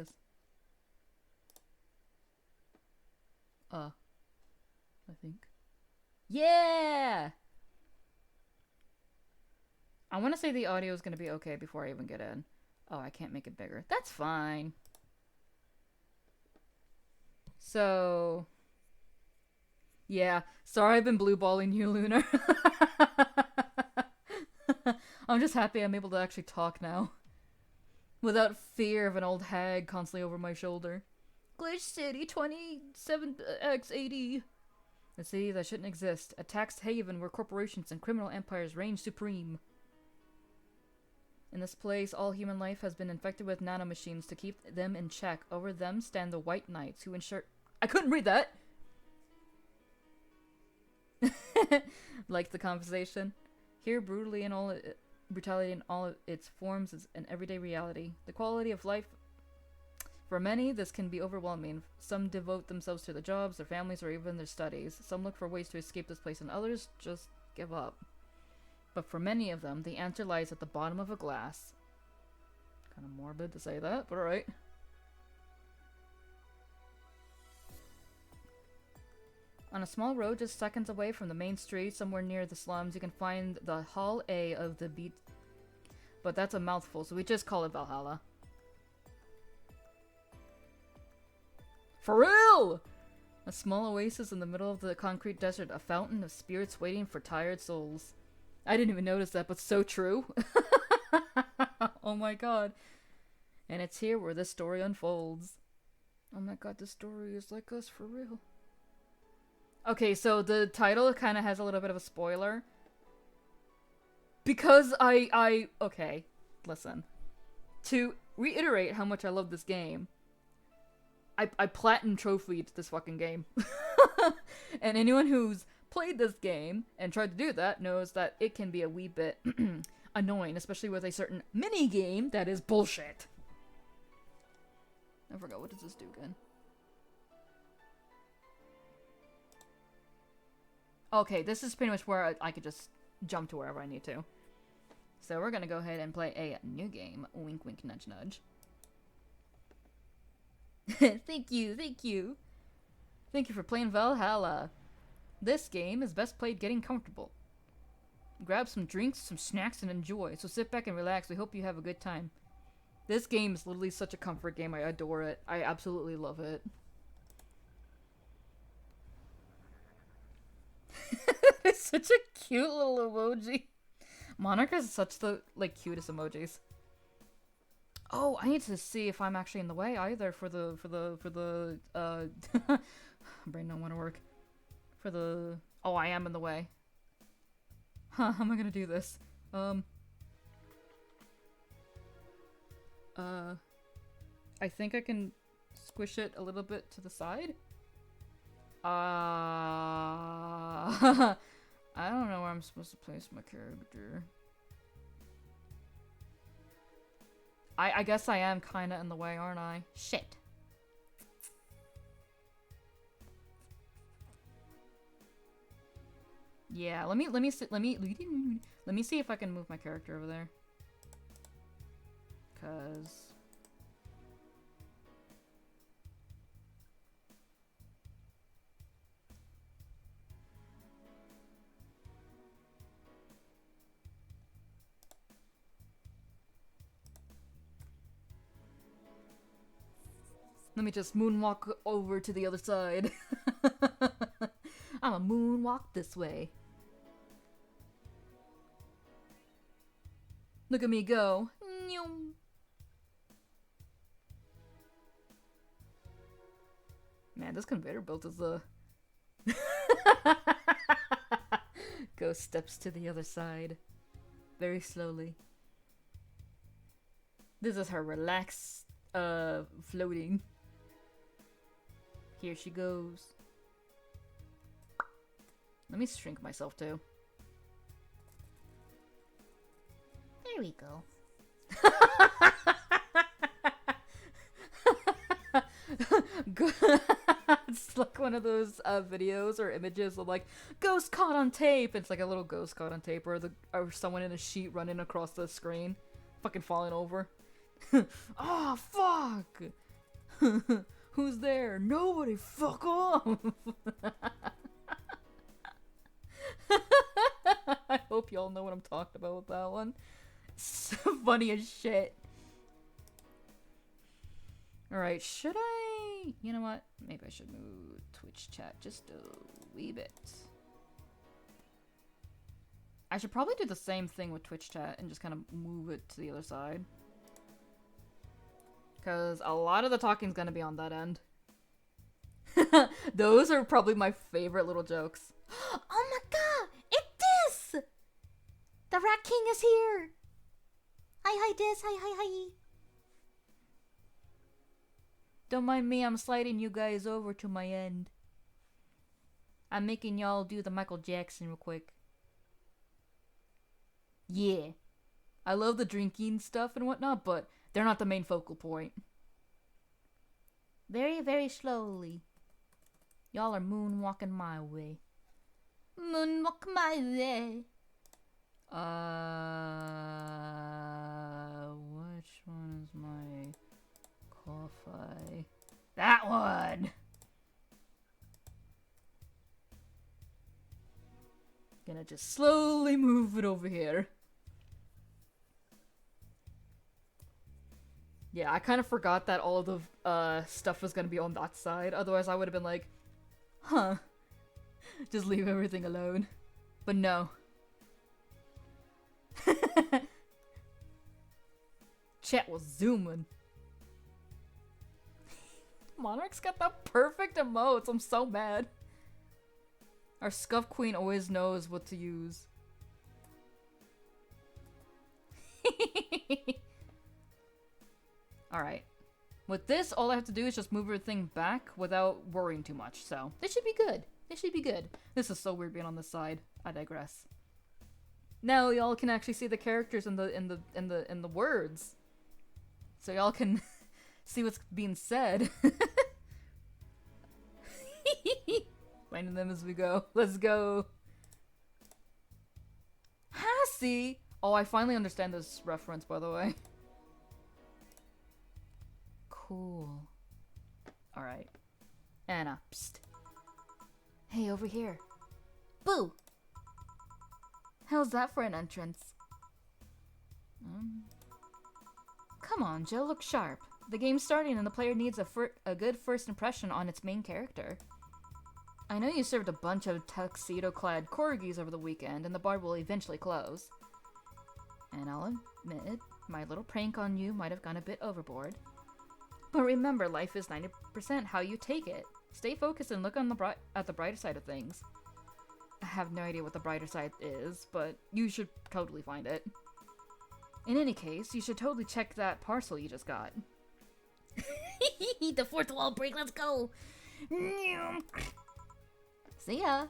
is. I think. Yeah! I want to say the audio is going to be okay before I even get in. Oh, I can't make it bigger. That's fine. So... yeah. Sorry I've been blueballing you, Lunar. I'm just happy I'm able to actually talk now. Without fear of an old hag constantly over my shoulder. Glitch City 27x80. A city that shouldn't exist. A taxed haven where corporations and criminal empires reign supreme. In this place, all human life has been infected with nanomachines to keep them in check. Over them stand the White Knights, who ensure— I couldn't read that! Like the conversation. Here, brutality in all its forms is an everyday reality. The quality of life... For many, this can be overwhelming. Some devote themselves to their jobs, their families, or even their studies. Some look for ways to escape this place, and others just give up. But for many of them, the answer lies at the bottom of a glass. Kind of morbid to say that, but alright. On a small road just seconds away from the main street, somewhere near the slums, you can find the Hall A of the beat. But that's a mouthful, so we just call it Valhalla. For real! A small oasis in the middle of the concrete desert, a fountain of spirits waiting for tired souls. I didn't even notice that, but so true. Oh my god. And it's here where this story unfolds. Oh my god, this story is like us for real. Okay, so the title kind of has a little bit of a spoiler. Because okay, listen. To reiterate how much I love this game, I platinum trophied this fucking game. And anyone who's played this game and tried to do that knows that it can be a wee bit annoying, especially with a certain mini game that is bullshit. I forgot, what does this do again? Okay, this is pretty much where I could just jump to wherever I need to. So we're gonna go ahead and play a new game. Wink wink nudge nudge. Thank you, thank you. Thank you for playing Valhalla. This game is best played getting comfortable. Grab some drinks, some snacks, and enjoy. So sit back and relax. We hope you have a good time. This game is literally such a comfort game. I adore it. I absolutely love it. It's such a cute little emoji. Monarch is such the, like, cutest emojis. Oh, I need to see if I'm actually in the way either for the brain don't want to work. For the... Oh, I am in the way. Huh, how am I gonna do this? I think I can squish it a little bit to the side. I don't know where I'm supposed to place my character. I guess I am kinda in the way, aren't I? Shit. Yeah, let me see if I can move my character over there. 'Cause let me just moonwalk over to the other side. I'm a moonwalk this way. Look at me go. Man, this conveyor belt is a... Ghost steps to the other side. Very slowly. This is her relaxed, floating. Here she goes. Let me shrink myself too. There we go. It's like one of those videos or images of like ghost caught on tape. It's like a little ghost caught on tape, or someone in a sheet running across the screen, fucking falling over. Oh fuck! Who's there? Nobody. Fuck off. I hope y'all know what I'm talking about with that one. It's funny as shit. Alright, should I... You know what? Maybe I should move Twitch chat just a wee bit. I should probably do the same thing with Twitch chat and just kind of move it to the other side. Because a lot of the talking's gonna be on that end. Those are probably my favorite little jokes. Oh my god! It's this! The Rat King is here! Hi, this. Hi. Don't mind me, I'm sliding you guys over to my end. I'm making y'all do the Michael Jackson real quick. Yeah. I love the drinking stuff and whatnot, but they're not the main focal point. Very, very slowly. Y'all are moonwalking my way. Moonwalk my way. Which one is my coffee? That one! Gonna just slowly move it over here. Yeah, I kind of forgot that all of the stuff was gonna be on that side. Otherwise, I would have been like, huh. Just leave everything alone. But no. Chat was zooming. Monarch's got the perfect emotes. I'm so mad. Our Scuff Queen always knows what to use. Alright. With this, all I have to do is just move everything back without worrying too much, so this should be good. This should be good. This is so weird being on this side. I digress. Now y'all can actually see the characters in the words. So y'all can see what's being said. Finding them as we go. Let's go. See? Oh, I finally understand this reference, by the way. Cool. Alright. Anna, psst. Hey, over here. Boo! How's that for an entrance? Come on, Jill, look sharp. The game's starting and the player needs a good first impression on its main character. I know you served a bunch of tuxedo-clad corgis over the weekend, and the bar will eventually close. And I'll admit, my little prank on you might have gone a bit overboard. But remember, life is 90% how you take it. Stay focused and look on at the brighter side of things. I have no idea what the brighter side is, but you should totally find it. In any case, you should totally check that parcel you just got. The fourth wall break, let's go! See ya!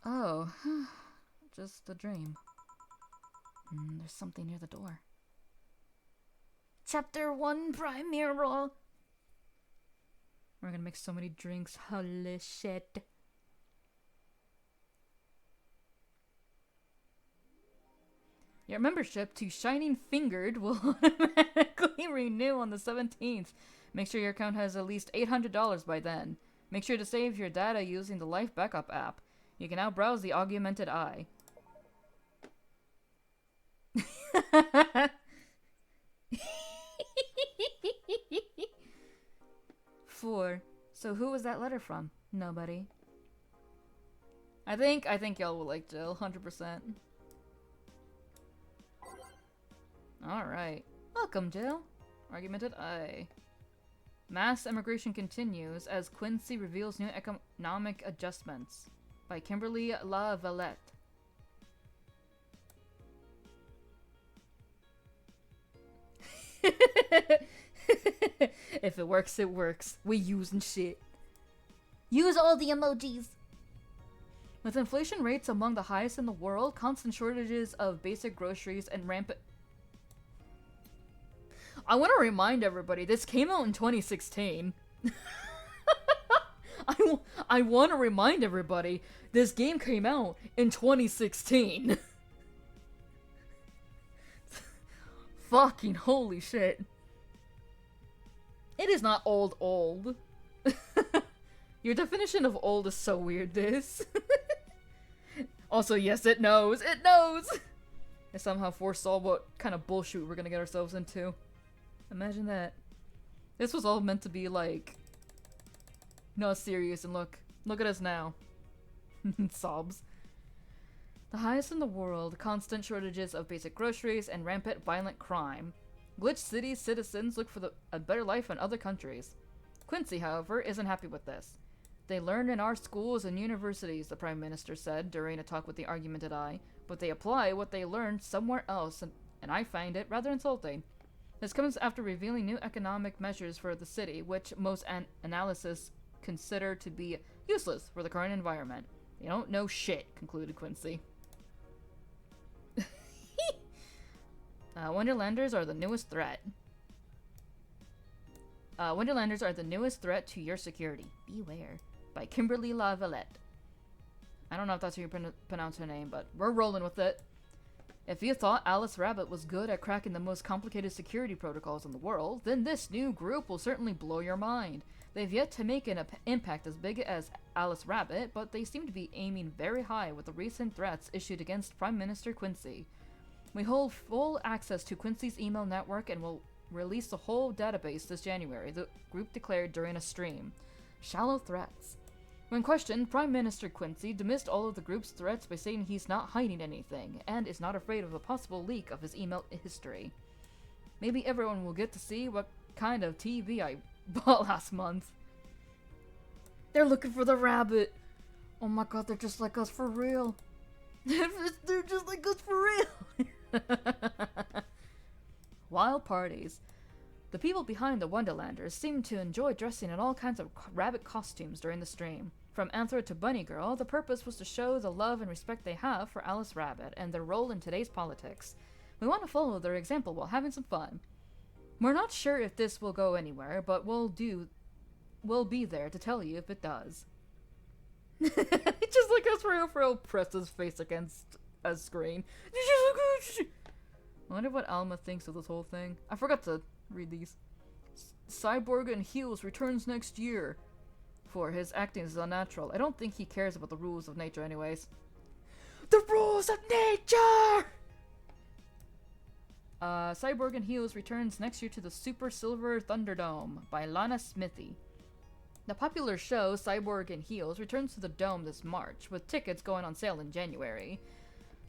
Oh, just a dream. There's something near the door. Chapter 1 Primeval! We're gonna make so many drinks, holy shit. Your membership to Shining Fingered will automatically renew on the 17th. Make sure your account has at least $800 by then. Make sure to save your data using the Life Backup app. You can now browse the Augmented Eye. 4. So who was that letter from? Nobody. I think y'all will like Jill, 100%. Alright. Welcome, Jill. Augmented Eye. Mass immigration continues as Quincy reveals new economic adjustments. By Kimberly La Valette. If it works, it works. We using shit. Use all the emojis! With inflation rates among the highest in the world, constant shortages of basic groceries, and rampant... I want to remind everybody, this came out in 2016. I want to remind everybody, this game came out in 2016. Fucking holy shit. It is not old. Your definition of old is so weird, this. Also, yes, it knows. It knows! It somehow foresaw what kind of bullshit we're gonna get ourselves into. Imagine that. This was all meant to be, like, not serious, and look at us now. Sobs. The highest in the world, constant shortages of basic groceries, and rampant violent crime. Glitch City's citizens look for a better life in other countries. Quincy, however, isn't happy with this. They learn in our schools and universities, the Prime Minister said during a talk with the Argumented Eye, but they apply what they learned somewhere else, and I find it rather insulting. This comes after revealing new economic measures for the city, which most analysts consider to be useless for the current environment. They don't know shit, concluded Quincy. Wonderlanders are the newest threat. Wonderlanders are the newest threat to your security. Beware. By Kimberly LaVallette. I don't know if that's how you pronounce her name, but we're rolling with it. If you thought Alice Rabbit was good at cracking the most complicated security protocols in the world, then this new group will certainly blow your mind. They've yet to make an impact as big as Alice Rabbit, but they seem to be aiming very high with the recent threats issued against Prime Minister Quincy. We hold full access to Quincy's email network and will release the whole database this January, the group declared during a stream. Shallow threats. When questioned, Prime Minister Quincy dismissed all of the group's threats by saying he's not hiding anything, and is not afraid of a possible leak of his email history. Maybe everyone will get to see what kind of TV I bought last month. They're looking for the rabbit! Oh my god, they're just like us for real! They're just like us for real! Wild parties. The people behind the Wonderlanders seem to enjoy dressing in all kinds of rabbit costumes during the stream. From Anthro to Bunny Girl, the purpose was to show the love and respect they have for Alice Rabbit and their role in today's politics. We want to follow their example while having some fun. We're not sure if this will go anywhere, but we'll be there to tell you if it does. Just like us for real pressed his face against a screen. I wonder what Alma thinks of this whole thing. I forgot to read these. Cyborg in Heels returns next year. For his acting is unnatural. I don't think he cares about the rules of nature anyways. The rules of nature! Cyborg in Heels returns next year to the Super Silver Thunderdome by Lana Smithy. The popular show Cyborg in Heels returns to the Dome this March, with tickets going on sale in January.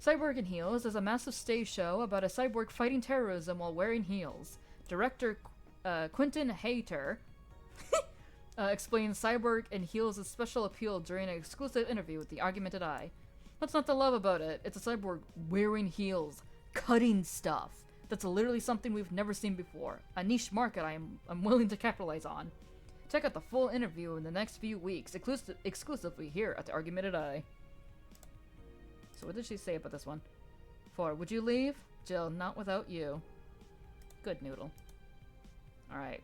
Cyborg in Heels is a massive stage show about a cyborg fighting terrorism while wearing heels. Director Quentin Hayter explains Cyborg in Heels' special appeal during an exclusive interview with the Argumented Eye. What's not to love about it? It's a cyborg wearing heels, cutting stuff. That's literally something we've never seen before. A niche market I'm willing to capitalize on. Check out the full interview in the next few weeks, exclusively here at the Argumented Eye. So what did she say about this one? 4. Would you leave? Jill, not without you. Good noodle. Alright.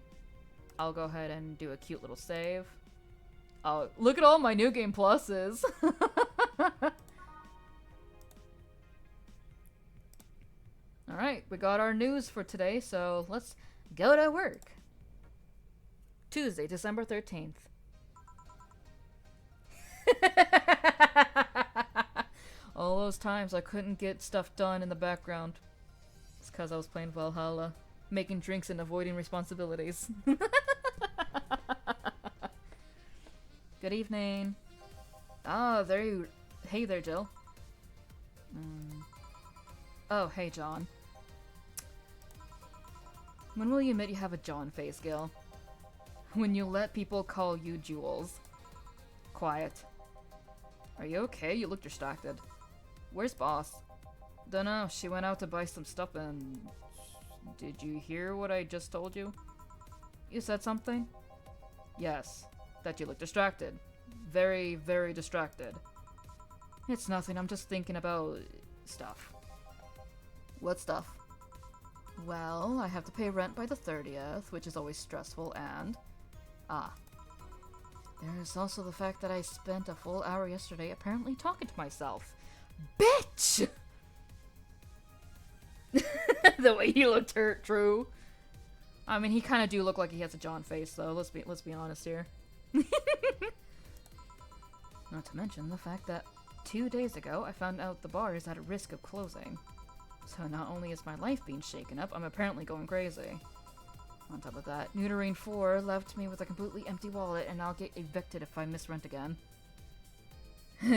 I'll go ahead and do a cute little save. Oh, look at all my New Game Pluses! Alright, we got our news for today, so let's go to work. Tuesday, December 13th. All those times I couldn't get stuff done in the background. It's because I was playing Valhalla, making drinks and avoiding responsibilities. Good evening. Ah, there you... Hey there, Jill. Oh, hey, John. When will you admit you have a John face, Gil? When you let people call you Jules. Quiet. Are you okay? You look distracted. Where's Boss? Dunno, she went out to buy some stuff and... Did you hear what I just told you? You said something? Yes. That you look distracted. Very, very distracted. It's nothing, I'm just thinking about... stuff. What stuff? Well, I have to pay rent by the 30th, which is always stressful, and... There's also the fact that I spent a full hour yesterday apparently talking to myself. Bitch! The way he looked hurt, true. I mean, he kind of do look like he has a John face, though. Let's be honest here. Not to mention the fact that 2 days ago, I found out the bar is at a risk of closing. So not only is my life being shaken up, I'm apparently going crazy. On top of that, Neuterine 4 left me with a completely empty wallet, and I'll get evicted if I miss rent again.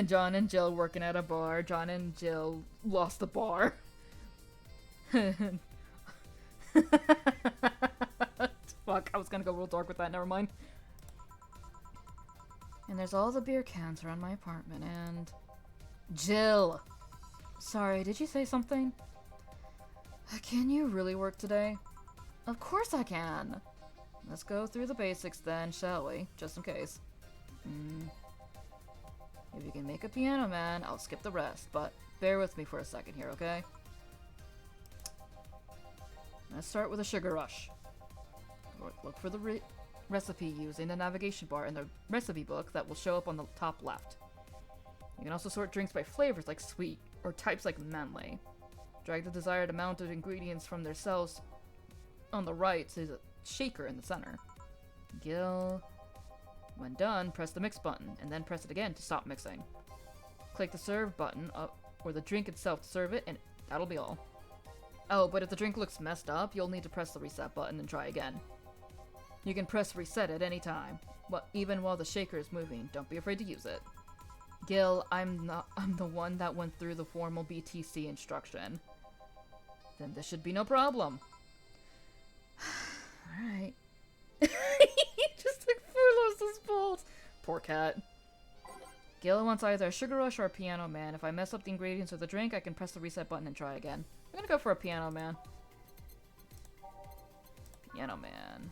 John and Jill working at a bar. John and Jill lost the bar. Fuck, I was gonna go real dark with that, never mind. And there's all the beer cans around my apartment, and... Jill! Sorry, did you say something? Can you really work today? Of course I can! Let's go through the basics then, shall we? Just in case. If you can make a piano man, I'll skip the rest, but bear with me for a second here, okay? Let's start with a sugar rush. Look for the recipe using the navigation bar in the recipe book that will show up on the top left. You can also sort drinks by flavors like sweet, or types like manly. Drag the desired amount of ingredients from their cells on the right to the shaker in the center. Gill. When done, press the mix button, and then press it again to stop mixing. Click the serve button or the drink itself to serve it, and that'll be all. Oh, but if the drink looks messed up, you'll need to press the reset button and try again. You can press reset at any time, but even while the shaker is moving, don't be afraid to use it. Gil, I'm the one that went through the formal BTC instruction. Then this should be no problem. Alright. He just like furloughs his balls. Poor cat. Gil wants either a sugar rush or a piano man. If I mess up the ingredients of the drink, I can press the reset button and try again. I'm gonna go for a piano man. Piano man.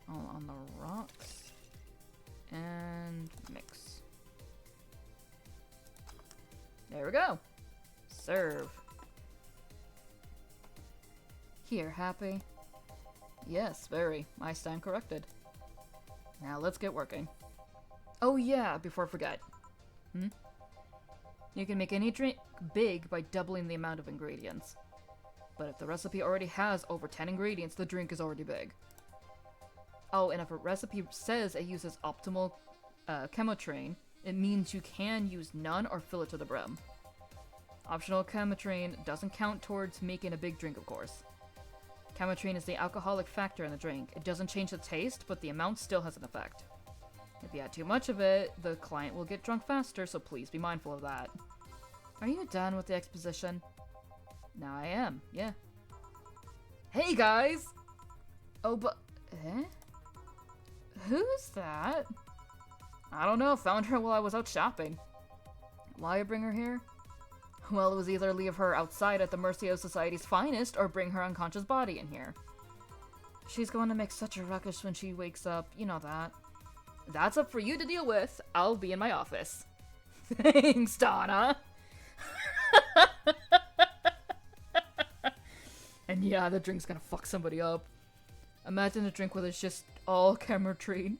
All on the rocks. And mix. There we go. Serve. Here, happy? Yes, very. I stand corrected. Now let's get working. Oh yeah, before I forget. You can make any drink big by doubling the amount of ingredients. But if the recipe already has over 10 ingredients, the drink is already big. Oh, and if a recipe says it uses optimal chemotrain, it means you can use none or fill it to the brim. Optional chemotrain doesn't count towards making a big drink, of course. Chemotrain is the alcoholic factor in the drink. It doesn't change the taste, but the amount still has an effect. If you add too much of it, the client will get drunk faster, so please be mindful of that. Are you done with the exposition? Now I am, yeah. Hey guys! Oh, but... eh? Who's that? I don't know, found her while I was out shopping. Why I bring her here? Well, it was either leave her outside at the mercy of society's finest, or bring her unconscious body in here. She's going to make such a ruckus when she wakes up, you know that. That's up for you to deal with. I'll be in my office. Thanks, Donna. And yeah, the drink's gonna fuck somebody up. Imagine a drink where there's just all chemotrain.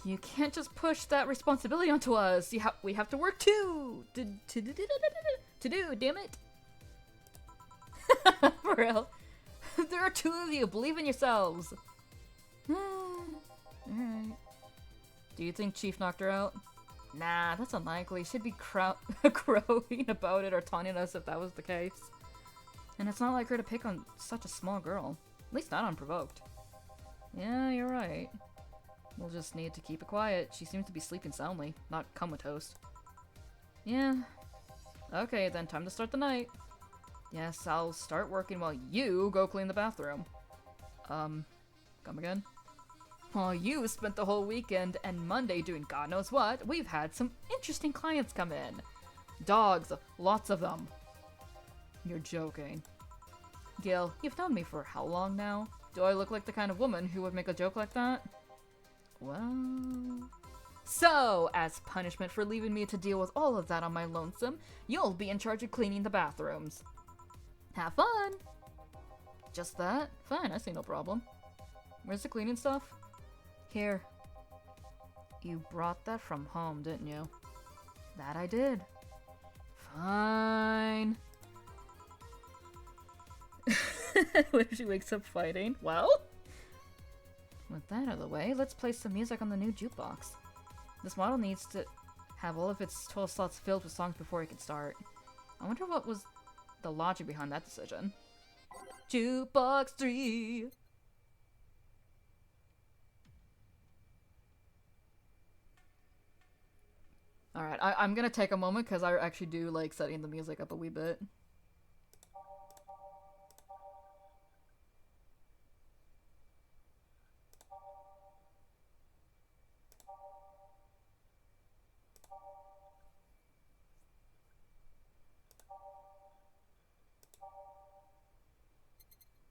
You can't just push that responsibility onto us. We have to work too. To do, damn it. For real. There are two of you. Believe in yourselves. Alright. Do you think Chief knocked her out? Nah, that's unlikely. She'd be crowing about it or taunting us if that was the case. And it's not like her to pick on such a small girl. At least not unprovoked. Yeah, you're right. We'll just need to keep it quiet. She seems to be sleeping soundly, not comatose. Yeah. Okay, then time to start the night. Yes, I'll start working while you go clean the bathroom. Come again? While you spent the whole weekend and Monday doing God knows what, we've had some interesting clients come in. Dogs, lots of them. You're joking. Gil, you've known me for how long now? Do I look like the kind of woman who would make a joke like that? Well... So, as punishment for leaving me to deal with all of that on my lonesome, you'll be in charge of cleaning the bathrooms. Have fun! Just that? Fine, I see no problem. Where's the cleaning stuff? Here. You brought that from home, didn't you? That I did. Fine. What if she wakes up fighting? Well? With that out of the way, let's play some music on the new jukebox. This model needs to have all of its 12 slots filled with songs before it can start. I wonder what was the logic behind that decision. Jukebox 3! Alright, I'm gonna take a moment because I actually do like setting the music up a wee bit.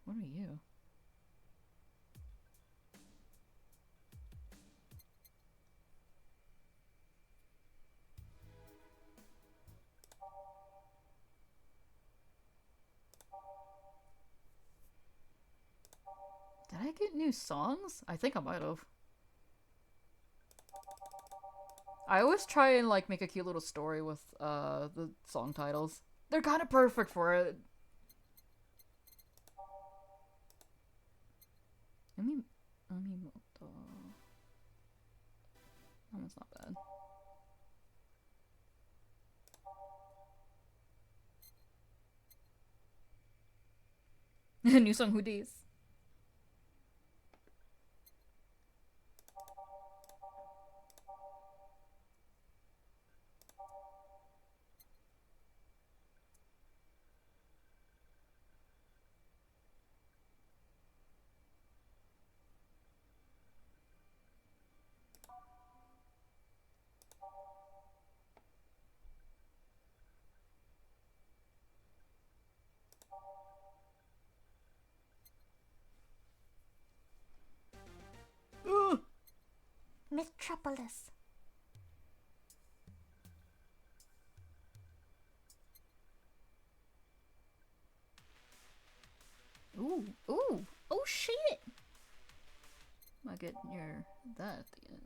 What are you? Did I get new songs? I think I might have. I always try and like make a cute little story with the song titles. They're kind of perfect for it. Amimoto. That one's not bad. New song, who dis? Metropolis. Ooh, oh shit! Might get near that at the end.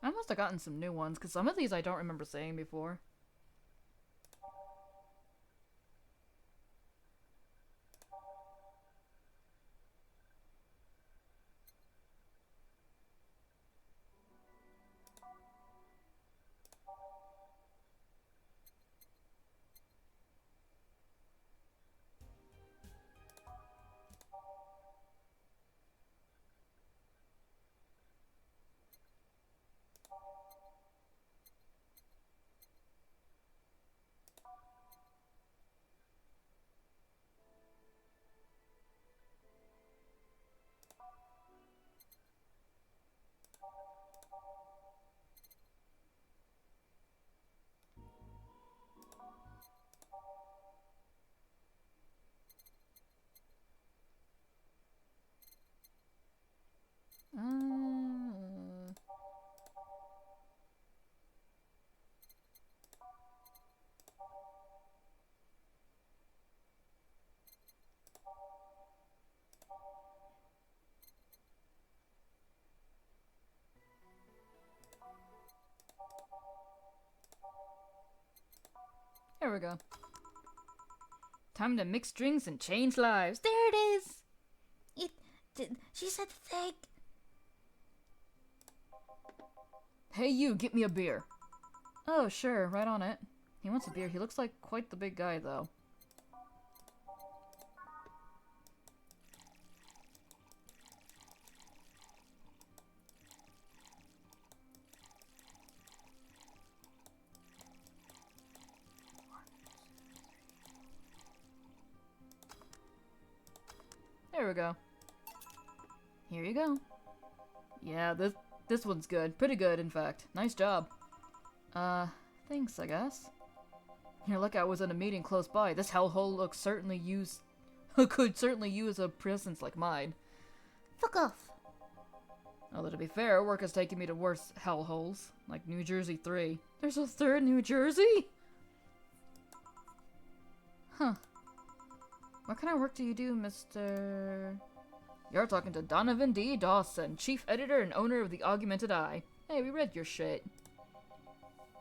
I must have gotten some new ones, because some of these I don't remember saying before. There we go. Time to mix drinks and change lives. There it is! She said fake. Hey you, get me a beer. Oh, sure, right on it. He wants a beer. He looks like quite the big guy, though. There we go. Here you go. Yeah, this one's good. Pretty good, in fact. Nice job. Thanks, I guess. Here, look, I was in a meeting close by. This hellhole could certainly use a presence like mine. Fuck off. Although to be fair, work has taken me to worse hellholes, like New Jersey 3. There's a third New Jersey? Huh. What kind of work do you do, Mr... You're talking to Donovan D. Dawson, chief editor and owner of the Augmented Eye. Hey, we read your shit.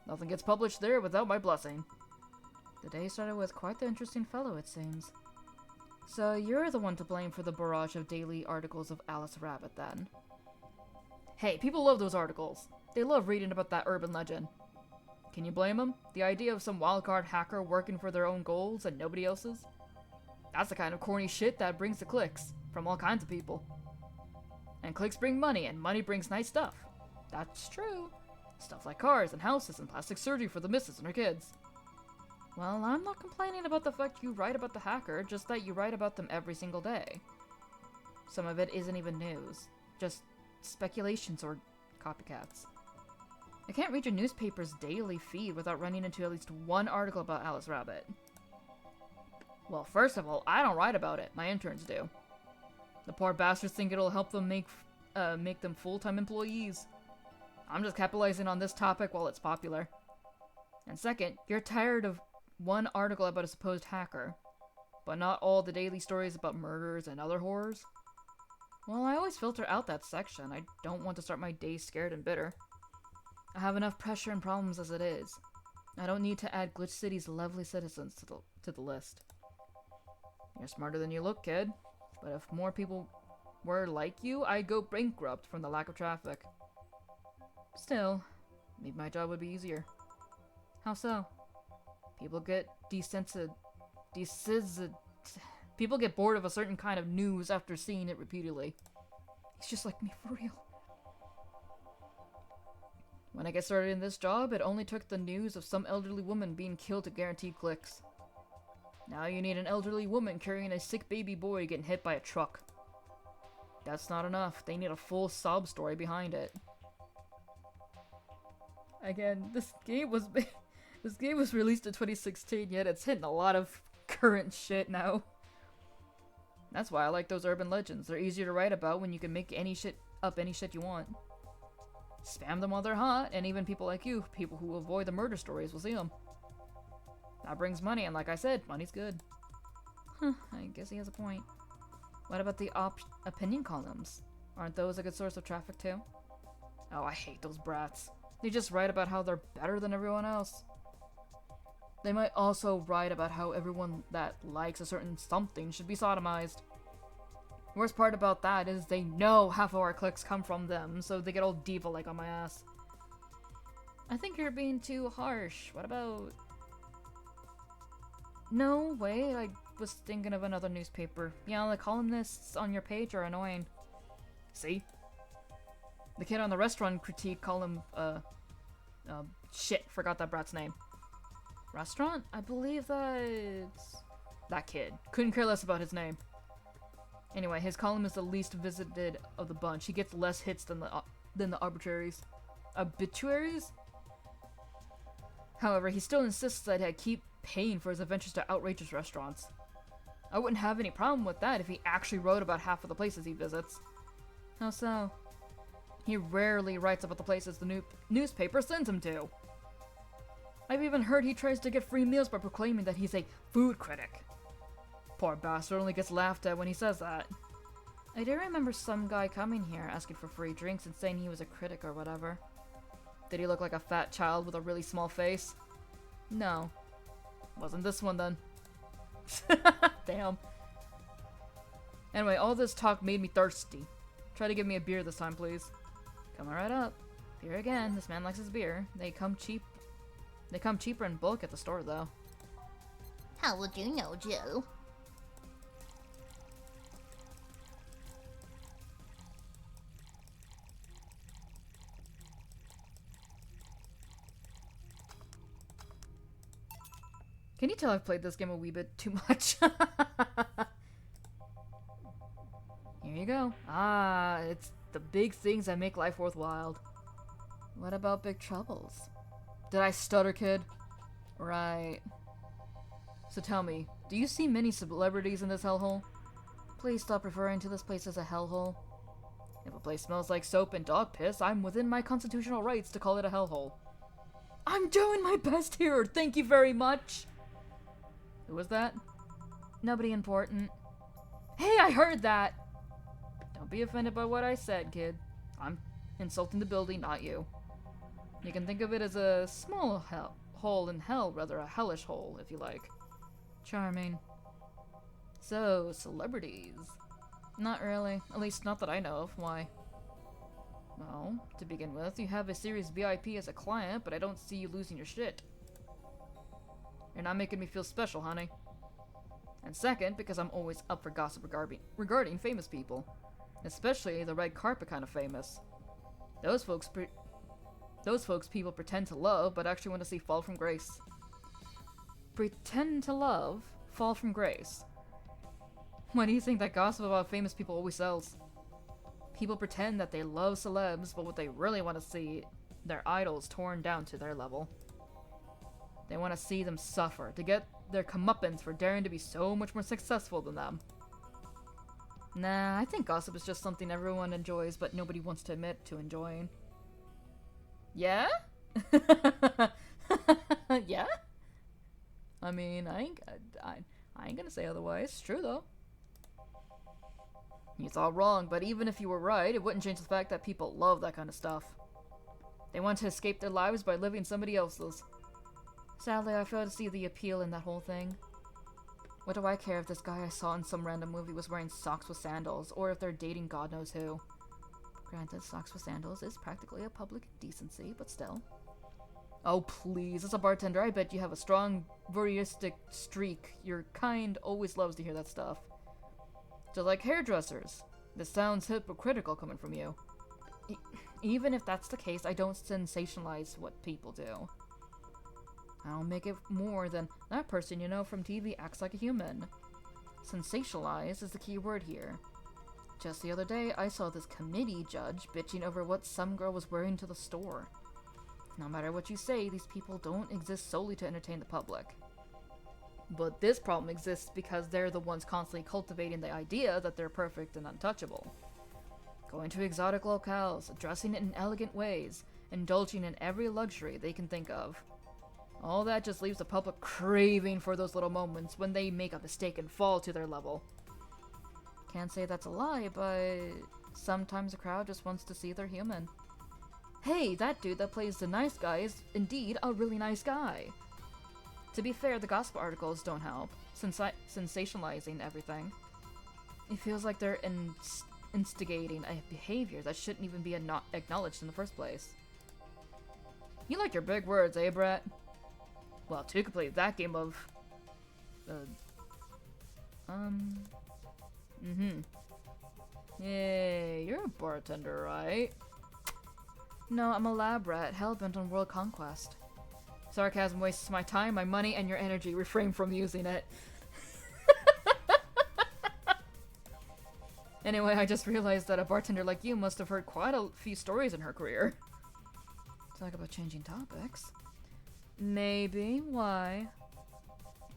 Nothing gets published there without my blessing. The day started with quite the interesting fellow, it seems. So you're the one to blame for the barrage of daily articles of Alice Rabbit, then? Hey, people love those articles. They love reading about that urban legend. Can you blame them? The idea of some wildcard hacker working for their own goals and nobody else's? That's the kind of corny shit that brings the clicks, from all kinds of people. And clicks bring money, and money brings nice stuff. That's true. Stuff like cars and houses and plastic surgery for the missus and her kids. Well, I'm not complaining about the fact you write about the hacker, just that you write about them every single day. Some of it isn't even news, just speculations or copycats. I can't read your newspaper's daily feed without running into at least one article about Alice Rabbit. Well, first of all, I don't write about it. My interns do. The poor bastards think it'll help them make them full-time employees. I'm just capitalizing on this topic while it's popular. And second, you're tired of one article about a supposed hacker, but not all the daily stories about murders and other horrors. Well, I always filter out that section. I don't want to start my day scared and bitter. I have enough pressure and problems as it is. I don't need to add Glitch City's lovely citizens to the list. You're smarter than you look, kid. But if more people were like you, I'd go bankrupt from the lack of traffic. Still, maybe my job would be easier. How so? People get people get bored of a certain kind of news after seeing it repeatedly. He's just like me for real. When I get started in this job, it only took the news of some elderly woman being killed to guarantee clicks. Now you need an elderly woman carrying a sick baby boy getting hit by a truck. That's not enough. They need a full sob story behind it. Again, this game was released in 2016, yet it's hitting a lot of current shit now. That's why I like those urban legends. They're easier to write about when you can make any shit you want. Spam them while they're hot, and even people like you, people who avoid the murder stories, will see them. That brings money, and like I said, money's good. Huh, I guess he has a point. What about the opinion columns? Aren't those a good source of traffic too? Oh, I hate those brats. They just write about how they're better than everyone else. They might also write about how everyone that likes a certain something should be sodomized. Worst part about that is they know half of our clicks come from them, so they get all diva-like on my ass. I think you're being too harsh. What about... No way, I was thinking of another newspaper. Yeah, the columnists on your page are annoying. See? The kid on the restaurant critique column, shit, forgot that brat's name. Restaurant? I believe that's... that kid. Couldn't care less about his name. Anyway, his column is the least visited of the bunch. He gets less hits than the arbitraries. Obituaries? However, he still insists that I keep paying for his adventures to outrageous restaurants. I wouldn't have any problem with that if he actually wrote about half of the places he visits. How so? He rarely writes about the places the newspaper sends him to. I've even heard he tries to get free meals by proclaiming that he's a food critic. Poor bastard only gets laughed at when he says that. I do remember some guy coming here asking for free drinks and saying he was a critic or whatever. Did he look like a fat child with a really small face? No. Wasn't this one then. Damn. Anyway, all this talk made me thirsty. Try to give me a beer this time, please. Coming right up. Beer again. This man likes his beer. They come cheaper in bulk at the store, though. How would you know, Joe? Can you tell I've played this game a wee bit too much? go. Ah, it's the big things that make life worthwhile. What about big troubles? Did I stutter, kid? Right. So tell me, do you see many celebrities in this hellhole? Please stop referring to this place as a hellhole. If a place smells like soap and dog piss, I'm within my constitutional rights to call it a hellhole. I'm doing my best here, thank you very much! Who was that? Nobody important. Hey, I heard that! Don't be offended by what I said, kid. I'm insulting the building, not you. You can think of it as a small hole in hell, rather a hellish hole, if you like. Charming. So, celebrities. Not really. At least not that I know of. Why? Well, to begin with, you have a serious VIP as a client, but I don't see you losing your shit. You're not making me feel special, honey. And second, because I'm always up for gossip regarding famous people. Especially the red carpet kind of famous. Those folks people pretend to love, but actually want to see fall from grace. Pretend to love, fall from grace. Why do you think that gossip about famous people always sells? People pretend that they love celebs, but what they really want to see their idols torn down to their level. They want to see them suffer, to get their comeuppance for daring to be so much more successful than them. Nah, I think gossip is just something everyone enjoys, but nobody wants to admit to enjoying. Yeah? Yeah? I mean, I ain't gonna say otherwise. It's true, though. It's all wrong, but even if you were right, it wouldn't change the fact that people love that kind of stuff. They want to escape their lives by living somebody else's. Sadly, I fail to see the appeal in that whole thing. What do I care if this guy I saw in some random movie was wearing socks with sandals, or if they're dating God knows who? Granted, socks with sandals is practically a public decency, but still. Oh please, as a bartender, I bet you have a strong voyeuristic streak. Your kind always loves to hear that stuff. Just like hairdressers. This sounds hypocritical coming from you. Even if that's the case, I don't sensationalize what people do. I don't make it more than that person you know from TV acts like a human. Sensationalize is the key word here. Just the other day, I saw this committee judge bitching over what some girl was wearing to the store. No matter what you say, these people don't exist solely to entertain the public. But this problem exists because they're the ones constantly cultivating the idea that they're perfect and untouchable. Going to exotic locales, dressing in elegant ways, indulging in every luxury they can think of. All that just leaves the public craving for those little moments when they make a mistake and fall to their level. Can't say that's a lie, but sometimes the crowd just wants to see they're human. Hey, that dude that plays the nice guy is indeed a really nice guy. To be fair, the gospel articles don't help, sensationalizing everything. It feels like they're instigating a behavior that shouldn't even be acknowledged in the first place. You like your big words, eh, Brett? Well, to complete that game of... Yay, you're a bartender, right? No, I'm a lab rat, hellbent on world conquest. Sarcasm wastes my time, my money, and your energy. Refrain from using it. Anyway, I just realized that a bartender like you must have heard quite a few stories in her career. Talk about changing topics. Maybe. Why?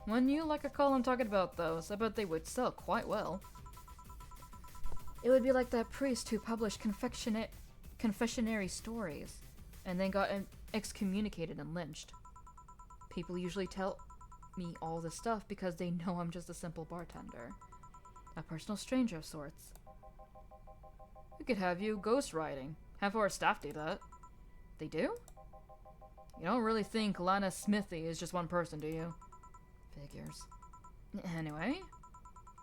When you like a call I'm talking about those, I bet they would sell quite well. It would be like that priest who published confessionary stories, and then got excommunicated and lynched. People usually tell me all this stuff because they know I'm just a simple bartender. A personal stranger of sorts. We could have you ghostwriting. Half of our staff do that. They do? You don't really think Lana Smithy is just one person, do you? Figures. Anyway,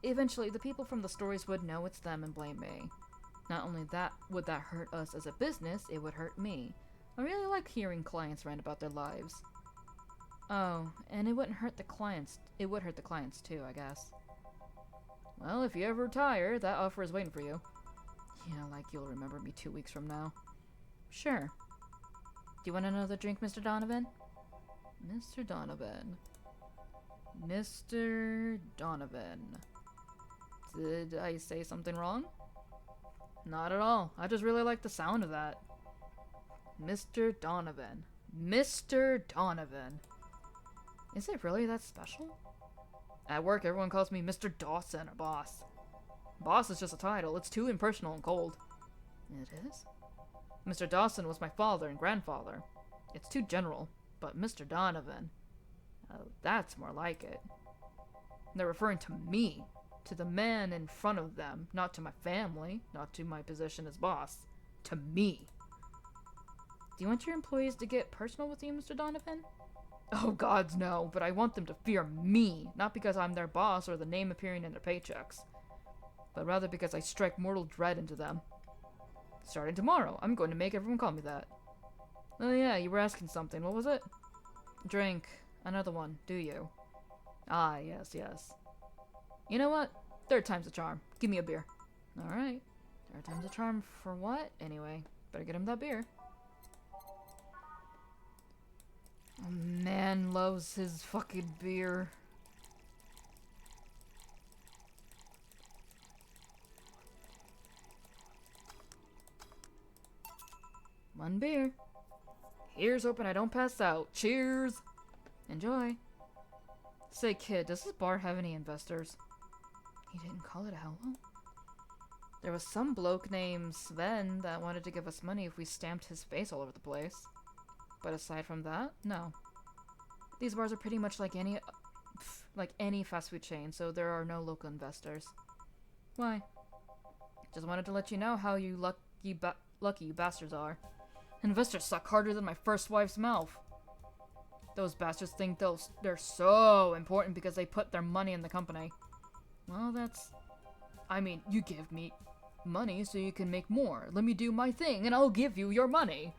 eventually the people from the stories would know it's them and blame me. Not only that would that hurt us as a business, it would hurt me. I really like hearing clients rant about their lives. Oh, and it wouldn't hurt the clients. It would hurt the clients too, I guess. Well, if you ever retire, that offer is waiting for you. Yeah, like you'll remember me 2 weeks from now. Sure. Do you want another drink, Mr. Donovan? Mr. Donovan. Mr. Donovan. Did I say something wrong? Not at all. I just really like the sound of that. Mr. Donovan. Mr. Donovan. Is it really that special? At work, everyone calls me Mr. Dawson or boss. Boss is just a title. It's too impersonal and cold. It is? Mr. Dawson was my father and grandfather. It's too general. But Mr. Donovan... oh, that's more like it. They're referring to me. To the man in front of them. Not to my family. Not to my position as boss. To me. Do you want your employees to get personal with you, Mr. Donovan? Oh, gods, no. But I want them to fear me. Not because I'm their boss or the name appearing in their paychecks. But rather because I strike mortal dread into them. Starting tomorrow, I'm going to make everyone call me that. Oh yeah, you were asking something. What was it? Drink. Another one, do you? Ah, yes, yes. You know what? Third time's a charm. Give me a beer. Alright. Third time's a charm for what? Anyway, better get him that beer. Oh, man loves his fucking beer. One beer. Here's hoping I don't pass out. Cheers! Enjoy. Say, kid, does this bar have any investors? He didn't call it a hello? There was some bloke named Sven that wanted to give us money if we stamped his face all over the place. But aside from that, no. These bars are pretty much like any fast food chain, so there are no local investors. Why? Just wanted to let you know how you lucky you bastards are. Investors suck harder than my first wife's mouth. Those bastards think they're so important because they put their money in the company. Well, I mean, you give me money so you can make more. Let me do my thing and I'll give you your money.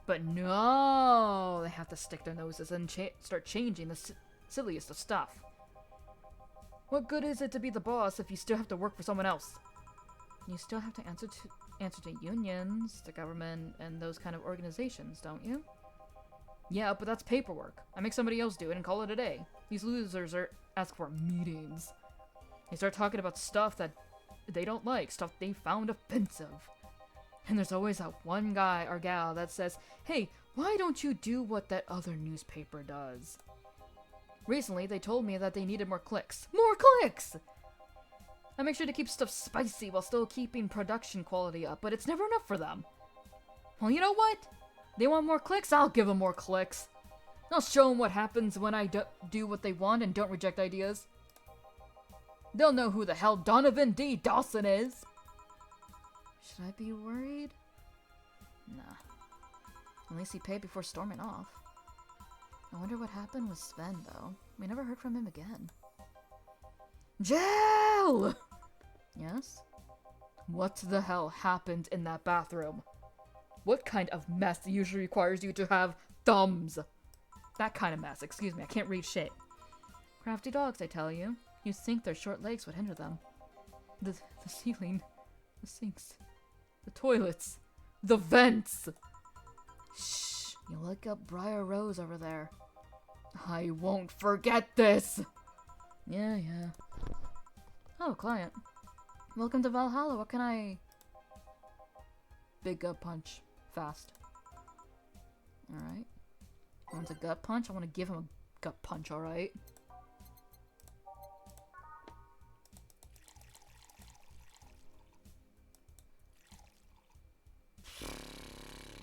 But no, they have to stick their noses and start changing the silliest of stuff. What good is it to be the boss if you still have to work for someone else? You still have to answer to unions, the government, and those kind of organizations, don't you? Yeah, but that's paperwork. I make somebody else do it and call it a day. These losers ask for meetings. They start talking about stuff that they don't like, stuff they found offensive. And there's always that one guy or gal that says, hey, why don't you do what that other newspaper does? Recently, they told me that they needed more clicks. More clicks! I make sure to keep stuff spicy while still keeping production quality up, but it's never enough for them. Well, you know what? They want more clicks, I'll give them more clicks. I'll show them what happens when I do what they want and don't reject ideas. They'll know who the hell Donovan D. Dawson is. Should I be worried? Nah. At least he paid before storming off. I wonder what happened with Sven, though. We never heard from him again. Jail! Yes? What the hell happened in that bathroom? What kind of mess usually requires you to have thumbs? That kind of mess. Excuse me, I can't read shit. Crafty dogs, I tell you. You'd think their short legs would hinder them. The ceiling. The sinks. The toilets. The vents! Shh. You look up Briar Rose over there. I won't forget this! Yeah. Oh, client. Welcome to Valhalla. What can I... Big gut punch. Fast. Alright. Wants a gut punch? I want to give him a gut punch, alright?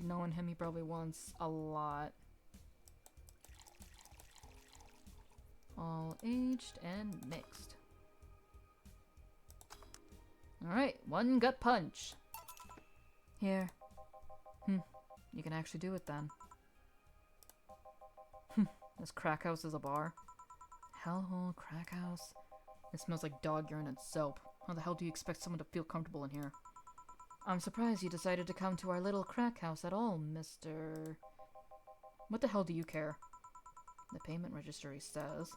Knowing him, he probably wants a lot. All aged and mixed. Alright, one gut punch. Here. You can actually do it then. This crack house is a bar. Hellhole, crack house. It smells like dog urine and soap. How the hell do you expect someone to feel comfortable in here? I'm surprised you decided to come to our little crack house at all, Mr... What the hell do you care? The payment registry says.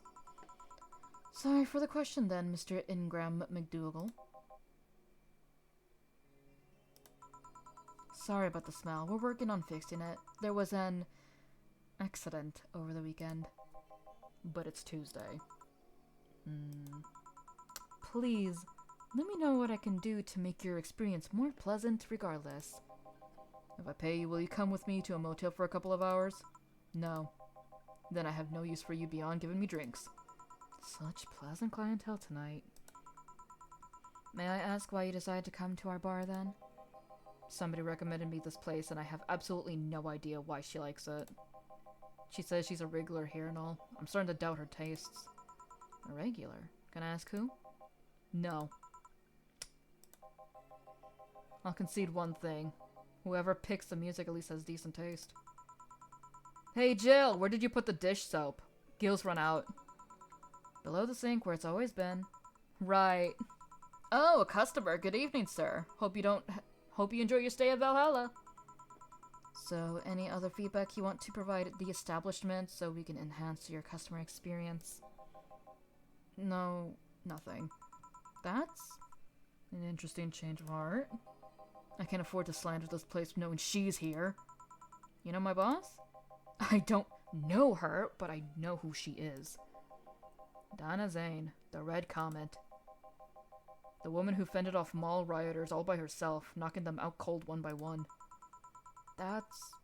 Sorry for the question then, Mr. Ingram McDougal. Sorry about the smell. We're working on fixing it. There was an accident over the weekend. But it's Tuesday. Please, Let me know what I can do to make your experience more pleasant regardless. If I pay you, will you come with me to a motel for a couple of hours? No. Then I have no use for you beyond giving me drinks. Such pleasant clientele tonight. May I ask why you decided to come to our bar then? Somebody recommended me this place and I have absolutely no idea why she likes it. She says she's a regular here and all. I'm starting to doubt her tastes. A regular? Can I ask who? No. I'll concede one thing. Whoever picks the music at least has decent taste. Hey Jill, where did you put the dish soap? Gil's run out. Below the sink where it's always been. Right. Oh, a customer. Good evening, sir. Hope you enjoy your stay at Valhalla. So, any other feedback you want to provide at the establishment so we can enhance your customer experience? No, nothing. That's an interesting change of heart. I can't afford to slander this place knowing she's here. You know my boss? I don't know her, but I know who she is. Donna Zane, the Red Comet. The woman who fended off mall rioters all by herself, knocking them out cold one by one. That's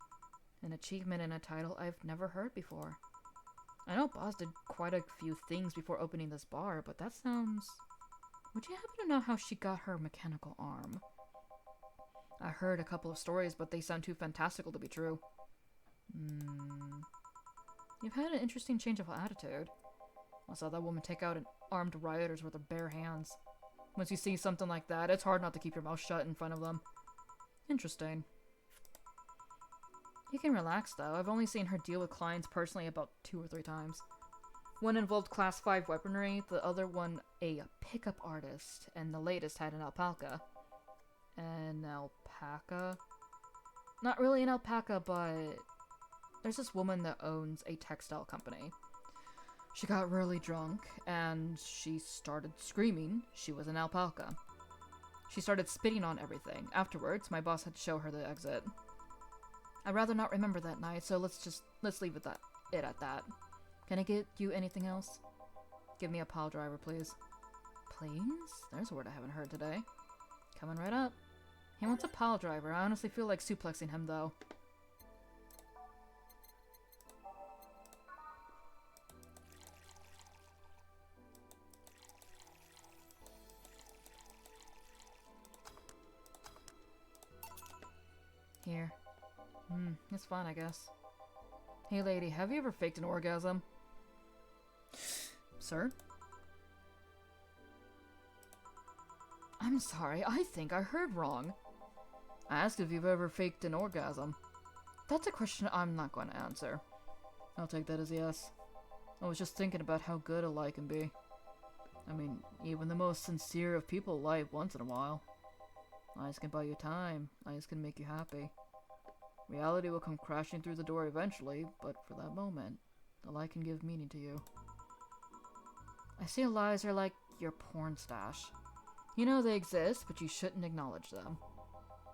an achievement and a title I've never heard before. I know Boss did quite a few things before opening this bar, but that sounds... Would you happen to know how she got her mechanical arm? I heard a couple of stories, but they sound too fantastical to be true. You've had an interesting change of attitude. I saw that woman take out an armed rioters with her bare hands. Once you see something like that, it's hard not to keep your mouth shut in front of them. Interesting. You can relax, though. I've only seen her deal with clients personally about 2 or 3 times. One involved Class 5 weaponry, the other one a pickup artist, and the latest had an alpaca. An alpaca? Not really an alpaca, but... There's this woman that owns a textile company. She got really drunk, and she started screaming she was an alpaca. She started spitting on everything. Afterwards, my boss had to show her the exit. I'd rather not remember that night, so let's leave it at that. Can I get you anything else? Give me a pile driver, please. Please? There's a word I haven't heard today. Coming right up. He wants a pile driver. I honestly feel like suplexing him, though. Here. It's fine, I guess. Hey lady, have you ever faked an orgasm? Sir? I'm sorry, I think I heard wrong. I asked if you've ever faked an orgasm. That's a question I'm not going to answer. I'll take that as a yes. I was just thinking about how good a lie can be. I mean, even the most sincere of people lie once in a while. Lies can buy you time. Lies can make you happy. Reality will come crashing through the door eventually, but for that moment, the lie can give meaning to you. I see lies are like your porn stash. You know they exist, but you shouldn't acknowledge them.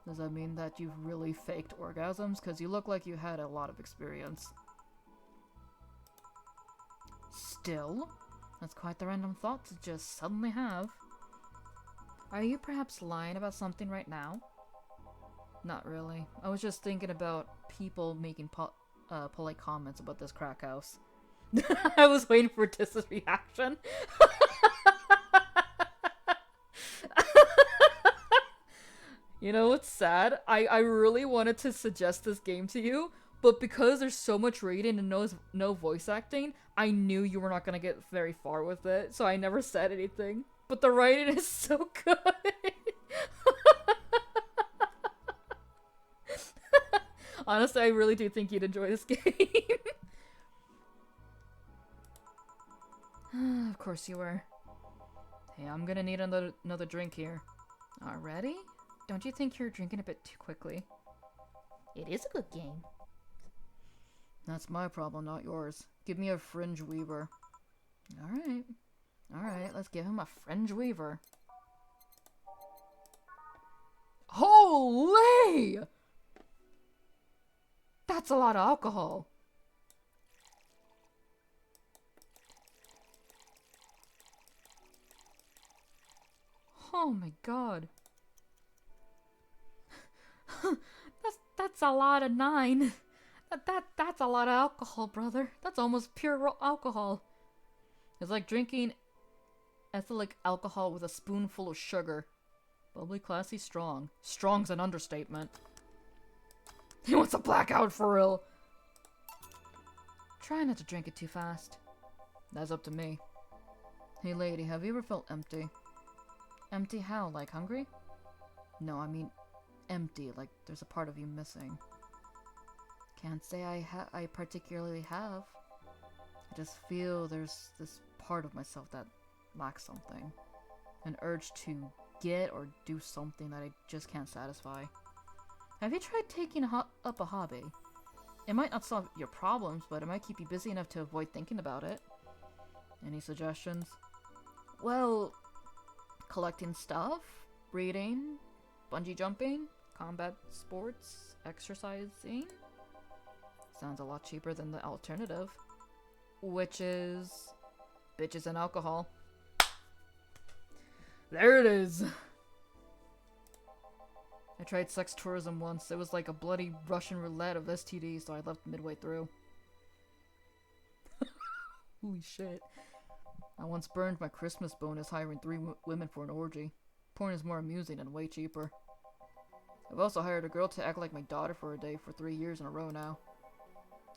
Does that mean that you've really faked orgasms? Because you look like you had a lot of experience. Still? That's quite the random thought to just suddenly have. Are you perhaps lying about something right now? Not really. I was just thinking about people making polite comments about this crack house. I was waiting for Tiss's reaction. You know what's sad? I really wanted to suggest this game to you, but because there's so much reading and no voice acting, I knew you were not going to get very far with it, so I never said anything. But the writing is so good. Honestly, I really do think you'd enjoy this game. Of course you were. Hey, I'm gonna need another drink here. Already? Don't you think you're drinking a bit too quickly? It is a good game. That's my problem, not yours. Give me a fringe weaver. Alright. Alright, let's give him a fringe weaver. Holy! That's a lot of alcohol. Huh. Oh my god. That's a lot of 9. That's a lot of alcohol, brother. That's almost pure alcohol. It's like drinking ethylic alcohol with a spoonful of sugar. Bubbly, classy, strong. Strong's an understatement. He wants a blackout for real. Try not to drink it too fast. That's up to me. Hey lady, have you ever felt empty? Empty how? Like hungry? No, I mean empty, like there's a part of you missing. Can't say I particularly have. I just feel there's this part of myself that lacks something. An urge to get or do something that I just can't satisfy. Have you tried taking up a hobby? It might not solve your problems, but it might keep you busy enough to avoid thinking about it. Any suggestions? Well, collecting stuff, reading, bungee jumping, combat sports, exercising. Sounds a lot cheaper than the alternative, which is bitches and alcohol. There it is. I tried sex tourism once. It was like a bloody Russian roulette of STDs, so I left midway through. Holy shit. I once burned my Christmas bonus hiring 3 women for an orgy. Porn is more amusing and way cheaper. I've also hired a girl to act like my daughter for a day for 3 years in a row now.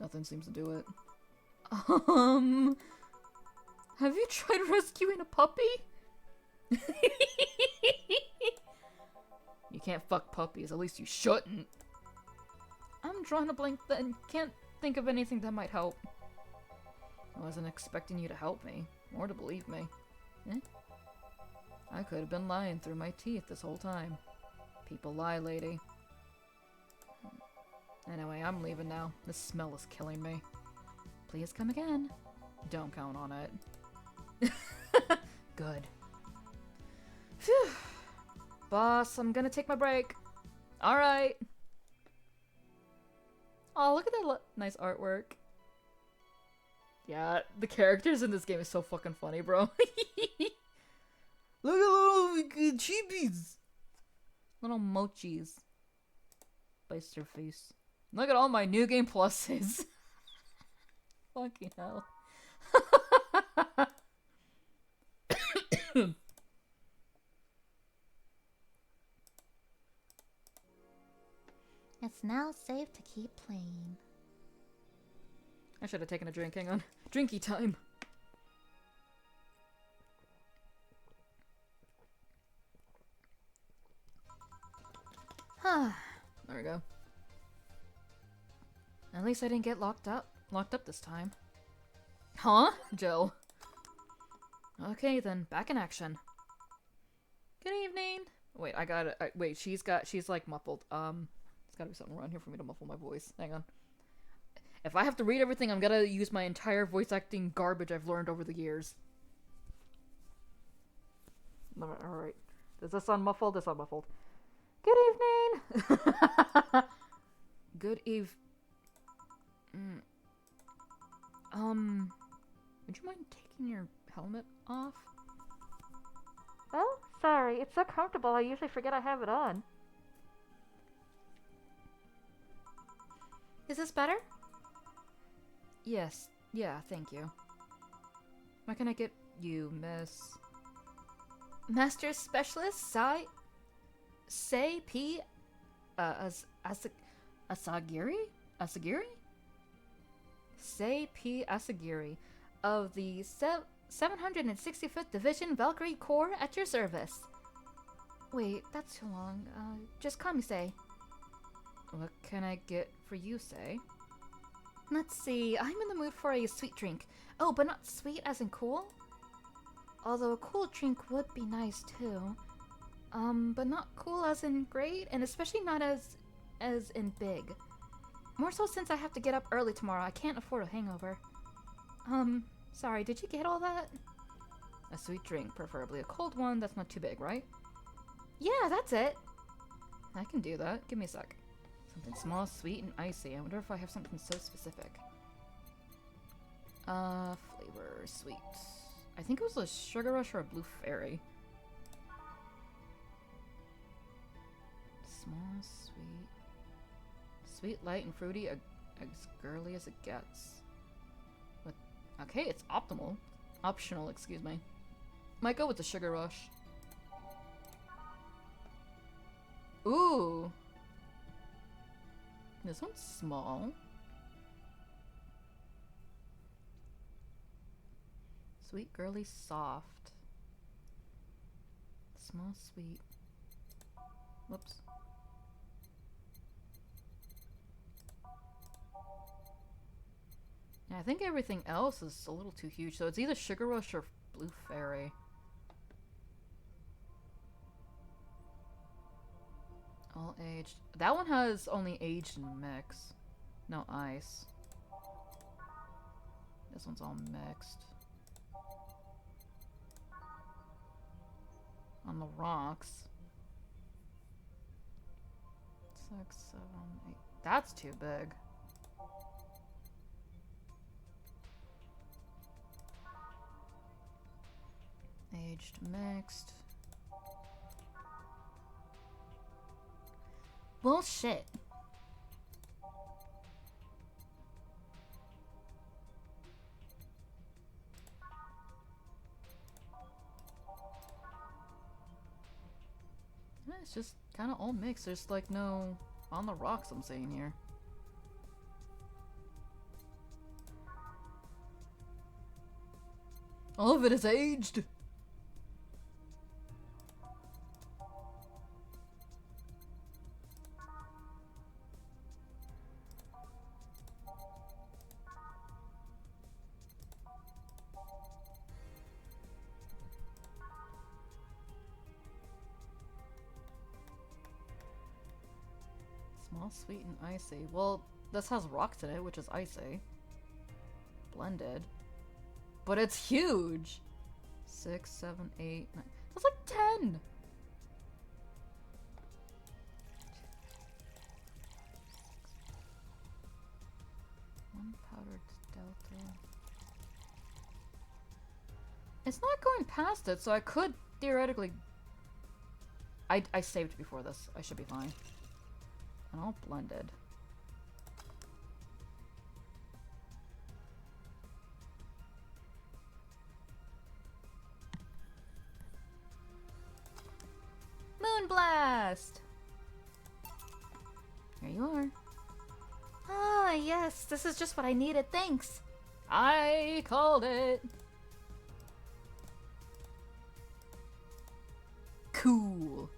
Nothing seems to do it. Have you tried rescuing a puppy? You can't fuck puppies, at least you shouldn't. I'm drawing a blank then. Can't think of anything that might help. I wasn't expecting you to help me, or to believe me. Eh? I could have been lying through my teeth this whole time. People lie, lady. Anyway, I'm leaving now. This smell is killing me. Please come again. Don't count on it. Good. Phew. Boss, I'm gonna take my break. Alright. Oh, look at that nice artwork. Yeah, the characters in this game is so fucking funny, bro. Look at little cheepies. Little mochis. Bites their face. Look at all my new game pluses. Fucking hell. It's now safe to keep playing. I should have taken a drink. Hang on. Drinky time. There we go. At least I didn't get locked up this time. Huh? Jill. Okay then, back in action. Good evening. Wait, I got it. Wait, she's like muffled. There's gotta be something around here for me to muffle my voice. Hang on. If I have to read everything, I'm gonna use my entire voice acting garbage I've learned over the years. Alright. Is this unmuffled? It's unmuffled. Good evening! Good eve... would you mind taking your helmet off? Oh, sorry. It's so comfortable I usually forget I have it on. Is this better? Yes. Yeah, thank you. What can I get you, miss? Master Specialist Say P Asagiri? Say P Asagiri of the 765th Division Valkyrie Corps at your service. Wait, that's too long. Just call me Say. What can I get for you, Say? Let's see, I'm in the mood for a sweet drink. Oh, but not sweet as in cool? Although a cool drink would be nice too. But not cool as in great, and especially not as in big. More so since I have to get up early tomorrow. I can't afford a hangover. Sorry, did you get all that? A sweet drink, preferably a cold one that's not too big, right? Yeah, that's it. I can do that. Give me a sec. Something small, sweet, and icy. I wonder if I have something so specific. Flavor, sweet. I think it was a Sugar Rush or a Blue Fairy. Sweet, light, and fruity, as girly as it gets. With, okay, it's optimal. Optional, excuse me. Might go with the Sugar Rush. Ooh! This one's small. Sweet, girly, soft. Small, sweet. Whoops. Yeah, I think everything else is a little too huge, so it's either Sugar Rush or Blue Fairy. All aged. That one has only aged and mix. No ice. This one's all mixed. On the rocks. 6, 7, 8. That's too big. Aged, mixed. Bullshit. Yeah, it's just kind of all mixed. There's like no on the rocks I'm seeing here. All of it is aged. Small, sweet, and icy. Well, this has rocks in it, which is icy. Blended. But it's huge! 6, 7, 8, 9. That's like 10! One powdered delta. It's not going past it, so I could theoretically... I saved before this. I should be fine. And all blended. Moonblast! Here you are. Ah, yes, this is just what I needed, thanks. I called it! Cool.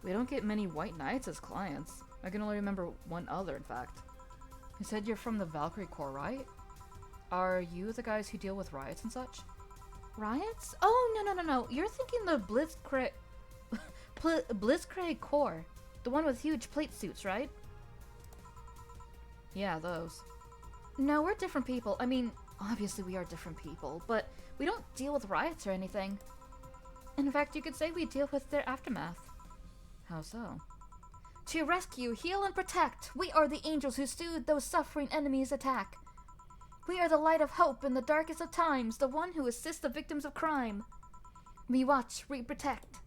We don't get many white knights as clients. I can only remember one other, in fact. You said you're from the Valkyrie Corps, right? Are you the guys who deal with riots and such? Riots? Oh, no. You're thinking the Blitzkrieg Corps. The one with huge plate suits, right? Yeah, those. No, we're different people. I mean, obviously we are different people, but we don't deal with riots or anything. In fact, you could say we deal with their aftermath. How so? To rescue, heal, and protect, we are the angels who soothe those suffering enemies' attack. We are the light of hope in the darkest of times, the one who assists the victims of crime. We watch, we protect.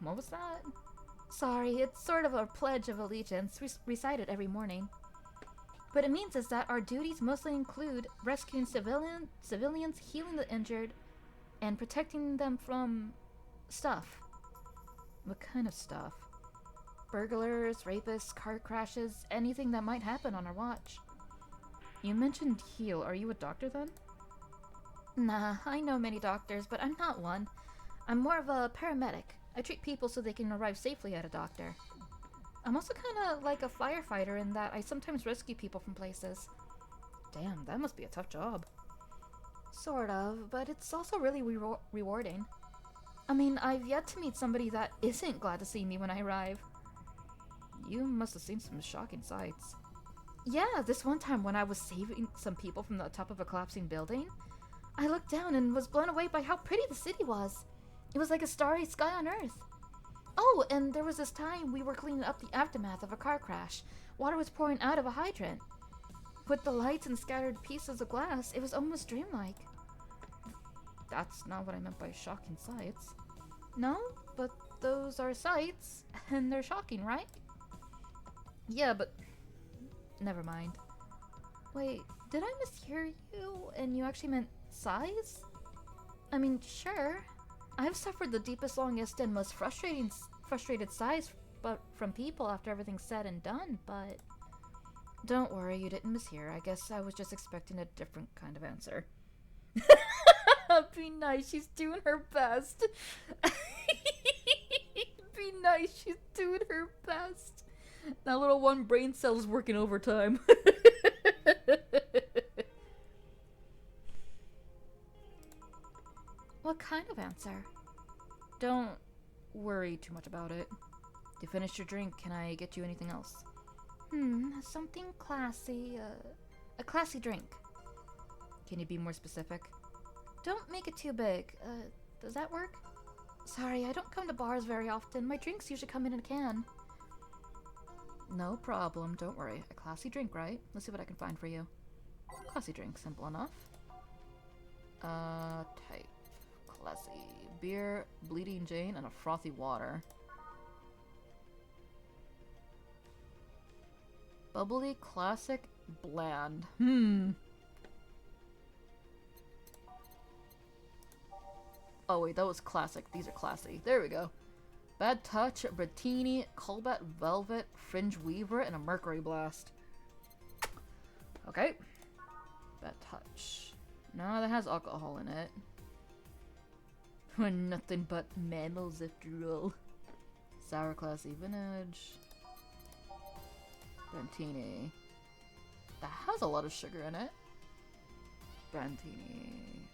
What was that? Sorry, it's sort of a pledge of allegiance, recited every morning. What it means is that our duties mostly include rescuing civilians, healing the injured, and protecting them from stuff. What kind of stuff? Burglars, rapists, car crashes, anything that might happen on our watch. You mentioned heal. Are you a doctor then? Nah, I know many doctors, but I'm not one. I'm more of a paramedic. I treat people so they can arrive safely at a doctor. I'm also kind of like a firefighter in that I sometimes rescue people from places. Damn, that must be a tough job. Sort of, but it's also really rewarding. I mean, I've yet to meet somebody that isn't glad to see me when I arrive. You must have seen some shocking sights. Yeah, this one time when I was saving some people from the top of a collapsing building, I looked down and was blown away by how pretty the city was. It was like a starry sky on Earth. Oh, and there was this time we were cleaning up the aftermath of a car crash. Water was pouring out of a hydrant. With the lights and scattered pieces of glass, it was almost dreamlike. That's not what I meant by shocking sights. No? But those are sights, and they're shocking, right? Yeah, but Never mind. Wait, did I mishear you and you actually meant sighs? I mean, sure. I've suffered the deepest, longest, and most frustrated sighs from people after everything's said and done, but... Don't worry, you didn't mishear. I guess I was just expecting a different kind of answer. Be nice, she's doing her best. Be nice, she's doing her best. That little one brain cell's working overtime. What kind of answer? Don't worry too much about it. To finish your drink, can I get you anything else? Something classy. A classy drink. Can you be more specific? Don't make it too big. Does that work? Sorry, I don't come to bars very often. My drinks usually come in a can. No problem, don't worry. A classy drink, right? Let's see what I can find for you. Classy drink, simple enough. Type. Classy. Beer, Bleeding Jane, and a frothy water. Bubbly, classic, bland. Oh wait, that was classic. These are classy. There we go. Bad Touch, Brittini, Colbat Velvet, Fringe Weaver, and a Mercury Blast. Okay. Bad Touch. No, that has alcohol in it. We're nothing but mammals after all. Sour Classy Vintage. Brantini. That has a lot of sugar in it. Brantini.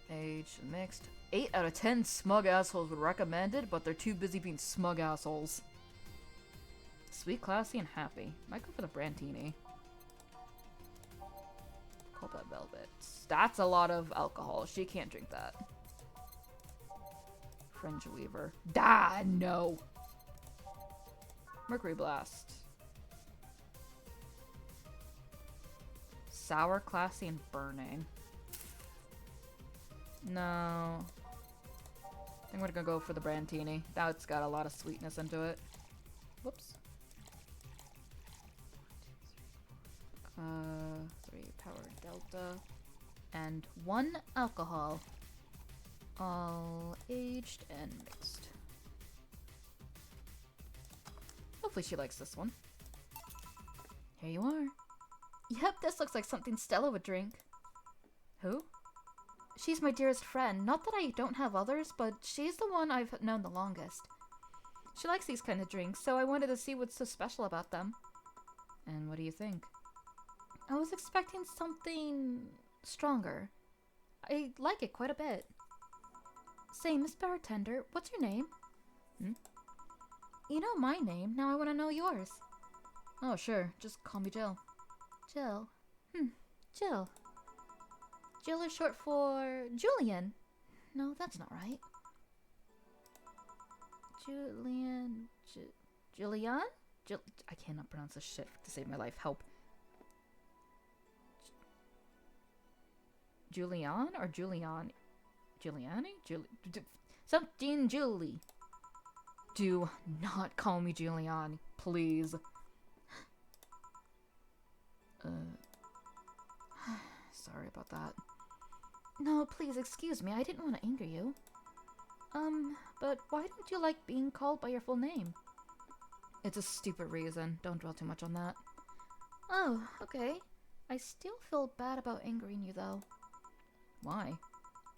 Aged and mixed. 8 out of 10 smug assholes would recommend it, but they're too busy being smug assholes. Sweet, classy, and happy. Might go for the Brantini. Cobalt Velvet. That's a lot of alcohol. She can't drink that. Fringe Weaver. No. Mercury Blast. Sour, classy, and burning. No. I think we're gonna go for the Brantini. Now it's got a lot of sweetness into it. Whoops. 3 power delta. And 1 alcohol. All aged and mixed. Hopefully she likes this one. Here you are. Yep, this looks like something Stella would drink. Who? She's my dearest friend. Not that I don't have others, but she's the one I've known the longest. She likes these kind of drinks, so I wanted to see what's so special about them. And what do you think? I was expecting something stronger. I like it quite a bit. Say, Miss Bartender, what's your name? You know my name. Now I want to know yours. Oh, sure. Just call me Jill. Jill. Jill. Jill is short for Julian. No, that's not right. Julian. Julian? I cannot pronounce this shit to save my life. Help. Julian or Julian? Giuliani? Something Julie. Do not call me Giuliani, please. Sorry about that. No, please excuse me. I didn't want to anger you. But why don't you like being called by your full name? It's a stupid reason. Don't dwell too much on that. Oh, okay. I still feel bad about angering you, though. Why?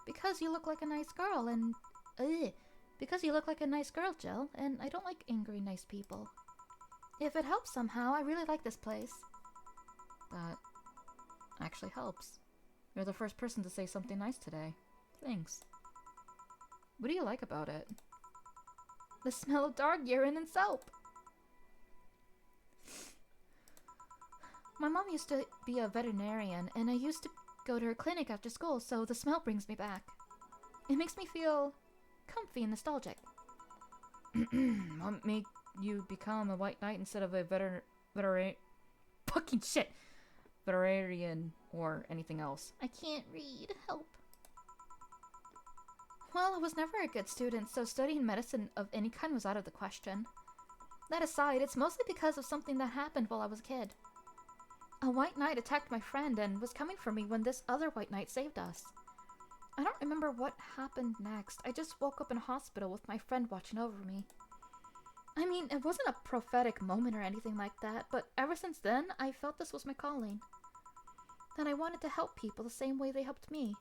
Because you look like a nice girl, and... Because you look like a nice girl, Jill, and I don't like angry, nice people. If it helps somehow, I really like this place. That actually helps. You're the first person to say something nice today. Thanks. What do you like about it? The smell of dog urine and soap. My mom used to be a veterinarian, and I used to go to her clinic after school, so the smell brings me back. It makes me feel comfy and nostalgic. What made you become a white knight instead of a fucking shit! Veterinarian or anything else? I can't read. Help. Well, I was never a good student, so studying medicine of any kind was out of the question. That aside, it's mostly because of something that happened while I was a kid. A white knight attacked my friend and was coming for me when this other white knight saved us. I don't remember what happened next. I just woke up in a hospital with my friend watching over me. I mean, it wasn't a prophetic moment or anything like that, but ever since then, I felt this was my calling. That I wanted to help people the same way they helped me.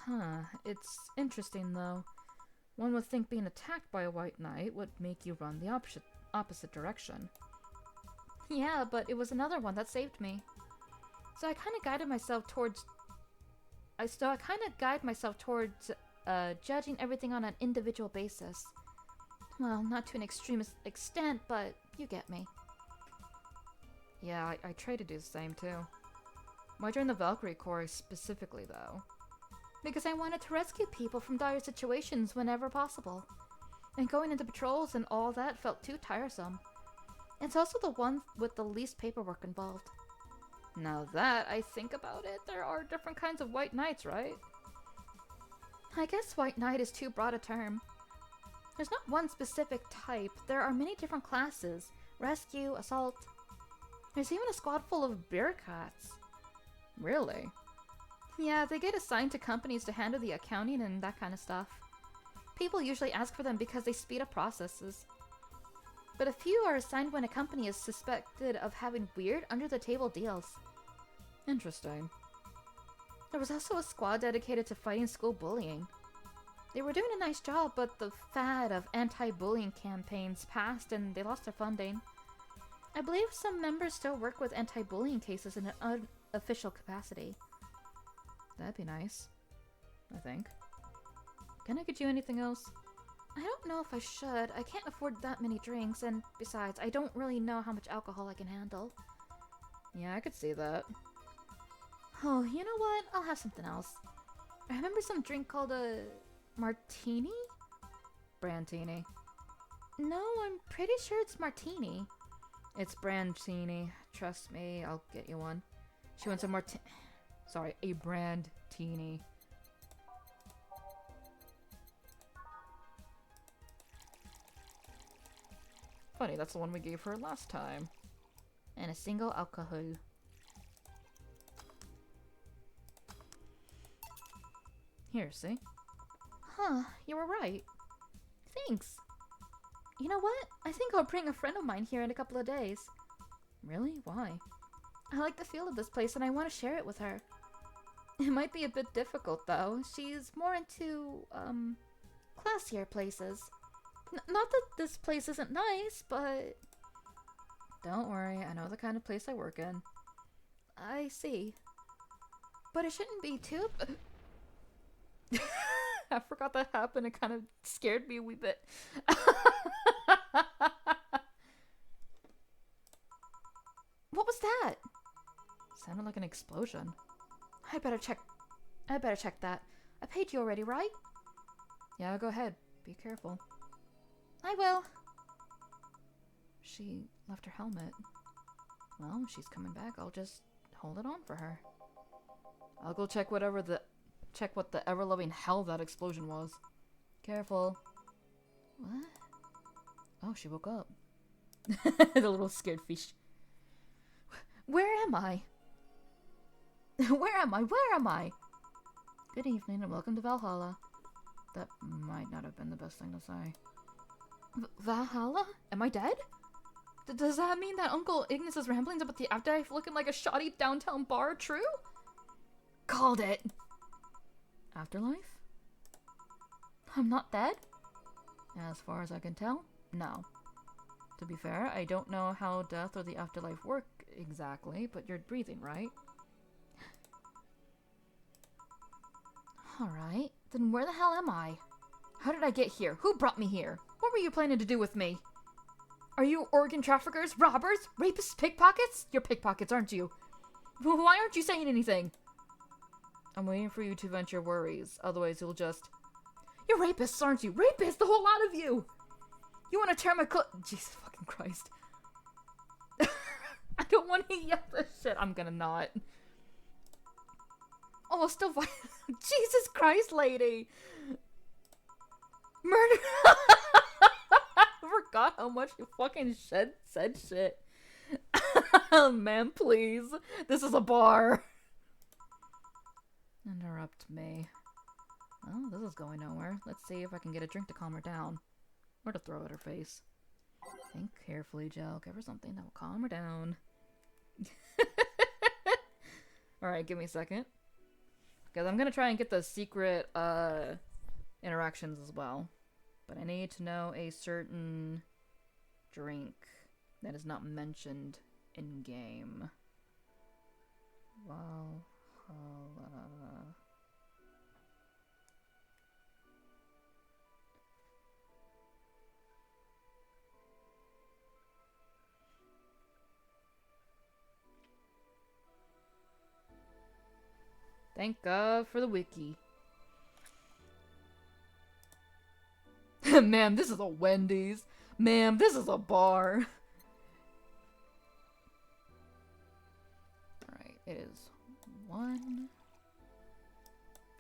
Huh, it's interesting though. One would think being attacked by a white knight would make you run the opposite direction. Yeah, but it was another one that saved me. So I kind of guide myself towards judging everything on an individual basis. Well, not to an extreme extent, but you get me. Yeah, I try to do the same too. Why join the Valkyrie Corps specifically though? Because I wanted to rescue people from dire situations whenever possible. And going into patrols and all that felt too tiresome. It's also the one with the least paperwork involved. Now that I think about it, there are different kinds of white knights, right? I guess white knight is too broad a term. There's not one specific type. There are many different classes. Rescue, assault. There's even a squad full of bureaucrats. Really? Yeah, they get assigned to companies to handle the accounting and that kind of stuff. People usually ask for them because they speed up processes. But a few are assigned when a company is suspected of having weird, under-the-table deals. Interesting. There was also a squad dedicated to fighting school bullying. They were doing a nice job, but the fad of anti-bullying campaigns passed and they lost their funding. I believe some members still work with anti-bullying cases in an unofficial capacity. That'd be nice, I think. Can I get you anything else? I don't know if I should. I can't afford that many drinks, and besides, I don't really know how much alcohol I can handle. Yeah, I could see that. Oh, you know what? I'll have something else. I remember some drink called a martini? Brandtini. No, I'm pretty sure it's martini. It's Brandtini. Trust me, I'll get you one. She wants a a Brandtini. Funny, that's the one we gave her last time. And a single alcohol. Here, see? Huh, you were right. Thanks. You know what? I think I'll bring a friend of mine here in a couple of days. Really? Why? I like the feel of this place and I want to share it with her. It might be a bit difficult though. She's more into, classier places. Not that this place isn't nice, but... Don't worry, I know the kind of place I work in. I see. But it shouldn't be too... I forgot that happened. It kind of scared me a wee bit. What was that? Sounded like an explosion. I better check that. I paid you already, right? Yeah, go ahead. Be careful. I will. She left her helmet. Well, she's coming back. I'll just hold it on for her. I'll go check what the ever-loving hell that explosion was. Careful. What? Oh, she woke up. The little scared fish. Where am I? Where am I? Where am I? Good evening and welcome to Valhalla. That might not have been the best thing to say. Valhalla? Am I dead? Does that mean that Uncle Ignis's ramblings about the afterlife looking like a shoddy downtown bar are true? Called it. Afterlife? I'm not dead? As far as I can tell, no. To be fair, I don't know how death or the afterlife work exactly, but you're breathing, right? Alright, then where the hell am I? How did I get here? Who brought me here? What were you planning to do with me? Are you organ traffickers, robbers, rapists, pickpockets? You're pickpockets, aren't you? Why aren't you saying anything? I'm waiting for you to vent your worries, otherwise you'll just... You're rapists, aren't you? Rapists, the whole lot of you! You want to tear my Jesus fucking Christ. I don't want to yell this shit. I'm gonna not. Oh, still Jesus Christ, lady! Murder! I forgot how much you fucking said shit. Ma'am, please. This is a bar. Interrupt me. Oh, this is going nowhere. Let's see if I can get a drink to calm her down. Or to throw at her face. Think carefully, Jill. Give her something that will calm her down. Alright, give me a second. Because I'm gonna try and get the secret interactions as well. But I need to know a certain drink that is not mentioned in game. Valhalla. Thank God for the wiki. Ma'am, this is a Wendy's. Ma'am, this is a bar. Alright, it is 1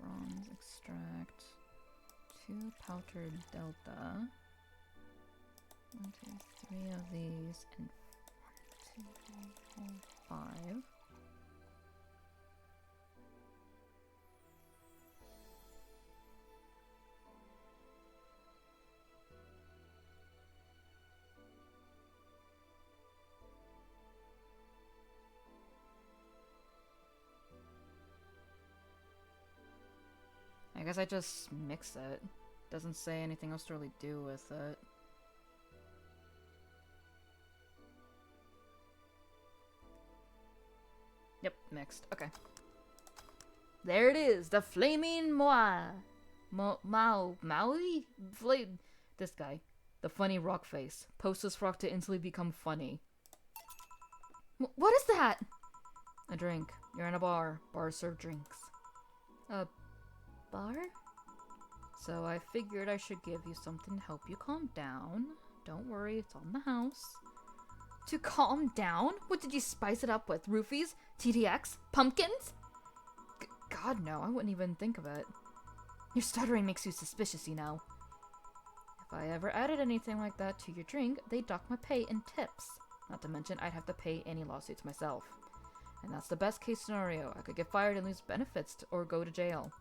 bronze extract, 2 powdered delta, 1, 2, 3 of these, and 1, 2, 3, 4, 5. I guess I just mix it. Doesn't say anything else to really do with it. Yep, mixed. Okay. There it is, the flaming Maui? This guy. The funny rock face. Post this rock to instantly become funny. What is that? A drink. You're in a bar. Bars serve drinks. Bar? So I figured I should give you something to help you calm down. Don't worry, it's on the house. To calm down? What did you spice it up with? Roofies? TTX? Pumpkins? God, no, I wouldn't even think of it. Your stuttering makes you suspicious, you know. If I ever added anything like that to your drink, they'd dock my pay and tips. Not to mention, I'd have to pay any lawsuits myself. And that's the best case scenario. I could get fired and lose benefits or go to jail.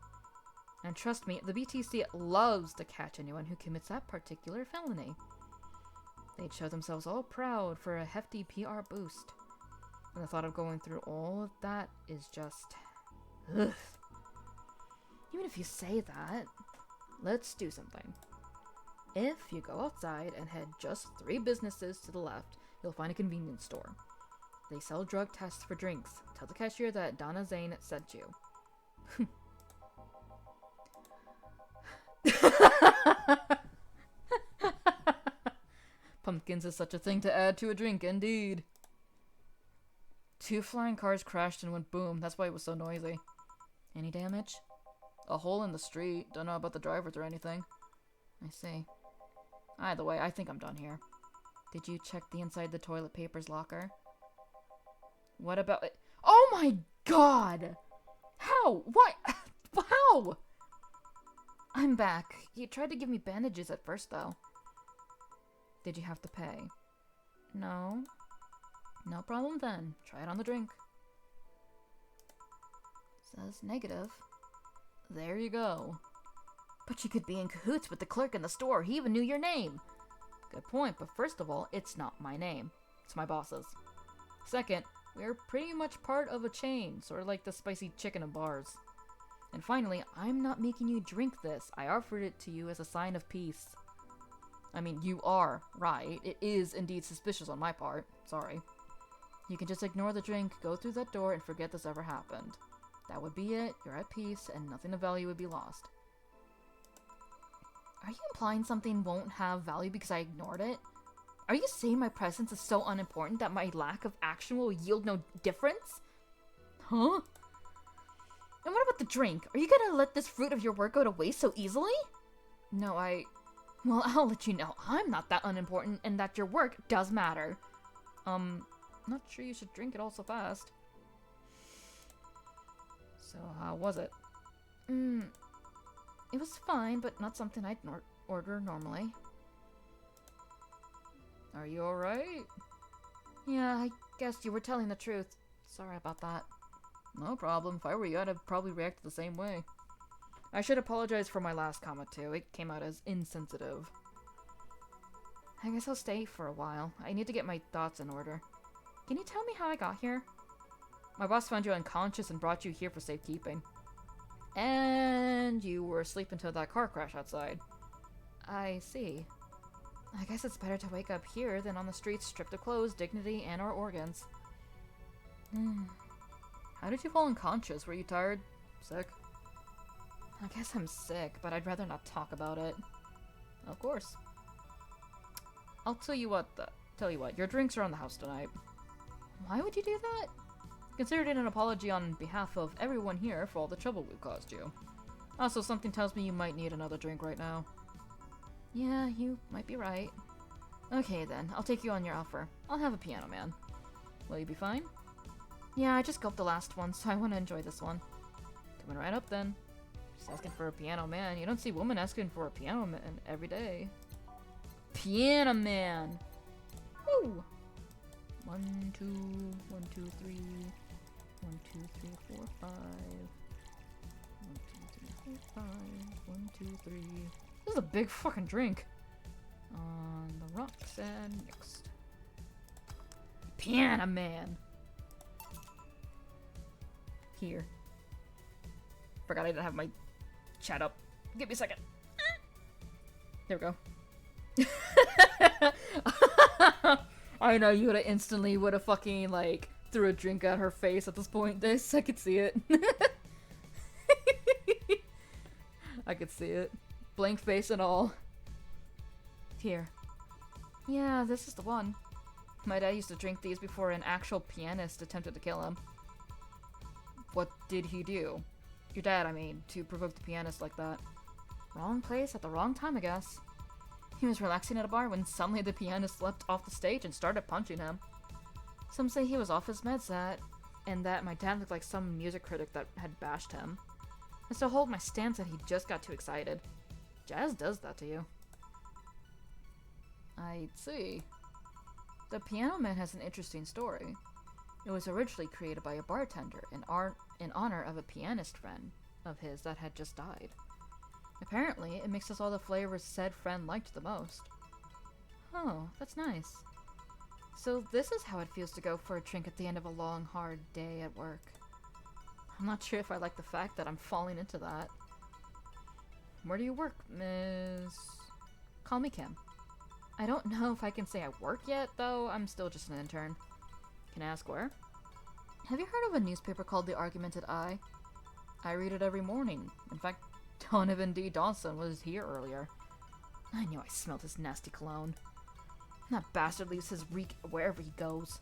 And trust me, the BTC loves to catch anyone who commits that particular felony. They'd show themselves all proud for a hefty PR boost. And the thought of going through all of that is just... ugh. Even if you say that, let's do something. If you go outside and head just 3 businesses to the left, you'll find a convenience store. They sell drug tests for drinks. Tell the cashier that Donna Zane sent you. Pumpkins is such a thing to add to a drink, indeed. 2 flying cars crashed and went boom. That's why it was so noisy. Any damage? A hole in the street. Don't know about the drivers or anything. I see. Either way, I think I'm done here. Did you check the inside the toilet paper's locker? What about it? Oh my god! How? What? How? I'm back. You tried to give me bandages at first, though. Did you have to pay? No. No problem then. Try it on the drink. Says negative. There you go. But you could be in cahoots with the clerk in the store. He even knew your name. Good point, but first of all, it's not my name. It's my boss's. Second, we're pretty much part of a chain, sort of like the spicy chicken of bars. And finally, I'm not making you drink this. I offered it to you as a sign of peace. I mean, you are right. It is indeed suspicious on my part. Sorry. You can just ignore the drink, go through that door, and forget this ever happened. That would be it. You're at peace, and nothing of value would be lost. Are you implying something won't have value because I ignored it? Are you saying my presence is so unimportant that my lack of action will yield no difference? Huh? And what about the drink? Are you gonna let this fruit of your work go to waste so easily? No, Well, I'll let you know I'm not that unimportant and that your work does matter. Not sure you should drink it all so fast. So how was it? It was fine, but not something I'd order normally. Are you alright? Yeah, I guess you were telling the truth. Sorry about that. No problem. If I were you, I'd have probably reacted the same way. I should apologize for my last comment too. It came out as insensitive. I guess I'll stay for a while. I need to get my thoughts in order. Can you tell me how I got here? My boss found you unconscious and brought you here for safekeeping. And you were asleep until that car crash outside. I see. I guess it's better to wake up here than on the streets stripped of clothes, dignity, and our organs. How did you fall unconscious? Were you tired? Sick? I guess I'm sick, but I'd rather not talk about it. Of course. I'll tell you what, your drinks are on the house tonight. Why would you do that? Consider it an apology on behalf of everyone here for all the trouble we've caused you. Also, something tells me you might need another drink right now. Yeah, you might be right. Okay then, I'll take you on your offer. I'll have a Piano Man. Will you be fine? Yeah, I just gulped the last one, so I want to enjoy this one. Coming right up then. Just asking for a Piano Man. You don't see women asking for a Piano Man every day. Piano Man! Woo! 1, 2, 1, 2, 3. 1, 2, 3, 4, 5. 1, 2, 3, 4, 5. 1, 2, 3. This is a big fucking drink. On the rocks and next. Piano Man! Here. Forgot I didn't have my chat up. Give me a second. There we go. I know you would have fucking like threw a drink at her face at this point. I could see it. I could see it. Blank face and all. Here. Yeah, this is the one. My dad used to drink these before an actual pianist attempted to kill him. What did he do? Your dad, I mean, to provoke the pianist like that. Wrong place at the wrong time, I guess. He was relaxing at a bar when suddenly the pianist leapt off the stage and started punching him. Some say he was off his meds and that my dad looked like some music critic that had bashed him. I still hold my stance that he just got too excited. Jazz does that to you. I see. The Piano Man has an interesting story. It was originally created by a bartender in honor of a pianist friend of his that had just died. Apparently, it mixes all the flavors said friend liked the most. Oh, that's nice. So this is how it feels to go for a drink at the end of a long, hard day at work. I'm not sure if I like the fact that I'm falling into that. Where do you work, Miss? Call me Kim. I don't know if I can say I work yet, though. I'm still just an intern. Can I ask where? Have you heard of a newspaper called The Argumented Eye? I read it every morning. In fact, Donovan D. Dawson was here earlier. I knew I smelled his nasty cologne. That bastard leaves his reek wherever he goes.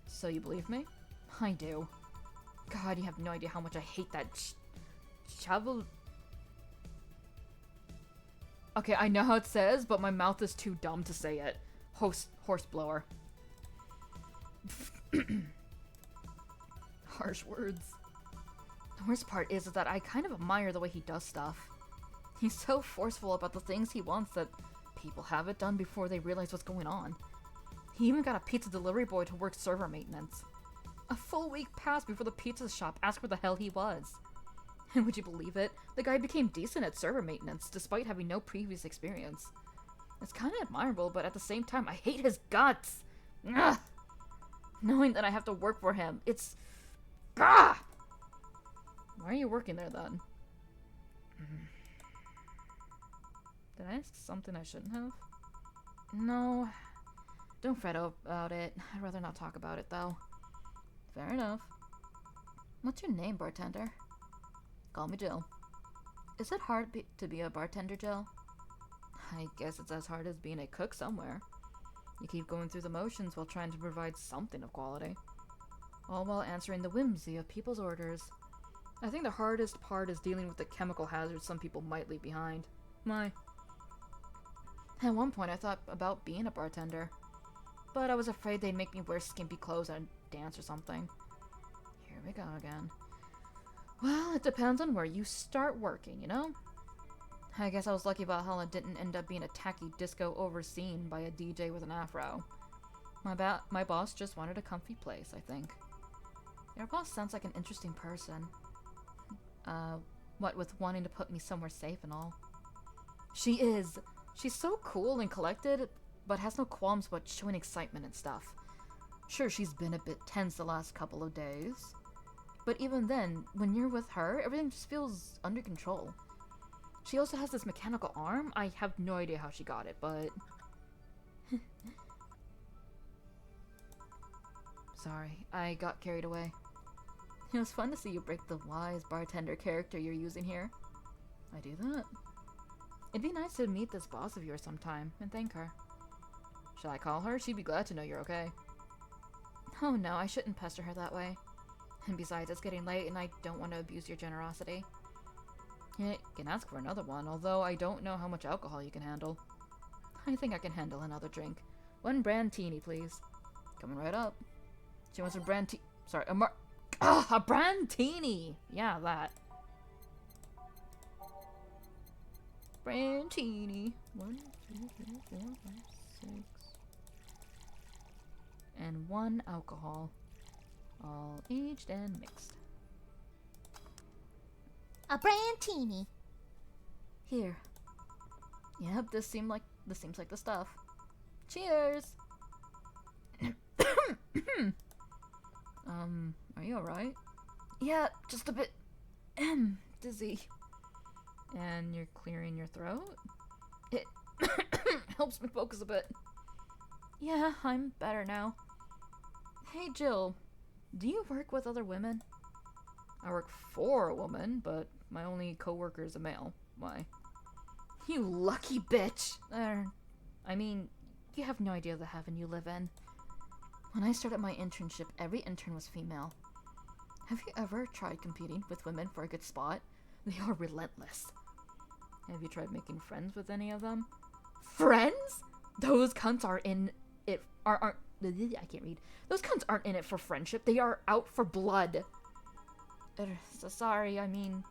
So you believe me? I do. God, you have no idea how much I hate that shovel. Okay, I know how it says, but my mouth is too dumb to say it. Horse blower. Harsh words. The worst part is that I kind of admire the way he does stuff. He's so forceful about the things he wants that people have it done before they realize what's going on. He even got a pizza delivery boy to work server maintenance. A full week passed before the pizza shop asked where the hell he was. And would you believe it? The guy became decent at server maintenance despite having no previous experience. It's kind of admirable, but at the same time, I hate his guts. Ugh. Knowing that I have to work for him, it's... Gah! Why are you working there then? Did I ask something I shouldn't have? No. Don't fret about it. I'd rather not talk about it, though. Fair enough. What's your name, bartender? Call me Jill. Is it hard to be a bartender, Jill? I guess it's as hard as being a cook somewhere. You keep going through the motions while trying to provide something of quality. All while answering the whimsy of people's orders. I think the hardest part is dealing with the chemical hazards some people might leave behind. Why? At one point I thought about being a bartender. But I was afraid they'd make me wear skimpy clothes and dance or something. Here we go again. It depends on where you start working, you know? I guess I was lucky Valhalla didn't end up being a tacky disco overseen by a DJ with an afro. My boss just wanted a comfy place, I think. Your boss sounds like an interesting person. What with wanting to put me somewhere safe and all. She is. She's so cool and collected, but has no qualms about showing excitement and stuff. Sure, she's been a bit tense the last couple of days. But even then, when you're with her, everything just feels under control. She also has this mechanical arm. I have no idea how she got it, but... Sorry, I got carried away. It was fun to see you break the wise bartender character you're using here. I do that? It'd be nice to meet this boss of yours sometime and thank her. Shall I call her? She'd be glad to know you're okay. Oh no, I shouldn't pester her that way. And besides, it's getting late and I don't want to abuse your generosity. You can ask for another one, although I don't know how much alcohol you can handle. I think I can handle another drink. 1 brandtini, please. Coming right up. She wants a a brandtini! Yeah, that. Brandtini. 1, 2, 3, 4, 5, 6. And 1 alcohol. All aged and mixed. A brandtini. Here. Yep, this seems like the stuff. Cheers. Are you alright? Yeah, just a bit dizzy. And you're clearing your throat? It helps me focus a bit. Yeah, I'm better now. Hey Jill, do you work with other women? I work for a woman, but my only coworker is a male. Why? You lucky bitch! I mean, you have no idea the heaven you live in. When I started my internship, every intern was female. Have you ever tried competing with women for a good spot? They are relentless. Have you tried making friends with any of them? Friends? Those cunts are in it. I can't read. Those cunts aren't in it for friendship. They are out for blood. So sorry, I mean,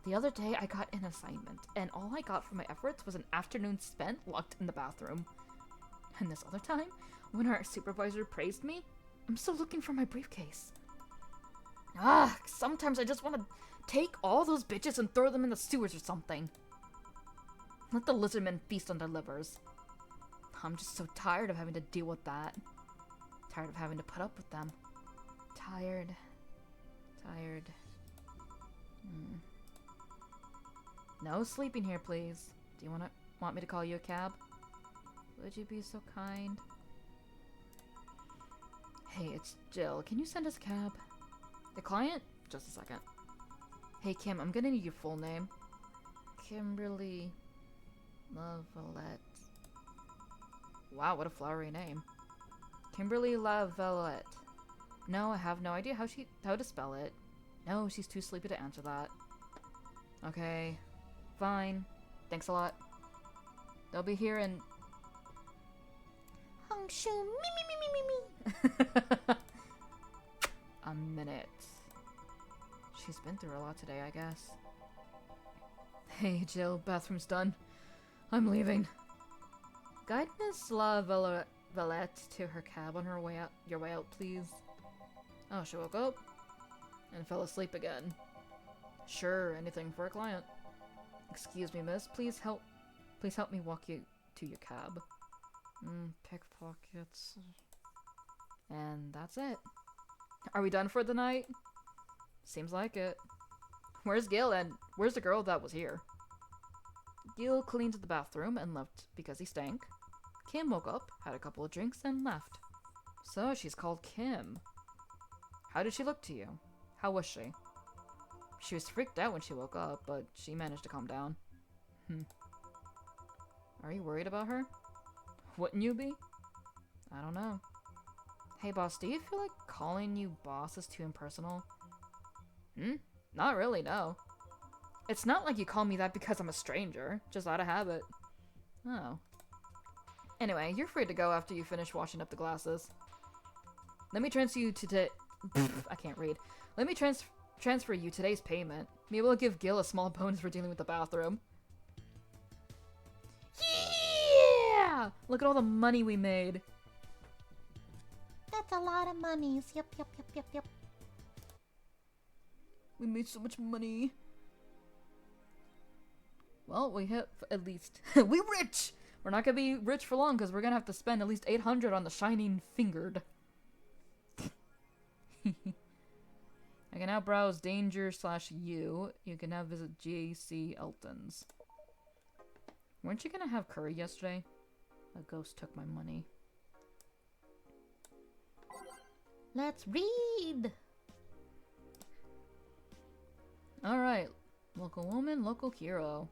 the other day I got an assignment, and all I got for my efforts was an afternoon spent locked in the bathroom. And this other time, when our supervisor praised me, I'm still looking for my briefcase. Sometimes I just want to take all those bitches and throw them in the sewers or something. Let the lizardmen feast on their livers. I'm just so tired of having to deal with that. Tired of having to put up with them. Tired. No sleeping here, please. Do you want me to call you a cab? Would you be so kind? Hey, it's Jill. Can you send us a cab? The client? Just a second. Hey, Kim, I'm gonna need your full name. Kimberly Lavalette. Wow, what a flowery name. Kimberly Lavalette. No, I have no idea how to spell it. No, she's too sleepy to answer that. Okay, fine. Thanks a lot. They'll be here in... a minute. She's been through a lot today, I guess. Hey, Jill, bathroom's done. I'm leaving. Guide Miss Lavalette to her cab on her way out. Your way out, please. Oh, she woke up and fell asleep again. Sure, anything for a client. Excuse me, miss. Please help me walk you to your cab. Pickpockets. And that's it. Are we done for the night? Seems like it. Where's Gil and where's the girl that was here? Gil cleaned the bathroom and left because he stank. Kim woke up, had a couple of drinks, and left. So she's called Kim. How did she look to you? How was she? She was freaked out when she woke up, but she managed to calm down. Are you worried about her? Wouldn't you be? I don't know. Hey boss, do you feel like calling you boss is too impersonal? Not really, no. It's not like you call me that because I'm a stranger, just out of habit. Oh. Anyway, you're free to go after you finish washing up the glasses. Let me transfer you to I can't read. Let me transfer transfer you today's payment. Maybe we'll give Gil a small bonus for dealing with the bathroom. Yeah! Look at all the money we made. That's a lot of monies. Yep. We made so much money. Well, we hit at least. We rich! We're not gonna be rich for long because we're gonna have to spend at least 800 on the Shining Fingered. I can now browse danger/you. You can now visit J.C. Elton's. Weren't you gonna have curry yesterday? A ghost took my money. Let's read. Alright. Local woman, local hero.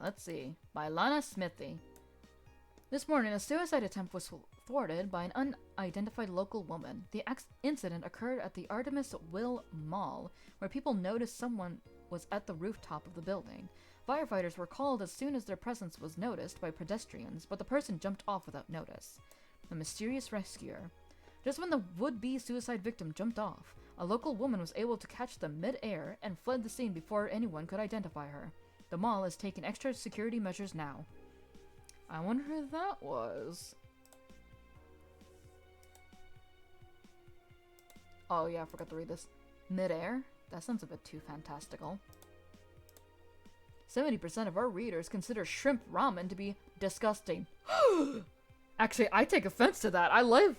Let's see. By Lana Smithy. This morning, a suicide attempt was thwarted by an unidentified local woman. The incident occurred at the Artemis Will Mall, where people noticed someone was at the rooftop of the building. Firefighters were called as soon as their presence was noticed by pedestrians, but the person jumped off without notice. A mysterious rescuer. Just when the would-be suicide victim jumped off, a local woman was able to catch them mid-air and fled the scene before anyone could identify her. The mall is taking extra security measures now. I wonder who that was. Oh yeah, I forgot to read this. Mid-air? That sounds a bit too fantastical. 70% of our readers consider shrimp ramen to be disgusting. Actually, I take offense to that. I love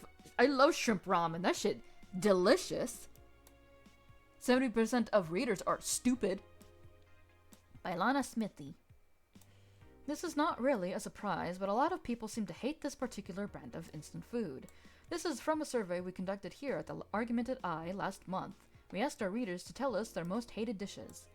shrimp ramen. That shit delicious. 70% of readers are stupid. By Lana Smithy. This is not really a surprise, but a lot of people seem to hate this particular brand of instant food. This is from a survey we conducted here at the Argumented Eye last month. We asked our readers to tell us their most hated dishes.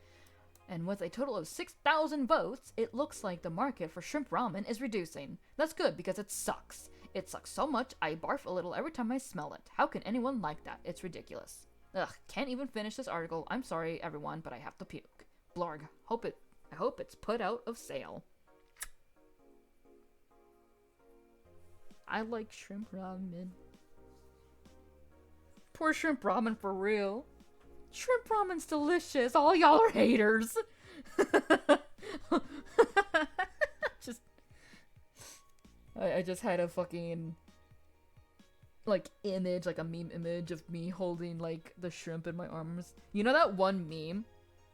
And with a total of 6,000 votes, it looks like the market for shrimp ramen is reducing. That's good, because it sucks. It sucks so much, I barf a little every time I smell it. How can anyone like that? It's ridiculous. Ugh, can't even finish this article. I'm sorry, everyone, but I have to puke. Blarg. I hope it's put out of sale. I like shrimp ramen. Poor shrimp ramen for real. Shrimp ramen's delicious. All y'all are haters. I just had a fucking image, like a meme image of me holding like the shrimp in my arms. You know that one meme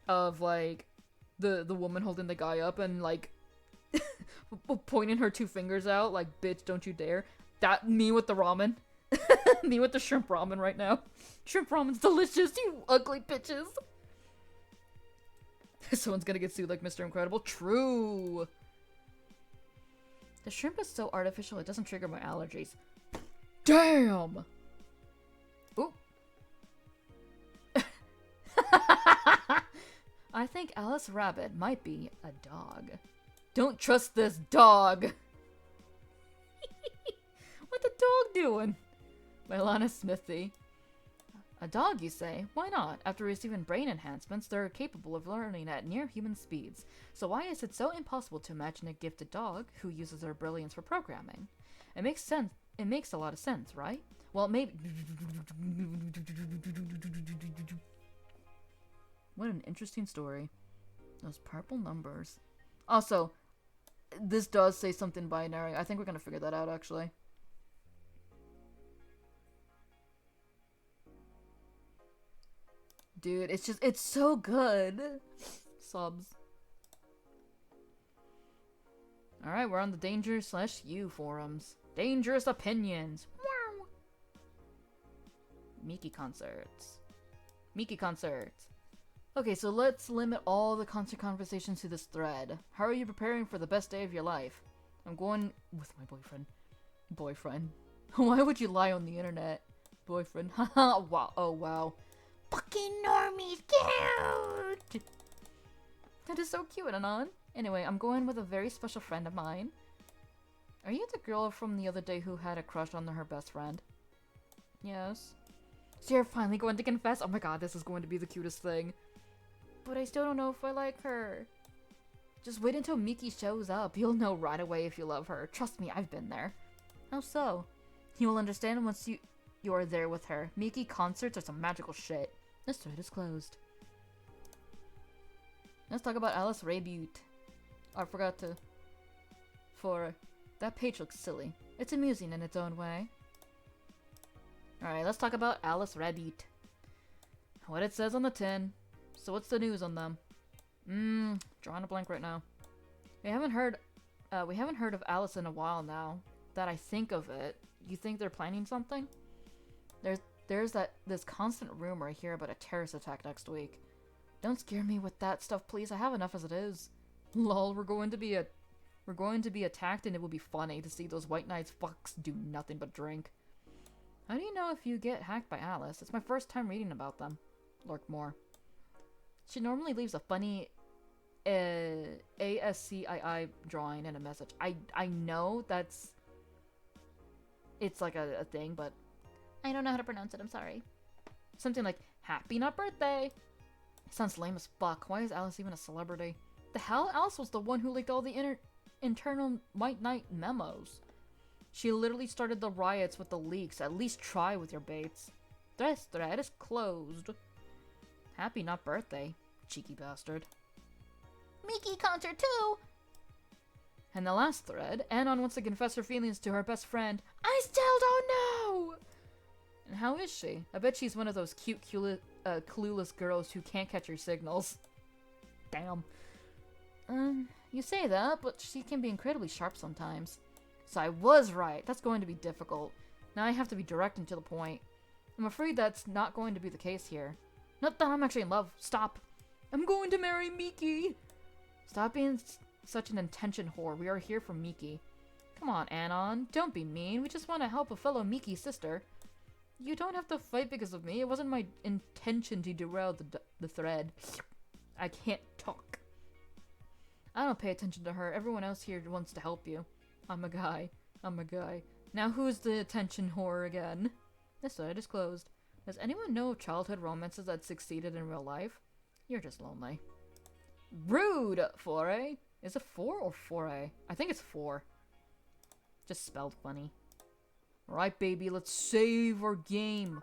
of like the woman holding the guy up and like pointing her two fingers out like, bitch, don't you dare. That me with the ramen. Me with the shrimp ramen right now. Shrimp ramen's delicious, you ugly bitches. Someone's gonna get sued like Mr. Incredible. True. The shrimp is so artificial it doesn't trigger my allergies. Damn! Ooh. I think Alice Rabbit might be a dog. Don't trust this dog! What the dog doing? By Lana Smithy. A dog, you say? Why not? After receiving brain enhancements, they're capable of learning at near-human speeds. So why is it so impossible to imagine a gifted dog who uses their brilliance for programming? It makes sense. It makes a lot of sense, right? Well, maybe... What an interesting story. Those purple numbers. Also, this does say something binary. I think we're gonna figure that out, actually. Dude, it's so good. Subs. Alright, we're on the Danger/You forums. Dangerous opinions. Wow. Miki concerts. Okay, so let's limit all the concert conversations to this thread. How are you preparing for the best day of your life? I'm going with my boyfriend. Boyfriend. Why would you lie on the internet? Boyfriend. Haha. Wow. Oh, wow. Fucking normies, get out! That is so cute, Anon. Anyway, I'm going with a very special friend of mine. Are you the girl from the other day who had a crush on her best friend? Yes. So you're finally going to confess? Oh my god, this is going to be the cutest thing. But I still don't know if I like her. Just wait until Miki shows up. You'll know right away if you love her. Trust me, I've been there. How so? You will understand once you... you are there with her. Miki concerts are some magical shit. This thread is closed. Let's talk about Alice Raybute. Oh, I forgot to... That page looks silly. It's amusing in its own way. Alright, let's talk about Alice Rabbit. What it says on the tin. So what's the news on them? Drawing a blank right now. We haven't heard of Alice in a while now. That I think of it. You think they're planning something? There's this constant rumor I hear about a terrorist attack next week. Don't scare me with that stuff, please. I have enough as it is. Lol, we're going to be attacked, and it will be funny to see those White Knights fucks do nothing but drink. How do you know if you get hacked by Alice? It's my first time reading about them. Lurk more. She normally leaves a funny ASCII drawing and a message. I know it's like a thing, but I don't know how to pronounce it, I'm sorry. something like, Happy not birthday! Sounds lame as fuck. Why is Alice even a celebrity? The hell? Alice was the one who leaked all the internal White Knight memos. She literally started the riots with the leaks. At least try with your baits. This thread is closed. Happy not birthday, cheeky bastard. Miki concert too! And the last thread, Anon wants to confess her feelings to her best friend. I still don't know! And how is she? I bet she's one of those cute, clueless girls who can't catch her signals. Damn. You say that, but she can be incredibly sharp sometimes. So I was right. That's going to be difficult. Now I have to be direct and to the point. I'm afraid that's not going to be the case here. Not that I'm actually in love. Stop. I'm going to marry Miki. Stop being such an intention whore. We are here for Miki. Come on, Anon. Don't be mean. We just want to help a fellow Miki sister. You don't have to fight because of me. It wasn't my intention to derail the thread. I can't talk. I don't pay attention to her. Everyone else here wants to help you. I'm a guy. Now who's the attention whore again? This thread is closed. Does anyone know of childhood romances that succeeded in real life? You're just lonely. Rude, Foray. Is it 4 or 4A? I think it's 4. Just spelled funny. Alright, baby, let's save our game.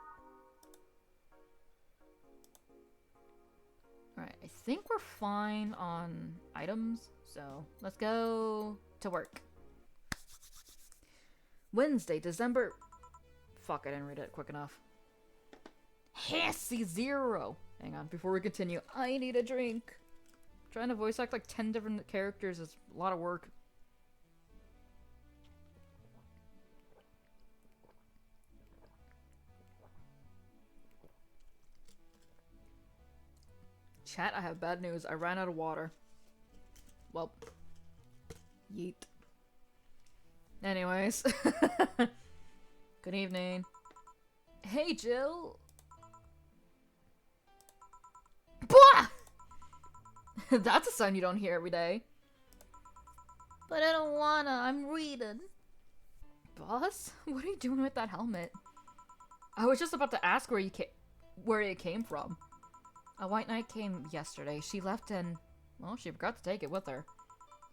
Alright, I think we're fine on items, so let's go to work. Wednesday, December... Fuck, I didn't read it quick enough. Hessy 0! Hang on, before we continue, I need a drink. Trying to voice act like 10 different characters is a lot of work. Chat, I have bad news. I ran out of water. Well, yeet. Anyways. Good evening. Hey, Jill. Blah! That's a sound you don't hear every day. But I don't wanna, I'm reading. Boss? What are you doing with that helmet? I was just about to ask where it came from. A White Knight came yesterday. She left and, well, she forgot to take it with her.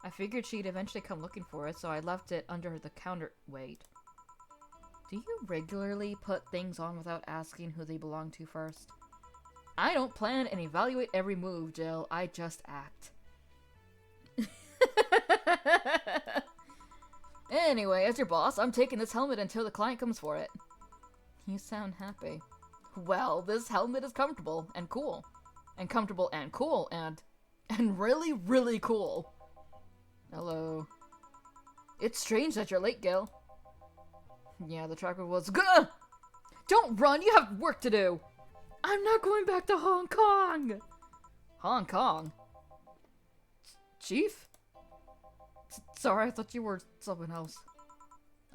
I figured she'd eventually come looking for it, so I left it under the counter. Wait. Do you regularly put things on without asking who they belong to first? I don't plan and evaluate every move, Jill. I just act. Anyway, as your boss, I'm taking this helmet until the client comes for it. You sound happy. Well, this helmet is comfortable and cool. And comfortable and cool and really, really cool. Hello. It's strange that you're late, Gil. Yeah, the tracker was... Gah! Don't run! You have work to do! I'm not going back to Hong Kong! Hong Kong? Chief? Sorry, I thought you were someone else.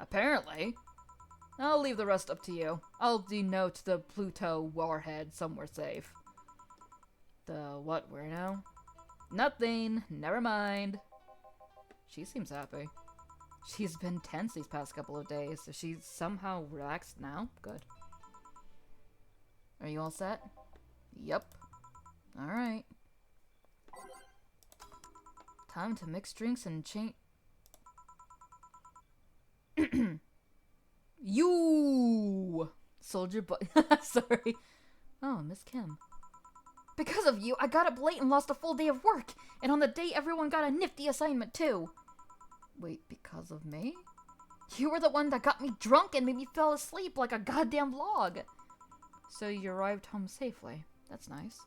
Apparently. I'll leave the rest up to you. I'll denote the Pluto warhead somewhere safe. The what, where now? Nothing. Never mind. She seems happy. She's been tense these past couple of days. Is she somehow relaxed now? Good. Are you all set? Yep. Alright. Time to mix drinks and change... You! Soldier boy. Sorry. Oh, Miss Kim. Because of you, I got up late and lost a full day of work. And on the day, everyone got a nifty assignment, too. Wait, because of me? You were the one that got me drunk and made me fall asleep like a goddamn log. So you arrived home safely. That's nice.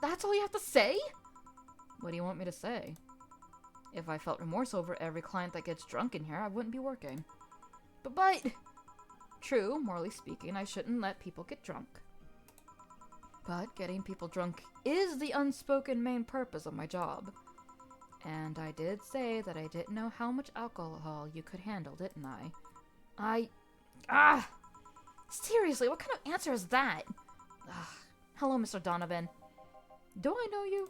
That's all you have to say? What do you want me to say? If I felt remorse over every client that gets drunk in here, I wouldn't be working. But... True, morally speaking, I shouldn't let people get drunk. But getting people drunk is the unspoken main purpose of my job. And I did say that I didn't know how much alcohol you could handle, didn't I? Seriously, what kind of answer is that? Hello, Mr. Donovan. Do I know you?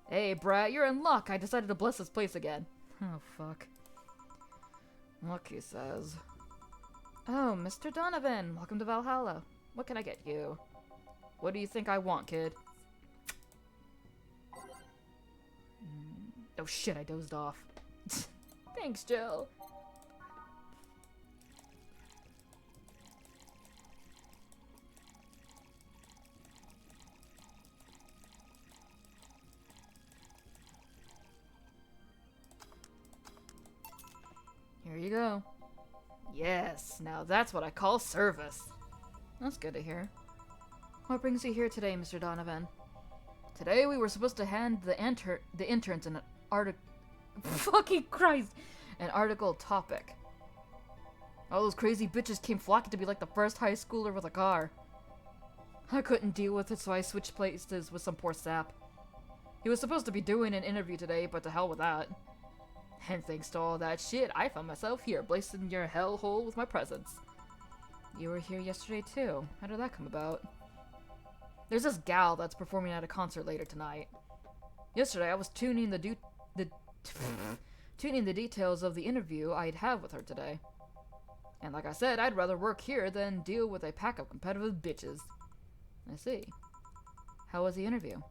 Hey, Brat, you're in luck. I decided to bless this place again. Oh, fuck. Luck, he says. Oh, Mr. Donovan, welcome to Valhalla. What can I get you? What do you think I want, kid? Oh shit, I dozed off. Thanks, Jill. Here you go. Yes, now that's what I call service. That's good to hear. What brings you here today, Mr. Donovan? Today we were supposed to hand the interns an article. Fucking Christ! An article topic. All those crazy bitches came flocking to be like the first high schooler with a car. I couldn't deal with it, so I switched places with some poor sap. He was supposed to be doing an interview today, but to hell with that. And thanks to all that shit, I found myself here, blasting your hellhole with my presence. You were here yesterday too. How did that come about? There's this gal that's performing at a concert later tonight. Yesterday, I was tuning the details of the interview I'd have with her today. And like I said, I'd rather work here than deal with a pack of competitive bitches. I see. How was the interview?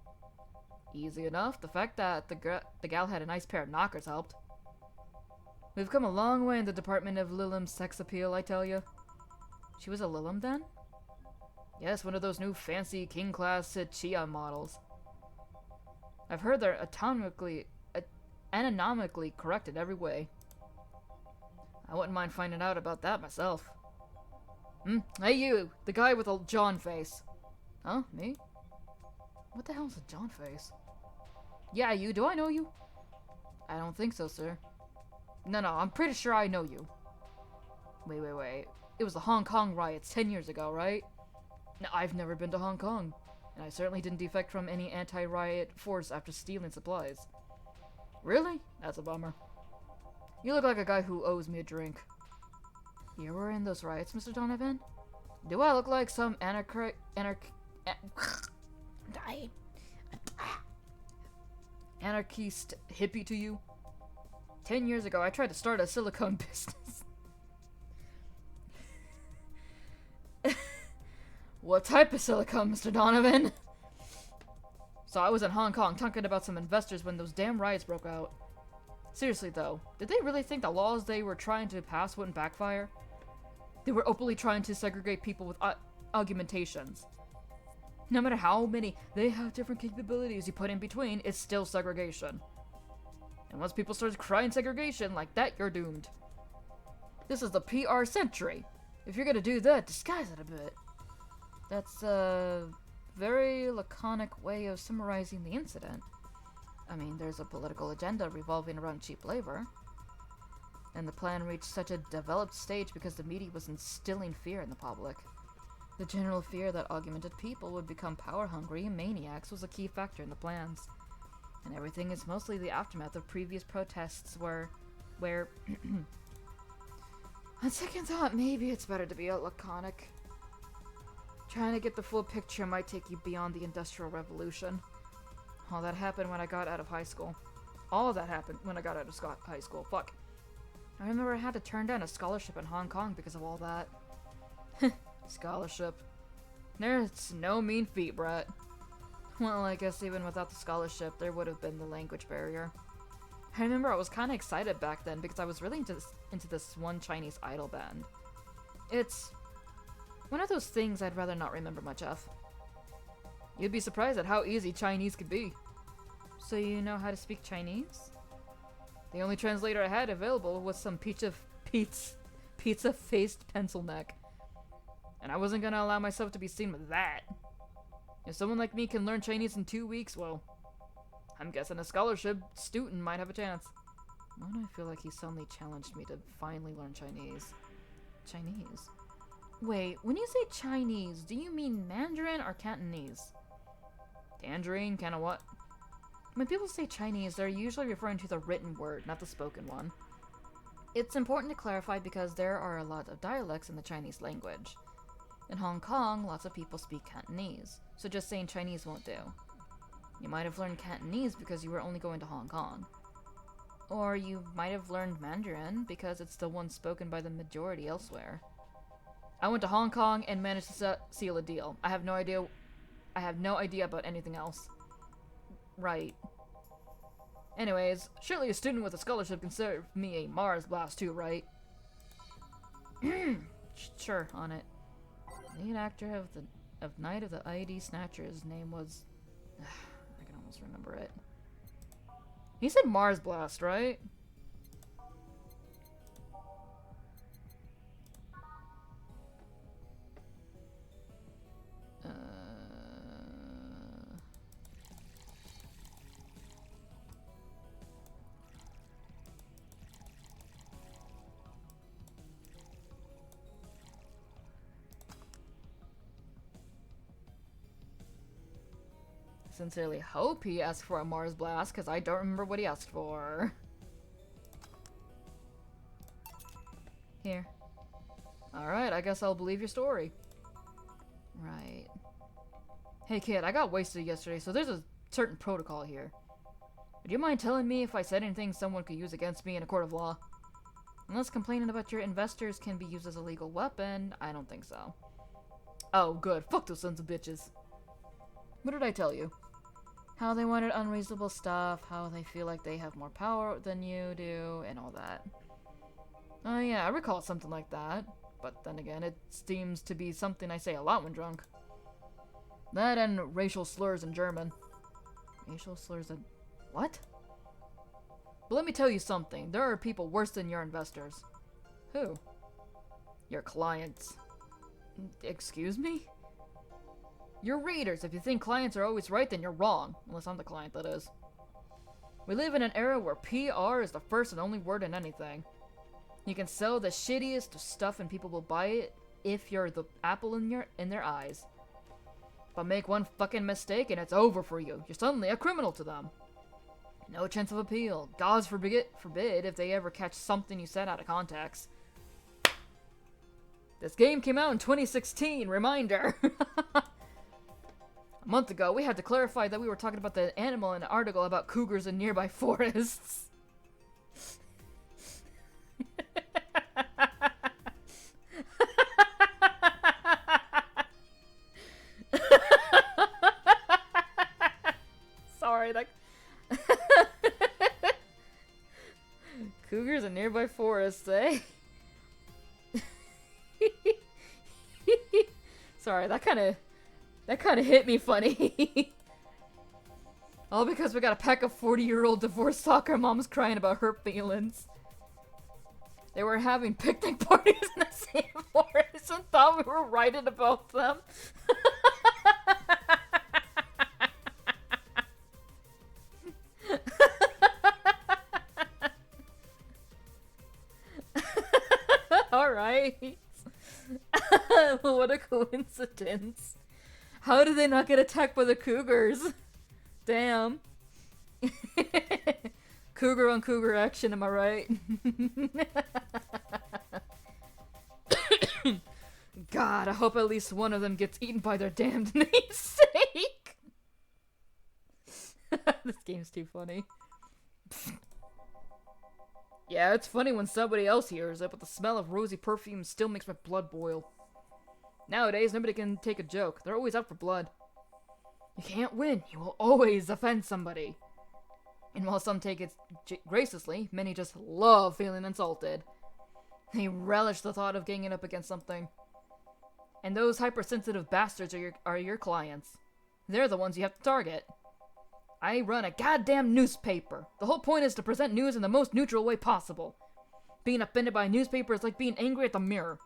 Easy enough. The fact that the gal had a nice pair of knockers helped. We've come a long way in the department of Lilim's sex appeal, I tell you. She was a Lilim then? Yes, one of those new fancy king-class Chia models. I've heard they're anatomically correct in every way. I wouldn't mind finding out about that myself. Hey you, the guy with a John face. Huh? Me? What the hell's a John face? Yeah, you. Do I know you? I don't think so, sir. No, I'm pretty sure I know you. Wait. It was the Hong Kong riots 10 years ago, right? No, I've never been to Hong Kong. And I certainly didn't defect from any anti-riot force after stealing supplies. Really? That's a bummer. You look like a guy who owes me a drink. You were in those riots, Mr. Donovan? Do I look like some anarchist hippie to you? 10 years ago, I tried to start a silicone business. What type of silicone, Mr. Donovan? So I was in Hong Kong talking about some investors when those damn riots broke out. Seriously though, did they really think the laws they were trying to pass wouldn't backfire? They were openly trying to segregate people with argumentations. No matter how many they have different capabilities you put in between, it's still segregation. And once people start crying segregation like that, you're doomed. This is the PR century. If you're gonna do that, disguise it a bit. That's a very laconic way of summarizing the incident. I mean, there's a political agenda revolving around cheap labor. And the plan reached such a developed stage because the media was instilling fear in the public. The general fear that augmented people would become power-hungry maniacs was a key factor in the plans. And everything is mostly the aftermath of previous protests where on second thought, maybe it's better to be laconic. Trying to get the full picture might take you beyond the Industrial Revolution. All that happened when I got out of high school. All of that happened when I got out of high school. Fuck. I remember I had to turn down a scholarship in Hong Kong because of all that. Scholarship. There's no mean feat, Brett. Well, I guess even without the scholarship, there would have been the language barrier. I remember I was kind of excited back then because I was really into this one Chinese idol band. It's One of those things I'd rather not remember much of. You'd be surprised at how easy Chinese could be. So you know how to speak Chinese? The only translator I had available was some pizza-faced pencil neck. And I wasn't gonna allow myself to be seen with that. If someone like me can learn Chinese in 2 weeks, well, I'm guessing a scholarship student might have a chance. Why do I feel like he suddenly challenged me to finally learn Chinese? Chinese? Wait, when you say Chinese, do you mean Mandarin or Cantonese? Tangerine? Kinda what? When people say Chinese, they're usually referring to the written word, not the spoken one. It's important to clarify because there are a lot of dialects in the Chinese language. In Hong Kong, lots of people speak Cantonese, so just saying Chinese won't do. You might have learned Cantonese because you were only going to Hong Kong. Or you might have learned Mandarin because it's the one spoken by the majority elsewhere. I went to Hong Kong and managed to seal a deal. I have no idea about anything else. Right. Anyways, surely a student with a scholarship can serve me a Mars blast too, right? Sure, on it. Lead actor of Night of the ID Snatchers' name was... I can almost remember it. He said Mars blast, right? Sincerely hope he asked for a Mars blast, because I don't remember what he asked for. Here. Alright, I guess I'll believe your story. Right. Hey kid, I got wasted yesterday, so there's a certain protocol here. Would you mind telling me if I said anything someone could use against me in a court of law? Unless complaining about your investors can be used as a legal weapon, I don't think so. Oh, good. Fuck those sons of bitches. What did I tell you? How they wanted unreasonable stuff, how they feel like they have more power than you do, and all that. Oh yeah, I recall something like that. But then again, it seems to be something I say a lot when drunk. That and racial slurs in German. Racial slurs in... what? But let me tell you something. There are people worse than your investors. Who? Your clients. Excuse me? Your readers. If you think clients are always right, then you're wrong. Unless I'm the client, that is. We live in an era where PR is the first and only word in anything. You can sell the shittiest stuff and people will buy it if you're the apple in their eyes. But make one fucking mistake and it's over for you. You're suddenly a criminal to them. No chance of appeal. God forbid if they ever catch something you said out of context. This game came out in 2016, reminder. A month ago, we had to clarify that we were talking about the animal in an article about cougars in nearby forests. Sorry, that... Cougars in nearby forests, eh? Sorry, that kind of hit me funny. All because we got a pack of 40-year-old divorced soccer moms crying about her feelings. They were having picnic parties in the same forest and thought we were writing about them. Alright. What a coincidence. How did they not get attacked by the cougars? Damn. Cougar on cougar action, am I right? God, I hope at least one of them gets eaten by their damned namesake. This game's too funny. Yeah, it's funny when somebody else hears it, but the smell of rosy perfume still makes my blood boil. Nowadays, nobody can take a joke. They're always out for blood. You can't win. You will always offend somebody. And while some take it graciously, many just love feeling insulted. They relish the thought of ganging up against something. And those hypersensitive bastards are your clients. They're the ones you have to target. I run a goddamn newspaper. The whole point is to present news in the most neutral way possible. Being offended by a newspaper is like being angry at the mirror.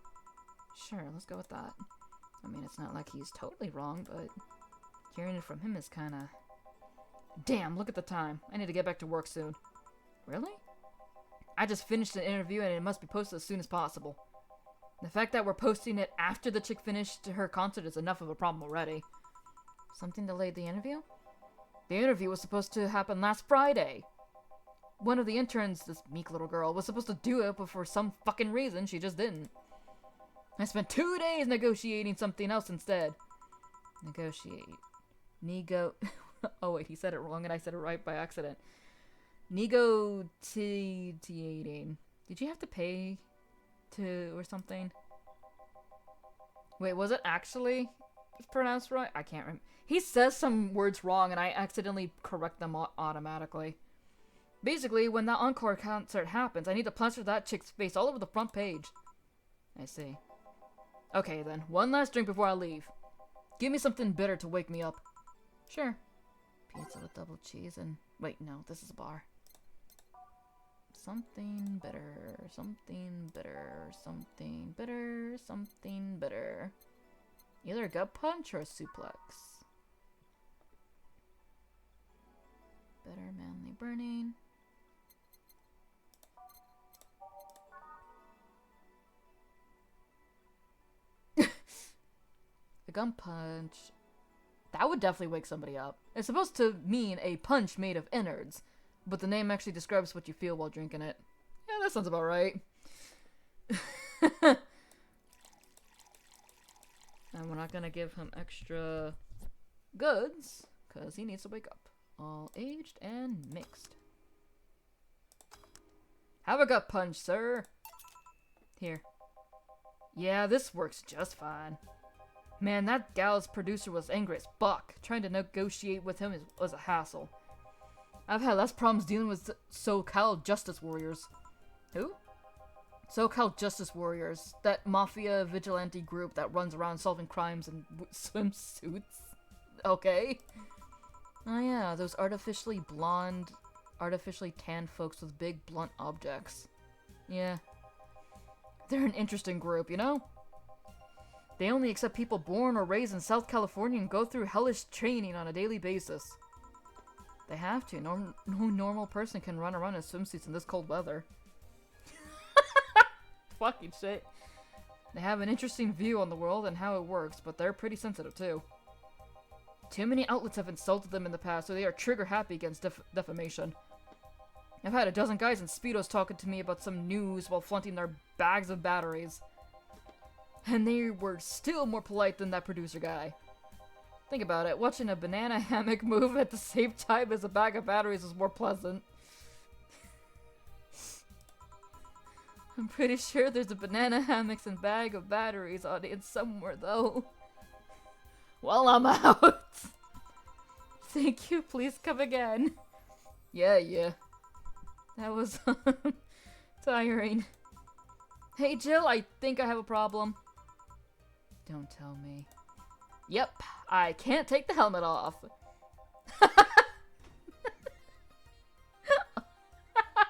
Sure, let's go with that. I mean, it's not like he's totally wrong, but hearing it from him is kinda... Damn, look at the time. I need to get back to work soon. Really? I just finished an interview and it must be posted as soon as possible. The fact that we're posting it after the chick finished her concert is enough of a problem already. Something delayed the interview? The interview was supposed to happen last Friday. One of the interns, this meek little girl, was supposed to do it, but for some fucking reason, she just didn't. I spent 2 days negotiating something else instead. Negotiate. Oh wait, he said it wrong and I said it right by accident. Negotiating. Did you have to pay to or something? Wait, was it actually pronounced right? I can't remember. He says some words wrong and I accidentally correct them automatically. Basically, when that encore concert happens, I need to plaster that chick's face all over the front page. I see. Okay then, one last drink before I leave. Give me something bitter to wake me up. Sure. Pizza with double cheese and... Wait, no, this is a bar. Something bitter, something bitter, something bitter, something bitter. Either a gut punch or a suplex. Bitter, manly, burning. A gun punch. That would definitely wake somebody up. It's supposed to mean a punch made of innards, but the name actually describes what you feel while drinking it. Yeah, that sounds about right. And we're not gonna give him extra goods, because he needs to wake up. All aged and mixed. Have a gut punch, sir. Here. Yeah, this works just fine. Man, that gal's producer was angry as fuck. Trying to negotiate with him was a hassle. I've had less problems dealing with so-called justice warriors. Who? So-called justice warriors. That mafia vigilante group that runs around solving crimes in swimsuits. Okay. Oh yeah, those artificially blonde, artificially tanned folks with big blunt objects. Yeah. They're an interesting group, you know? They only accept people born or raised in South California and go through hellish training on a daily basis. They have to. No normal person can run around in swimsuits in this cold weather. Fucking shit. They have an interesting view on the world and how it works, but they're pretty sensitive too. Too many outlets have insulted them in the past, so they are trigger happy against defamation. I've had a dozen guys in Speedos talking to me about some news while flaunting their bags of batteries. And they were still more polite than that producer guy. Think about it, watching a banana hammock move at the same time as a bag of batteries is more pleasant. I'm pretty sure there's a banana hammocks and bag of batteries audience somewhere though. Well, I'm out. Thank you, please come again. Yeah. That was tiring. Hey Jill, I think I have a problem. Don't tell me. Yep, I can't take the helmet off.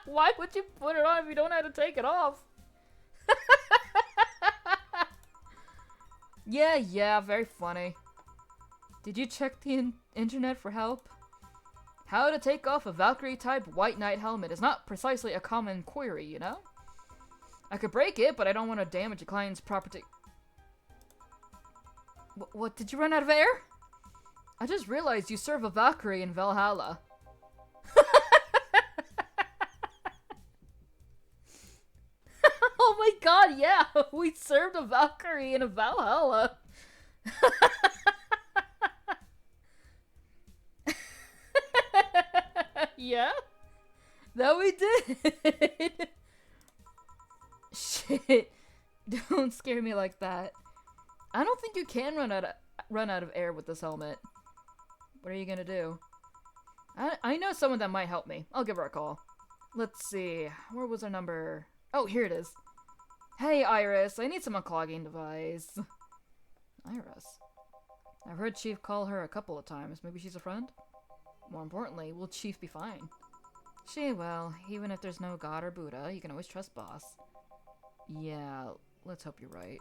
Why would you put it on if you don't know how to take it off? Yeah, very funny. Did you check the internet for help? How to take off a Valkyrie-type White Knight helmet is not precisely a common query, you know? I could break it, but I don't want to damage a client's property. What, did you run out of air? I just realized you serve a Valkyrie in Valhalla. Oh my god, yeah! We served a Valkyrie in a Valhalla. Yeah? That we did! Shit. Don't scare me like that. I don't think you can run out of air with this helmet. What are you gonna do? I know someone that might help me. I'll give her a call. Let's see. Where was her number? Oh, here it is. Hey, Iris. I need some unclogging device. Iris. I've heard Chief call her a couple of times. Maybe she's a friend? More importantly, will Chief be fine? She will. Even if there's no God or Buddha, you can always trust Boss. Yeah, let's hope you're right.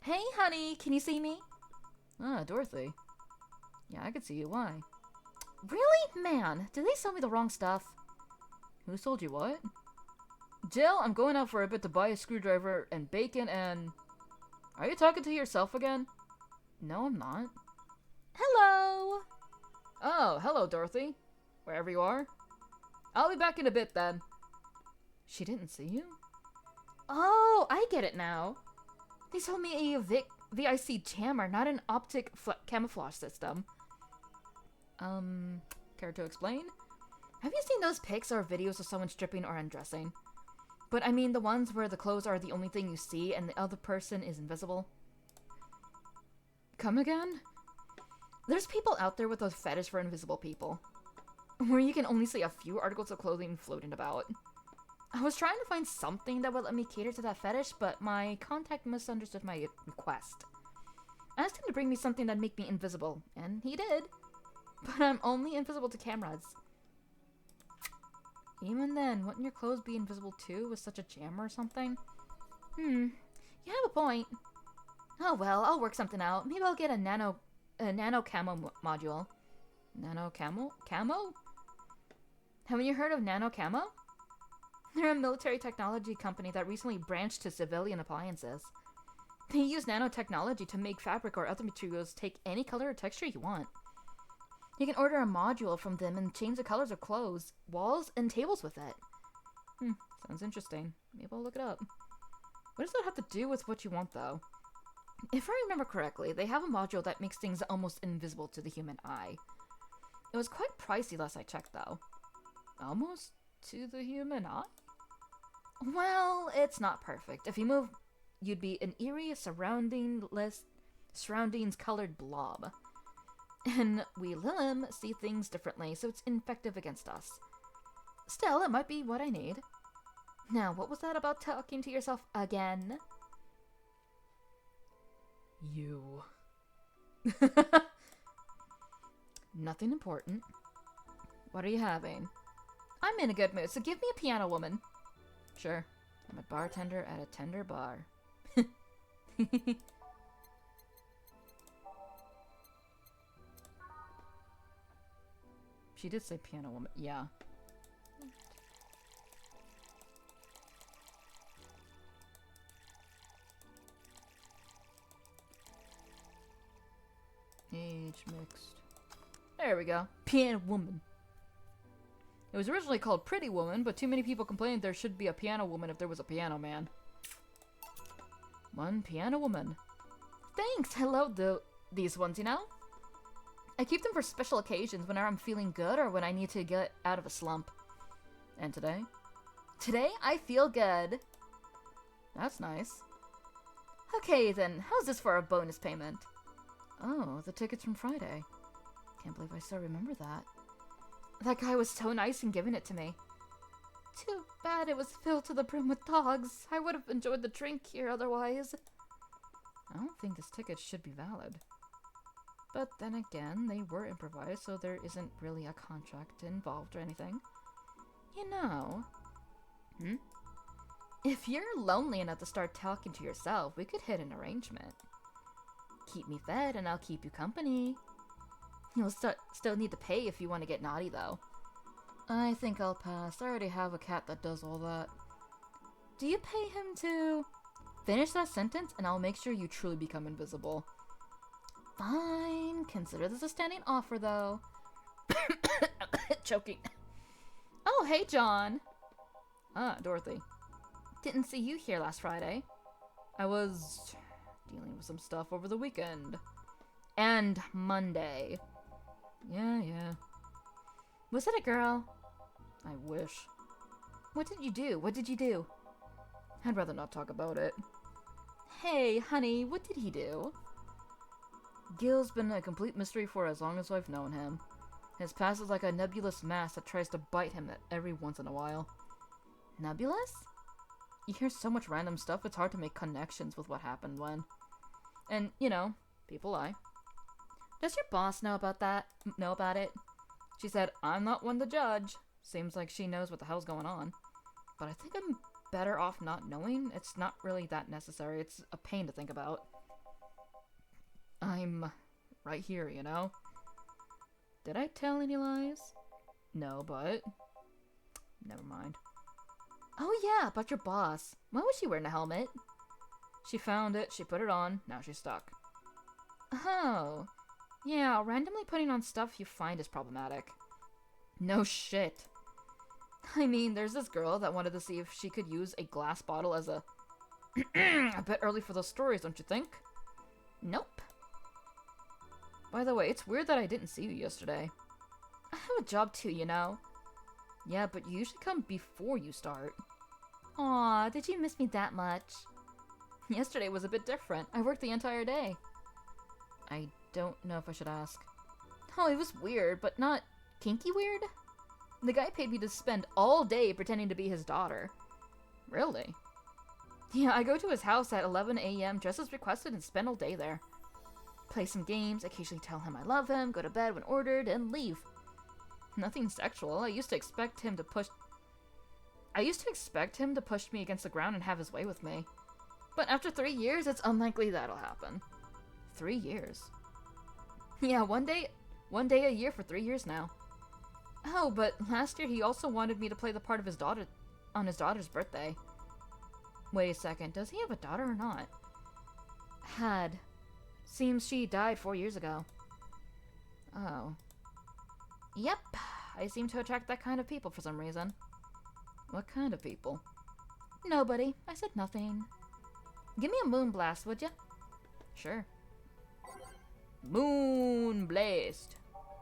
Hey, honey, can you see me? Ah, Dorothy. Yeah, I can see you. Why? Really? Man, did they sell me the wrong stuff? Who sold you what? Jill, I'm going out for a bit to buy a screwdriver and bacon and... Are you talking to yourself again? No, I'm not. Hello! Oh, hello, Dorothy. Wherever you are. I'll be back in a bit, then. She didn't see you? Oh, I get it now. They sold me a VIC jammer, not an optic camouflage system. Care to explain? Have you seen those pics or videos of someone stripping or undressing? But I mean the ones where the clothes are the only thing you see and the other person is invisible. Come again? There's people out there with a fetish for invisible people, where you can only see a few articles of clothing floating about. I was trying to find something that would let me cater to that fetish, but my contact misunderstood my request. I asked him to bring me something that'd make me invisible, and he did. But I'm only invisible to cameras. Even then, wouldn't your clothes be invisible too with such a jammer or something? You have a point. Oh well, I'll work something out. Maybe I'll get a nano camo module. Nano camo? Camo? Haven't you heard of nano camo? They're a military technology company that recently branched to civilian appliances. They use nanotechnology to make fabric or other materials take any color or texture you want. You can order a module from them and change the colors of clothes, walls, and tables with it. Sounds interesting. Maybe I'll look it up. What does that have to do with what you want, though? If I remember correctly, they have a module that makes things almost invisible to the human eye. It was quite pricey last I checked, though. Almost to the human eye? Well, it's not perfect. If you move, you'd be an eerie, surroundings-colored blob. And we Lilim see things differently, so it's effective against us. Still, it might be what I need. Now, what was that about talking to yourself again? You. Nothing important. What are you having? I'm in a good mood, so give me a piano woman. Sure. I'm a bartender at a tender bar. She did say piano woman. Yeah. Age mixed. There we go. Piano woman. It was originally called Pretty Woman, but too many people complained there should be a piano woman if there was a piano man. One piano woman. Thanks, I love these ones, you know? I keep them for special occasions whenever I'm feeling good or when I need to get out of a slump. And today? Today, I feel good. That's nice. Okay then, how's this for a bonus payment? Oh, the tickets from Friday. Can't believe I still remember that. That guy was so nice in giving it to me. Too bad it was filled to the brim with dogs. I would have enjoyed the drink here otherwise. I don't think this ticket should be valid. But then again, they were improvised, so there isn't really a contract involved or anything. You know... If you're lonely enough to start talking to yourself, we could hit an arrangement. Keep me fed and I'll keep you company. You'll still need to pay if you want to get naughty, though. I think I'll pass. I already have a cat that does all that. Do you pay him to... Finish that sentence and I'll make sure you truly become invisible. Fine. Consider this a standing offer, though. Choking. Oh, hey, John. Ah, Dorothy. Didn't see you here last Friday. I was dealing with some stuff over the weekend. And Monday. Yeah. Was it a girl? I wish. What did you do? What did you do? I'd rather not talk about it. Hey, honey, what did he do? Gil's been a complete mystery for as long as I've known him. His past is like a nebulous mass that tries to bite him every once in a while. Nebulous? You hear so much random stuff, it's hard to make connections with what happened when. And, people lie. Does your boss know about that? Know about it? She said, I'm not one to judge. Seems like she knows what the hell's going on. But I think I'm better off not knowing. It's not really that necessary. It's a pain to think about. I'm right here, Did I tell any lies? No, but... Never mind. Oh yeah, about your boss. Why was she wearing a helmet? She found it, she put it on, now she's stuck. Oh. Yeah, randomly putting on stuff you find is problematic. No shit. I mean, there's this girl that wanted to see if she could use a glass bottle as a... A bit early for those stories, don't you think? Nope. By the way, it's weird that I didn't see you yesterday. I have a job too, Yeah, but you usually come before you start. Aw, did you miss me that much? Yesterday was a bit different. I worked the entire day. I don't know if I should ask. Oh, it was weird, but not kinky weird? The guy paid me to spend all day pretending to be his daughter. Really? Yeah, I go to his house at 11 a.m. just as requested and spend all day there. Play some games, occasionally tell him I love him, go to bed when ordered, and leave. Nothing sexual. I used to expect him to push me against the ground and have his way with me. But after 3 years, it's unlikely that'll happen. 3 years? Yeah, one day a year for 3 years now. Oh, but last year he also wanted me to play the part of his daughter on his daughter's birthday. Wait a second, does he have a daughter or not? Had. Seems she died 4 years ago. Oh. Yep, I seem to attract that kind of people for some reason. What kind of people? Nobody. I said nothing. Give me a moon blast, would ya? Sure. Moon blast.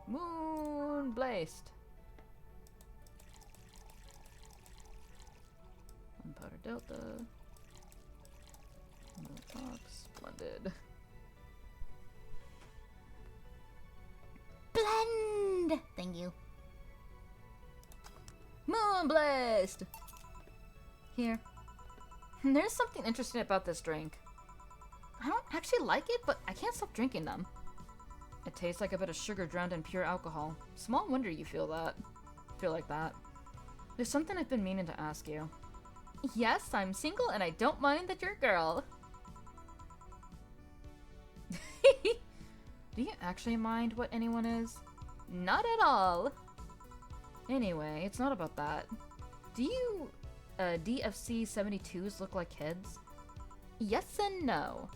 Moon blast. Gunpowder Delta. Molotov, splendid. Blend! Thank you. Moon blast! Here. There's something interesting about this drink. I don't actually like it, but I can't stop drinking them. It tastes like a bit of sugar drowned in pure alcohol. Small wonder you feel like that. There's something I've been meaning to ask you. Yes, I'm single and I don't mind that you're a girl. Do you actually mind what anyone is? Not at all. Anyway, it's not about that. Do you, DFC 72s look like kids? Yes and no.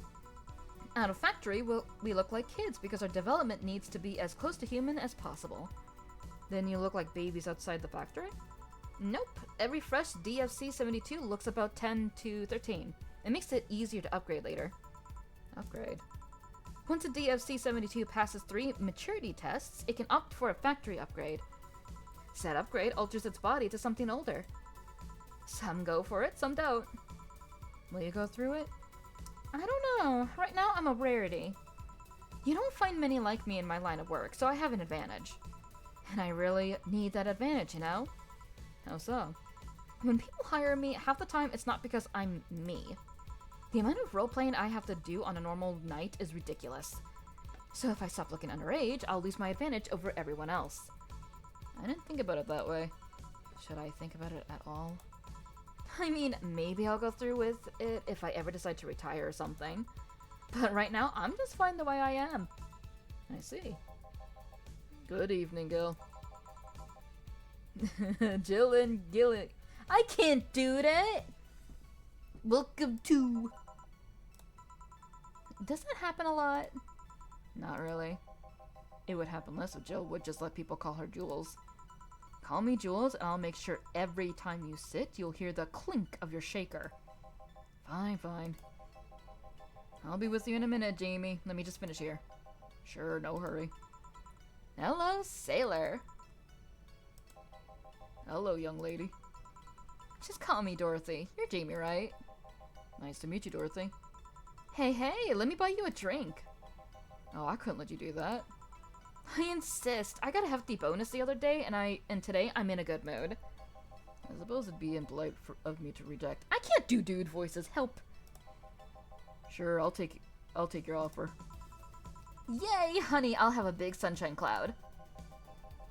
At a factory, we look like kids because our development needs to be as close to human as possible. Then you look like babies outside the factory? Nope. Every fresh DFC 72 looks about 10 to 13. It makes it easier to upgrade later. Upgrade? Once a DFC 72 passes 3 maturity tests, it can opt for a factory upgrade. Said upgrade alters its body to something older. Some go for it, some don't. Will you go through it? I don't know. Right now, I'm a rarity. You don't find many like me in my line of work, so I have an advantage. And I really need that advantage, How so? When people hire me, half the time it's not because I'm me. The amount of role-playing I have to do on a normal night is ridiculous. So if I stop looking underage, I'll lose my advantage over everyone else. I didn't think about it that way. Should I think about it at all? I mean, maybe I'll go through with it if I ever decide to retire or something. But right now, I'm just fine the way I am. I see. Good evening, Gil. Jill and Gilly. I can't do that! Welcome to... Does that happen a lot? Not really. It would happen less if Jill would just let people call her Jules. Call me Jules, and I'll make sure every time you sit, you'll hear the clink of your shaker. Fine, fine. I'll be with you in a minute, Jamie. Let me just finish here. Sure, no hurry. Hello, sailor. Hello, young lady. Just call me Dorothy. You're Jamie, right? Nice to meet you, Dorothy. Hey, hey, let me buy you a drink. Oh, I couldn't let you do that. I insist. I got a hefty bonus the other day, and today I'm in a good mood. I suppose it'd be impolite of me to reject. I can't do dude voices. Help. Sure, I'll take I'll take your offer. Yay, honey, I'll have a big sunshine cloud.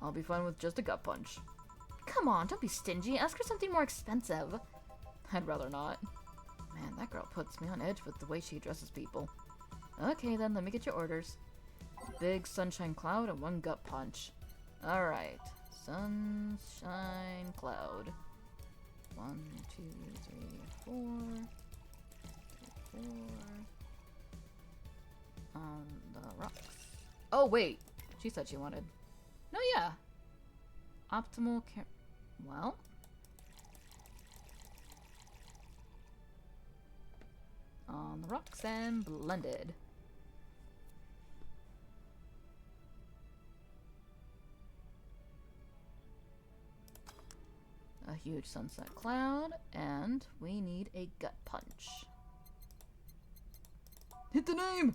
I'll be fine with just a gut punch. Come on, don't be stingy. Ask her something more expensive. I'd rather not. Man, that girl puts me on edge with the way she addresses people. Okay then, let me get your orders. Big sunshine cloud and 1 gut punch. Alright. Sunshine cloud. 1, 2, 3, 4. 4. On the rocks. Oh, wait. She said she wanted. No, yeah. Optimal care. Well. On the rocks and blended. A huge sunset cloud, and we need a gut punch. Hit the name!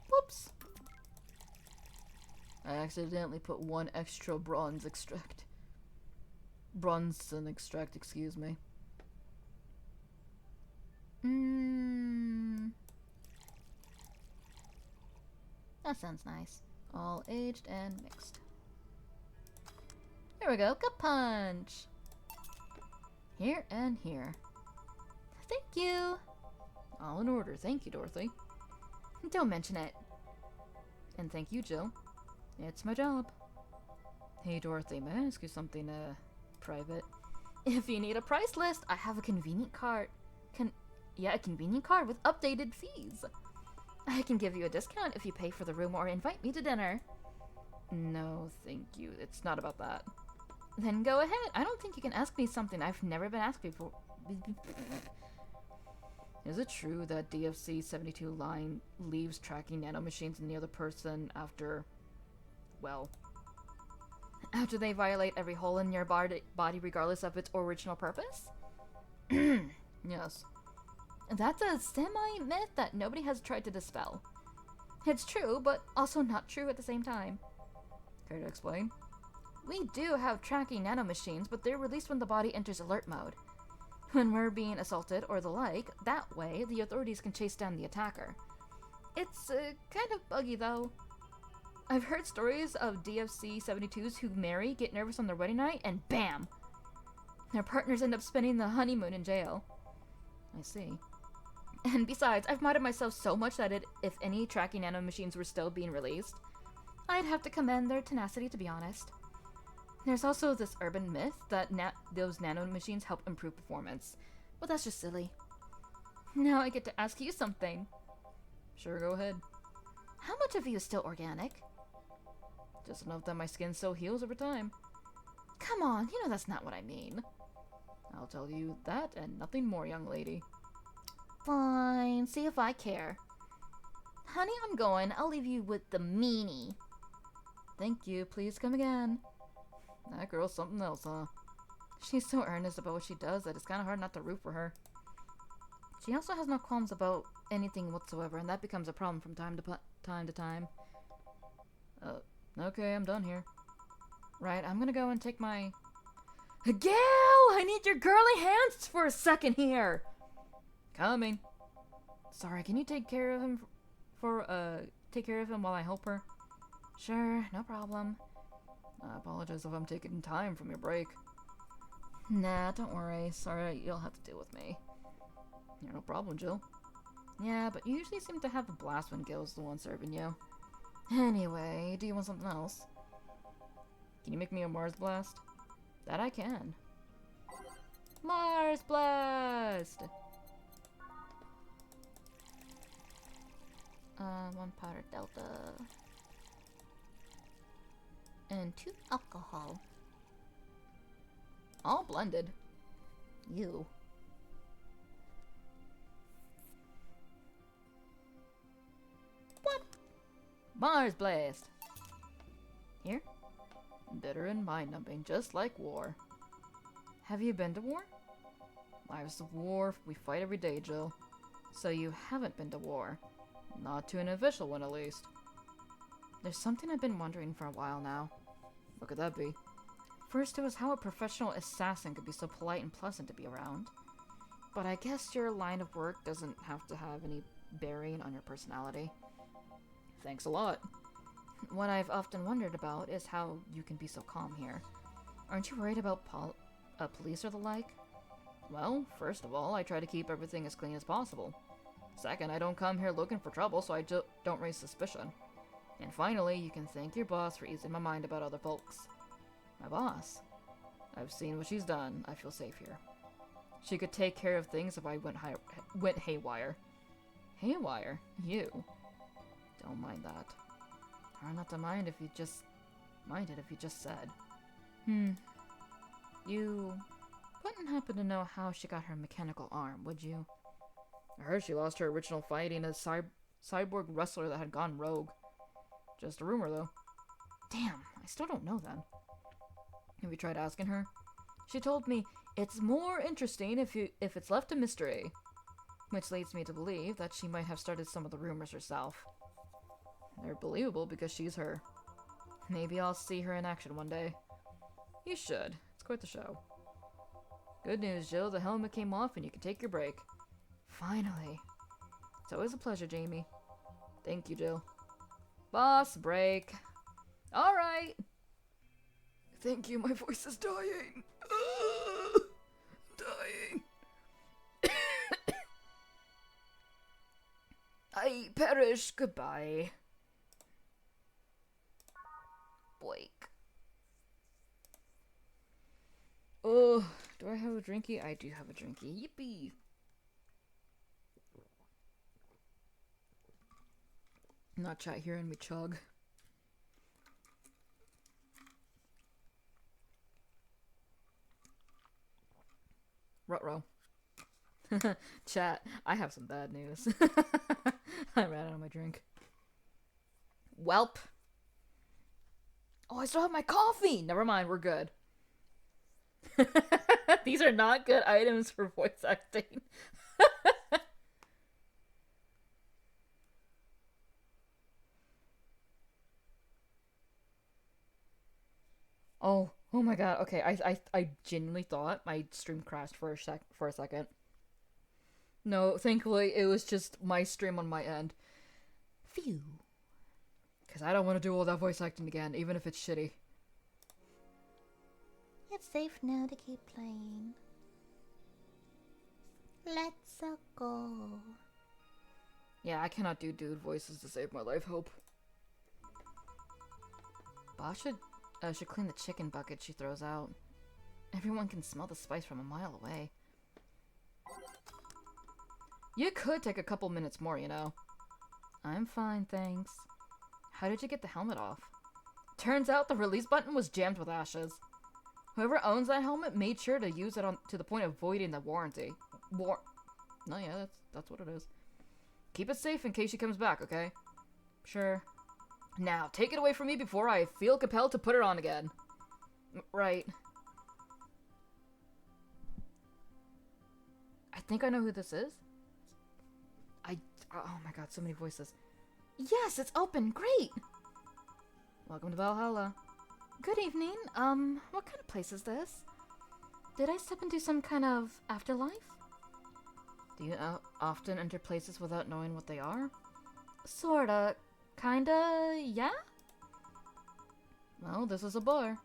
Whoops! I accidentally put 1 extra bronze extract. Bronson extract, excuse me. That sounds nice. All aged and mixed. Here we go, gut punch! Here and here. Thank you. All in order. Thank you, Dorothy. Don't mention it. And thank you, Jill. It's my job. Hey, Dorothy, may I ask you something, private? If you need a price list, I have a convenient card. A convenient card with updated fees. I can give you a discount if you pay for the room or invite me to dinner. No, thank you. It's not about that. Then go ahead. I don't think you can ask me something I've never been asked before. Is it true that DFC-72 line leaves tracking nanomachines in the other person after, well, after they violate every hole in your body regardless of its original purpose? Yes. That's a semi-myth that nobody has tried to dispel. It's true, but also not true at the same time. Care to explain? We do have tracking nanomachines, but they're released when the body enters alert mode. When we're being assaulted or the like, that way the authorities can chase down the attacker. It's kind of buggy though. I've heard stories of DFC-72s who marry, get nervous on their wedding night, and BAM! Their partners end up spending the honeymoon in jail. I see. And besides, I've modded myself so much that if any tracking nanomachines were still being released, I'd have to commend their tenacity, to be honest. There's also this urban myth that those nanomachines help improve performance, but that's just silly. Now I get to ask you something. Sure, go ahead. How much of you is still organic? Just enough that my skin still heals over time. Come on, you know that's not what I mean. I'll tell you that and nothing more, young lady. Fine, see if I care. Honey, I'm going. I'll leave you with the meanie. Thank you, please come again. That girl's something else, huh? She's so earnest about what she does that it's kind of hard not to root for her. She also has no qualms about anything whatsoever, and that becomes a problem from time to time. Okay, I'm done here. Right, I'm gonna go and take my... Gail! I need your girly hands for a second here! Coming. Sorry, can you take care of him while I help her? Sure, no problem. I apologize if I'm taking time from your break. Nah, don't worry. Sorry, you'll have to deal with me. Yeah, no problem, Jill. Yeah, but you usually seem to have a blast when Gil's the one serving you. Anyway, do you want something else? Can you make me a Mars Blast? That I can. Mars Blast! 1 powder delta. And 2 alcohol. All blended. You. What? Mars Blast. Here? Bitter and mind-numbing, just like war. Have you been to war? Lives of war, we fight every day, Jill. So you haven't been to war. Not to an official one, at least. There's something I've been wondering for a while now. What could that be? First, it was how a professional assassin could be so polite and pleasant to be around. but I guess your line of work doesn't have to have any bearing on your personality. Thanks a lot. What I've often wondered about is how you can be so calm here. Aren't you worried about police or the like? Well, first of all, I try to keep everything as clean as possible. Second, I don't come here looking for trouble, so I don't raise suspicion. And finally, you can thank your boss for easing my mind about other folks. My boss? I've seen what she's done. I feel safe here. She could take care of things if I went haywire. Haywire? You. Don't mind that. Hard not to mind if you just... mind it if you just said. You wouldn't happen to know how she got her mechanical arm, would you? I heard she lost her original fighting a cyborg wrestler that had gone rogue. Just a rumor, though. Damn, I still don't know then. Have you tried asking her? She told me it's more interesting if it's left a mystery. Which leads me to believe that she might have started some of the rumors herself. They're believable because she's her. Maybe I'll see her in action one day. You should. It's quite the show. Good news, Jill. The helmet came off and you can take your break. Finally. It's always a pleasure, Jamie. Thank you, Jill. Boss, break. Alright. Thank you, my voice is dying. Dying. I perish. Goodbye. Boink. Oh, do I have a drinky? I do have a drinky. Yippee. Not chat here and we chug. Ruh-roh. Chat, I have some bad news. I ran out of my drink. Welp. Oh, I still have my coffee! Never mind, we're good. These are not good items for voice acting. Oh my god, okay, I genuinely thought my stream crashed for a second. No, thankfully it was just my stream on my end. Phew. Because I don't want to do all that voice acting again, even if it's shitty. It's safe now to keep playing. Let's go. Yeah, I cannot do dude voices to save my life, hope. Boss should clean the chicken bucket she throws out. Everyone can smell the spice from a mile away. You could take a couple minutes more, you know. I'm fine, thanks. How did you get the helmet off? Turns out the release button was jammed with ashes. Whoever owns that helmet made sure to use it to the point of voiding the warranty. No, yeah, that's what it is. Keep it safe in case she comes back, okay? Sure. Now, take it away from me before I feel compelled to put it on again. Right. I think I know who this is. Oh my god, so many voices. Yes, it's open. Great. Welcome to Valhalla. Good evening. What kind of place is this? Did I step into some kind of afterlife? Do you often enter places without knowing what they are? Sorta. Kinda, yeah? Well, this is a bar.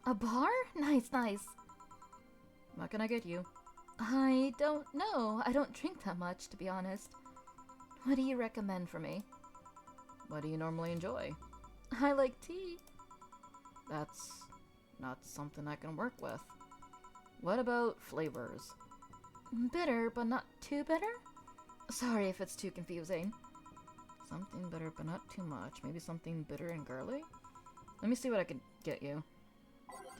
A bar? Nice, nice. What can I get you? I don't know. I don't drink that much, to be honest. What do you recommend for me? What do you normally enjoy? I like tea. That's not something I can work with. What about flavors? Bitter, but not too bitter? Sorry if it's too confusing. Something bitter, but not too much. Maybe something bitter and girly? Let me see what I can get you.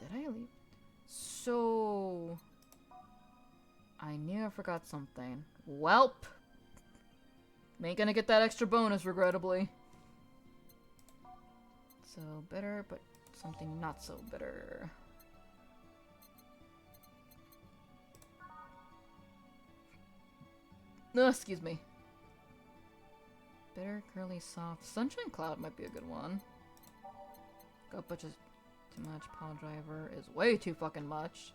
Did I leave? So... I knew I forgot something. Welp! Ain't gonna get that extra bonus, regrettably. So, bitter, but something not so bitter. No, excuse me. Bitter, curly, soft. Sunshine Cloud might be a good one. Gut Butch is too much. Pile Driver is way too fucking much.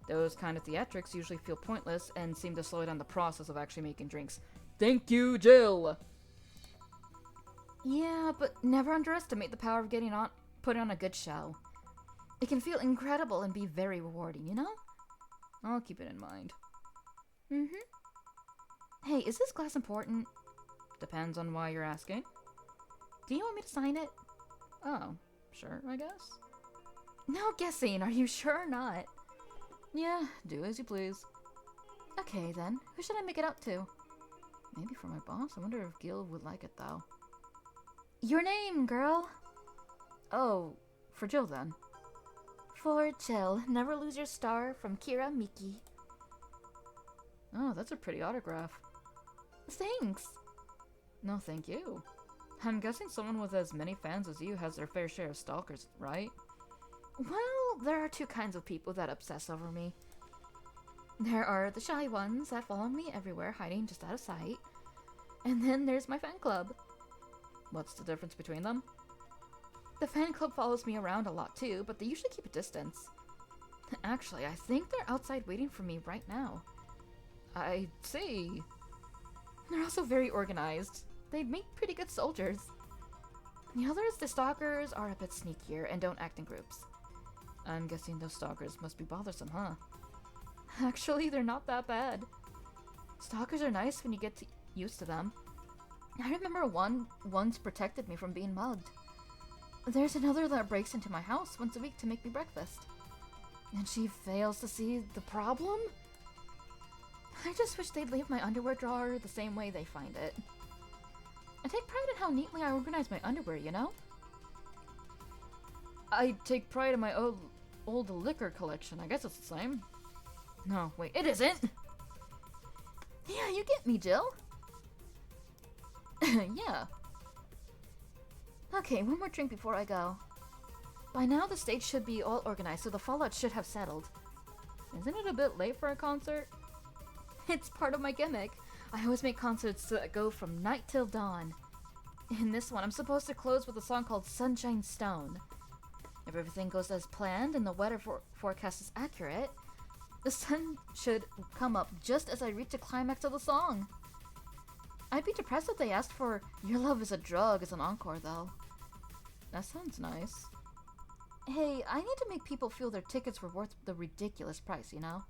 Those kind of theatrics usually feel pointless and seem to slow down the process of actually making drinks. Thank you, Jill! Yeah, but never underestimate the power of putting on a good show. It can feel incredible and be very rewarding, you know? I'll keep it in mind. Hey, is this glass important? Depends on why you're asking. Do you want me to sign it? Oh, sure, I guess. No guessing, are you sure or not? Yeah, do as you please. Okay then, who should I make it out to? Maybe for my boss? I wonder if Gil would like it, though. Your name, girl! Oh, for Jill then. For Jill, never lose your star, from Kira Miki. Oh, that's a pretty autograph. Thanks! No, thank you. I'm guessing someone with as many fans as you has their fair share of stalkers, right? Well, there are two kinds of people that obsess over me. There are the shy ones that follow me everywhere, hiding just out of sight. And then there's my fan club. What's the difference between them? The fan club follows me around a lot too, but they usually keep a distance. Actually, I think they're outside waiting for me right now. I see. They're also very organized. They make pretty good soldiers. The others, the stalkers, are a bit sneakier and don't act in groups. I'm guessing those stalkers must be bothersome, huh? Actually, they're not that bad. Stalkers are nice when you get used to them. I remember one once protected me from being mugged. There's another that breaks into my house once a week to make me breakfast. And she fails to see the problem? I just wish they'd leave my underwear drawer the same way they find it. I take pride in how neatly I organize my underwear, you know? I take pride in my old liquor collection. I guess it's the same. No, wait, it isn't! Yeah, you get me, Jill. Yeah. Okay, one more drink before I go. By now the stage should be all organized, so the fallout should have settled. Isn't it a bit late for a concert? It's part of my gimmick. I always make concerts that go from night till dawn. In this one, I'm supposed to close with a song called Sunshine Stone. If everything goes as planned and the weather forecast is accurate, the sun should come up just as I reach the climax of the song. I'd be depressed if they asked for Your Love is a Drug as an encore, though. That sounds nice. Hey, I need to make people feel their tickets were worth the ridiculous price, you know?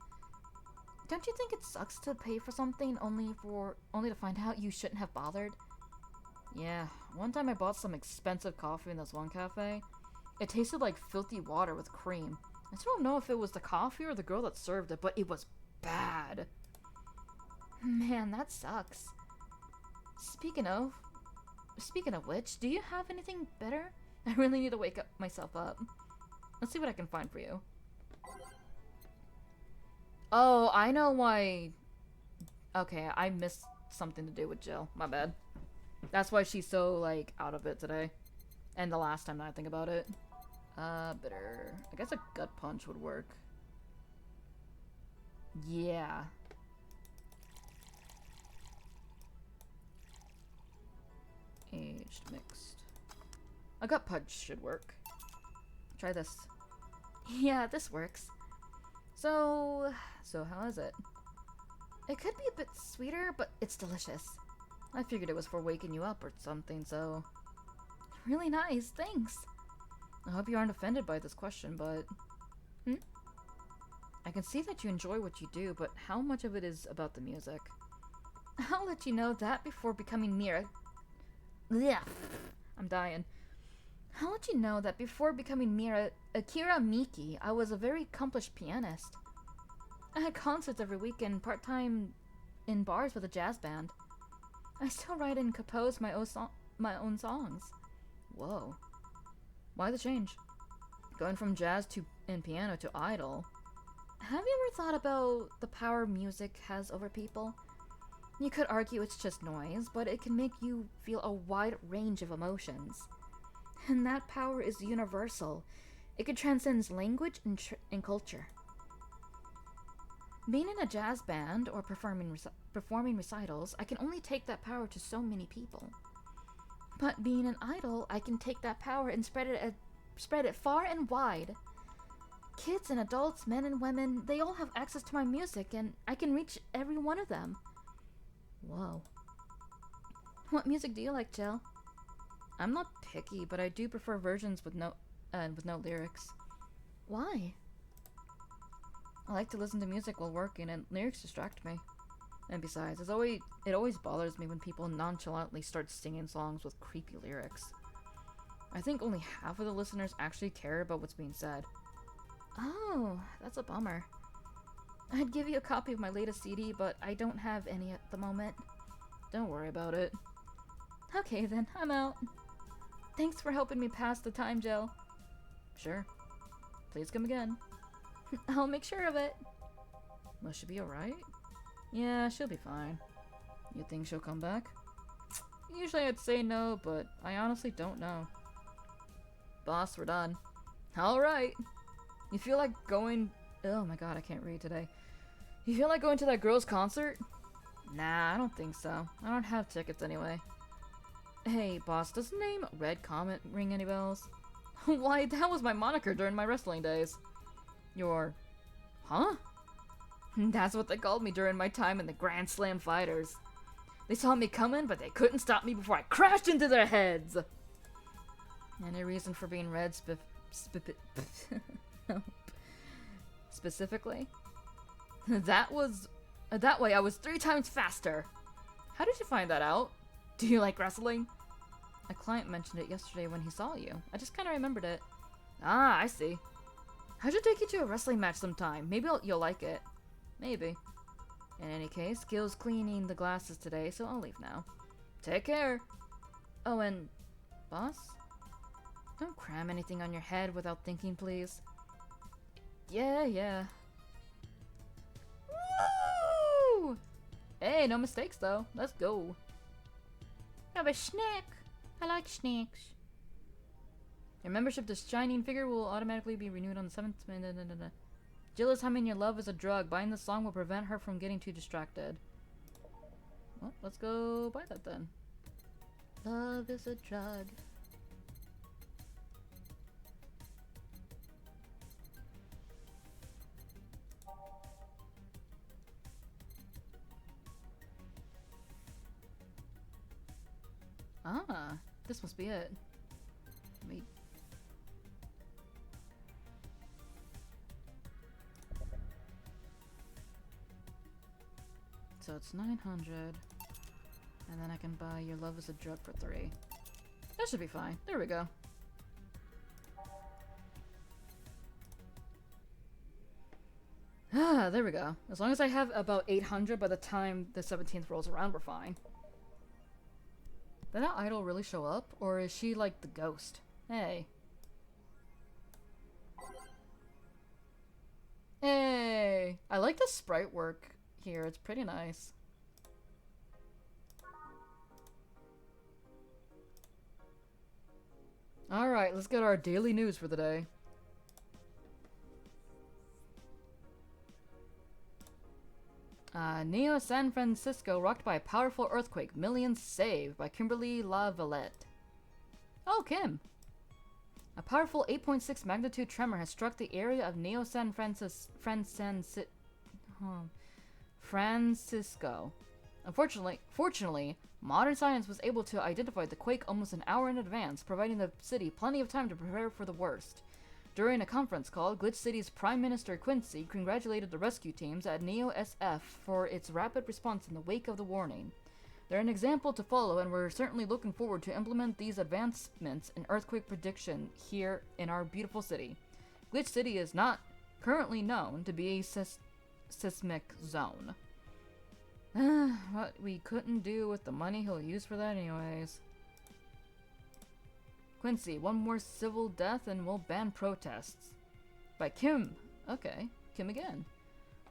Don't you think it sucks to pay for something only to find out you shouldn't have bothered? Yeah, one time I bought some expensive coffee in this one cafe. It tasted like filthy water with cream. I still don't know if it was the coffee or the girl that served it, but it was bad. Man, that sucks. Speaking of which, do you have anything better? I really need to wake myself up. Let's see what I can find for you. Oh, I know why. Okay, I missed something to do with Jill. My bad. That's why she's so, like, out of it today. And the last time that I think about it. Bitter. I guess a gut punch would work. Yeah. Aged mixed. A gut punch should work. Try this. Yeah, this works. So how is it? It could be a bit sweeter, but it's delicious. I figured it was for waking you up or something, so... Really nice, thanks. I hope you aren't offended by this question, but... I can see that you enjoy what you do, but how much of it is about the music? I'll let you know that before becoming Mira... Yeah, I'm dying. I'll let you know that before becoming Akira Miki, I was a very accomplished pianist. I had concerts every weekend, part-time in bars with a jazz band. I still write and compose my own songs. Whoa. Why the change? Going from jazz and piano to idol. Have you ever thought about the power music has over people? You could argue it's just noise, but it can make you feel a wide range of emotions. And that power is universal. It can transcend language and culture. Being in a jazz band or performing recitals, I can only take that power to so many people. But being an idol, I can take that power and spread it far and wide. kids and adults, men and women, they all have access to my music, and I can reach every one of them. Whoa. What music do you like, Jill? I'm not picky, but I do prefer versions with no lyrics. Why? I like to listen to music while working, and lyrics distract me. And besides, it always bothers me when people nonchalantly start singing songs with creepy lyrics. I think only half of the listeners actually care about what's being said. Oh, that's a bummer. I'd give you a copy of my latest CD, but I don't have any at the moment. Don't worry about it. Okay then, I'm out. Thanks for helping me pass the time, Jill. Sure. Please come again. I'll make sure of it. Will she be alright? Yeah, she'll be fine. You think she'll come back? Usually I'd say no, but I honestly don't know. Boss, we're done. Alright. You feel like going... Oh my god, I can't read today. You feel like going to that girl's concert? Nah, I don't think so. I don't have tickets anyway. Hey, boss, does the name Red Comet ring any bells? Why, that was my moniker during my wrestling days. Your... Huh? That's what they called me during my time in the Grand Slam Fighters. They saw me coming, but they couldn't stop me before I crashed into their heads! Any reason for being red specifically? That way I was 3 times faster! How did you find that out? Do you like wrestling? A client mentioned it yesterday when he saw you. I just kinda remembered it. Ah, I see. I should take you to a wrestling match sometime. Maybe you'll like it. Maybe. In any case, Gil's cleaning the glasses today, so I'll leave now. Take care! Oh, and... Boss? Don't cram anything on your head without thinking, please. Yeah. Woo! Hey, no mistakes, though. Let's go. Have a snack. I like snacks. Your membership to Shining Figure will automatically be renewed on the 7th. Jill is humming Your Love is a Drug. Buying the song will prevent her from getting too distracted. Well, let's go buy that then. Love is a drug. Ah, this must be it. Wait. So it's 900, and then I can buy Your Love is a Drug for 3. That should be fine. There we go. Ah, there we go. As long as I have about 800 by the time the 17th rolls around, we're fine. Did that idol really show up? Or is she like the ghost? Hey. Hey! I like the sprite work here. It's pretty nice. Alright, let's get our daily news for the day. Neo San Francisco rocked by a powerful earthquake. Millions saved by Kimberly LaVallette. Oh, Kim! A powerful 8.6 magnitude tremor has struck the area of Neo San Francisco. Fortunately, modern science was able to identify the quake almost an hour in advance, providing the city plenty of time to prepare for the worst. During a conference call, Glitch City's Prime Minister Quincy congratulated the rescue teams at Neo SF for its rapid response in the wake of the warning. They're an example to follow, and we're certainly looking forward to implement these advancements in earthquake prediction here in our beautiful city. Glitch City is not currently known to be a seismic zone. What we couldn't do with the money he'll use for that anyways. Quincy, one more civil death and we'll ban protests. By Kim. Okay, Kim again.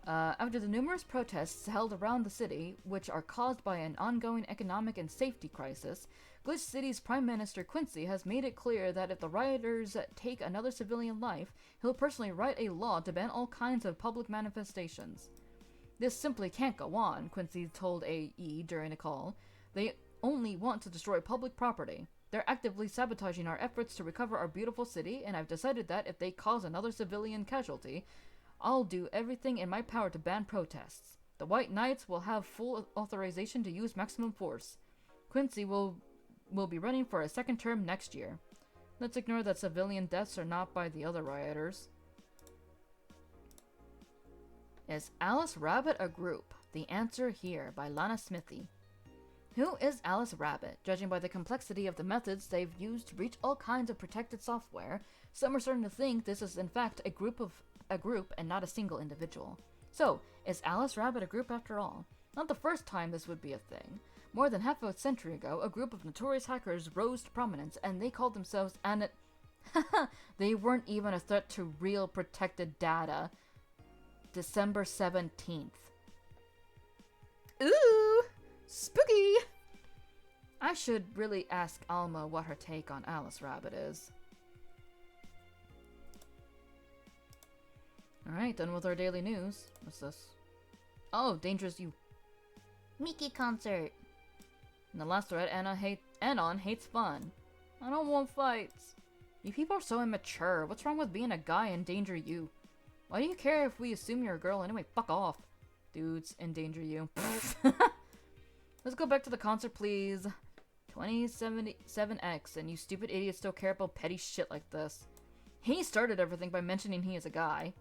After the numerous protests held around the city, which are caused by an ongoing economic and safety crisis, Glitch City's Prime Minister Quincy has made it clear that if the rioters take another civilian life, he'll personally write a law to ban all kinds of public manifestations. This simply can't go on, Quincy told AE during a call. They only want to destroy public property. They're actively sabotaging our efforts to recover our beautiful city, and I've decided that if they cause another civilian casualty, I'll do everything in my power to ban protests. The White Knights will have full authorization to use maximum force. Quincy will be running for a second term next year. Let's ignore that civilian deaths are not by the other rioters. Is Alice Rabbit a group? The Answer Here by Lana Smithy. Who is Alice Rabbit? Judging by the complexity of the methods they've used to reach all kinds of protected software, some are starting to think this is in fact a group and not a single individual. So, is Alice Rabbit a group after all? Not the first time this would be a thing. More than half a century ago, a group of notorious hackers rose to prominence, and they called themselves They weren't even a threat to real protected data. December 17th. Ooh! Spooky! I should really ask Alma what her take on Alice Rabbit is. Alright, done with our daily news. What's this? Oh, Dangerous You. Mickey concert. In the last thread, Anon hates fun. I don't want fights. You people are so immature. What's wrong with being a guy in Danger You? Why do you care if we assume you're a girl anyway? Fuck off. Dudes, endanger you. Let's go back to the concert, please. 2077X, and you stupid idiots still care about petty shit like this. He started everything by mentioning he is a guy.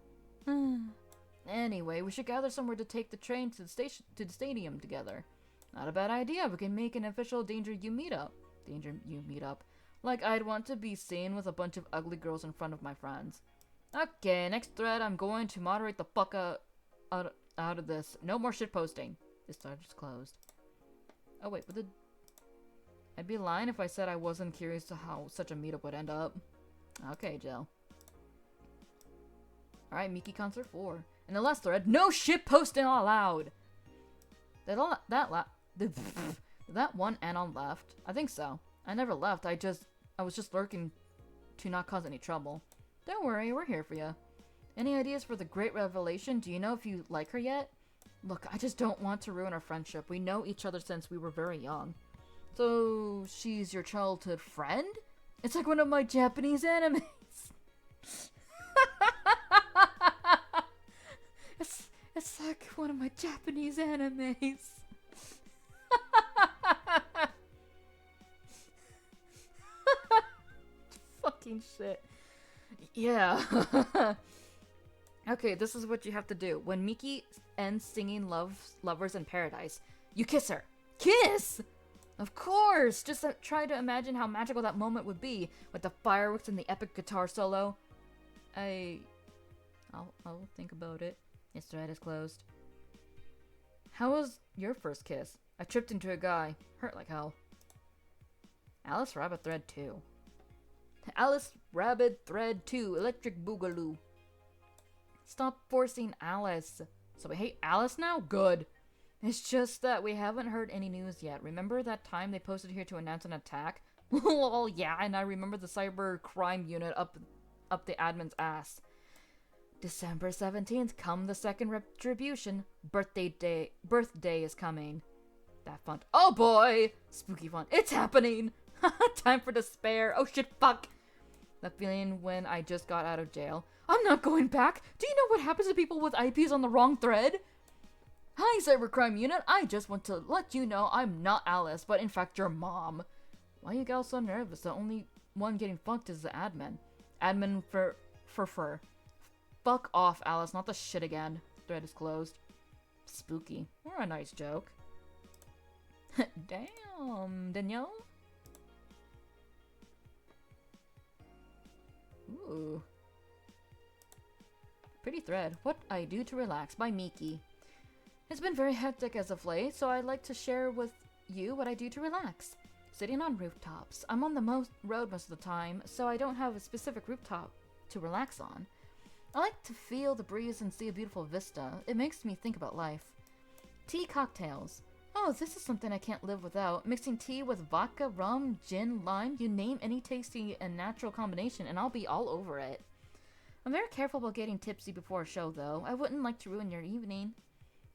Anyway, we should gather somewhere to take the train to the stadium together. Not a bad idea. We can make an official Danger You meetup. Danger You meetup. Like I'd want to be seen with a bunch of ugly girls in front of my friends. Okay, next thread. I'm going to moderate the fuck out of this. No more shit posting. This thread is closed. Oh wait, but I'd be lying if I said I wasn't curious to how such a meetup would end up. Okay, Jill. Alright, Miki Concert 4. In the last thread, no shit posting allowed! Did that one Anon left? I think so. I never left, I was just lurking to not cause any trouble. Don't worry, we're here for you. Any ideas for the Great Revelation? Do you know if you like her yet? Look, I just don't want to ruin our friendship. We know each other since we were very young. So, she's your childhood friend? It's like one of my Japanese animes. It's like one of my Japanese animes. Fucking shit. Yeah. Okay, this is what you have to do. When Miki ends singing Lovers in Paradise, you kiss her. Kiss! Of course! Just try to imagine how magical that moment would be with the fireworks and the epic guitar solo. I'll think about it. This thread is closed. How was your first kiss? I tripped into a guy. Hurt like hell. Alice Rabbit thread 2. Alice Rabbit thread 2. Electric Boogaloo. Stop forcing Alice. So we hate Alice now? Good. It's just that we haven't heard any news yet. Remember that time they posted here to announce an attack? Lol, yeah, and I remember the cyber crime unit up the admin's ass. December 17th, come the second retribution. Birthday is coming. That font. Oh boy! Spooky font. It's happening! Time for despair. Oh shit, fuck! That feeling when I just got out of jail. I'm not going back! Do you know what happens to people with IPs on the wrong thread? Hi, Cybercrime Unit. I just want to let you know I'm not Alice, but in fact your mom. Why you gals so nervous? The only one getting fucked is the admin. Admin for fur. Fuck off, Alice. Not the shit again. Thread is closed. Spooky. Or a nice joke. Damn, Danielle? Ooh. Pretty thread. What I Do to Relax by Miki. It's been very hectic as of late, so I'd like to share with you what I do to relax. Sitting on rooftops. I'm on the road most of the time, so I don't have a specific rooftop to relax on. I like to feel the breeze and see a beautiful vista. It makes me think about life. Tea cocktails. Oh, this is something I can't live without. Mixing tea with vodka, rum, gin, lime, you name any tasty and natural combination and I'll be all over it. I'm very careful about getting tipsy before a show though. I wouldn't like to ruin your evening.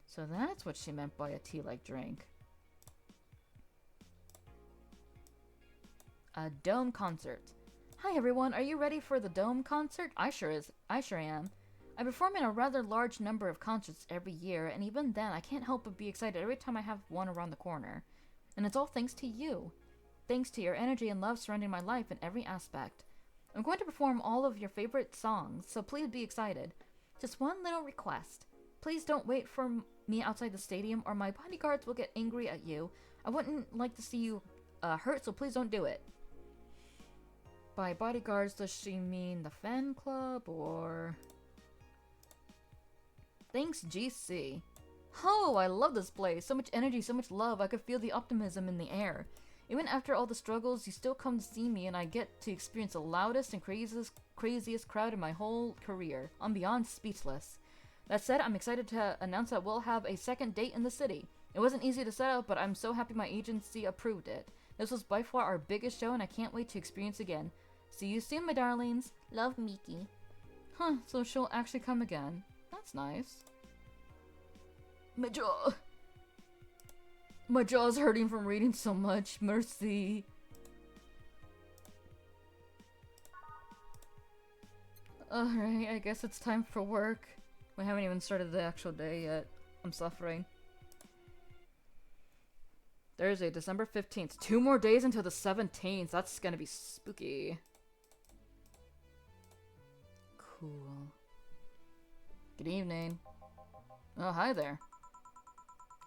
So that's what she meant by a tea-like drink. a dome concert. Hi everyone, are you ready for the dome concert? I sure am. I perform in a rather large number of concerts every year, and even then I can't help but be excited every time I have one around the corner. And it's all thanks to you. Thanks to your energy and love surrounding my life in every aspect. I'm going to perform all of your favorite songs, so please be excited. Just one little request. Please don't wait for me outside the stadium or my bodyguards will get angry at you. I wouldn't like to see you hurt, so please don't do it. By bodyguards, does she mean the fan club or... Thanks, GC. Oh, I love this place. So much energy, so much love. I could feel the optimism in the air. Even after all the struggles, you still come to see me and I get to experience the loudest and craziest crowd in my whole career. I'm beyond speechless. That said, I'm excited to announce that we'll have a second date in the city. It wasn't easy to set up, but I'm so happy my agency approved it. This was by far our biggest show and I can't wait to experience again. See you soon, my darlings. Love, Miki. Huh, so she'll actually come again. That's nice. My jaw. My jaw's hurting from reading so much. Mercy. Alright, I guess it's time for work. We haven't even started the actual day yet. I'm suffering. Thursday, December 15th. 2 more days until the 17th. That's gonna be spooky. Cool. Good evening. Oh, hi there.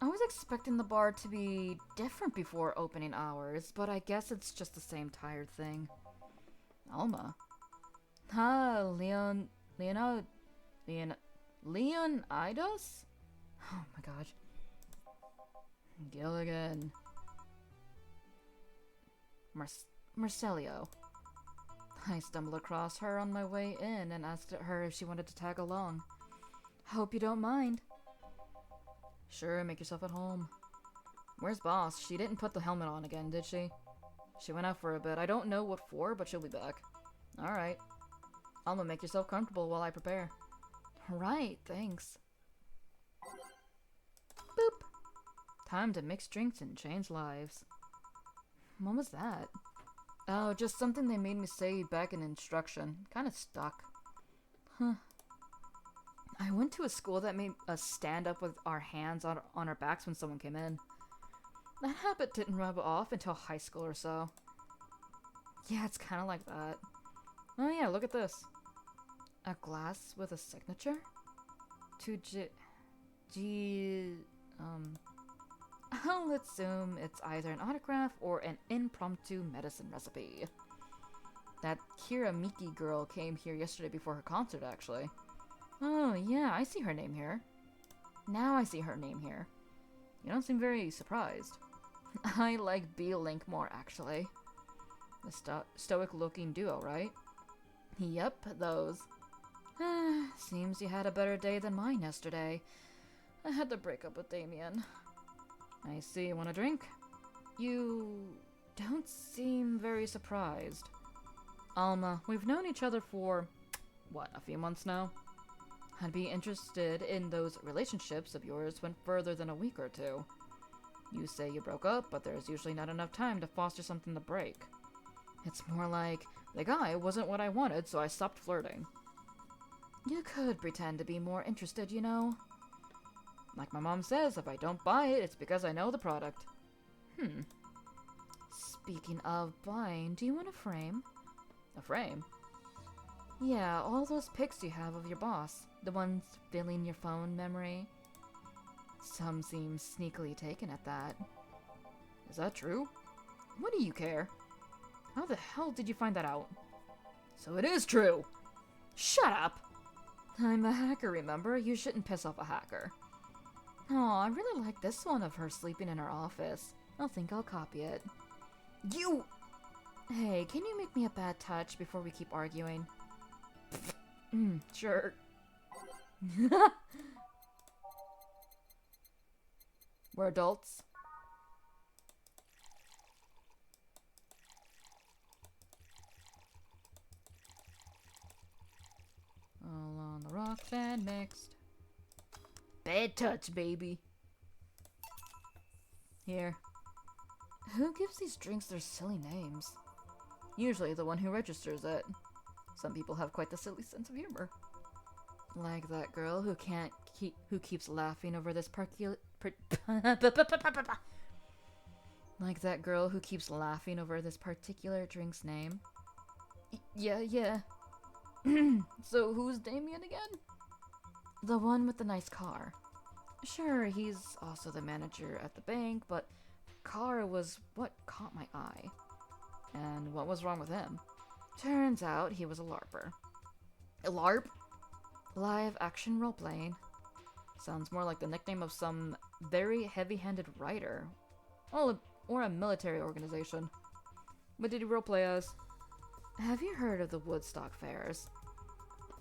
I was expecting the bar to be different before opening hours, but I guess it's just the same tired thing. Alma. Leonidas? Oh my gosh. Gilligan. Marcelio. I stumbled across her on my way in and asked her if she wanted to tag along. Hope you don't mind. Sure, make yourself at home. Where's Boss? She didn't put the helmet on again, did she? She went out for a bit. I don't know what for, but she'll be back. Alright. Alma, make yourself comfortable while I prepare. Right, thanks. Boop. Time to mix drinks and change lives. What was that? Oh, just something they made me say back in instruction. Kinda stuck. Huh. I went to a school that made us stand up with our hands on our backs when someone came in. That habit didn't rub off until high school or so. Yeah, it's kinda like that. Oh yeah, look at this. A glass with a signature? I'll assume it's either an autograph or an impromptu medicine recipe. That Kira Miki girl came here yesterday before her concert, actually. Oh, yeah, I see her name here. Now I see her name here. You don't seem very surprised. I like B-Link more, actually. The stoic-looking duo, right? Yep, those. Seems you had a better day than mine yesterday. I had to break up with Damien. I see. Want a drink? You don't seem very surprised. Alma, we've known each other for, what, a few months now? I'd be interested in those relationships of yours went further than a week or two. You say you broke up, but there's usually not enough time to foster something to break. It's more like, the guy wasn't what I wanted, so I stopped flirting. You could pretend to be more interested, you know. Like my mom says, if I don't buy it, it's because I know the product. Speaking of buying, do you want a frame? A frame? Yeah, all those pics you have of your boss. The ones filling your phone memory. Some seem sneakily taken at that. Is that true? What do you care? How the hell did you find that out? So it is true! Shut up! I'm a hacker, remember? You shouldn't piss off a hacker. Aw, I really like this one of her sleeping in her office. I think I'll copy it. You! Hey, can you make me a bad touch before we keep arguing? Sure. We're adults. All on the rocks and mixed. Bad touch, baby. Here. Who gives these drinks their silly names? Usually the one who registers it. Some people have quite the silly sense of humor. Like that girl who keeps laughing over this like that girl who keeps laughing over this particular drink's name. Yeah. So who's Damien again? The one with the nice car. Sure, he's also the manager at the bank, but car was what caught my eye. And what was wrong with him? Turns out he was a LARPer. A LARP? Live action role-playing. Sounds more like the nickname of some very heavy-handed writer. Or a military organization. What did he roleplay as? Have you heard of the Woodstock fairs?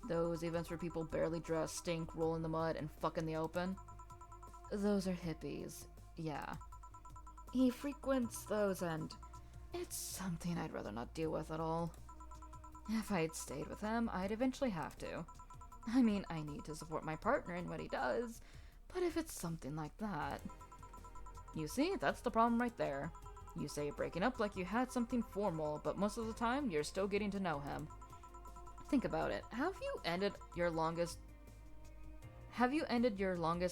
Those events where people barely dress, stink, roll in the mud, and fuck in the open? Those are hippies, yeah. He frequents those, and it's something I'd rather not deal with at all. If I'd stayed with him, I'd eventually have to. I mean, I need to support my partner in what he does, but if it's something like that... You see, that's the problem right there. You say breaking up like you had something formal, but most of the time, you're still getting to know him. Think about it. Have you ended your longest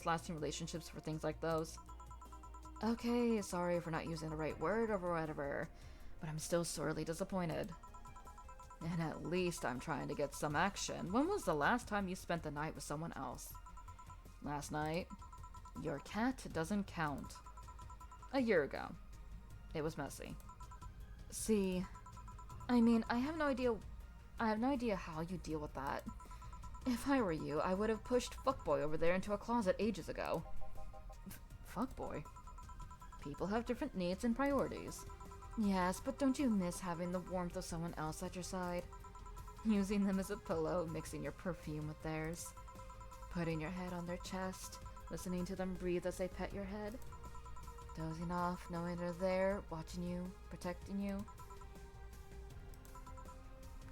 lasting relationships for things like those? Okay, sorry for not using the right word or whatever, but I'm still sorely disappointed. And at least I'm trying to get some action. When was the last time you spent the night with someone else? Last night? Your cat doesn't count. A year ago. It was messy. See, I mean, I have no idea how you deal with that. If I were you, I would have pushed Fuckboy over there into a closet ages ago. Fuckboy? People have different needs and priorities. Yes, but don't you miss having the warmth of someone else at your side? Using them as a pillow, mixing your perfume with theirs. Putting your head on their chest, listening to them breathe as they pet your head. Dozing off, knowing they're there, watching you, protecting you.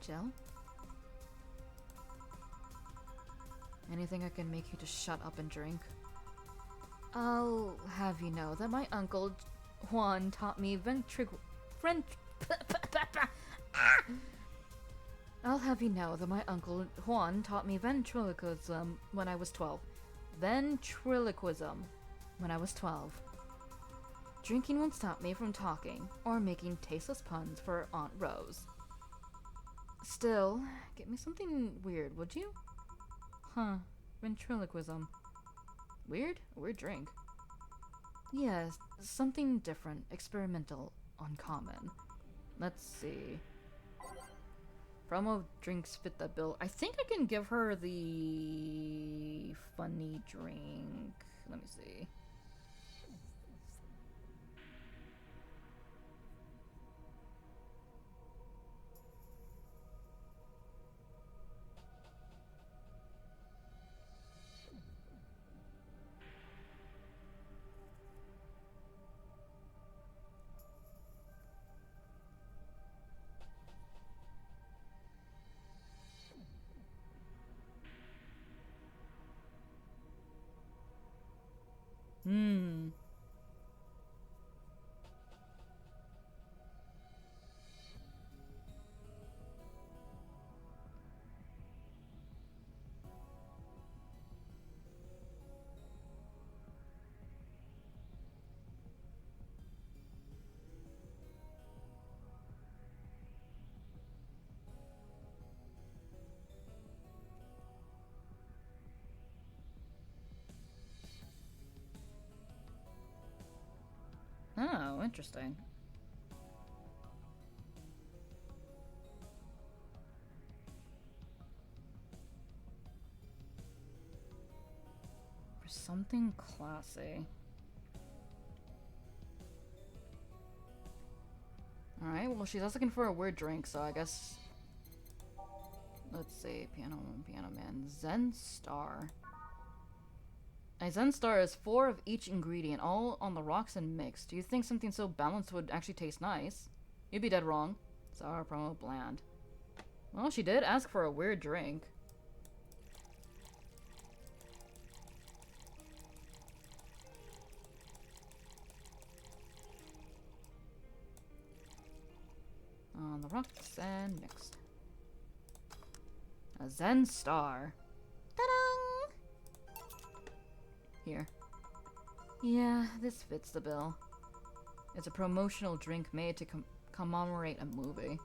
Jill? Anything I can make you to shut up and drink? I'll have you know that my uncle Juan taught me I'll have you know that my uncle Juan taught me ventriloquism when I was 12. Ventriloquism when I was 12. Drinking won't stop me from talking or making tasteless puns for Aunt Rose. Still, get me something weird, would you? Huh, ventriloquism. Weird? A weird drink. Yes, something different, experimental, uncommon. Let's see. Promo drinks fit that bill. I think I can give her the funny drink. Let me see. Oh, interesting. For something classy. Alright, well she's also looking for a weird drink, so I guess... Let's see, Piano Man. Zen Star. A Zen Star is 4 of each ingredient, all on the rocks and mixed. Do you think something so balanced would actually taste nice? You'd be dead wrong. Sour, promo, bland. Well, she did ask for a weird drink. the rocks, and next. A Zen Star. Ta-da! Here. Yeah, this fits the bill. It's a promotional drink made to commemorate a movie.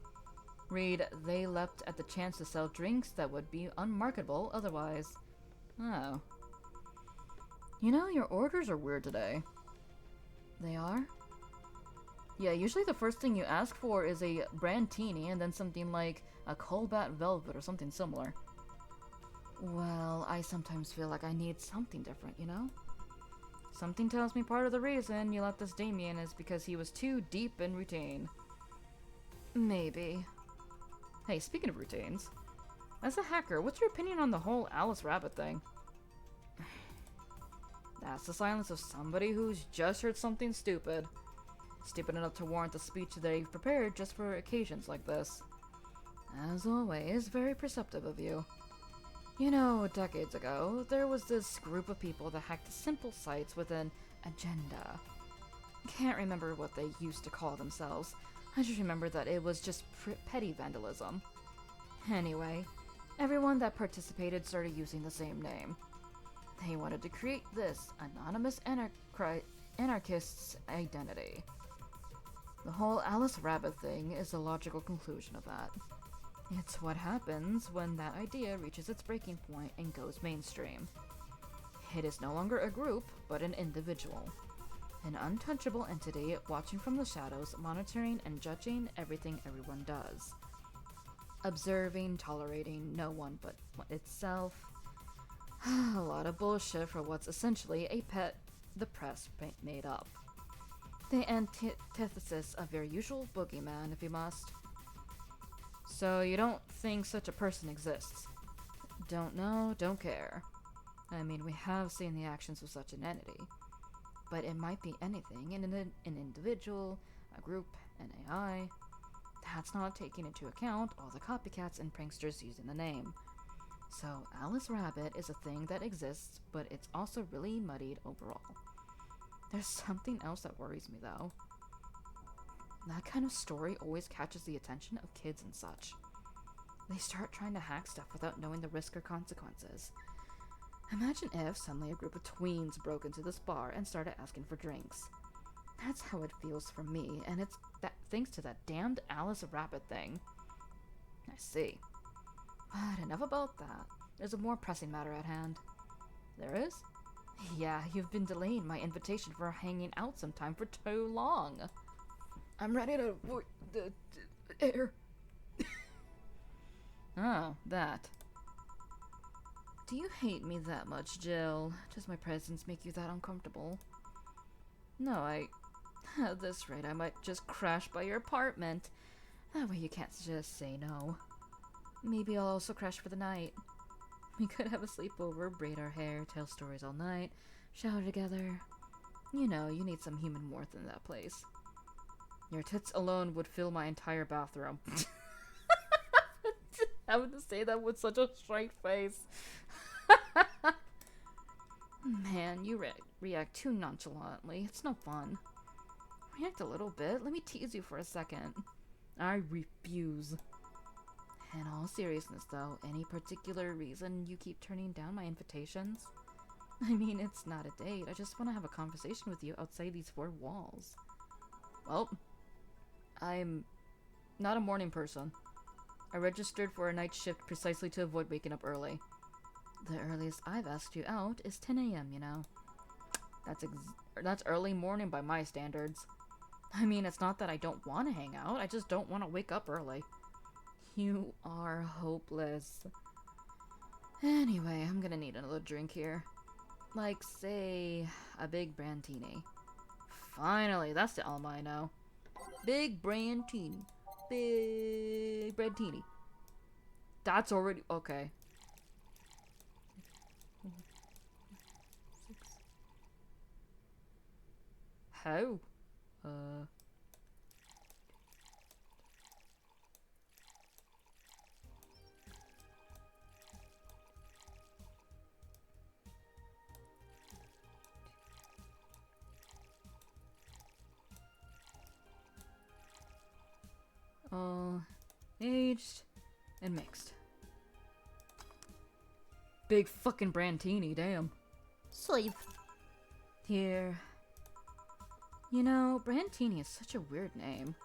Read, they leapt at the chance to sell drinks that would be unmarketable otherwise. Oh. You know, your orders are weird today. They are? Yeah, usually the first thing you ask for is a Brandtini and then something like a Colbat Velvet or something similar. Well, I sometimes feel like I need something different, you know? Something tells me part of the reason you let this Damien is because he was too deep in routine. Maybe. Hey, speaking of routines, as a hacker, what's your opinion on the whole Alice Rabbit thing? That's the silence of somebody who's just heard something stupid. Stupid enough to warrant the speech they've prepared just for occasions like this. As always, very perceptive of you. You know, decades ago, there was this group of people that hacked simple sites with an agenda. Can't remember what they used to call themselves. I just remember that it was just petty vandalism. Anyway, everyone that participated started using the same name. They wanted to create this anonymous anarchist's identity. The whole Alice Rabbit thing is the logical conclusion of that. It's what happens when that idea reaches its breaking point and goes mainstream. It is no longer a group, but an individual. An untouchable entity watching from the shadows, monitoring and judging everything everyone does. Observing, tolerating no one but itself. A lot of bullshit for what's essentially a pet the press made up. The antithesis of your usual boogeyman, if you must. So you don't think such a person exists? Don't know, don't care. I mean, we have seen the actions of such an entity. But it might be anything, an individual, a group, an AI. That's not taking into account all the copycats and pranksters using the name. So Alice Rabbit is a thing that exists, but it's also really muddied overall. There's something else that worries me, though. That kind of story always catches the attention of kids and such. They start trying to hack stuff without knowing the risk or consequences. Imagine if suddenly a group of tweens broke into this bar and started asking for drinks. That's how it feels for me, and it's thanks to that damned Alice Rabbit thing. I see. But enough about that. There's a more pressing matter at hand. There is? Yeah, you've been delaying my invitation for hanging out sometime for too long. I'm ready to avoid the air. Oh, that. Do you hate me that much, Jill? Does my presence make you that uncomfortable? No, at this rate, I might just crash by your apartment. That way you can't just say no. Maybe I'll also crash for the night. We could have a sleepover, braid our hair, tell stories all night, shower together. You know, you need some human warmth in that place. Your tits alone would fill my entire bathroom. Having to say that with such a straight face. Man, you react too nonchalantly. It's no fun. React a little bit. Let me tease you for a second. I refuse. In all seriousness, though, any particular reason you keep turning down my invitations? I mean, it's not a date. I just want to have a conversation with you outside these four walls. Well, I'm not a morning person. I registered for a night shift precisely to avoid waking up early. The earliest I've asked you out is 10 a.m., you know. That's early morning by my standards. I mean, it's not that I don't want to hang out, I just don't want to wake up early. You are hopeless. Anyway, I'm gonna need another drink here. Like, say, a big Brandtini. Finally, that's the Alma I know. Big Brandtini. Big Brandtini. That's already... okay. How? All aged and mixed. Big fucking Brandtini, damn. Save. Here. You know, Brandtini is such a weird name.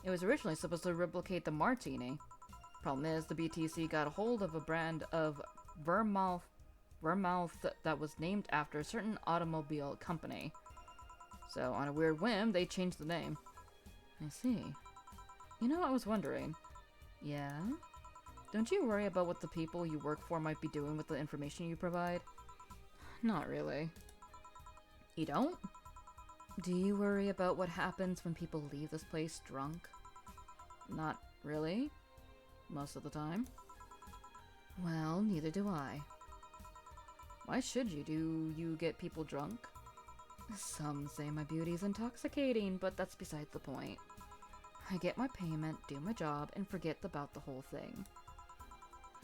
It was originally supposed to replicate the Martini. Problem is, the BTC got a hold of a brand of Vermouth that was named after a certain automobile company. So, on a weird whim, they changed the name. I see. You know, I was wondering. Yeah? Don't you worry about what the people you work for might be doing with the information you provide? Not really. You don't? Do you worry about what happens when people leave this place drunk? Not really. Most of the time. Well, neither do I. Why should you? Do you get people drunk? Some say my beauty's intoxicating, but that's beside the point. I get my payment, do my job, and forget about the whole thing.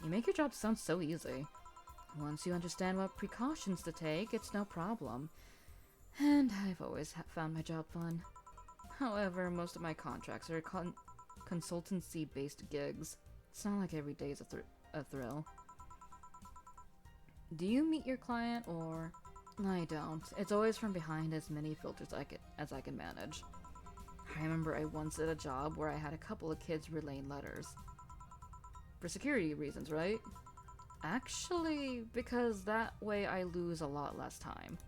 You make your job sound so easy. Once you understand what precautions to take, it's no problem. And I've always found my job fun. However, most of my contracts are consultancy-based gigs. It's not like every day is a thrill. Do you meet your client, or... I don't. It's always from behind as many filters as I can manage. I remember I once did a job where I had a couple of kids relaying letters. For security reasons, right? Actually, because that way I lose a lot less time.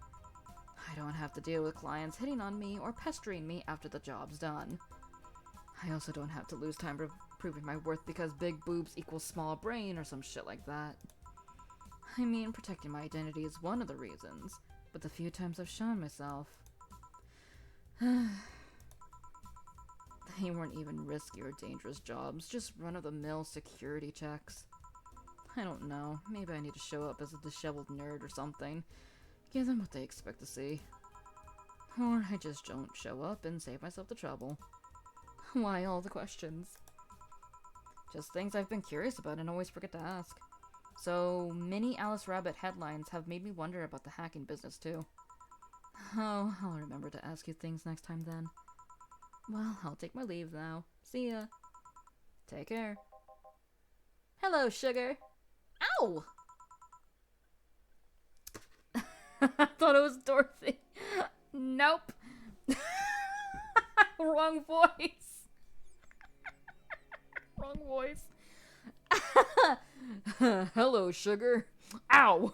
I don't have to deal with clients hitting on me or pestering me after the job's done. I also don't have to lose time proving my worth because big boobs equals small brain or some shit like that. I mean, protecting my identity is one of the reasons, but the few times I've shown myself... They weren't even risky or dangerous jobs, just run-of-the-mill security checks. I don't know, maybe I need to show up as a disheveled nerd or something. Give them what they expect to see. Or I just don't show up and save myself the trouble. Why all the questions? Just things I've been curious about and always forget to ask. So, many Alice Rabbit headlines have made me wonder about the hacking business too. Oh, I'll remember to ask you things next time then. Well, I'll take my leave now. See ya. Take care. Hello, sugar. Ow! I thought it was Dorothy. Nope. Wrong voice. Wrong voice. Hello, sugar. Ow!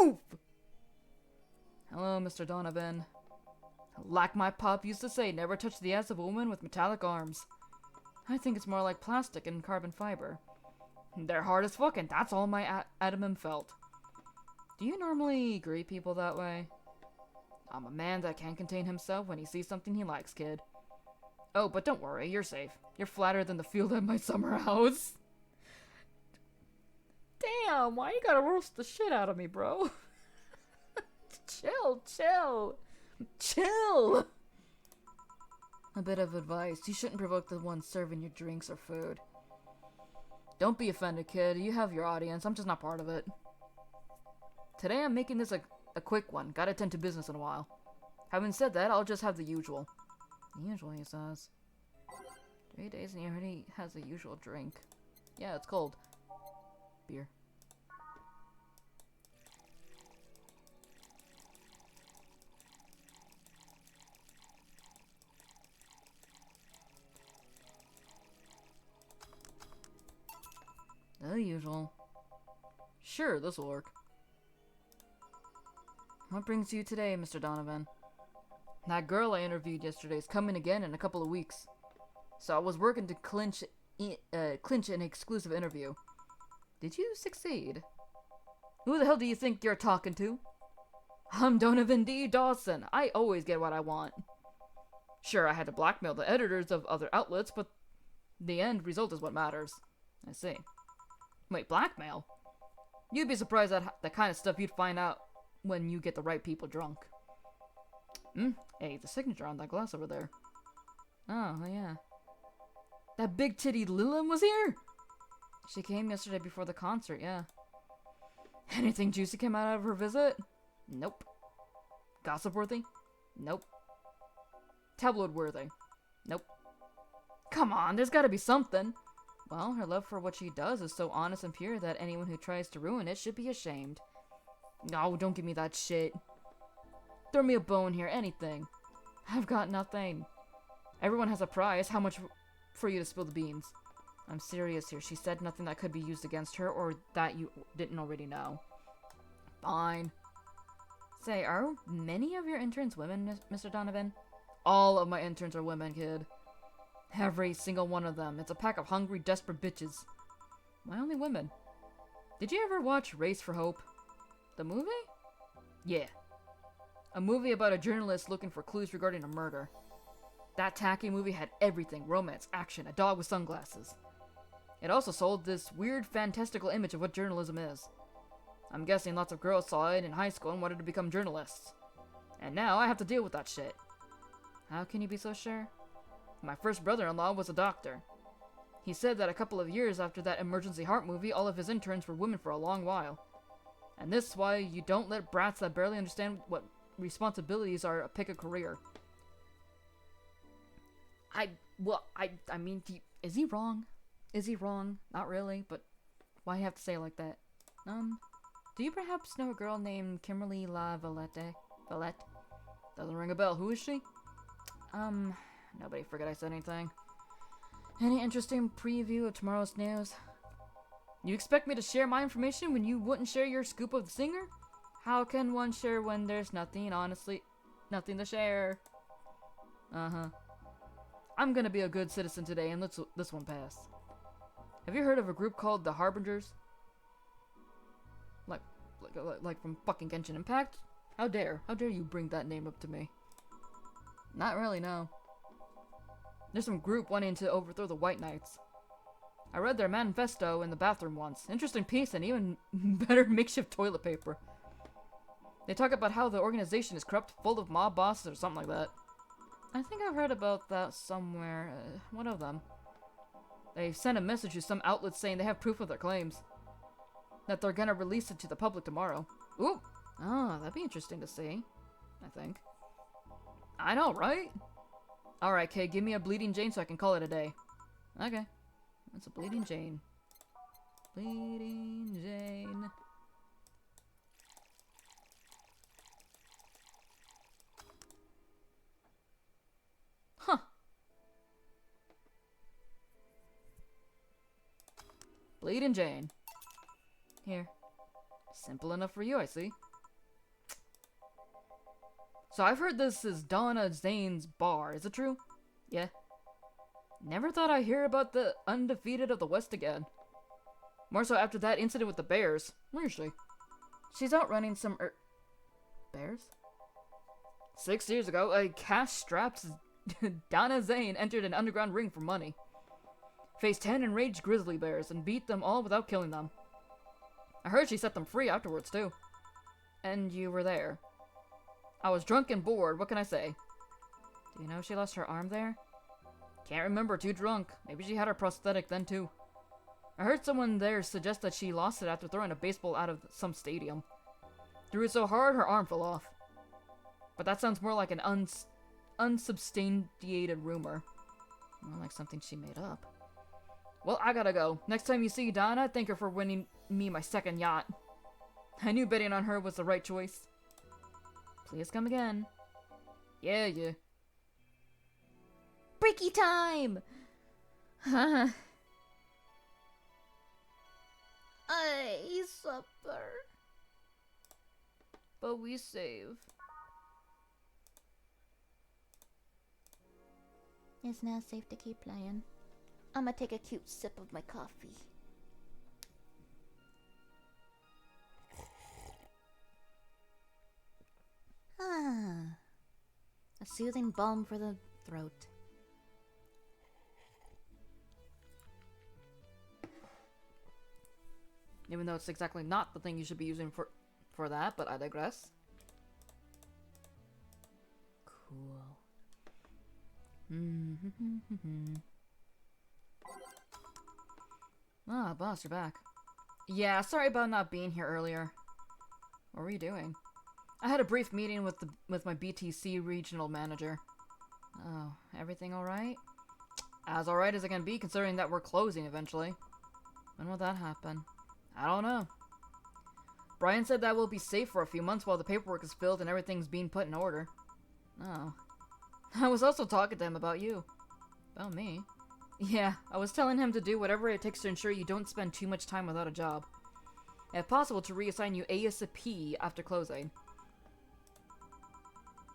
Oof! Hello, Mr. Donovan. Like my pop used to say, never touch the ass of a woman with metallic arms. I think it's more like plastic and carbon fiber. They're hard as fuck, and that's all my adamant felt. Do you normally greet people that way? I'm a man that can't contain himself when he sees something he likes, kid. Oh, but don't worry, you're safe. You're flatter than the field at my summer house. Damn, why you gotta roast the shit out of me, bro? Chill. A bit of advice. You shouldn't provoke the one serving your drinks or food. Don't be offended, kid. You have your audience. I'm just not part of it. Today I'm making this a quick one. Gotta attend to business in a while. Having said that, I'll just have the usual. The usual, he says. 3 days and he already has a usual drink. Yeah, it's cold. Beer. The usual. Sure, this'll work. What brings you today, Mr. Donovan? That girl I interviewed yesterday is coming again in a couple of weeks. So I was working to clinch an exclusive interview. Did you succeed? Who the hell do you think you're talking to? I'm Donovan D. Dawson. I always get what I want. Sure, I had to blackmail the editors of other outlets, but the end result is what matters. I see. Wait, blackmail? You'd be surprised at the kind of stuff you'd find out when you get the right people drunk. Hey, the signature on that glass over there. Oh, yeah. That big titty Lillian was here? She came yesterday before the concert, yeah. Anything juicy came out of her visit? Nope. Gossip worthy? Nope. Tabloid worthy? Nope. Come on, there's gotta be something. Well, her love for what she does is so honest and pure that anyone who tries to ruin it should be ashamed. No, don't give me that shit. Throw me a bone here, anything. I've got nothing. Everyone has a price. How much for you to spill the beans? I'm serious here. She said nothing that could be used against her or that you didn't already know. Fine. Say, are many of your interns women, Mr. Donovan? All of my interns are women, kid. Every single one of them. It's a pack of hungry, desperate bitches. Why only women? Did you ever watch Race for Hope? The movie? Yeah. A movie about a journalist looking for clues regarding a murder. That tacky movie had everything. Romance, action, a dog with sunglasses. It also sold this weird, fantastical image of what journalism is. I'm guessing lots of girls saw it in high school and wanted to become journalists. And now I have to deal with that shit. How can you be so sure? My first brother-in-law was a doctor. He said that a couple of years after that emergency heart movie, all of his interns were women for a long while. And this is why you don't let brats that barely understand what responsibilities are pick a career. I mean, is he wrong? Is he wrong? Not really, but why do you have to say it like that? Do you perhaps know a girl named Kimberly La Valette? Valette? Doesn't ring a bell. Who is she? Nobody forget I said anything. Any interesting preview of tomorrow's news? You expect me to share my information when you wouldn't share your scoop of the singer? How can one share when there's nothing, honestly, nothing to share? Uh-huh. I'm gonna be a good citizen today and let this one pass. Have you heard of a group called the Harbingers? Like from fucking Genshin Impact? How dare you bring that name up to me? Not really, no. There's some group wanting to overthrow the White Knights. I read their manifesto in the bathroom once. Interesting piece and even better makeshift toilet paper. They talk about how the organization is corrupt, full of mob bosses or something like that. I think I've heard about that somewhere. One of them. They've sent a message to some outlets saying they have proof of their claims. That they're gonna release it to the public tomorrow. Ooh! Oh, that'd be interesting to see. I think. I know, right? Alright, kid, give me a Bleeding Jane so I can call it a day. Okay. That's a Bleeding Jane. Bleeding Jane. Huh. Bleeding Jane. Here. Simple enough for you, I see. So I've heard this is Donna Zane's bar. Is it true? Yeah. Never thought I'd hear about the undefeated of the West again. More so after that incident with the bears. Where is she? She's out running some bears? 6 years ago, a cash-strapped Donna Zane entered an underground ring for money. Faced 10 enraged grizzly bears and beat them all without killing them. I heard she set them free afterwards, too. And you were there. I was drunk and bored, what can I say? Do you know she lost her arm there? Can't remember, too drunk. Maybe she had her prosthetic then, too. I heard someone there suggest that she lost it after throwing a baseball out of some stadium. Threw it so hard, her arm fell off. But that sounds more like an unsubstantiated rumor. More like something she made up. Well, I gotta go. Next time you see Donna, thank her for winning me my second yacht. I knew betting on her was the right choice. Please come again. Yeah. Breaky time! Huh. I suffer. But we save. It's now safe to keep playing. I'm gonna take a cute sip of my coffee. Ah, a soothing balm for the throat. Even though it's exactly not the thing you should be using for that, but I digress. Cool. Ah, boss, you're back. Yeah, sorry about not being here earlier. What were you doing? I had a brief meeting with my BTC regional manager. Oh, everything alright? As alright as it can be, considering that we're closing eventually. When will that happen? I don't know. Brian said that we'll be safe for a few months while the paperwork is filled and everything's being put in order. Oh. I was also talking to him about you. About me? Yeah, I was telling him to do whatever it takes to ensure you don't spend too much time without a job. If possible, to reassign you ASAP after closing.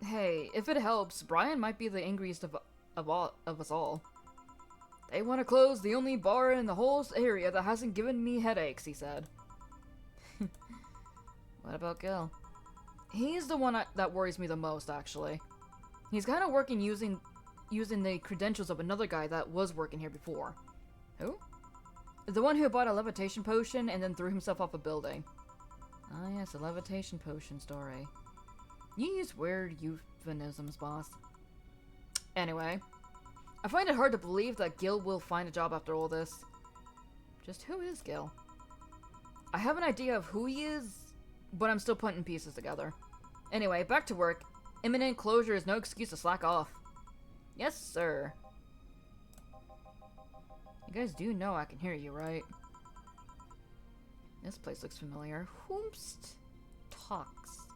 Hey, if it helps, Brian might be the angriest of us all. They want to close the only bar in the whole area that hasn't given me headaches, he said. What about Gil? He's the one that worries me the most, actually. He's kind of working using the credentials of another guy that was working here before. Who? The one who bought a levitation potion and then threw himself off a building. Ah yes, a levitation potion story. You use weird euphemisms, boss. Anyway, I find it hard to believe that Gil will find a job after all this. Just who is Gil? I have an idea of who he is, but I'm still putting pieces together. Anyway, back to work. Imminent closure is no excuse to slack off. Yes, sir. You guys do know I can hear you, right? This place looks familiar. Whomst talks?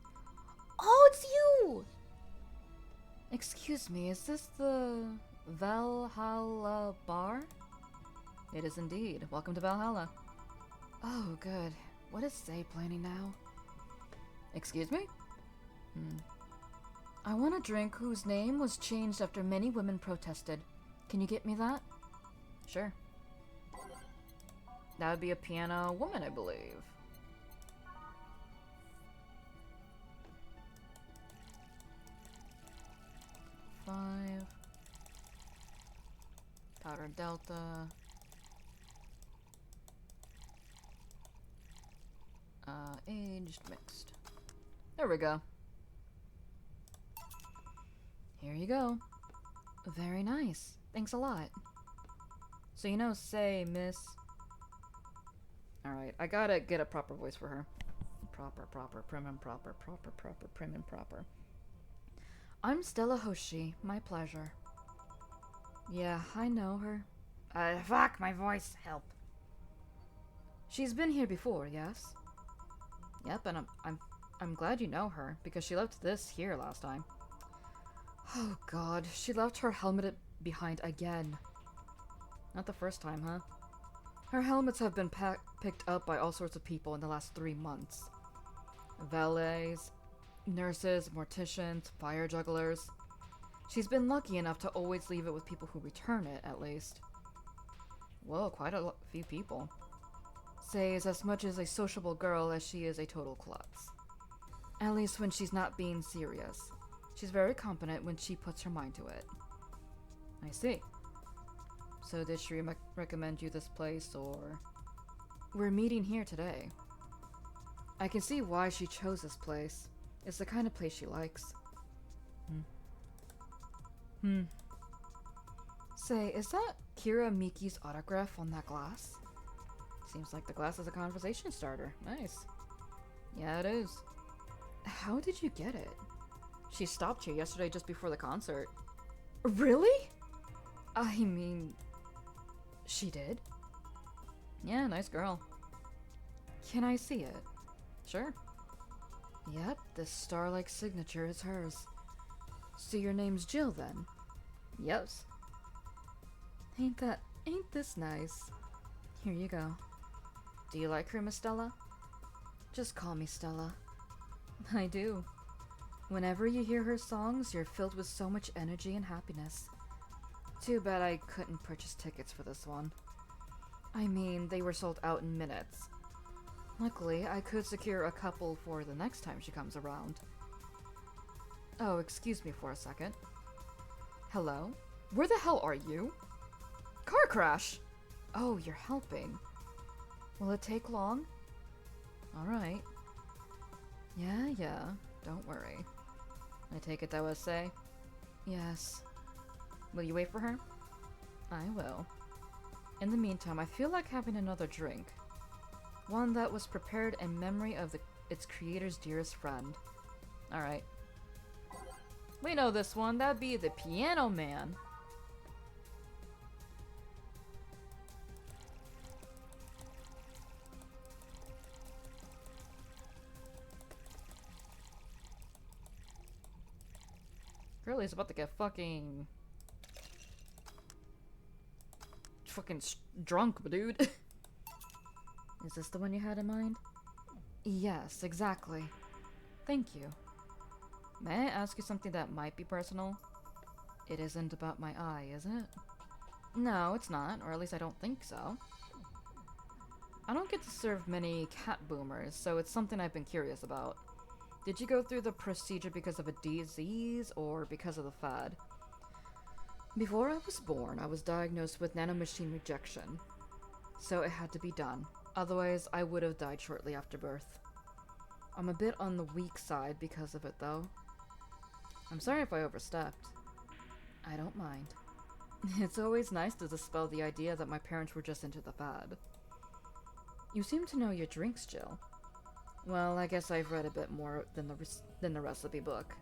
Oh, it's you! Excuse me, is this the Valhalla bar? It is indeed. Welcome to Valhalla. Oh, good. What is Say planning now? Excuse me? I want a drink whose name was changed after many women protested. Can you get me that? Sure. That would be a piano woman, I believe. Five. Powder Delta. Aged mixed. There we go. Here you go. Very nice. Thanks a lot. So you know, say, miss... Alright, I gotta get a proper voice for her. Proper, prim and proper, prim and proper. I'm Stella Hoshi. My pleasure. Yeah, I know her. Fuck, my voice. Help. She's been here before, yes? Yep, and I'm glad you know her, because she left this here last time. Oh god, she left her helmet behind again. Not the first time, huh? Her helmets have been picked up by all sorts of people in the last 3 months. Valets, nurses, morticians, fire jugglers. She's been lucky enough to always leave it with people who return it, at least. Whoa, quite a few people. Say is as much as a sociable girl as she is a total klutz. At least when she's not being serious. She's very competent when she puts her mind to it. I see. So did she recommend you this place, or... We're meeting here today. I can see why she chose this place. It's the kind of place she likes. Say, is that Kira Miki's autograph on that glass? Seems like the glass is a conversation starter. Nice. Yeah, it is. How did you get it? She stopped here yesterday just before the concert. Really? I mean... She did? Yeah, nice girl. Can I see it? Sure. Yep, this star-like signature is hers. So your name's Jill, then? Yes. Ain't this nice? Here you go. Do you like her, Miss Stella? Just call me Stella. I do. Whenever you hear her songs, you're filled with so much energy and happiness. Too bad I couldn't purchase tickets for this one. I mean, they were sold out in minutes. Luckily, I could secure a couple for the next time she comes around. Oh, excuse me for a second. Hello? Where the hell are you? Car crash! Oh, you're helping. Will it take long? Alright. Yeah, don't worry. I take it that was Say? Yes. Will you wait for her? I will. In the meantime, I feel like having another drink. One that was prepared in memory of its creator's dearest friend. Alright. We know this one. That'd be the Piano Man. Curly's about to get fucking drunk, dude. Is this the one you had in mind? Yes, exactly. Thank you. May I ask you something that might be personal? It isn't about my eye, is it? No, it's not, or at least I don't think so. I don't get to serve many cat boomers, so it's something I've been curious about. Did you go through the procedure because of a disease or because of the fad? Before I was born, I was diagnosed with nanomachine rejection, so it had to be done. Otherwise, I would have died shortly after birth. I'm a bit on the weak side because of it, though. I'm sorry if I overstepped. I don't mind. It's always nice to dispel the idea that my parents were just into the fad. You seem to know your drinks, Jill. Well, I guess I've read a bit more than the recipe book.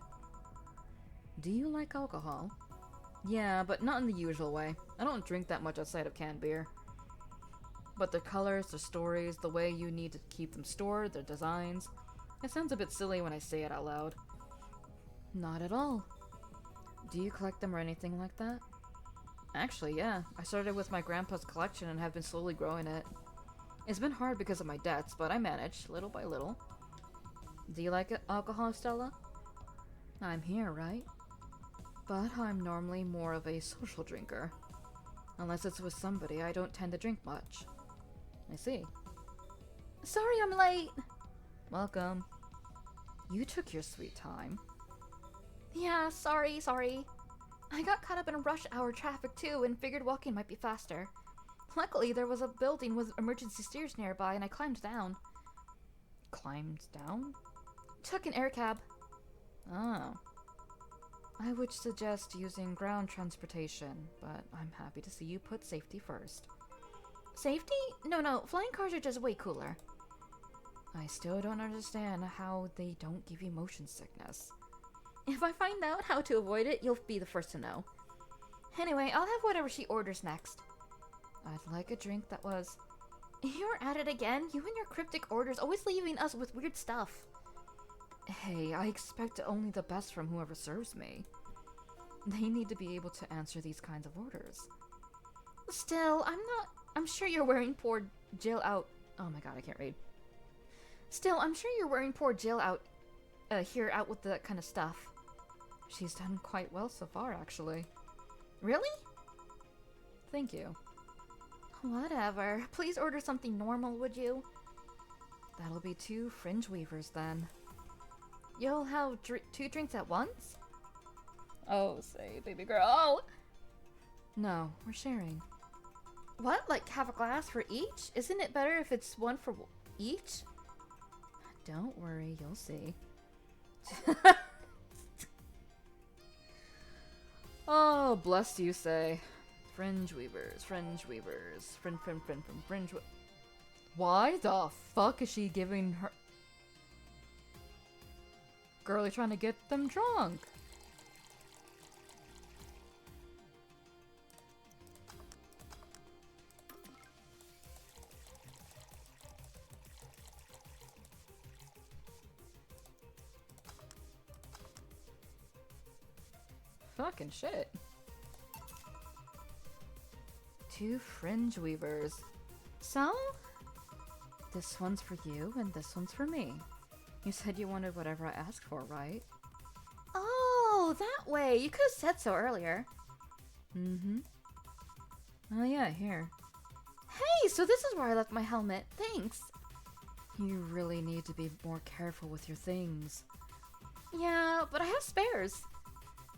Do you like alcohol? Yeah, but not in the usual way. I don't drink that much outside of canned beer. But the colors, the stories, the way you need to keep them stored, their designs... It sounds a bit silly when I say it out loud. Not at all. Do you collect them or anything like that? Actually, yeah. I started with my grandpa's collection and have been slowly growing it. It's been hard because of my debts, but I managed, little by little. Do you like alcohol, Stella? I'm here, right? But I'm normally more of a social drinker. Unless it's with somebody, I don't tend to drink much. I see. Sorry I'm late. Welcome. You took your sweet time. Yeah, sorry. I got caught up in rush hour traffic too and figured walking might be faster. Luckily, there was a building with emergency stairs nearby and I climbed down. Climbed down? Took an air cab. Oh. I would suggest using ground transportation, but I'm happy to see you put safety first. Safety? No, flying cars are just way cooler. I still don't understand how they don't give you motion sickness. If I find out how to avoid it, you'll be the first to know. Anyway, I'll have whatever she orders next. I'd like a drink that was... You're at it again. You and your cryptic orders, always leaving us with weird stuff. Hey, I expect only the best from whoever serves me. They need to be able to answer these kinds of orders. Still, I'm sure you're wearing poor Jill out... Oh my god, I can't read. Still, I'm sure you're wearing poor Jill out... here out with that kind of stuff. She's done quite well so far, actually. Really? Thank you. Whatever. Please order something normal, would you? That'll be 2 fringe weavers, then. You'll have 2 drinks at once? Oh, say, baby girl. No, we're sharing. What? Like have a glass for each? Isn't it better if it's one for each? Don't worry, you'll see. Oh, bless you, say. Fringe weavers. Fringe. Why the fuck is she giving her... Girlie trying to get them drunk? Fucking shit. 2 fringe weavers. So? This one's for you and this one's for me. You said you wanted whatever I asked for, right? Oh, that way. You could have said so earlier. Mm-hmm. Oh yeah, here. Hey, so this is where I left my helmet. Thanks. You really need to be more careful with your things. Yeah, but I have spares.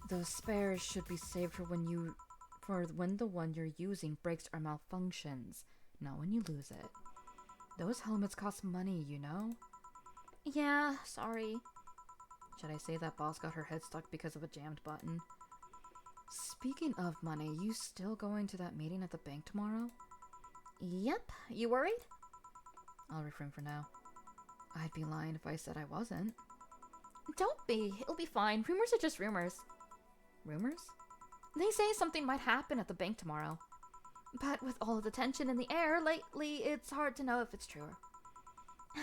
Those spares should be saved for when the one you're using breaks or malfunctions, not when you lose it. Those helmets cost money, you know? Yeah, sorry. Should I say that boss got her head stuck because of a jammed button? Speaking of money, you still going to that meeting at the bank tomorrow? Yep. You worried? I'll refrain for now. I'd be lying if I said I wasn't. Don't be. It'll be fine. Rumors are just rumors. Rumors? They say something might happen at the bank tomorrow. But with all of the tension in the air lately, it's hard to know if it's true.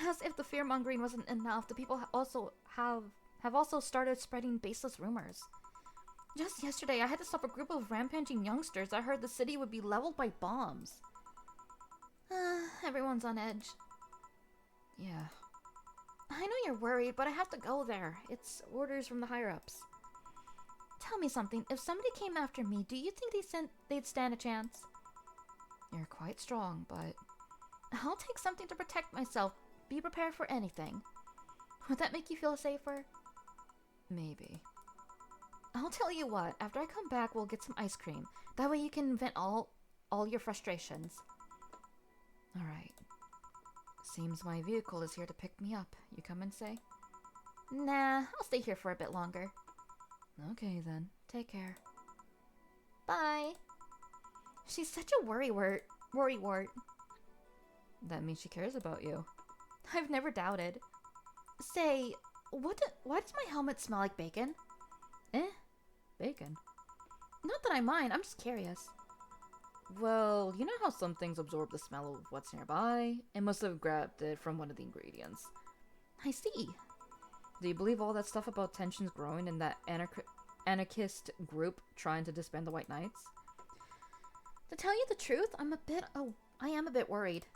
As if the fear-mongering wasn't enough, the people have also started spreading baseless rumors. Just yesterday, I had to stop a group of rampaging youngsters. I heard the city would be leveled by bombs. Everyone's on edge. Yeah. I know you're worried, but I have to go there. It's orders from the higher-ups. Tell me something. If somebody came after me, do you think they'd stand a chance? You're quite strong, but... I'll take something to protect myself. Be prepared for anything. Would that make you feel safer? Maybe. I'll tell you what. After I come back, we'll get some ice cream. That way you can vent all your frustrations. Alright. Seems my vehicle is here to pick me up. You come and say? Nah, I'll stay here for a bit longer. Okay then. Take care. Bye. She's such a worrywart. That means she cares about you. I've never doubted. Say, why does my helmet smell like bacon? Bacon. Not that I mind, I'm just curious. Well, you know how some things absorb the smell of what's nearby? It must have grabbed it from one of the ingredients. I see. Do you believe all that stuff about tensions growing in that anarchist group trying to disband the White Knights? To tell you the truth, I am a bit worried.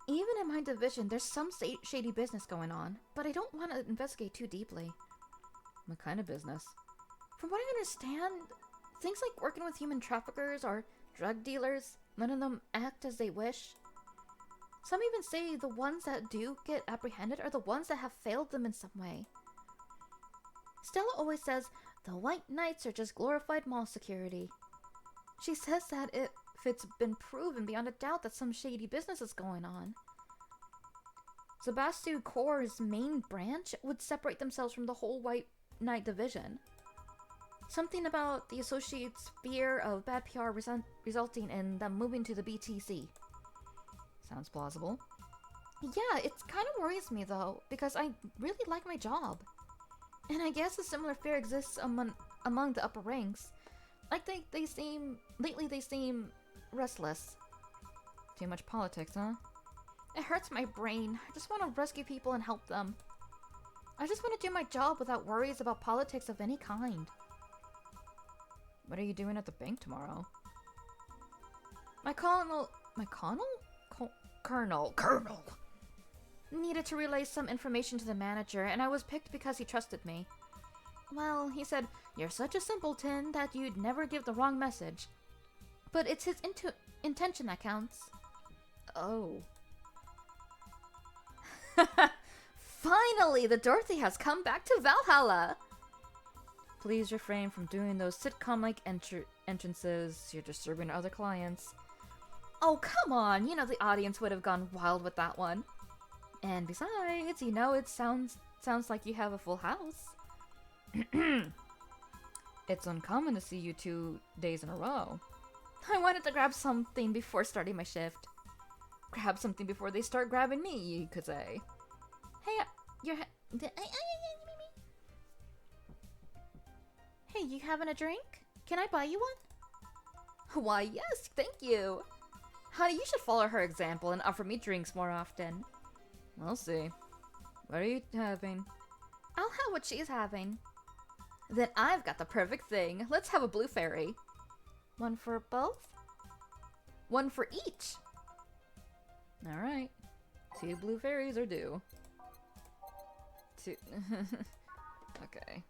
Even in my division, there's some shady business going on, but I don't want to investigate too deeply. What kind of business? From what I understand, things like working with human traffickers or drug dealers, none of them act as they wish. Some even say the ones that do get apprehended are the ones that have failed them in some way. Stella always says the White Knights are just glorified mall security. She says that if it's been proven beyond a doubt that some shady business is going on, Sebastian Corps' main branch would separate themselves from the whole White Knight division. Something about the Associates' fear of bad PR resulting in them moving to the BTC. Sounds plausible. Yeah, it kind of worries me though, because I really like my job. And I guess a similar fear exists among the upper ranks. Like they seem restless. Too much politics, huh? It hurts my brain. I just want to rescue people and help them. I just want to do my job without worries about politics of any kind. What are you doing at the bank tomorrow? My colonel needed to relay some information to the manager, and I was picked because he trusted me. Well, he said, "You're such a simpleton that you'd never give the wrong message." But it's his intention that counts. Oh. Finally, the Dorothy has come back to Valhalla! Please refrain from doing those sitcom-like entrances. You're disturbing other clients. Oh, come on! You know the audience would have gone wild with that one. And besides, you know, it sounds like you have a full house. It's uncommon to see you 2 days in a row. I wanted to grab something before starting my shift. Grab something before they start grabbing me, you could say. Hey, Hey, you having a drink? Can I buy you one? Why, yes, thank you. Honey, you should follow her example and offer me drinks more often. We'll see. What are you having? I'll have what she's having. Then I've got the perfect thing. Let's have a blue fairy. One for both? One for each. Alright. 2 blue fairies are due. 2. Okay.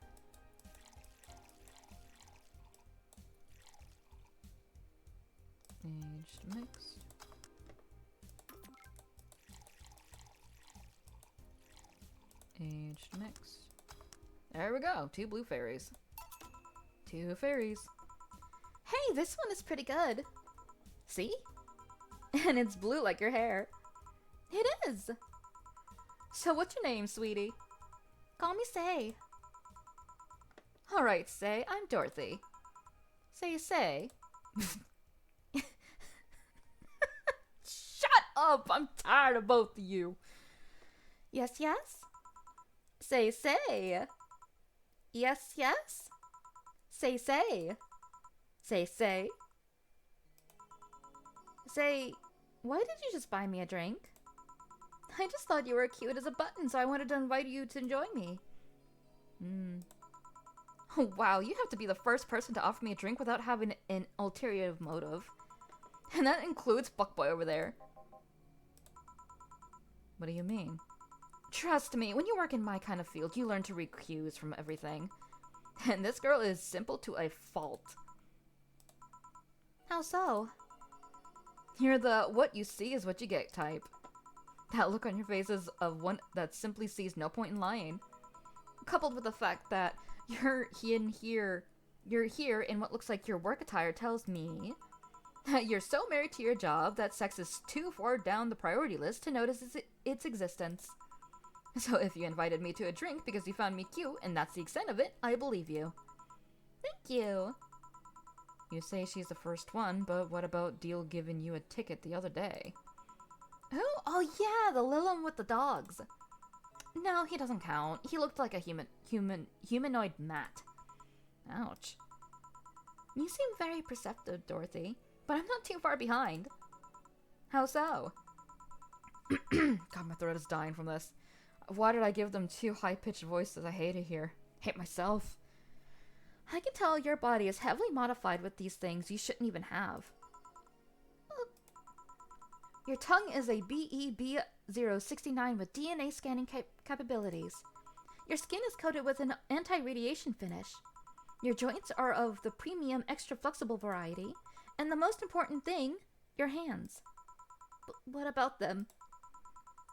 Aged mix. Aged mix. There we go. 2 blue fairies. 2 fairies. Hey, this one is pretty good. See? And it's blue like your hair. It is. So what's your name, sweetie? Call me Say. Alright, Say. I'm Dorothy. Say. Shut up! I'm tired of both of you. Yes. Say. Yes. Say. Say, why did you just buy me a drink? I just thought you were cute as a button, so I wanted to invite you to join me. Wow, you have to be the first person to offer me a drink without having an ulterior motive. And that includes Fuckboy over there. What do you mean? Trust me, when you work in my kind of field, you learn to read cues from everything. And this girl is simple to a fault. How so? You're the what you see is what you get type. That look on your face is of one that simply sees no point in lying. Coupled with the fact that you're here in what looks like your work attire tells me that you're so married to your job that sex is too far down the priority list to notice its existence. So if you invited me to a drink because you found me cute and that's the extent of it, I believe you. Thank you. You say she's the first one, but what about Deal giving you a ticket the other day? Who? Oh yeah, the Lilum with the dogs. No, he doesn't count. He looked like a humanoid mat. Ouch. You seem very perceptive, Dorothy, but I'm not too far behind. How so? God, my throat is dying from this. Why did I give them two high-pitched voices? I hate it here. Hate myself. I can tell your body is heavily modified with these things you shouldn't even have. Your tongue is a BEB069 with DNA scanning capabilities. Your skin is coated with an anti-radiation finish. Your joints are of the premium extra flexible variety. And the most important thing, your hands. What about them?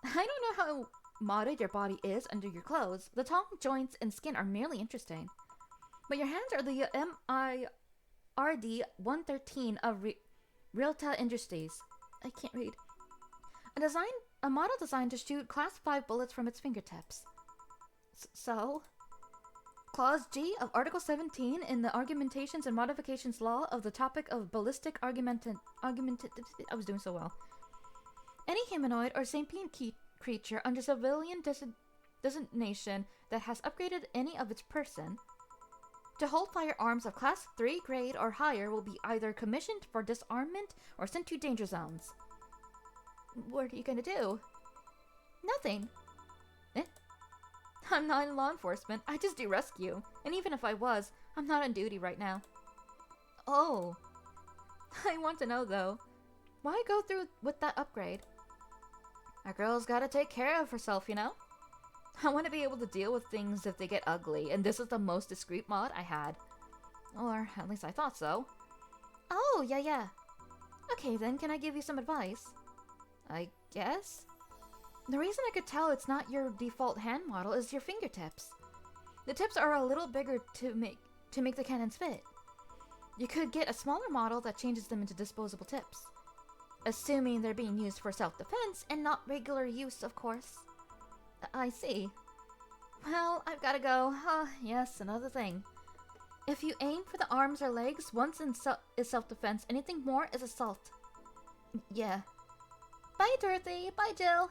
I don't know how modded your body is under your clothes. The tongue, joints, and skin are merely interesting. But your hands are the MIRD-113 of Realta Industries. I can't read. A model designed to shoot Class 5 bullets from its fingertips. So? Clause G of Article 17 in the Argumentations and Modifications Law of the topic of ballistic I was doing so well. Any humanoid or sapient creature under civilian designation that has upgraded any of its person to hold firearms of Class 3 grade or higher will be either commissioned for disarmament or sent to danger zones. What are you gonna do? Nothing. I'm not in law enforcement. I just do rescue. And even if I was, I'm not on duty right now. Oh. I want to know, though. Why go through with that upgrade? A girl's gotta take care of herself, you know? I want to be able to deal with things if they get ugly, and this is the most discreet mod I had. Or at least I thought so. Oh, yeah. Okay, then can I give you some advice? I guess? The reason I could tell it's not your default hand model is your fingertips. The tips are a little bigger to make the cannons fit. You could get a smaller model that changes them into disposable tips. Assuming they're being used for self-defense and not regular use, of course. I see. Well, I've gotta go. Yes, another thing. If you aim for the arms or legs, once is self-defense. Anything more is assault. Yeah. Bye, Dorothy. Bye, Jill.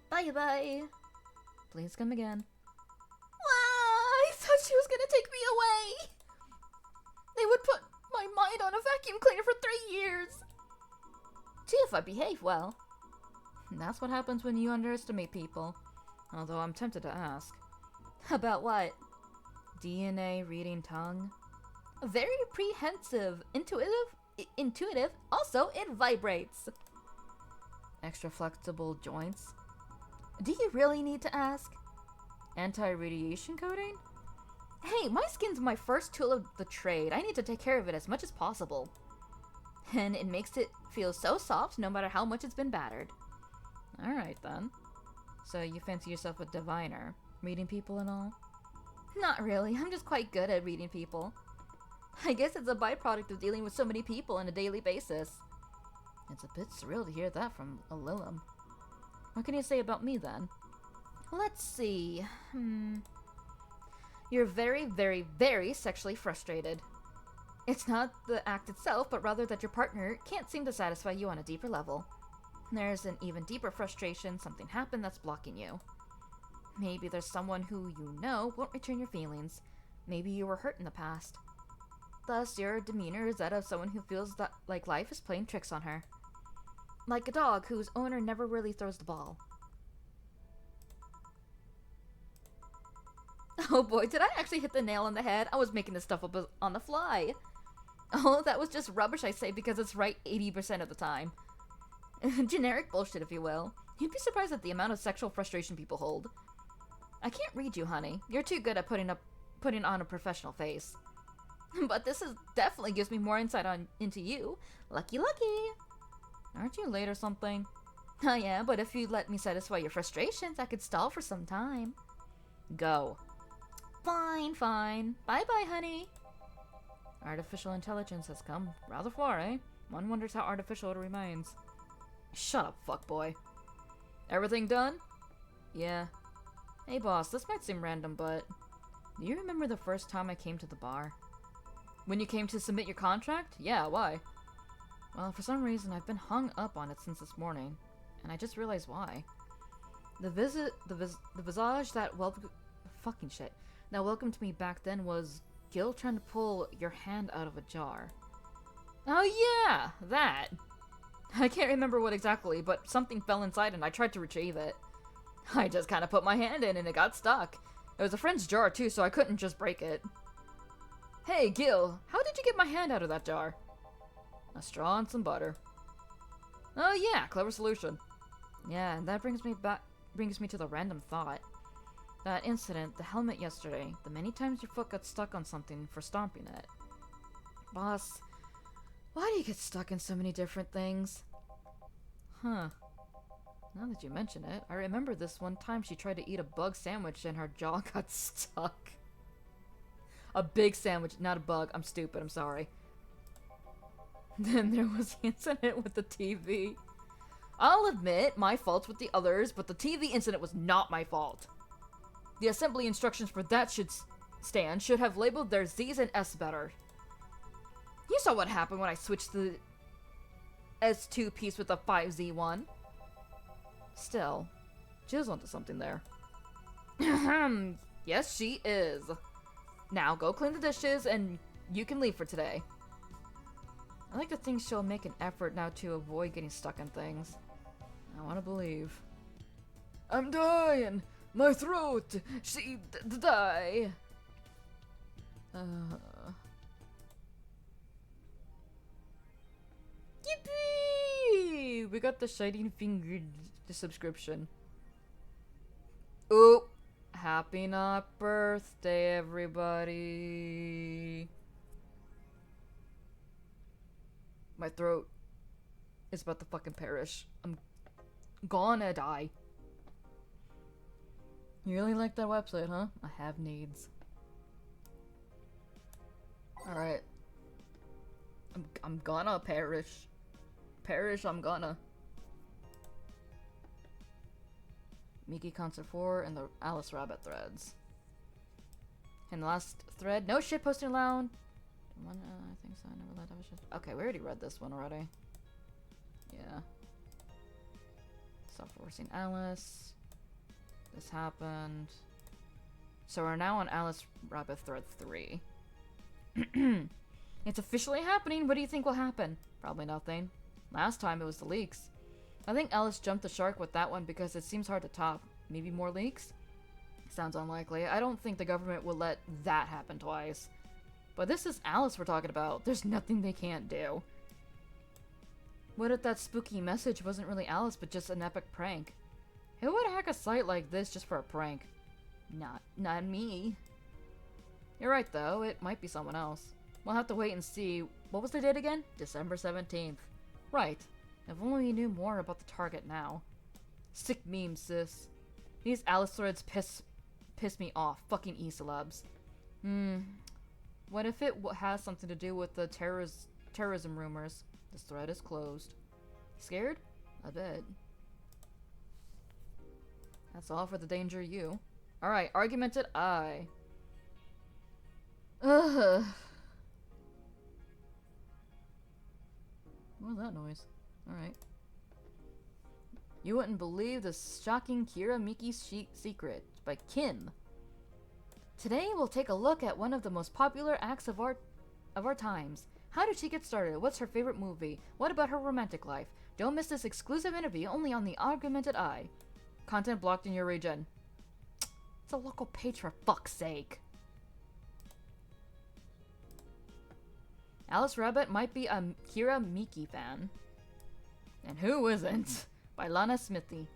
Bye. Please come again. I thought she was gonna take me away. They would put my mind on a vacuum cleaner for 3 years. Gee, if I behave well. That's what happens when you underestimate people. Although I'm tempted to ask. About what? DNA reading tongue? Very prehensive. Intuitive. Also, it vibrates. Extra flexible joints? Do you really need to ask? Anti-radiation coating? Hey, my skin's my first tool of the trade. I need to take care of it as much as possible. And it makes it feel so soft no matter how much it's been battered. Alright then. So you fancy yourself a diviner, reading people and all? Not really, I'm just quite good at reading people. I guess it's a byproduct of dealing with so many people on a daily basis. It's a bit surreal to hear that from a Lilum. What can you say about me then? Let's see. You're very, very, very sexually frustrated. It's not the act itself, but rather that your partner can't seem to satisfy you on a deeper level. There's an even deeper frustration, something happened that's blocking you. Maybe there's someone who you know won't return your feelings. Maybe you were hurt in the past. Thus, your demeanor is that of someone who feels that like life is playing tricks on her. Like a dog whose owner never really throws the ball. Oh boy, did I actually hit the nail on the head? I was making this stuff up on the fly. Oh, that was just rubbish, I say, because it's right 80% of the time. Generic bullshit, if you will. You'd be surprised at the amount of sexual frustration people hold. I can't read you, honey. You're too good at putting on a professional face. But this definitely gives me more insight into you. Lucky, lucky. Aren't you late or something? Oh yeah, but if you let me satisfy your frustrations, I could stall for some time. Go. Fine, fine. Bye-bye, honey. Artificial intelligence has come rather far, eh? One wonders how artificial it remains. Shut up, fuckboy. Everything done? Yeah. Hey boss, this might seem random, but do you remember the first time I came to the bar? When you came to submit your contract? Yeah, why? Well, for some reason I've been hung up on it since this morning, and I just realized why. The visage that welcomed me back then was Gil trying to pull your hand out of a jar. Oh yeah, that. I can't remember what exactly, but something fell inside and I tried to retrieve it. I just kind of put my hand in and it got stuck. It was a friend's jar too, so I couldn't just break it. Hey, Gil, how did you get my hand out of that jar? A straw and some butter. Oh yeah, clever solution. Yeah, and that brings me to the random thought. That incident, the helmet yesterday, the many times your foot got stuck on something for stomping it. Boss, why do you get stuck in so many different things? Huh. Now that you mention it, I remember this one time she tried to eat a bug sandwich and her jaw got stuck. A big sandwich, not a bug. I'm stupid, I'm sorry. Then there was the incident with the TV. I'll admit, my fault's with the others, but the TV incident was not my fault. The assembly instructions for that stand should have labeled their Z's and S better. You saw what happened when I switched the S2 piece with the 5Z one. Still, Jill's onto something there. Yes, she is. Now, go clean the dishes, and you can leave for today. I like to think she'll make an effort now to avoid getting stuck in things. I want to believe. I'm dying! My throat! She die! Yippee! We got the Shining Fingered subscription. Oh! Happy not birthday, everybody! My throat is about to fucking perish. I'm gonna die. You really like that website, huh? I have needs. Alright. I'm gonna perish. Perish, I'm gonna. Mickey Concert 4 and the Alice Rabbit threads. And the last thread, no shit posting allowed. One, I think so. I never let that was just. Okay, we already read this one already. Yeah. Stop forcing Alice. This happened. So we're now on Alice Rabbit thread 3. It's officially happening. What do you think will happen? Probably nothing. Last time it was the leaks. I think Alice jumped the shark with that one because it seems hard to top. Maybe more leaks? Sounds unlikely. I don't think the government will let that happen twice. But this is Alice we're talking about. There's nothing they can't do. What if that spooky message wasn't really Alice but just an epic prank? Who would hack a site like this just for a prank? Not me. You're right though, it might be someone else. We'll have to wait and see. What was the date again? December 17th. Right. If only we knew more about the target now. Sick meme, sis. These Alice threads piss me off. Fucking e-celebs. What if it has something to do with the terrorism rumors? This thread is closed. Scared? I bet. That's all for the danger you. Alright, argumented I. Ugh. What was that noise? Alright. You wouldn't believe the shocking Kira Miki secret by Kim. Today we'll take a look at one of the most popular acts of our times. How did she get started? What's her favorite movie? What about her romantic life? Don't miss this exclusive interview only on the Argumented Eye. Content blocked in your region. It's a local page for fuck's sake. Alice Rabbit might be a Kira Miki fan. And who isn't? By Lana Smithy.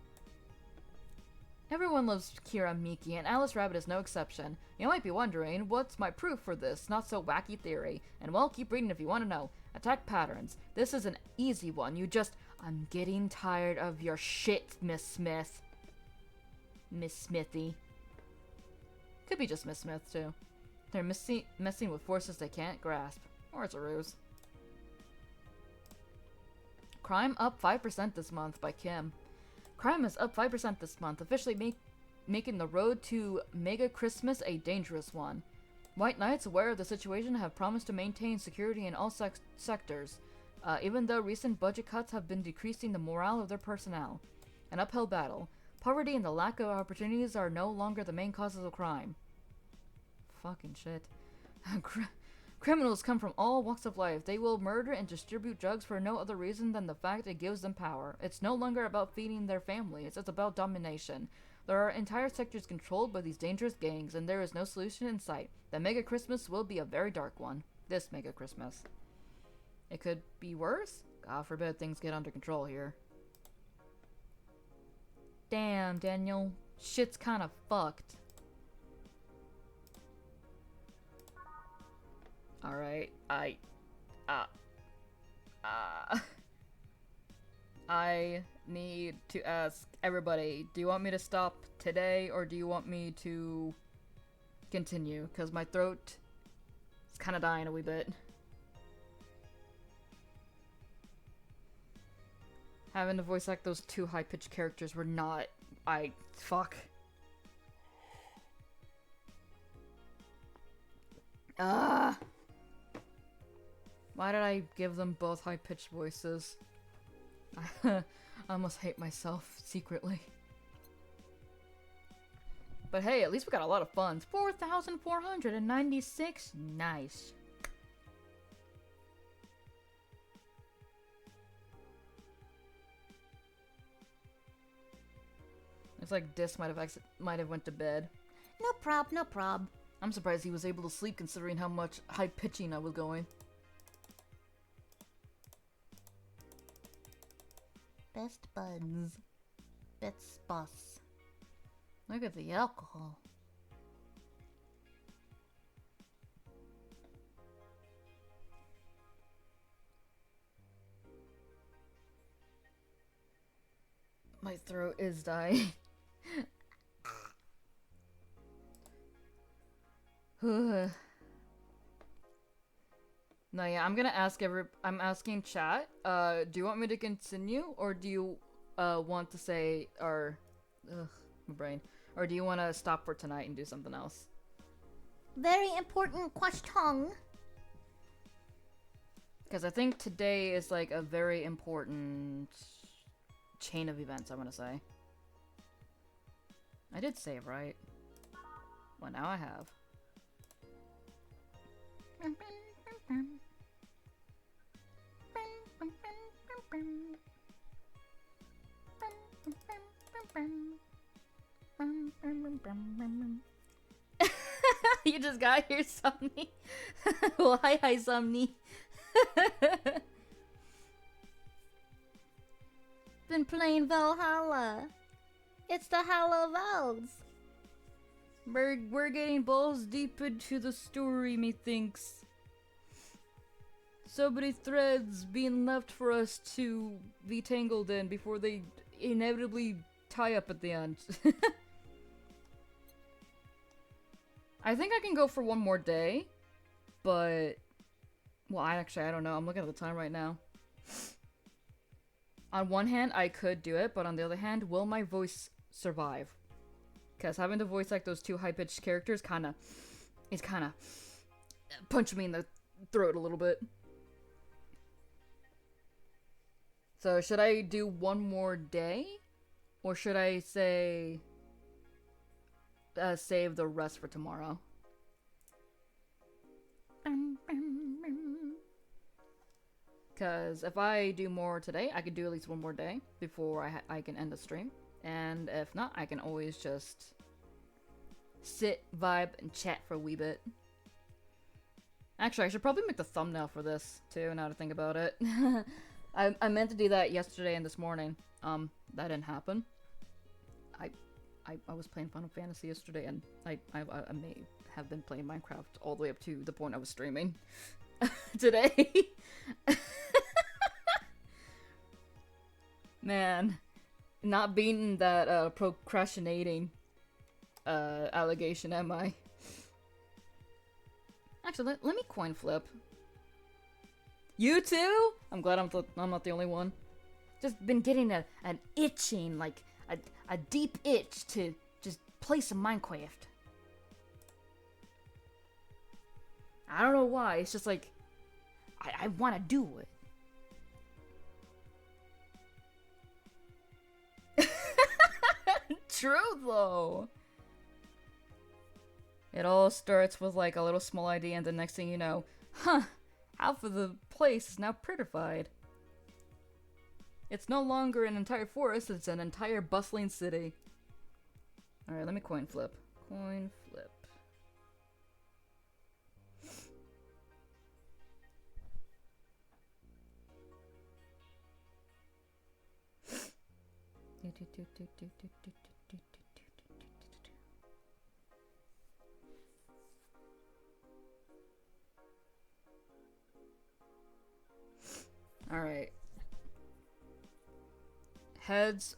Everyone loves Kira Miki, and Alice Rabbit is no exception. You might be wondering, what's my proof for this not-so-wacky theory? And well, keep reading if you want to know. Attack patterns. This is an easy one. I'm getting tired of your shit, Miss Smith. Miss Smithy. Could be just Miss Smith, too. They're messing with forces they can't grasp. Or it's a ruse. Crime up 5% this month by Kim. Crime is up 5% this month, officially making the road to Mega Christmas a dangerous one. White Knights, aware of the situation, have promised to maintain security in all sectors, even though recent budget cuts have been decreasing the morale of their personnel. An uphill battle. Poverty and the lack of opportunities are no longer the main causes of crime. Fucking shit. Criminals come from all walks of life. They will murder and distribute drugs for no other reason than the fact it gives them power. It's no longer about feeding their families, it's about domination. There are entire sectors controlled by these dangerous gangs, and there is no solution in sight. The Mega Christmas will be a very dark one. This Mega Christmas. It could be worse? God forbid things get under control here. Damn, Daniel. Shit's kinda fucked. Alright, I need to ask everybody, do you want me to stop today, or do you want me to continue? Because my throat is kind of dying a wee bit. Having to voice act those two high-pitched characters were not... fuck. Why did I give them both high-pitched voices? I almost hate myself secretly. But hey, at least we got a lot of funds. 4,496. Nice. It's like Dis might have went to bed. No prob, no prob. I'm surprised he was able to sleep considering how much high pitching I was going. Best buds. Best boss. Look at the alcohol. My throat is dying. No, yeah, I'm gonna ask I'm asking chat, do you want me to continue, or do you, want to say, my brain, or do you want to stop for tonight and do something else? Very important question. Because I think today is, like, a very important chain of events, I want to say. I did save, right? Well, now I have. You just got here, Somni. Well, hi, Somni. Been playing Valhalla. It's the Halla Vals. We're getting balls deep into the story, methinks. So many threads being left for us to be tangled in before they inevitably tie up at the end. I think I can go for one more day, but... Well, I don't know. I'm looking at the time right now. On one hand, I could do it, but on the other hand, will my voice survive? Because having to voice like those two high-pitched characters is kind of punching me in the throat a little bit. So, should I do one more day? Or should I say... save the rest for tomorrow? Because if I do more today, I could do at least one more day before I can end the stream. And if not, I can always just sit, vibe, and chat for a wee bit. Actually, I should probably make the thumbnail for this, too, now to think about it. I meant to do that yesterday and this morning. That didn't happen. I was playing Final Fantasy yesterday, and I may have been playing Minecraft all the way up to the point I was streaming today. Man, not beating that procrastinating allegation, am I? Actually, let me coin flip. You too? I'm glad I'm not the only one. Just been getting an itching, like a deep itch to just play some Minecraft. I don't know why. It's just like I want to do it. True though. It all starts with like a little small idea, and the next thing you know, half of the place is now prettified. It's no longer an entire forest, it's an entire bustling city. Alright, let me coin flip. Coin flip. Alright. Heads,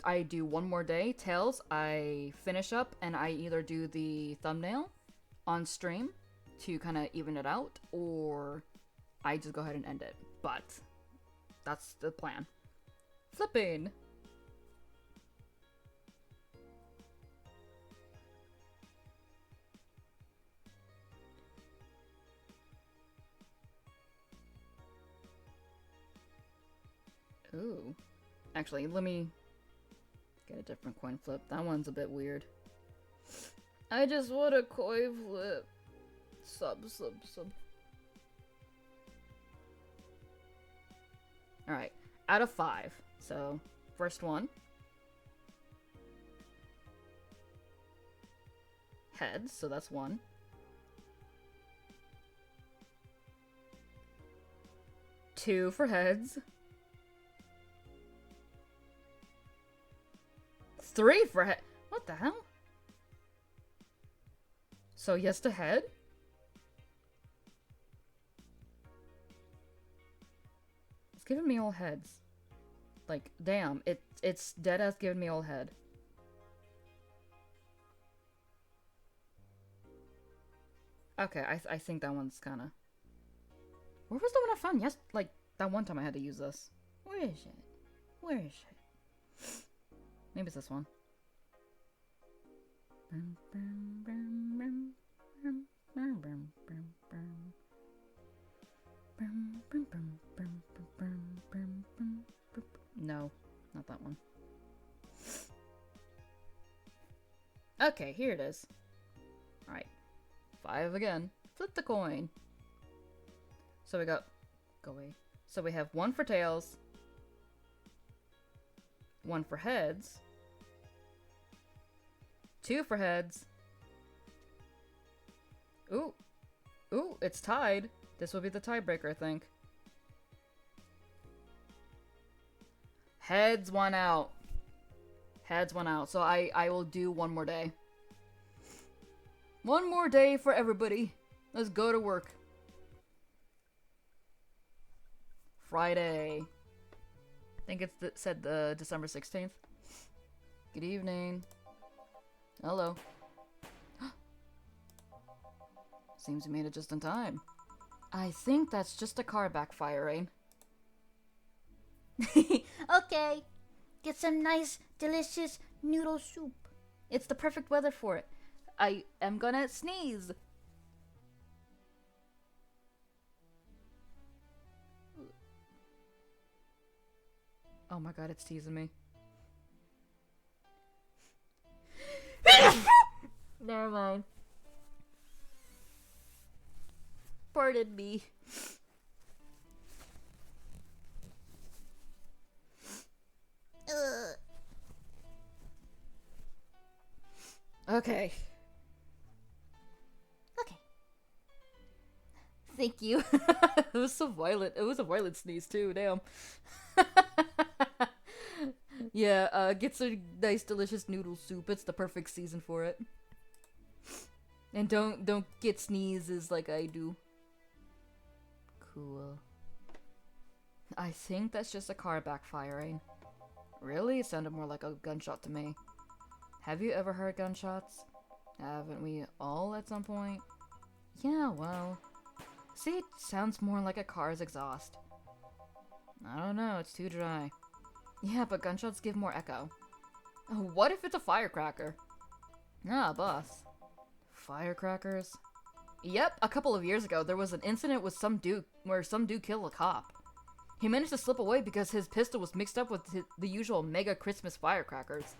I do one more day. Tails, I finish up and I either do the thumbnail on stream to kind of even it out, or I just go ahead and end it. But that's the plan. Flipping. Ooh. Actually, let me get a different coin flip. That one's a bit weird. I just want a coin flip. Sub. Alright. Out of 5. So, first one. Heads, so that's 1. Two for heads. 3 for head. What the hell? So yes to head? It's giving me all heads. Like, damn, it's dead ass giving me all head. Okay, I think that one's kinda... Where was the one I found? Yes, like, that one time I had to use this. Where is it? Where is it? Maybe it's this one. No, not that one. Okay, here it is. Alright. 5 again. Flip the coin. So we got... Go away. So we have 1 for tails. 1 for heads. 2 for heads. Ooh. Ooh, it's tied. This will be the tiebreaker, I think. Heads won out. Heads won out. So I will do one more day. One more day for everybody. Let's go to work. Friday. I think it's said the December 16th. Good evening. Hello. Seems you made it just in time. I think that's just a car backfiring. Okay. Get some nice, delicious noodle soup. It's the perfect weather for it. I am gonna sneeze. Oh my god, it's teasing me. Never mind. Pardon me. Okay. Thank you. It was so violent. It was a violent sneeze too. Damn. Yeah, get some nice, delicious noodle soup. It's the perfect season for it. And don't get sneezes like I do. Cool. I think that's just a car backfiring. Really? It sounded more like a gunshot to me. Have you ever heard gunshots? Haven't we all at some point? Yeah, well... See, it sounds more like a car's exhaust. I don't know, it's too dry. Yeah, but gunshots give more echo. What if it's a firecracker? Ah, boss. Firecrackers? Yep, a couple of years ago there was an incident with some dude killed a cop. He managed to slip away because his pistol was mixed up with the usual mega Christmas firecrackers.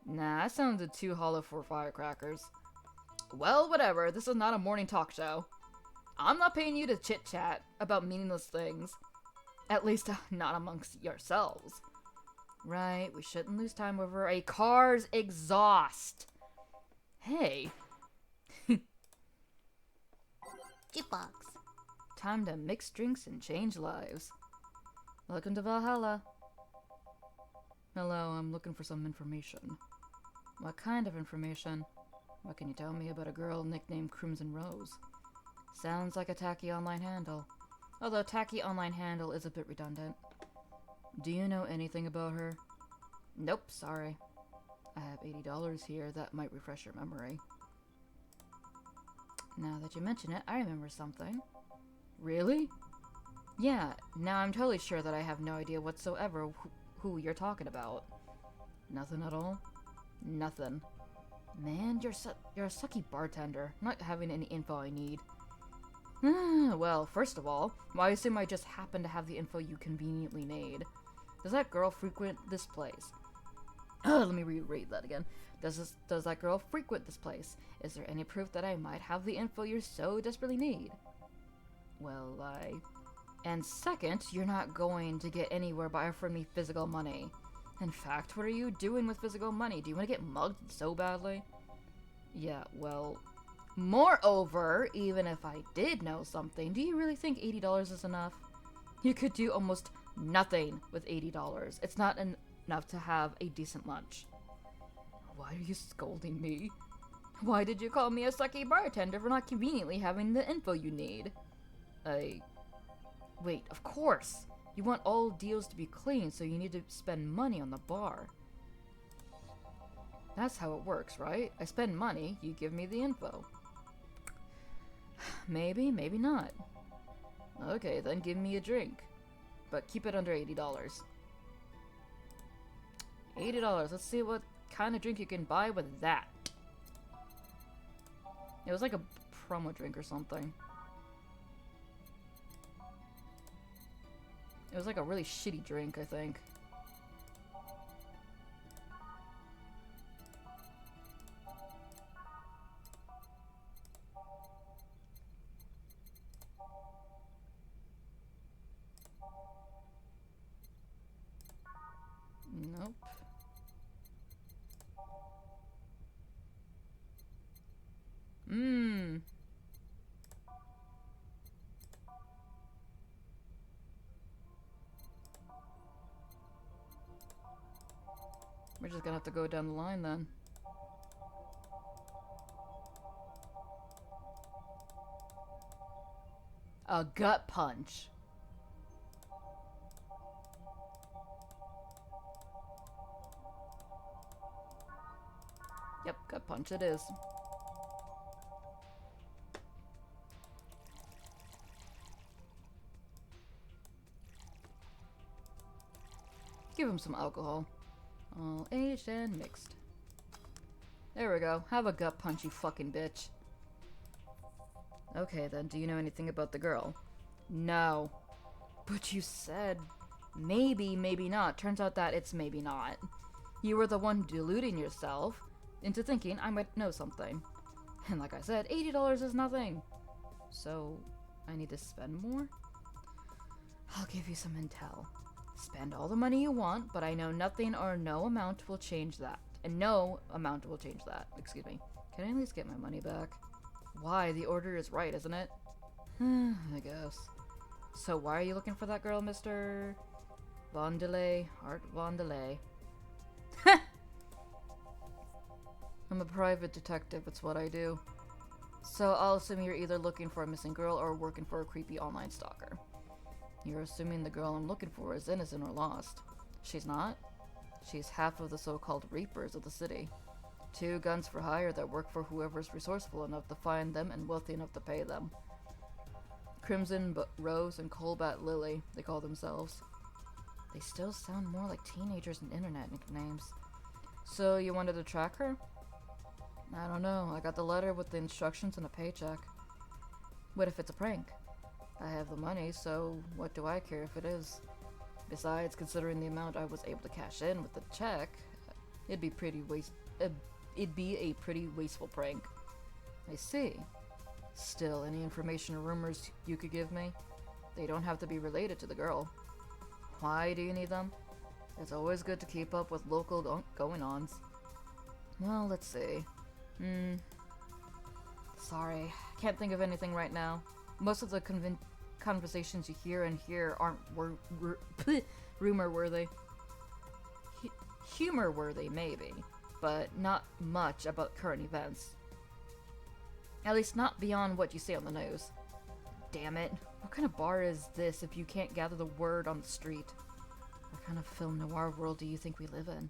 Nah, that sounded too hollow for firecrackers. Well, whatever, this is not a morning talk show. I'm not paying you to chit-chat about meaningless things. At least, not amongst yourselves. Right, we shouldn't lose time over a car's exhaust. Hey. Jukebox. Time to mix drinks and change lives. Welcome to Valhalla. Hello, I'm looking for some information. What kind of information? What can you tell me about a girl nicknamed Crimson Rose? Sounds like a tacky online handle. Although tacky online handle is a bit redundant. Do you know anything about her? Nope, sorry. I have $80 here that might refresh your memory. Now that you mention it, I remember something. Really? Yeah, now I'm totally sure that I have no idea whatsoever who you're talking about. Nothing at all? Nothing. Man, you're a sucky bartender, not having any info I need. Well, first of all, why assume I just happen to have the info you conveniently need? Does that girl frequent this place? Let me reread that again. Does that girl frequent this place? Is there any proof that I might have the info you so desperately need? Well, And second, you're not going to get anywhere by offering me physical money. In fact, what are you doing with physical money? Do you want to get mugged so badly? Yeah, well... Moreover, even if I did know something, do you really think $80 is enough? You could do almost nothing with $80. It's not enough to have a decent lunch. Why are you scolding me? Why did you call me a sucky bartender for not conveniently having the info you need? Wait, of course! You want all deals to be clean, so you need to spend money on the bar. That's how it works, right? I spend money, you give me the info. Maybe, maybe not. Okay, then give me a drink. But keep it under $80. $80, let's see what kind of drink you can buy with that. It was like a promo drink or something. It was like a really shitty drink, I think. Nope. We're just gonna have to go down the line then. A gut punch. Yep, gut punch it is. Give him some alcohol. All aged and mixed. There we go. Have a gut punch, you fucking bitch. Okay then, do you know anything about the girl? No. But you said maybe, maybe not. Turns out that it's maybe not. You were the one deluding yourself into thinking I might know something. And like I said, $80 is nothing. So, I need to spend more? I'll give you some intel. Spend all the money you want, but I know nothing or no amount will change that. And no amount will change that. Excuse me. Can I at least get my money back? Why? The order is right, isn't it? I guess. So why are you looking for that girl, Mr. Vondelay? Art Vondelay. I'm a private detective, it's what I do. So I'll assume you're either looking for a missing girl or working for a creepy online stalker. You're assuming the girl I'm looking for is innocent or lost. She's not. She's half of the so-called Reapers of the city. 2 guns for hire that work for whoever's resourceful enough to find them and wealthy enough to pay them. Crimson Rose and Colbat Lily, they call themselves. They still sound more like teenagers than internet nicknames. So you wanted to track her? I don't know. I got the letter with the instructions and a paycheck. What if it's a prank? I have the money, so what do I care if it is? Besides, considering the amount I was able to cash in with the check, it'd be a pretty wasteful prank. I see. Still, any information or rumors you could give me? They don't have to be related to the girl. Why do you need them? It's always good to keep up with local going-ons. Well, let's see. Sorry, can't think of anything right now. Most of the conversations you hear in here aren't rumor-worthy. Humor-worthy, maybe, but not much about current events. At least not beyond what you see on the news. Damn it. What kind of bar is this if you can't gather the word on the street? What kind of film noir world do you think we live in?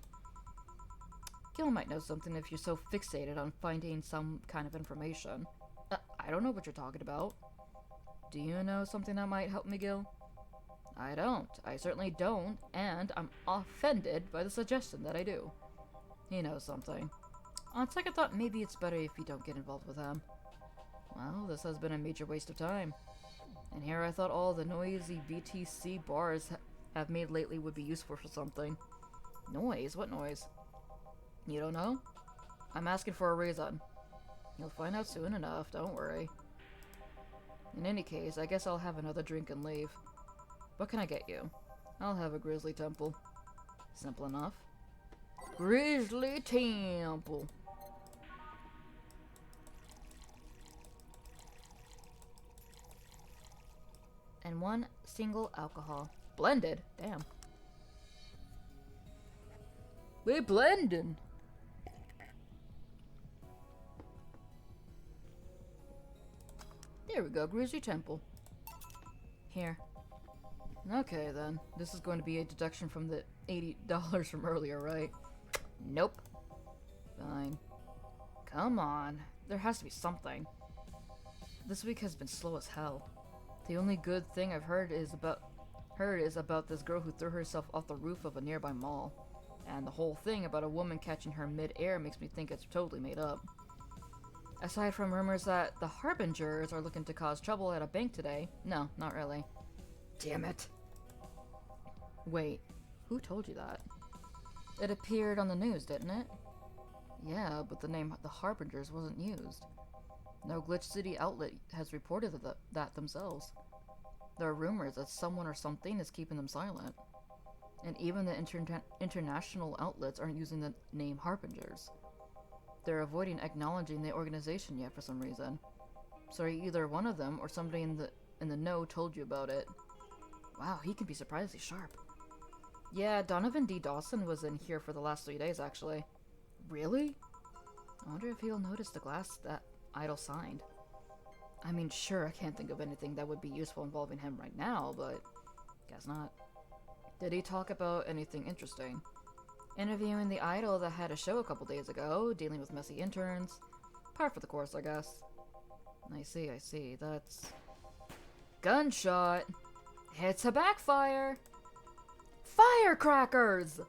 Gil might know something if you're so fixated on finding some kind of information. I don't know what you're talking about. Do you know something that might help me, Gil? I don't. I certainly don't, and I'm offended by the suggestion that I do. He knows something. On second thought, maybe it's better if you don't get involved with him. Well, this has been a major waste of time. And here I thought all the noisy BTC bars have made lately would be useful for something. Noise? What noise? You don't know? I'm asking for a reason. You'll find out soon enough, don't worry. In any case, I guess I'll have another drink and leave. What can I get you? I'll have a Grizzly Temple. Simple enough. Grizzly Temple. And 1 single alcohol. Blended? Damn. We're blending. There we go, Grizzly Temple. Here. Okay then, this is going to be a deduction from the $80 from earlier, right? Nope. Fine. Come on, there has to be something. This week has been slow as hell. The only good thing I've heard is about this girl who threw herself off the roof of a nearby mall. And the whole thing about a woman catching her mid-air makes me think it's totally made up. Aside from rumors that the Harbingers are looking to cause trouble at a bank today, no, not really. Damn it. Wait, who told you that? It appeared on the news, didn't it? Yeah, but the name The Harbingers wasn't used. No Glitch City outlet has reported that themselves. There are rumors that someone or something is keeping them silent. And even the international outlets aren't using the name Harbingers. They're avoiding acknowledging the organization yet for some reason. So either one of them or somebody in the know told you about it. Wow, he can be surprisingly sharp. Yeah, Donovan D. Dawson was in here for the last 3 days, actually. Really? I wonder if he'll notice the glass that Idol signed. I mean, sure, I can't think of anything that would be useful involving him right now, but guess not. Did he talk about anything interesting? Interviewing the idol that had a show a couple days ago, dealing with messy interns. Par for the course, I guess. I see. That's... Gunshot! It's a backfire! Firecrackers!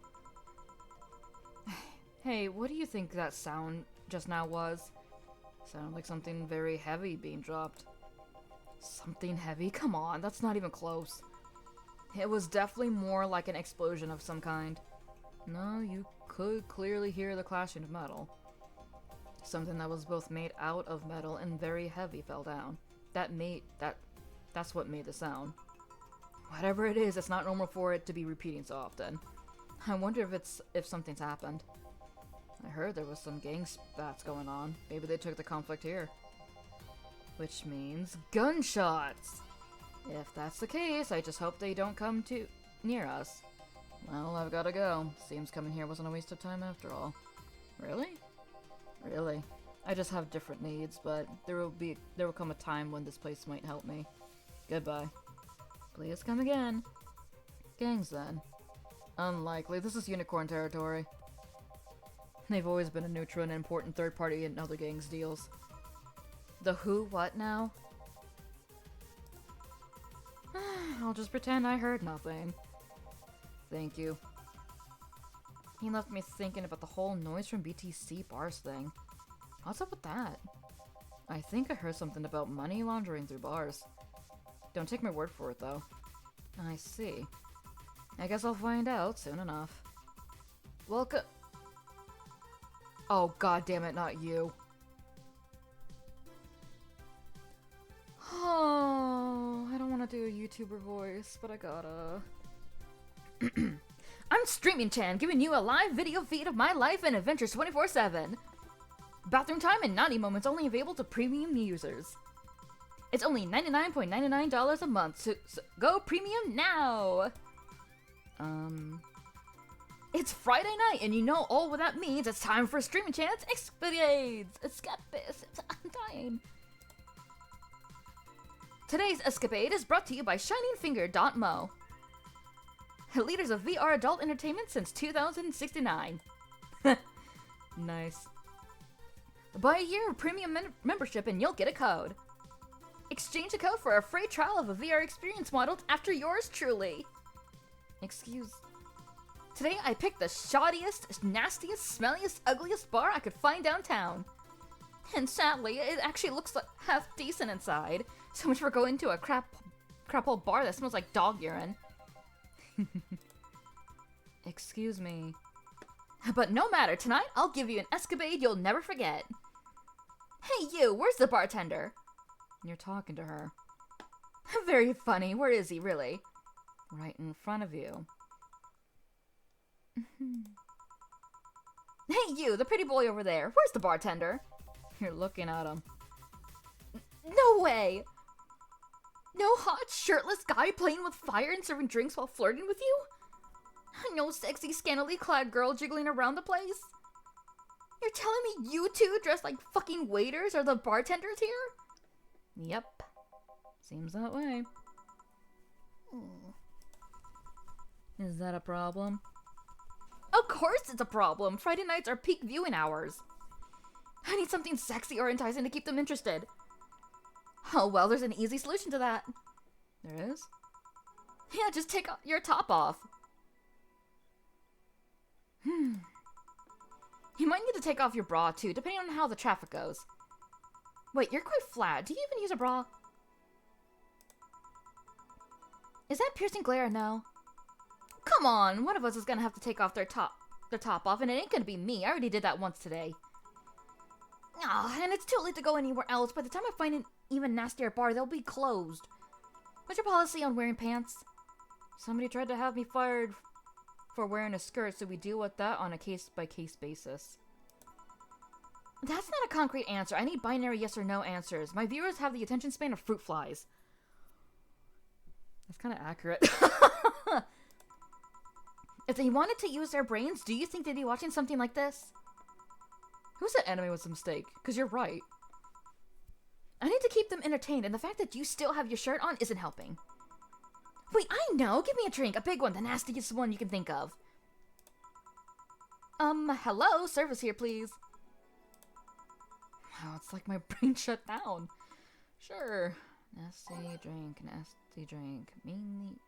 Hey, what do you think that sound just now was? Sounded like something very heavy being dropped. Something heavy? Come on, that's not even close. It was definitely more like an explosion of some kind. No, you could clearly hear the clashing of metal. Something that was both made out of metal and very heavy fell down. That's what made the sound. Whatever it is, it's not normal for it to be repeating so often. I wonder if something's happened. I heard there was some gang spats going on. Maybe they took the conflict here. Which means gunshots! If that's the case, I just hope they don't come too near us. Well, I've gotta go. Seems coming here wasn't a waste of time after all. Really? Really. I just have different needs, but there will come a time when this place might help me. Goodbye. Please come again. Gangs then. Unlikely. This is unicorn territory. They've always been a neutral and important third party in other gangs' deals. The who, what now? I'll just pretend I heard nothing. Thank you. He left me thinking about the whole noise from BTC bars thing. What's up with that? I think I heard something about money laundering through bars. Don't take my word for it, though. I see. I guess I'll find out soon enough. Welcome. Oh, god damn it, not you. Oh, I don't want to do a YouTuber voice, but I gotta. I'm Streaming Chan, giving you a live video feed of my life and adventures 24/7. Bathroom time and naughty moments only available to premium users. It's only $99.99 a month, so go premium now! It's Friday night, and you know all what that means. It's time for Streaming Chan's Escapades! Escapades! I'm dying. Today's escapade is brought to you by ShiningFinger.mo. Leaders of VR adult entertainment since 2069. Nice. Buy a year of premium membership and you'll get a code. Exchange a code for a free trial of a VR experience modeled after yours truly. Excuse. Today I picked the shoddiest, nastiest, smelliest, ugliest bar I could find downtown. And sadly, it actually looks like half decent inside. So much for going to a crap old bar that smells like dog urine. Excuse me. But no matter, tonight I'll give you an escapade you'll never forget. Hey you, where's the bartender? You're talking to her. Very funny, where is he really? Right in front of you. Hey you, the pretty boy over there, where's the bartender? You're looking at him. No way! No hot, shirtless guy playing with fire and serving drinks while flirting with you? No sexy, scantily clad girl jiggling around the place? You're telling me you two dressed like fucking waiters are the bartenders here? Yep. Seems that way. Is that a problem? Of course it's a problem! Friday nights are peak viewing hours. I need something sexy or enticing to keep them interested. Oh well, there's an easy solution to that. There is? Yeah, just take your top off. You might need to take off your bra too, depending on how the traffic goes. Wait, you're quite flat. Do you even use a bra? Is that piercing glare a no? Come on, one of us is gonna have to take off their top off, and it ain't gonna be me. I already did that once today. Ah, and it's too late to go anywhere else. By the time I find an even nastier bar, they'll be closed. What's your policy on wearing pants? Somebody tried to have me fired for wearing a skirt, so we deal with that on a case-by-case basis. That's not a concrete answer. I need binary yes or no answers. My viewers have the attention span of fruit flies. That's kind of accurate. If they wanted to use their brains, do you think they'd be watching something like this? Who said anime was a mistake? Because you're right. I need to keep them entertained, and the fact that you still have your shirt on isn't helping. Wait, I know! Give me a drink, a big one, the nastiest one you can think of. Hello? Service here, please. Oh, it's like my brain shut down. Sure. Nasty drink, nasty drink.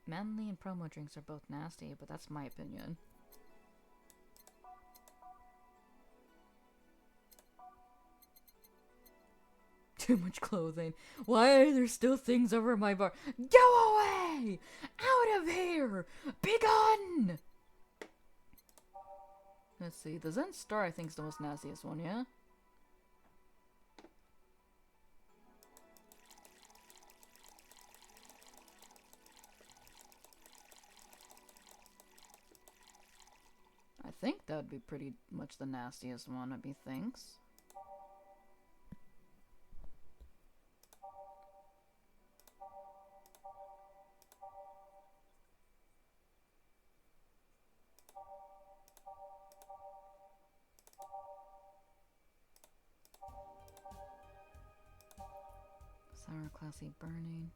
Manly and promo drinks are both nasty, but that's my opinion. Too much clothing. Why are there still things over my bar? Go away! Out of here! Be gone! Let's see. The Zen Star, I think, is the most nastiest one, yeah? I think that would be pretty much the nastiest one, it methinks. Sour, classy, burning.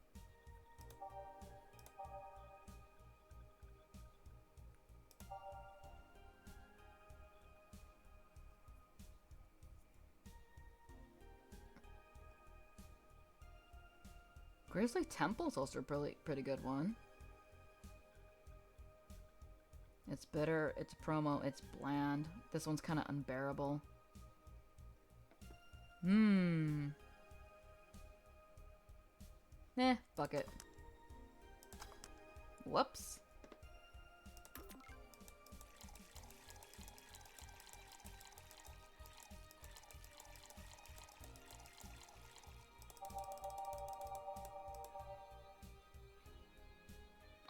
Grizzly Temple's also a pretty good one. It's bitter, it's promo, it's bland. This one's kind of unbearable. Fuck it. Whoops.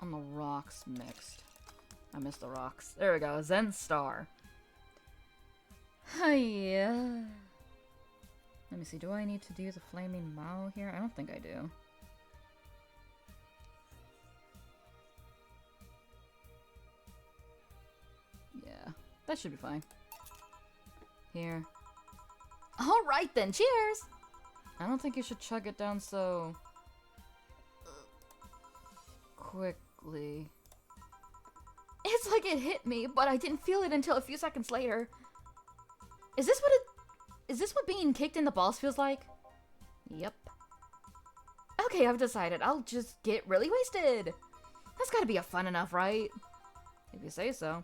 On the rocks mixed. I missed the rocks. There we go. Zen Star. Hiya. Let me see. Do I need to do the flaming Mao here? I don't think I do. Yeah. That should be fine. Here. Alright then, cheers! I don't think you should chug it down so quickly. It's like it hit me, but I didn't feel it until a few seconds later. Is this what being kicked in the balls feels like? Yep. Okay, I've decided. I'll just get really wasted. That's gotta be fun enough, right? If you say so.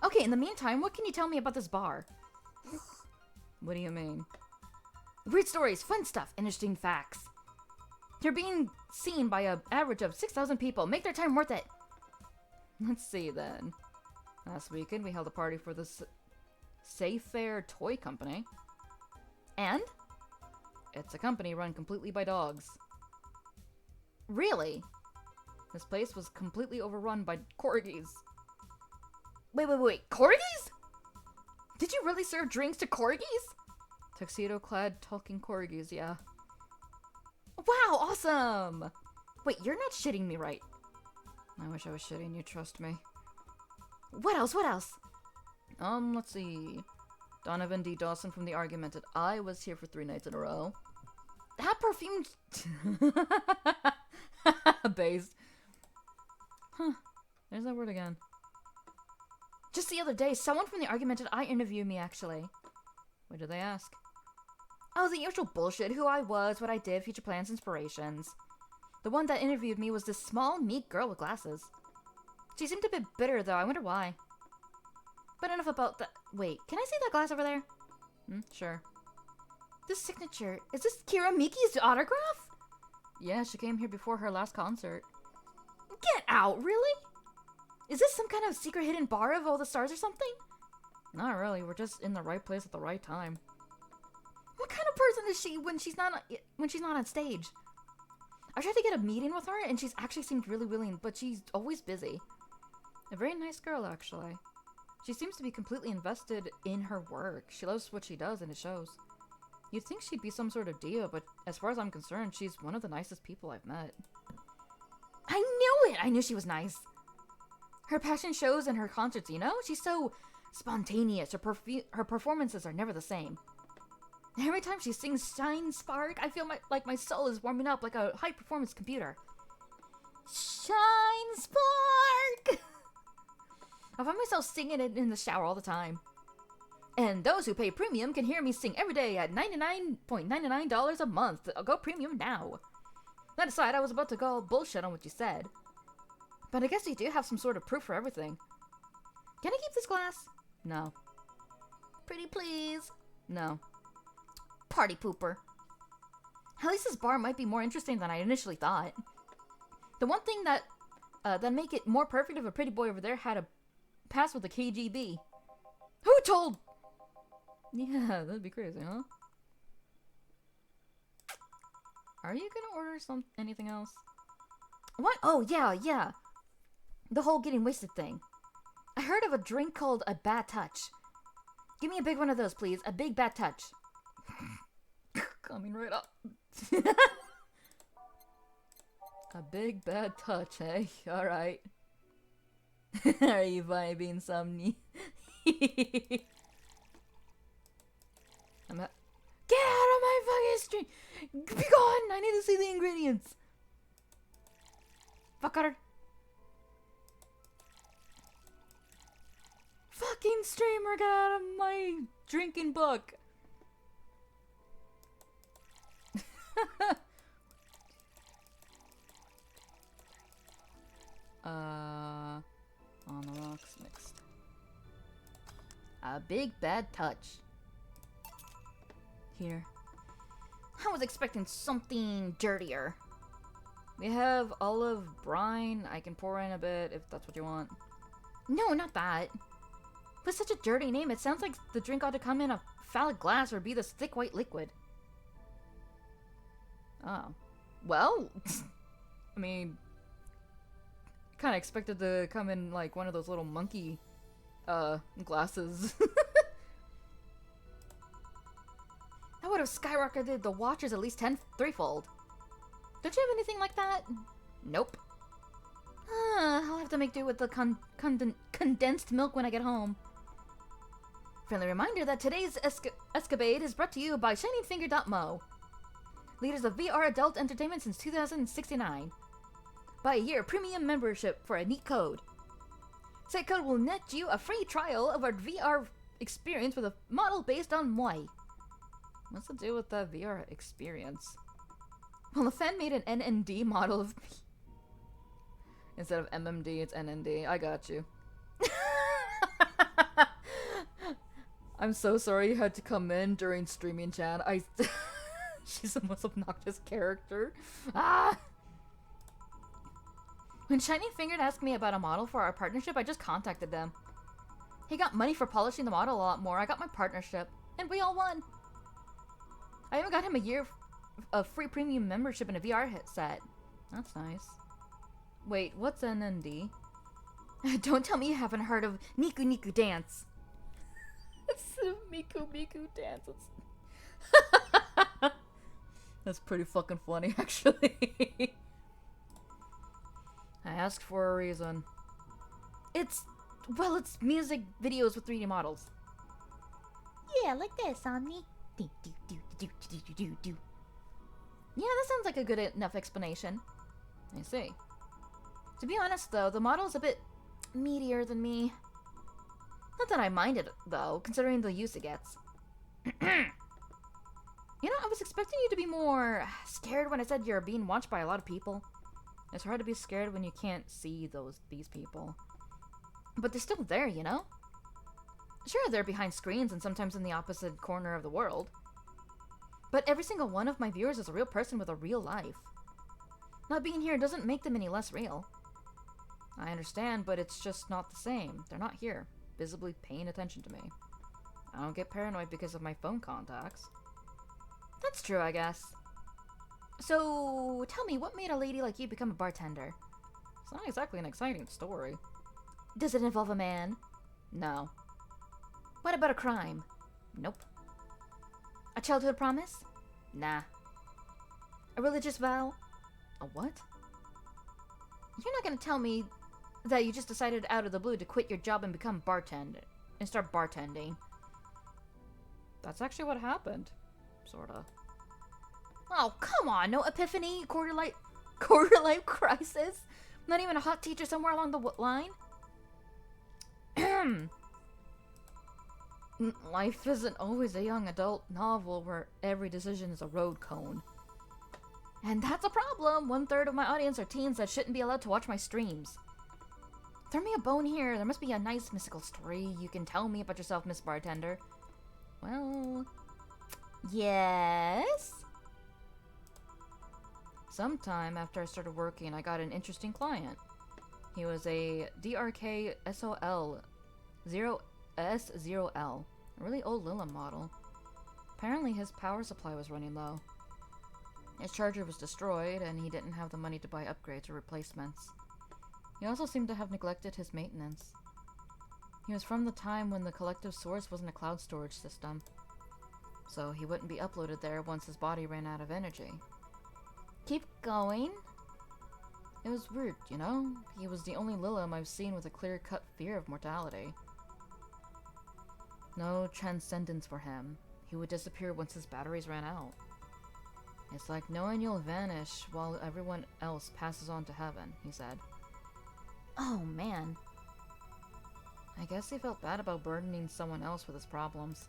Okay, in the meantime, what can you tell me about this bar? What do you mean? Weird stories, fun stuff, interesting facts. You're being seen by an average of 6,000 people. Make their time worth it. Let's see then. Last weekend we held a party for the Safe Fair Toy Company. And? It's a company run completely by dogs. Really? This place was completely overrun by corgis. Wait. Corgis? Did you really serve drinks to corgis? Tuxedo-clad talking corgis, yeah. Wow, awesome! Wait, you're not shitting me, right? I wish I was shitting you, trust me. What else? Let's see. Donovan D. Dawson from The Argumented. I was here for 3 nights in a row. That perfume... Based. Huh. There's that word again. Just the other day, someone from The Argumented I interviewed me, actually. What did they ask? Oh, the usual bullshit. Who I was, what I did, future plans, inspirations. The one that interviewed me was this small, meek girl with glasses. She seemed a bit bitter, though. I wonder why. But enough about that. Wait, can I see that glass over there? Sure. This signature. Is this Kira Miki's autograph? Yeah, she came here before her last concert. Get out, really? Is this some kind of secret hidden bar of all the stars or something? Not really. We're just in the right place at the right time. What kind of person is she when she's not on stage? I tried to get a meeting with her, and she's actually seemed really willing, but she's always busy. A very nice girl, actually. She seems to be completely invested in her work. She loves what she does, and it shows. You'd think she'd be some sort of diva, but as far as I'm concerned, she's one of the nicest people I've met. I knew it! I knew she was nice. Her passion shows in her concerts, you know? She's so spontaneous. Her performances are never the same. Every time she sings Shine Spark, I feel like my soul is warming up like a high-performance computer. Shine Spark! I find myself singing it in the shower all the time. And those who pay premium can hear me sing every day at $99.99 a month. I'll go premium now. That aside, I was about to go bullshit on what you said. But I guess you do have some sort of proof for everything. Can I keep this glass? No. Pretty please. No. Party pooper. At least this bar might be more interesting than I initially thought. The one thing that make it more perfect if a pretty boy over there had a pass with the KGB. Who told? Yeah, that'd be crazy, huh? Are you gonna order anything else? What? Oh, yeah. The whole getting wasted thing. I heard of a drink called a bad touch. Give me a big one of those, please. A big bad touch. Coming right up. A big bad touch, eh? Alright. Are you vibing some Get out of my fucking stream. Be gone! I need to see the ingredients. Fucker. Fucking streamer, get out of my drinking book. On the rocks mixed. A big bad touch. Here. I was expecting something dirtier. We have olive brine. I can pour in a bit if that's what you want. No, not that. With such a dirty name, it sounds like the drink ought to come in a phallic glass or be this thick white liquid. Oh. Well, I mean, kind of expected to come in like one of those little monkey glasses. That would have skyrocketed the watchers at least threefold. Don't you have anything like that? Nope. I'll have to make do with the condensed milk when I get home. Friendly reminder that today's escapade is brought to you by ShiningFinger.mo. Leaders of VR adult entertainment since 2069. Buy a year premium membership for a neat code. Site code will net you a free trial of our VR experience with a model based on Moi. What's to do with that VR experience? Well, a fan made an NND model of me. Instead of MMD, it's NND. I got you. I'm so sorry you had to come in during streaming chat. She's the most obnoxious character. Ah! When Shining Fingered asked me about a model for our partnership, I just contacted them. He got money for polishing the model a lot more. I got my partnership. And we all won. I even got him a year of free premium membership and a VR headset. That's nice. Wait, what's NND? Don't tell me you haven't heard of Niku Niku Dance. It's Miku Miku Dance. That's pretty fucking funny, actually. I asked for a reason. It's music videos with 3D models. Yeah, like this, Omni. Yeah, that sounds like a good enough explanation. I see. To be honest, though, the model's a bit meatier than me. Not that I mind it, though, considering the use it gets. You know, I was expecting you to be more scared when I said you're being watched by a lot of people. It's hard to be scared when you can't see these people. But they're still there, you know? Sure, they're behind screens and sometimes in the opposite corner of the world. But every single one of my viewers is a real person with a real life. Not being here doesn't make them any less real. I understand, but it's just not the same. They're not here, visibly paying attention to me. I don't get paranoid because of my phone contacts. That's true, I guess. So, tell me, what made a lady like you become a bartender? It's not exactly an exciting story. Does it involve a man? No. What about a crime? Nope. A childhood promise? Nah. A religious vow? A what? You're not gonna tell me that you just decided out of the blue to quit your job and become bartender and start bartending. That's actually what happened. Sorta. Oh, come on! No epiphany, quarter life crisis? Not even a hot teacher somewhere along the line? Life isn't always a young adult novel where every decision is a road cone. And that's a problem! 1/3 of my audience are teens that shouldn't be allowed to watch my streams. Throw me a bone here. There must be a nice mystical story you can tell me about yourself, Miss Bartender. Well... yes? Sometime after I started working, I got an interesting client. He was a DRK SOL 0S0L, a really old Lilith model. Apparently his power supply was running low. His charger was destroyed, and he didn't have the money to buy upgrades or replacements. He also seemed to have neglected his maintenance. He was from the time when the collective source wasn't a cloud storage system, so he wouldn't be uploaded there once his body ran out of energy. Keep going. It was weird, you know? He was the only Lilim I've seen with a clear-cut fear of mortality. No transcendence for him. He would disappear once his batteries ran out. It's like knowing you'll vanish while everyone else passes on to heaven, he said. Oh, man. I guess he felt bad about burdening someone else with his problems.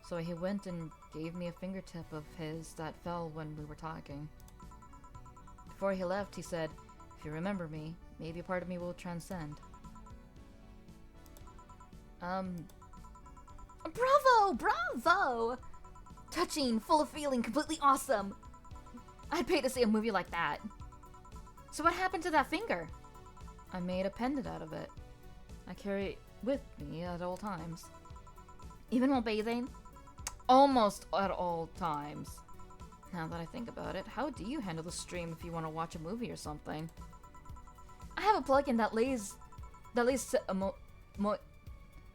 So he went and gave me a fingertip of his that fell when we were talking. Before he left, he said, if you remember me, maybe a part of me will transcend. Bravo! Bravo! Touching, full of feeling, completely awesome. I'd pay to see a movie like that. So what happened to that finger? I made a pendant out of it. I carry it with me at all times. Even while bathing? Almost at all times. Now that I think about it, how do you handle the stream if you want to watch a movie or something? I have a plugin that lays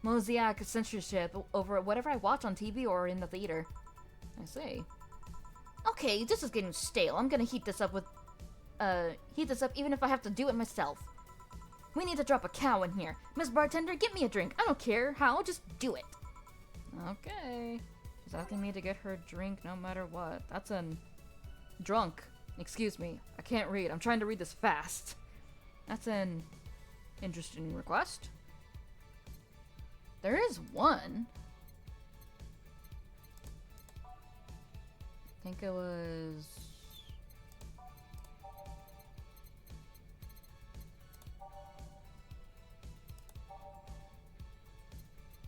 mosaic censorship over whatever I watch on TV or in the theater. I see. Okay, this is getting stale. I'm gonna heat this up even if I have to do it myself. We need to drop a cow in here. Miss Bartender, get me a drink. I don't care how, just do it. Okay. She's asking me to get her a drink no matter what. That's an... Drunk. Excuse me. I can't read. I'm trying to read this fast. That's an... interesting request. There is one. I think it was...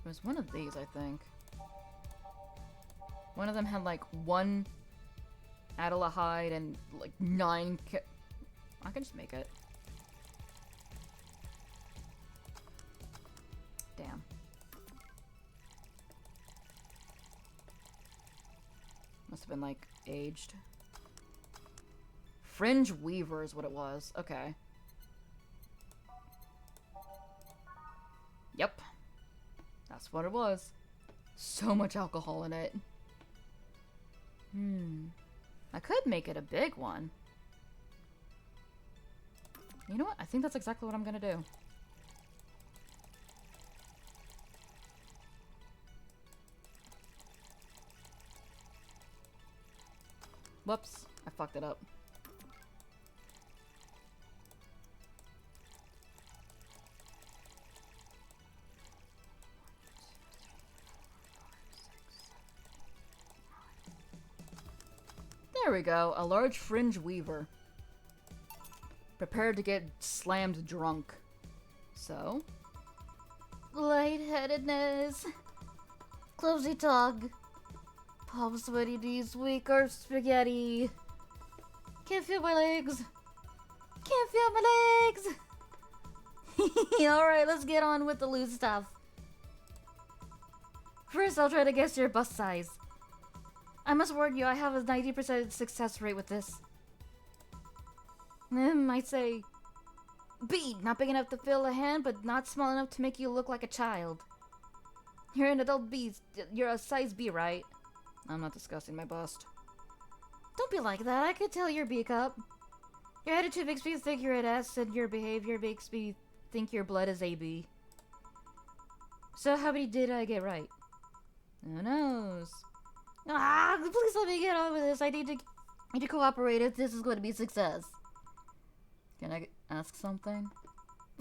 It was one of these, I think. One of them had like 1 Adelahide and like 9 I can just make it. Damn. Must have been like aged. Fringe Weaver is what it was. Okay. Yep. That's what it was. So much alcohol in it. I could make it a big one. You know what? I think that's exactly what I'm gonna do. Whoops. I fucked it up. There we go, a large fringe weaver. Prepared to get slammed drunk. So? Lightheadedness. Clumsy tongue. Palm sweaty knees, weak or spaghetti. Can't feel my legs. Can't feel my legs. Alright, let's get on with the loose stuff. First, I'll try to guess your bust size. I must warn you, I have a 90% success rate with this. I'd say... B, not big enough to fill a hand, but not small enough to make you look like a child. You're an adult B. You're a size B, right? I'm not discussing my bust. Don't be like that. I could tell you're B cup. Your attitude makes me think you're an S, and your behavior makes me think your blood is AB. So how many did I get right? Who knows? Please let me get on with this. I need to cooperate if this is going to be a success. Can I ask something?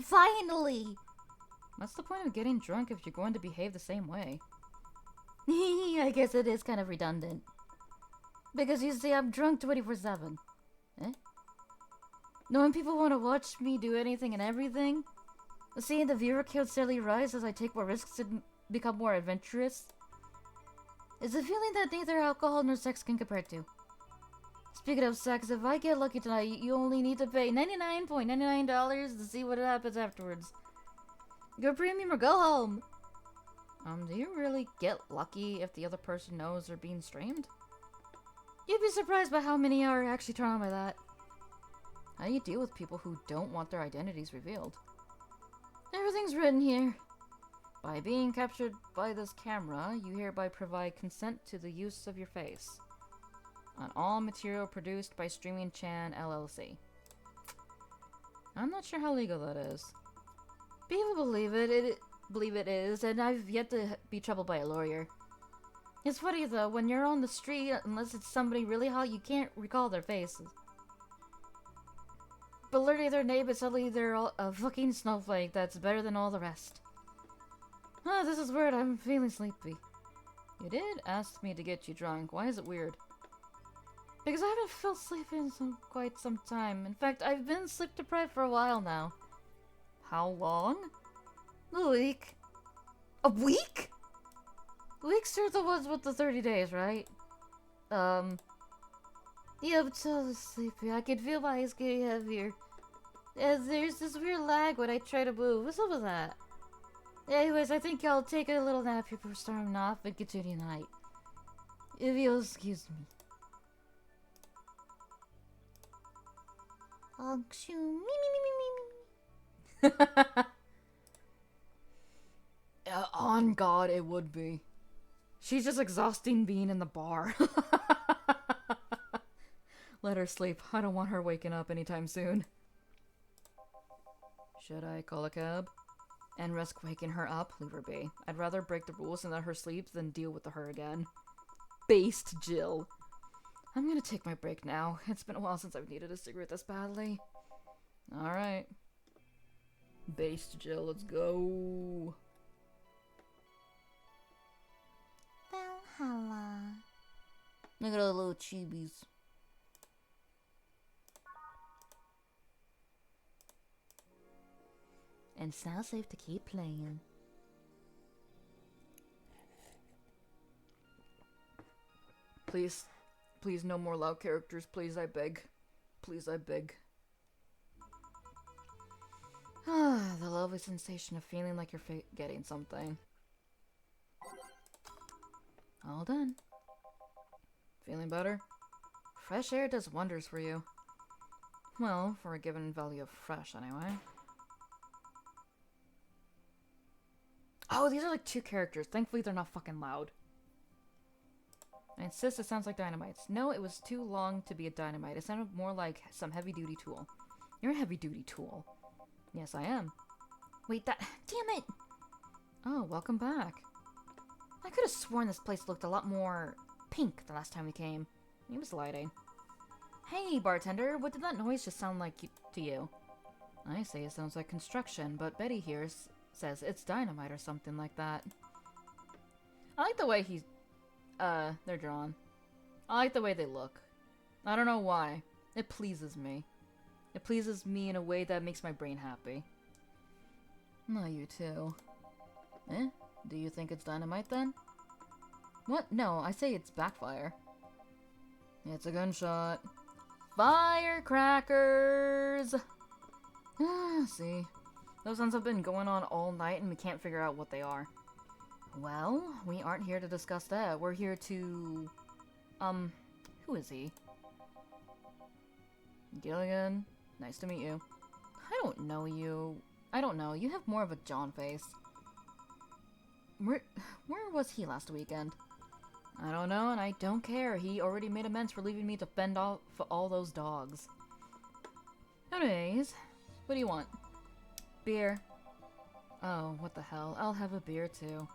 Finally! What's the point of getting drunk if you're going to behave the same way? I guess it is kind of redundant. Because you see, I'm drunk 24/7. Eh? Knowing people want to watch me do anything and everything, seeing the viewer count steadily rise as I take more risks and become more adventurous, is a feeling that neither alcohol nor sex can compare to. Speaking of sex, if I get lucky tonight, you only need to pay $99.99 to see what happens afterwards. Go premium or go home. Do you really get lucky if the other person knows they're being streamed? You'd be surprised by how many are actually turned on by that. How do you deal with people who don't want their identities revealed? Everything's written here. By being captured by this camera, you hereby provide consent to the use of your face on all material produced by Streaming Chan LLC. I'm not sure how legal that is. People believe it is, and I've yet to be troubled by a lawyer. It's funny though, when you're on the street, unless it's somebody really hot, you can't recall their faces. But learning their name is suddenly they're a fucking snowflake that's better than all the rest. Ah, this is weird, I'm feeling sleepy. You did ask me to get you drunk. Why is it weird? Because I haven't felt sleepy in quite some time. In fact, I've been sleep deprived for a while now. How long? A week. A week? Weeks are the ones with the 30 days, right? Yeah, I'm so sleepy. I can feel my eyes getting heavier. There's this weird lag when I try to move. What's up with that? Anyways, I think I'll take a little nap here before starting off and continue night. If you'll excuse me. On God, it would be. She's just exhausting being in the bar. Let her sleep. I don't want her waking up anytime soon. Should I call a cab? And risk waking her up? Leave her be. I'd rather break the rules and let her sleep than deal with her again. Based Jill. I'm gonna take my break now. It's been a while since I've needed a cigarette this badly. Alright. Based Jill, let's go. Valhalla. Look at all the little chibis. And it's now safe to keep playing. Please. Please, no more loud characters. Please, I beg. Please, I beg. Ah, the lovely sensation of feeling like you're getting something. All done. Feeling better? Fresh air does wonders for you. Well, for a given value of fresh, anyway. Oh, these are like 2 characters. Thankfully, they're not fucking loud. I insist it sounds like dynamites. No, it was too long to be a dynamite. It sounded more like some heavy-duty tool. You're a heavy-duty tool. Yes, I am. Wait, damn it! Oh, welcome back. I could have sworn this place looked a lot more pink the last time we came. It was lighting. Hey, bartender, what did that noise just sound like to you? I say it sounds like construction, but Betty here says it's dynamite or something like that. I like the way they're drawn. I like the way they look. I don't know why. It pleases me. It pleases me in a way that makes my brain happy. No, you too. Eh? Do you think it's dynamite then? What? No, I say it's backfire. It's a gunshot. Firecrackers! See? Those ones have been going on all night and we can't figure out what they are. Well, we aren't here to discuss that. We're here to... who is he? Gilligan? Nice to meet you. I don't know you. I don't know. You have more of a John face. Where was he last weekend? I don't know, and I don't care. He already made amends for leaving me to fend off for all those dogs. Anyways, what do you want? Beer. Oh, what the hell. I'll have a beer too.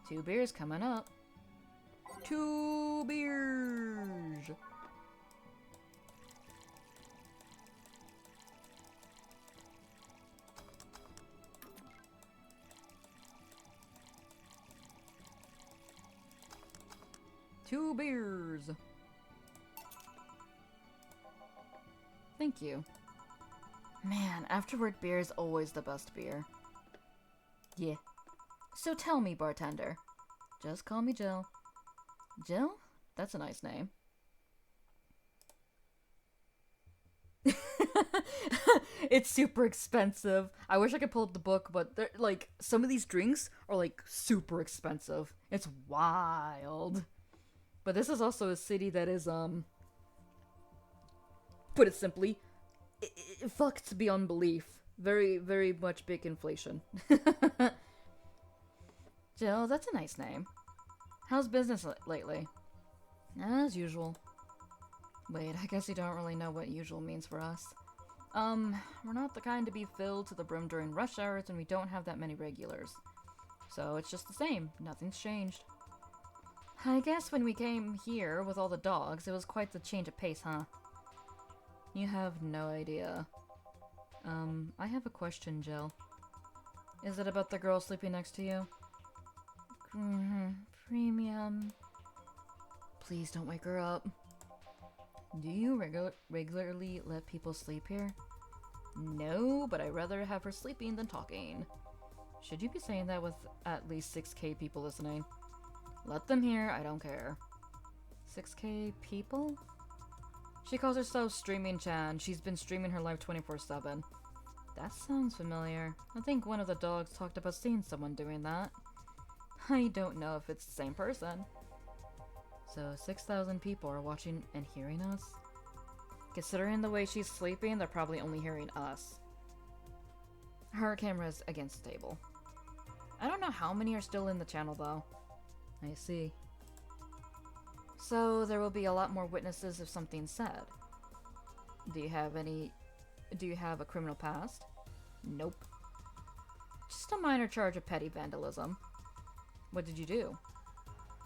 2 beers coming up. 2 beers! Two beers! Thank you. Man, afterward beer is always the best beer. Yeah. So tell me, bartender. Just call me Jill. Jill? That's a nice name. It's super expensive. I wish I could pull up the book, but like some of these drinks are like super expensive. It's wild. But this is also a city that is put it simply, it fucked beyond belief. Very, very much big inflation. Jill, that's a nice name. How's business lately? As usual. Wait, I guess you don't really know what usual means for us. We're not the kind to be filled to the brim during rush hours and we don't have that many regulars. So it's just the same. Nothing's changed. I guess when we came here with all the dogs, it was quite the change of pace, huh? You have no idea. I have a question, Jill. Is it about the girl sleeping next to you? Premium. Please don't wake her up. Do you regularly let people sleep here? No, but I'd rather have her sleeping than talking. Should you be saying that with at least 6K people listening? Let them hear, I don't care. 6K people? She calls herself Streaming Chan. She's been streaming her live 24/7. That sounds familiar. I think one of the dogs talked about seeing someone doing that. I don't know if it's the same person. So 6,000 people are watching and hearing us? Considering the way she's sleeping, they're probably only hearing us. Her camera's against the table. I don't know how many are still in the channel though. I see. So there will be a lot more witnesses if something's said. Do you have a criminal past? Nope. Just a minor charge of petty vandalism. What did you do?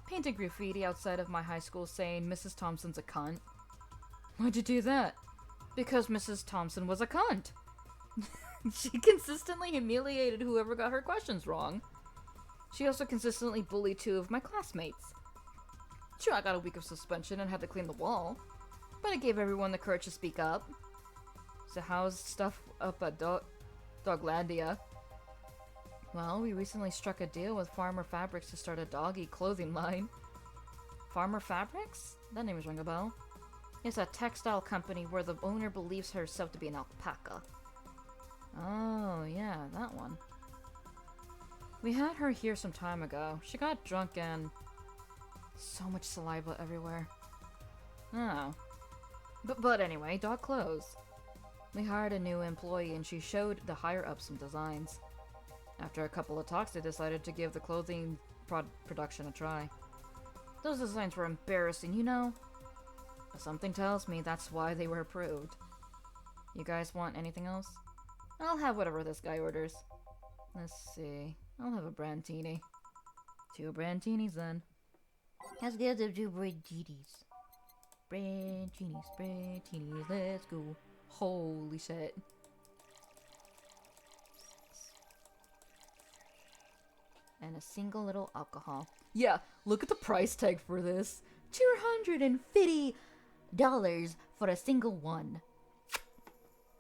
Painted graffiti outside of my high school saying Mrs. Thompson's a cunt. Why'd you do that? Because Mrs. Thompson was a cunt. She consistently humiliated whoever got her questions wrong. She also consistently bullied 2 of my classmates. Sure, I got a week of suspension and had to clean the wall, but it gave everyone the courage to speak up. So how's stuff up at Doglandia? Well, we recently struck a deal with Farmer Fabrics to start a doggy clothing line. Farmer Fabrics? That name is ring a bell. It's a textile company where the owner believes herself to be an alpaca. Oh, yeah, that one. We had her here some time ago. She got drunk and... so much saliva everywhere. Oh. But anyway, dog clothes. We hired a new employee and she showed the higher-ups some designs. After a couple of talks, they decided to give the clothing production a try. Those designs were embarrassing, you know? But something tells me that's why they were approved. You guys want anything else? I'll have whatever this guy orders. Let's see. I'll have a brandini. 2 brandinis then. Let's get the 2 brandinis. Brandinis, let's go. Holy shit. And a single little alcohol. Yeah, look at the price tag for this. $250 for a single one.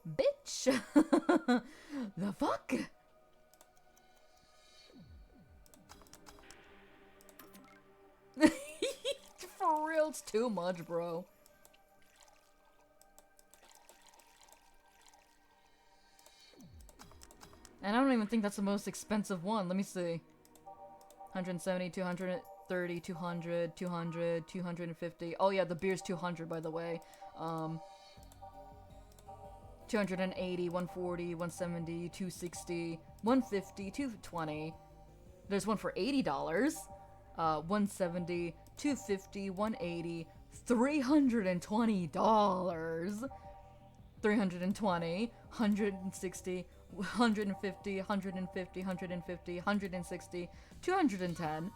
Bitch! The fuck? For real, it's too much, bro. And I don't even think that's the most expensive one. Let me see. 170, 230, 200, 200, 250. Oh yeah, the beer's 200 by the way. 280, 140, 170, 260, 150, 220. There's one for $80. 170, 250, 180, $320. 320, 160, 150, 150, 150, 160, 210.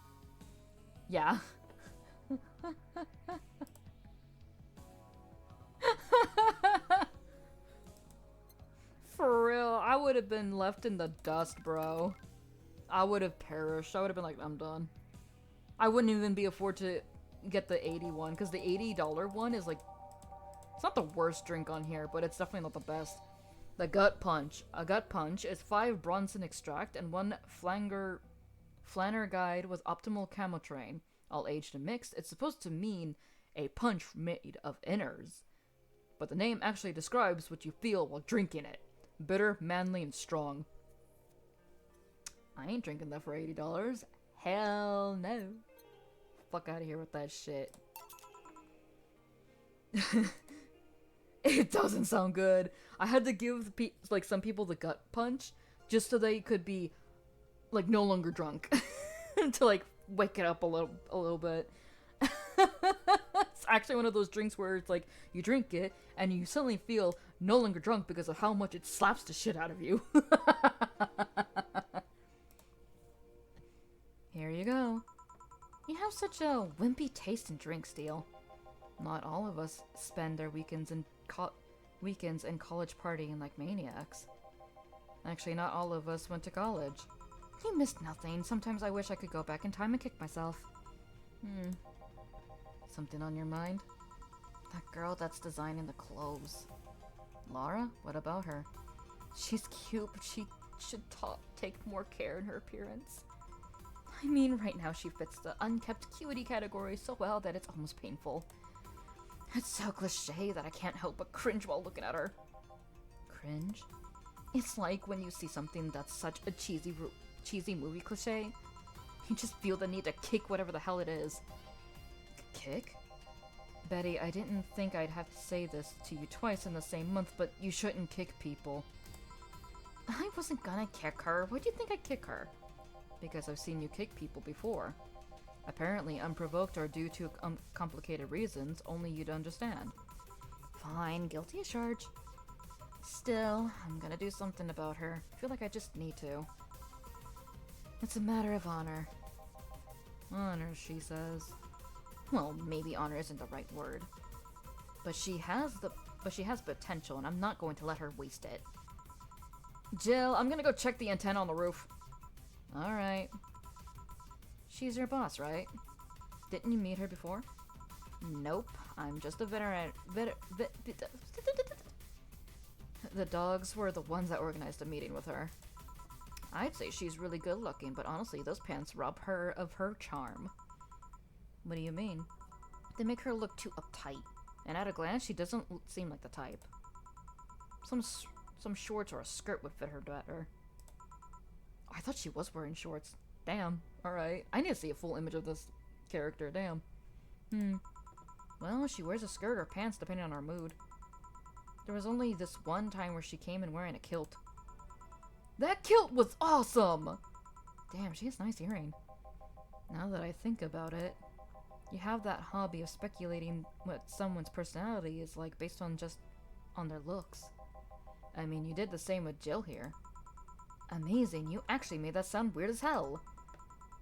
Yeah. For real, I would have been left in the dust, bro. I would have perished. I would have been like, I'm done. I wouldn't even be afford to get the 81 because the $80 one is like, it's not the worst drink on here, but it's definitely not the best. The Gut Punch. A Gut Punch is 5 Bronson extract and 1 Flanner guide with optimal camotrain. All aged and mixed. It's supposed to mean a punch made of inners, but the name actually describes what you feel while drinking it. Bitter, manly, and strong. I ain't drinking that for $80. Hell no. Fuck out of here with that shit. It doesn't sound good. I had to give like some people the gut punch just so they could be like no longer drunk to like wake it up a little bit. It's actually one of those drinks where it's like you drink it and you suddenly feel no longer drunk because of how much it slaps the shit out of you. Here you go. You have such a wimpy taste in drink, Steele. Not all of us spend their weekends in college partying like maniacs. Actually, not all of us went to college. You missed nothing. Sometimes I wish I could go back in time and kick myself. Something on your mind? That girl that's designing the clothes. Laura? What about her? She's cute, but she should take more care in her appearance. I mean, right now she fits the unkept cutie category so well that it's almost painful. It's so cliche that I can't help but cringe while looking at her. Cringe? It's like when you see something that's such a cheesy movie cliche, you just feel the need to kick whatever the hell it is. Kick? Betty, I didn't think I'd have to say this to you twice in the same month, but you shouldn't kick people. I wasn't gonna kick her. Why do you think I'd kick her? Because I've seen you kick people before. Apparently unprovoked or due to complicated reasons only you'd understand. Fine, guilty as charged. Still, I'm gonna do something about her. I feel like I just need to. It's a matter of honor. Honor, she says. Well, maybe honor isn't the right word. But she has potential, and I'm not going to let her waste it. Jill, I'm gonna go check the antenna on the roof. Alright. She's your boss, right? Didn't you meet her before? Nope, I'm just a veteran. The dogs were the ones that organized a meeting with her. I'd say she's really good looking, but honestly, those pants rob her of her charm. What do you mean? They make her look too uptight, and at a glance, she doesn't seem like the type. Some shorts or a skirt would fit her better. I thought she was wearing shorts. Damn. Alright. I need to see a full image of this character. Damn. Well, she wears a skirt or pants depending on her mood. There was only this one time where she came in wearing a kilt. That kilt was awesome! Damn, she has nice earring. Now that I think about it, you have that hobby of speculating what someone's personality is like based on just on their looks. I mean, you did the same with Jill here. Amazing, you actually made that sound weird as hell.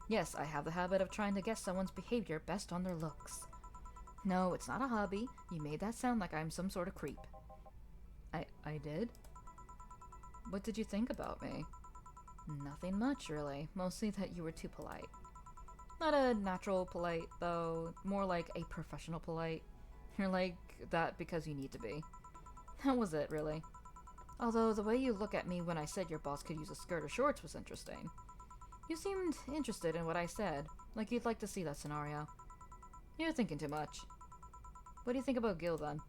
Yes, I have the habit of trying to guess someone's behavior best on their looks. No, it's not a hobby. You made that sound like I'm some sort of creep. I did? What did you think about me? Nothing much, really. Mostly that you were too polite. Not a natural polite, though. More like a professional polite. You're like that because you need to be. That was it, really. Although the way you look at me when I said your boss could use a skirt or shorts was interesting. You seemed interested in what I said, like you'd like to see that scenario. You're thinking too much. What do you think about Gil, then?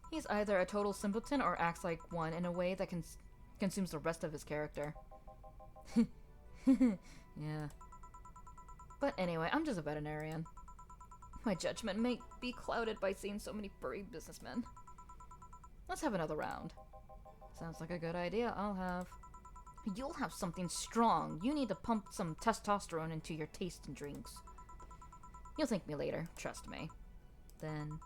He's either a total simpleton or acts like one in a way that consumes the rest of his character. Yeah. But anyway, I'm just a veterinarian. My judgment may be clouded by seeing so many furry businessmen. Let's have another round. Sounds like a good idea. I'll have... You'll have something strong. You need to pump some testosterone into your taste in drinks. You'll thank me later. Trust me. Then...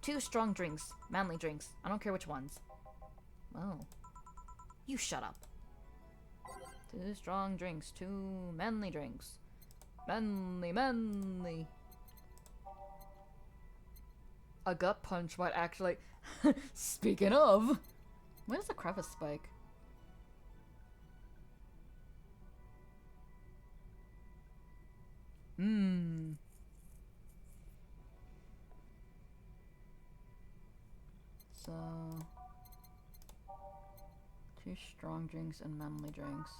2 strong drinks. Manly drinks. I don't care which ones. Oh. You shut up. 2 strong drinks. 2 manly drinks. Manly. A gut punch might actually... Speaking of... When is the crevice spike? So... 2 strong drinks and manly drinks.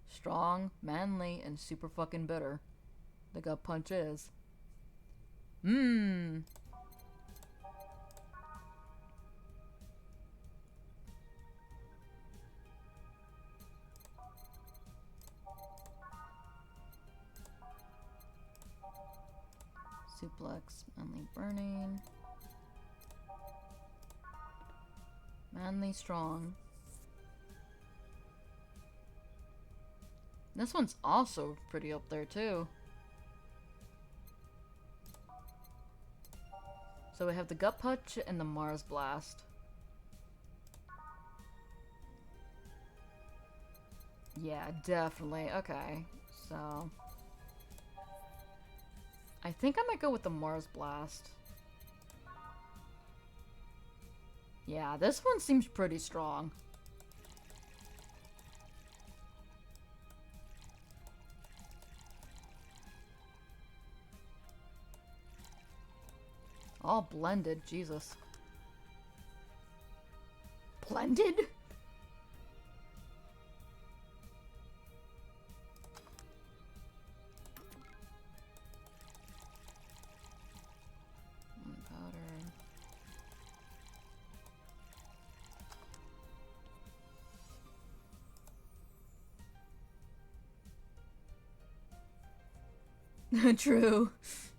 Strong, manly, and super fucking bitter. The gut punch is. Suplex, manly burning. Manly strong. This one's also pretty up there too. So we have the gut punch and the Mars blast. Yeah, definitely. Okay, so... I think I might go with the Mars Blast. Yeah, this one seems pretty strong. All blended, Jesus. Blended? Powder. True.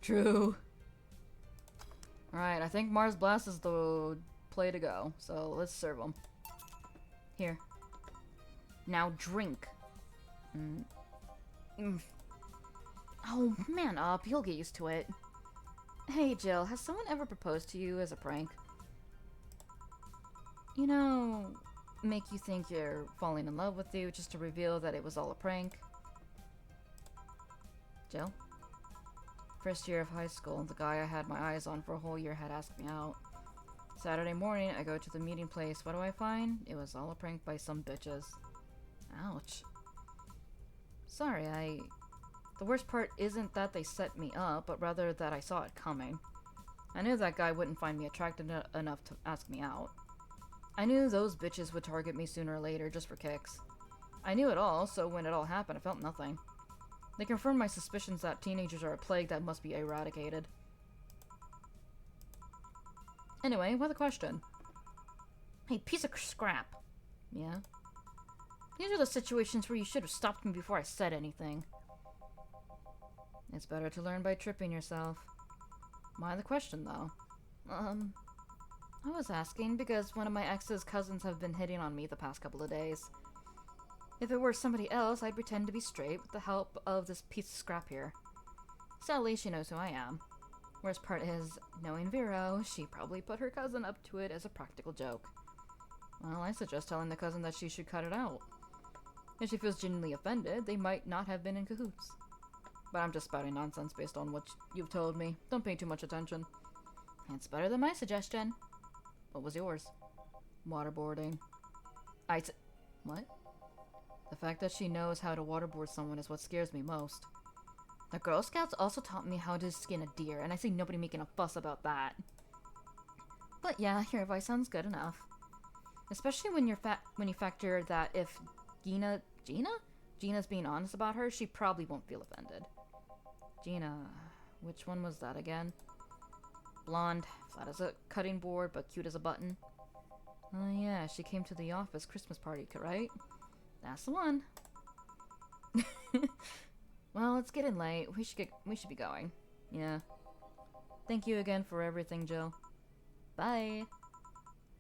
True. Alright, I think Mars Blast is the play to go. So let's serve them. Here. Now drink. Oh, man up. You'll get used to it. Hey, Jill, has someone ever proposed to you as a prank? You know, make you think you're falling in love with you just to reveal that it was all a prank? Jill? First year of high school, the guy I had my eyes on for a whole year had asked me out. Saturday morning, I go to the meeting place. What do I find? It was all a prank by some bitches. Ouch. Sorry, The worst part isn't that they set me up, but rather that I saw it coming. I knew that guy wouldn't find me attractive enough to ask me out. I knew those bitches would target me sooner or later, just for kicks. I knew it all, so when it all happened, I felt nothing. They confirmed my suspicions that teenagers are a plague that must be eradicated. Anyway, what a question. Hey, piece of scrap. Yeah? These are the situations where you should have stopped me before I said anything. It's better to learn by tripping yourself. Why the question, though? I was asking because one of my ex's cousins have been hitting on me the past couple of days. If it were somebody else, I'd pretend to be straight with the help of this piece of scrap here. Sadly, she knows who I am. Worst part is, knowing Vero, she probably put her cousin up to it as a practical joke. Well, I suggest telling the cousin that she should cut it out. If she feels genuinely offended, they might not have been in cahoots. But I'm just spouting nonsense based on what you've told me. Don't pay too much attention. It's better than my suggestion. What was yours? Waterboarding. What? The fact that she knows how to waterboard someone is what scares me most. The Girl Scouts also taught me how to skin a deer, and I see nobody making a fuss about that. But yeah, your advice sounds good enough. Especially when you factor that if Gina's being honest about her, she probably won't feel offended. Gina, which one was that again? Blonde, flat as a cutting board, but cute as a button. Oh yeah, she came to the office Christmas party, right? That's the one. Well, it's getting late. We should be going. Yeah. Thank you again for everything, Jill. Bye.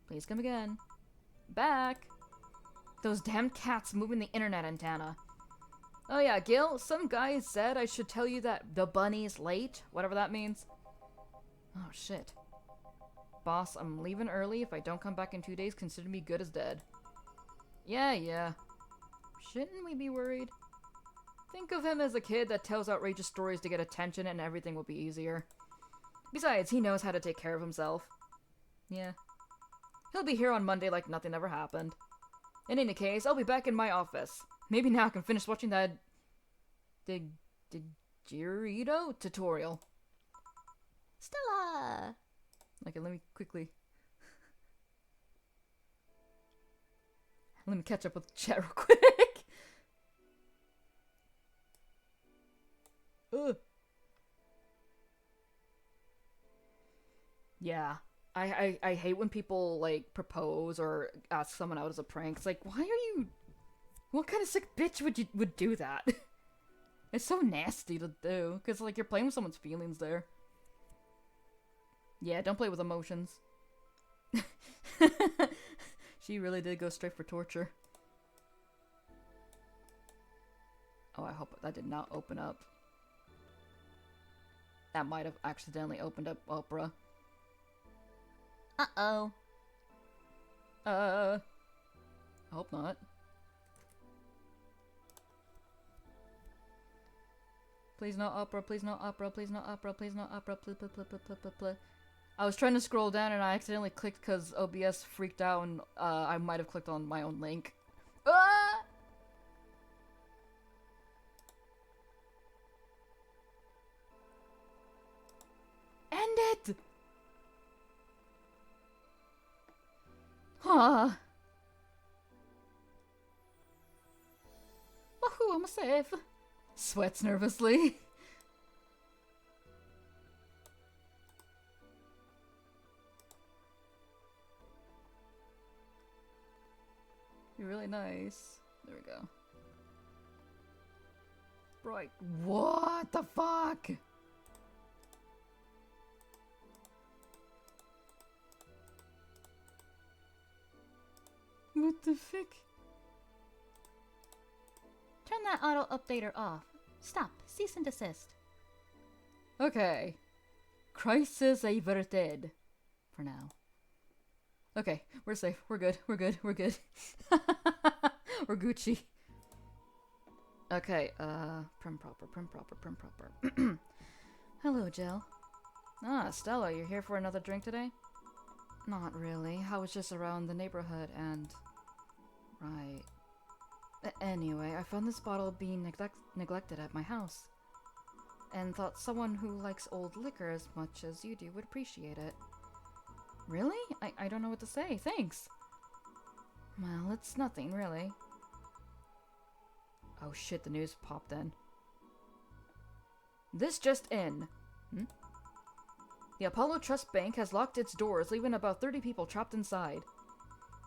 Please come again. Back. Those damn cats moving the internet antenna. Oh yeah, Gil, some guy said I should tell you that the bunny's late, whatever that means. Oh shit. Boss, I'm leaving early. If I don't come back in 2 days, consider me good as dead. Yeah. Shouldn't we be worried? Think of him as a kid that tells outrageous stories to get attention and everything will be easier. Besides, he knows how to take care of himself. Yeah. He'll be here on Monday like nothing ever happened. In any case, I'll be back in my office. Maybe now I can finish watching that Digirito tutorial. Stella! Okay, let me quickly... Let me catch up with chat real quick. Ugh. Yeah. I hate when people, like, propose or ask someone out as a prank. It's like, why are you... What kind of sick bitch would do that? It's so nasty to do. Because, like, you're playing with someone's feelings there. Yeah, don't play with emotions. She really did go straight for torture. Oh, I hope that did not open up. That might have accidentally opened up Opera. Uh-oh. I hope not. Please no opera, please no opera, please no opera, please no opera, please. I was trying to scroll down and I accidentally clicked because OBS freaked out and I might have clicked on my own link. Ah! End it! Ah. Woohoo, I'm safe. Sweats nervously. You're really nice. There we go. Right. What the fuck? What the fuck? Turn that auto updater off. Stop. Cease and desist. Okay. Crisis averted. For now. Okay, we're safe. We're good. We're good. We're good. We're Gucci. Okay, prim proper. Hello, Jill. Ah, Stella, you're here for another drink today? Not really. I was just around the neighborhood and... Right. Anyway, I found this bottle being neglected at my house. And thought someone who likes old liquor as much as you do would appreciate it. Really? I don't know what to say. Thanks. Well, it's nothing, really. Oh shit, the news popped in. This just in. The Apollo Trust Bank has locked its doors, leaving about 30 people trapped inside.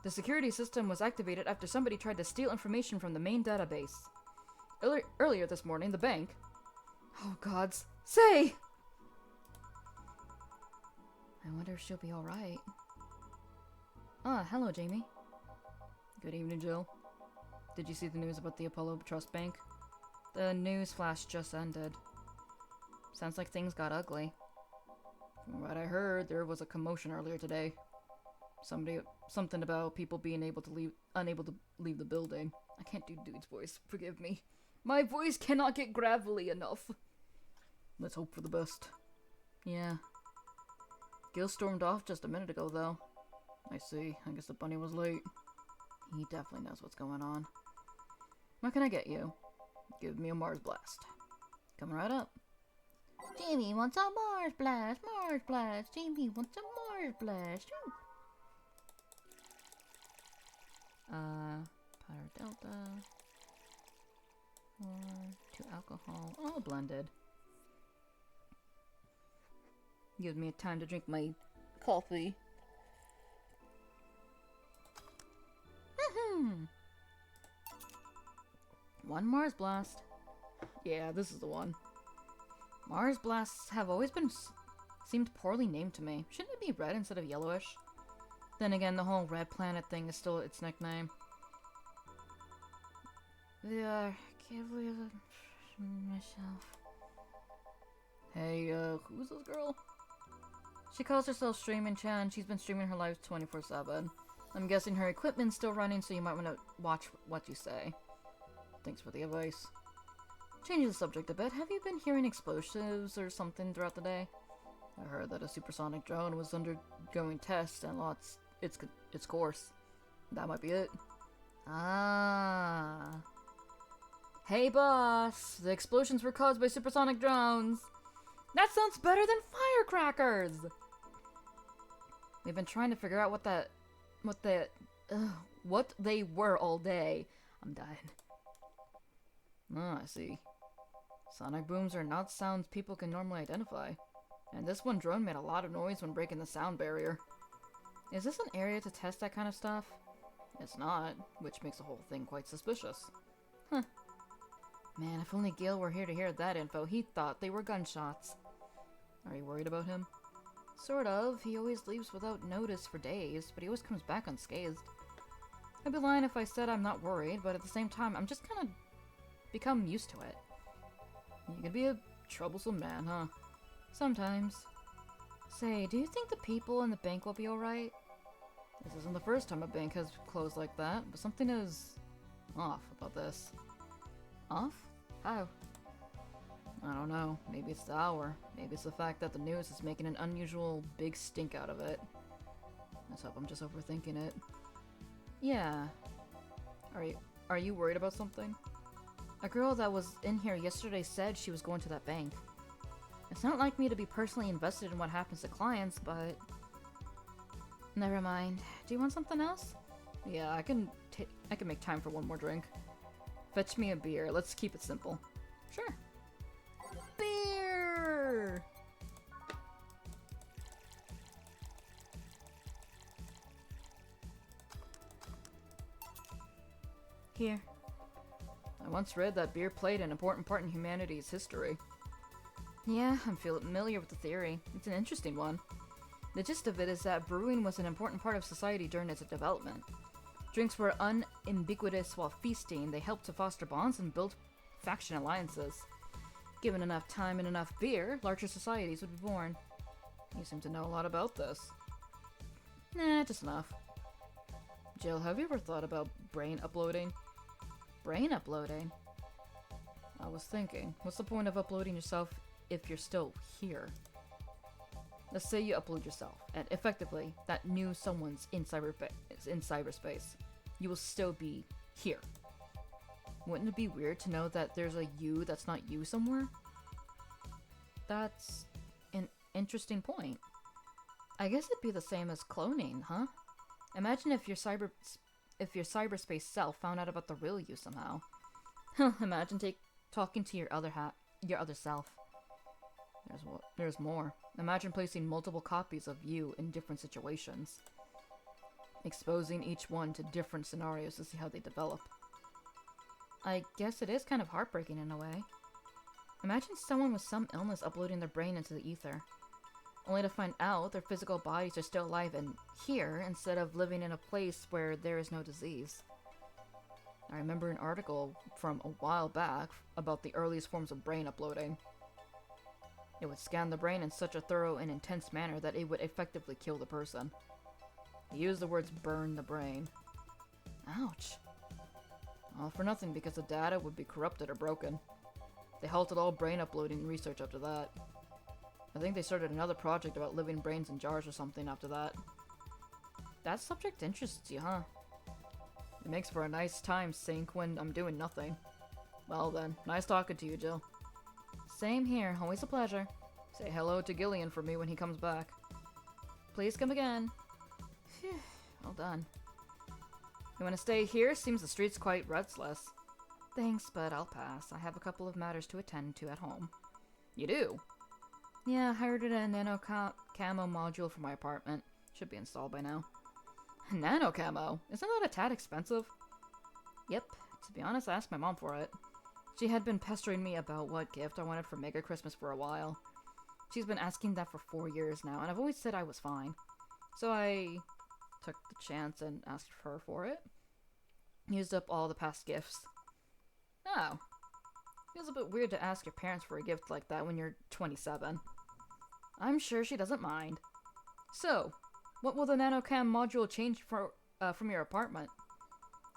The security system was activated after somebody tried to steal information from the main database. Earlier this morning, the bank... Oh gods. Say! I wonder if she'll be alright. Ah, hello, Jamie. Good evening, Jill. Did you see the news about the Apollo Trust Bank? The news flash just ended. Sounds like things got ugly. From what I heard, there was a commotion earlier today. Something about people being unable to leave the building. I can't do dude's voice, forgive me. My voice cannot get gravelly enough. Let's hope for the best. Yeah. Gil stormed off just a minute ago, though. I see. I guess the bunny was late. He definitely knows what's going on. What can I get you? Give me a Mars Blast. Coming right up. Jamie wants a Mars Blast. Mars Blast. Jamie wants a Mars Blast. Ooh. Powder Delta. 4, 2 alcohol. All blended. Gives me time to drink my coffee. One Mars Blast. Yeah, this is the one. Mars Blasts have always seemed poorly named to me. Shouldn't it be red instead of yellowish? Then again, the whole red planet thing is still its nickname. Yeah, can't believe it myself. Hey, who's this girl? She calls herself Streaming Chan. She's been streaming her live 24/7. I'm guessing her equipment's still running, so you might want to watch what you say. Thanks for the advice. Change the subject a bit. Have you been hearing explosives or something throughout the day? I heard that a supersonic drone was undergoing tests and lost its course. That might be it. Ah. Hey boss, the explosions were caused by supersonic drones. That sounds better than firecrackers. We've been trying to figure out what they were all day. I'm dying. Oh, I see. Sonic booms are not sounds people can normally identify. And this one drone made a lot of noise when breaking the sound barrier. Is this an area to test that kind of stuff? It's not, which makes the whole thing quite suspicious. Huh. Man, if only Gil were here to hear that info, he thought they were gunshots. Are you worried about him? Sort of. He always leaves without notice for days, but he always comes back unscathed. I'd be lying if I said I'm not worried, but at the same time, I'm just kind of become used to it. You can be a troublesome man, huh? Sometimes. Say, do you think the people in the bank will be alright? This isn't the first time a bank has closed like that, but something is off about this. Off? How? I don't know. Maybe it's the hour. Maybe it's the fact that the news is making an unusual big stink out of it. Let's hope I'm just overthinking it. Yeah. Are you worried about something? A girl that was in here yesterday said she was going to that bank. It's not like me to be personally invested in what happens to clients, but... Never mind. Do you want something else? Yeah, I can make time for one more drink. Fetch me a beer. Let's keep it simple. Sure. Beer! Here. I once read that beer played an important part in humanity's history. Yeah, I'm familiar with the theory. It's an interesting one. The gist of it is that brewing was an important part of society during its development. Drinks were unambiguous while feasting. They helped to foster bonds and build faction alliances. Given enough time and enough beer, larger societies would be born. You seem to know a lot about this. Nah, just enough. Jill, have you ever thought about brain uploading? Brain uploading? I was thinking, what's the point of uploading yourself if you're still here? Let's say you upload yourself, and effectively, that new someone's in cyberspace. You will still be here. Wouldn't it be weird to know that there's a you that's not you somewhere? That's an interesting point. I guess it'd be the same as cloning, huh? Imagine if your cyberspace self found out about the real you somehow. Imagine talking to your other self. There's more. Imagine placing multiple copies of you in different situations, exposing each one to different scenarios to see how they develop. I guess it is kind of heartbreaking in a way. Imagine someone with some illness uploading their brain into the ether, only to find out their physical bodies are still alive and here instead of living in a place where there is no disease. I remember an article from a while back about the earliest forms of brain uploading. It would scan the brain in such a thorough and intense manner that it would effectively kill the person. They used the words burn the brain. Ouch. All for nothing because the data would be corrupted or broken. They halted all brain uploading research after that. I think they started another project about living brains in jars or something after that. That subject interests you, huh? It makes for a nice time sink when I'm doing nothing. Well then, nice talking to you, Jill. Same here, always a pleasure. Say hello to Gillian for me when he comes back. Please come again. Phew, all done. You want to stay here? Seems the street's quite restless. Thanks, but I'll pass. I have a couple of matters to attend to at home. You do? Yeah, I hired a nano camo module for my apartment. Should be installed by now. Nano camo? Isn't that a tad expensive? Yep. To be honest, I asked my mom for it. She had been pestering me about what gift I wanted for Mega Christmas for a while. She's been asking that for 4 years now, and I've always said I was fine. So I took the chance and asked her for it. Used up all the past gifts. Oh. Feels a bit weird to ask your parents for a gift like that when you're 27. I'm sure she doesn't mind. So, what will the nanocam module change from your apartment?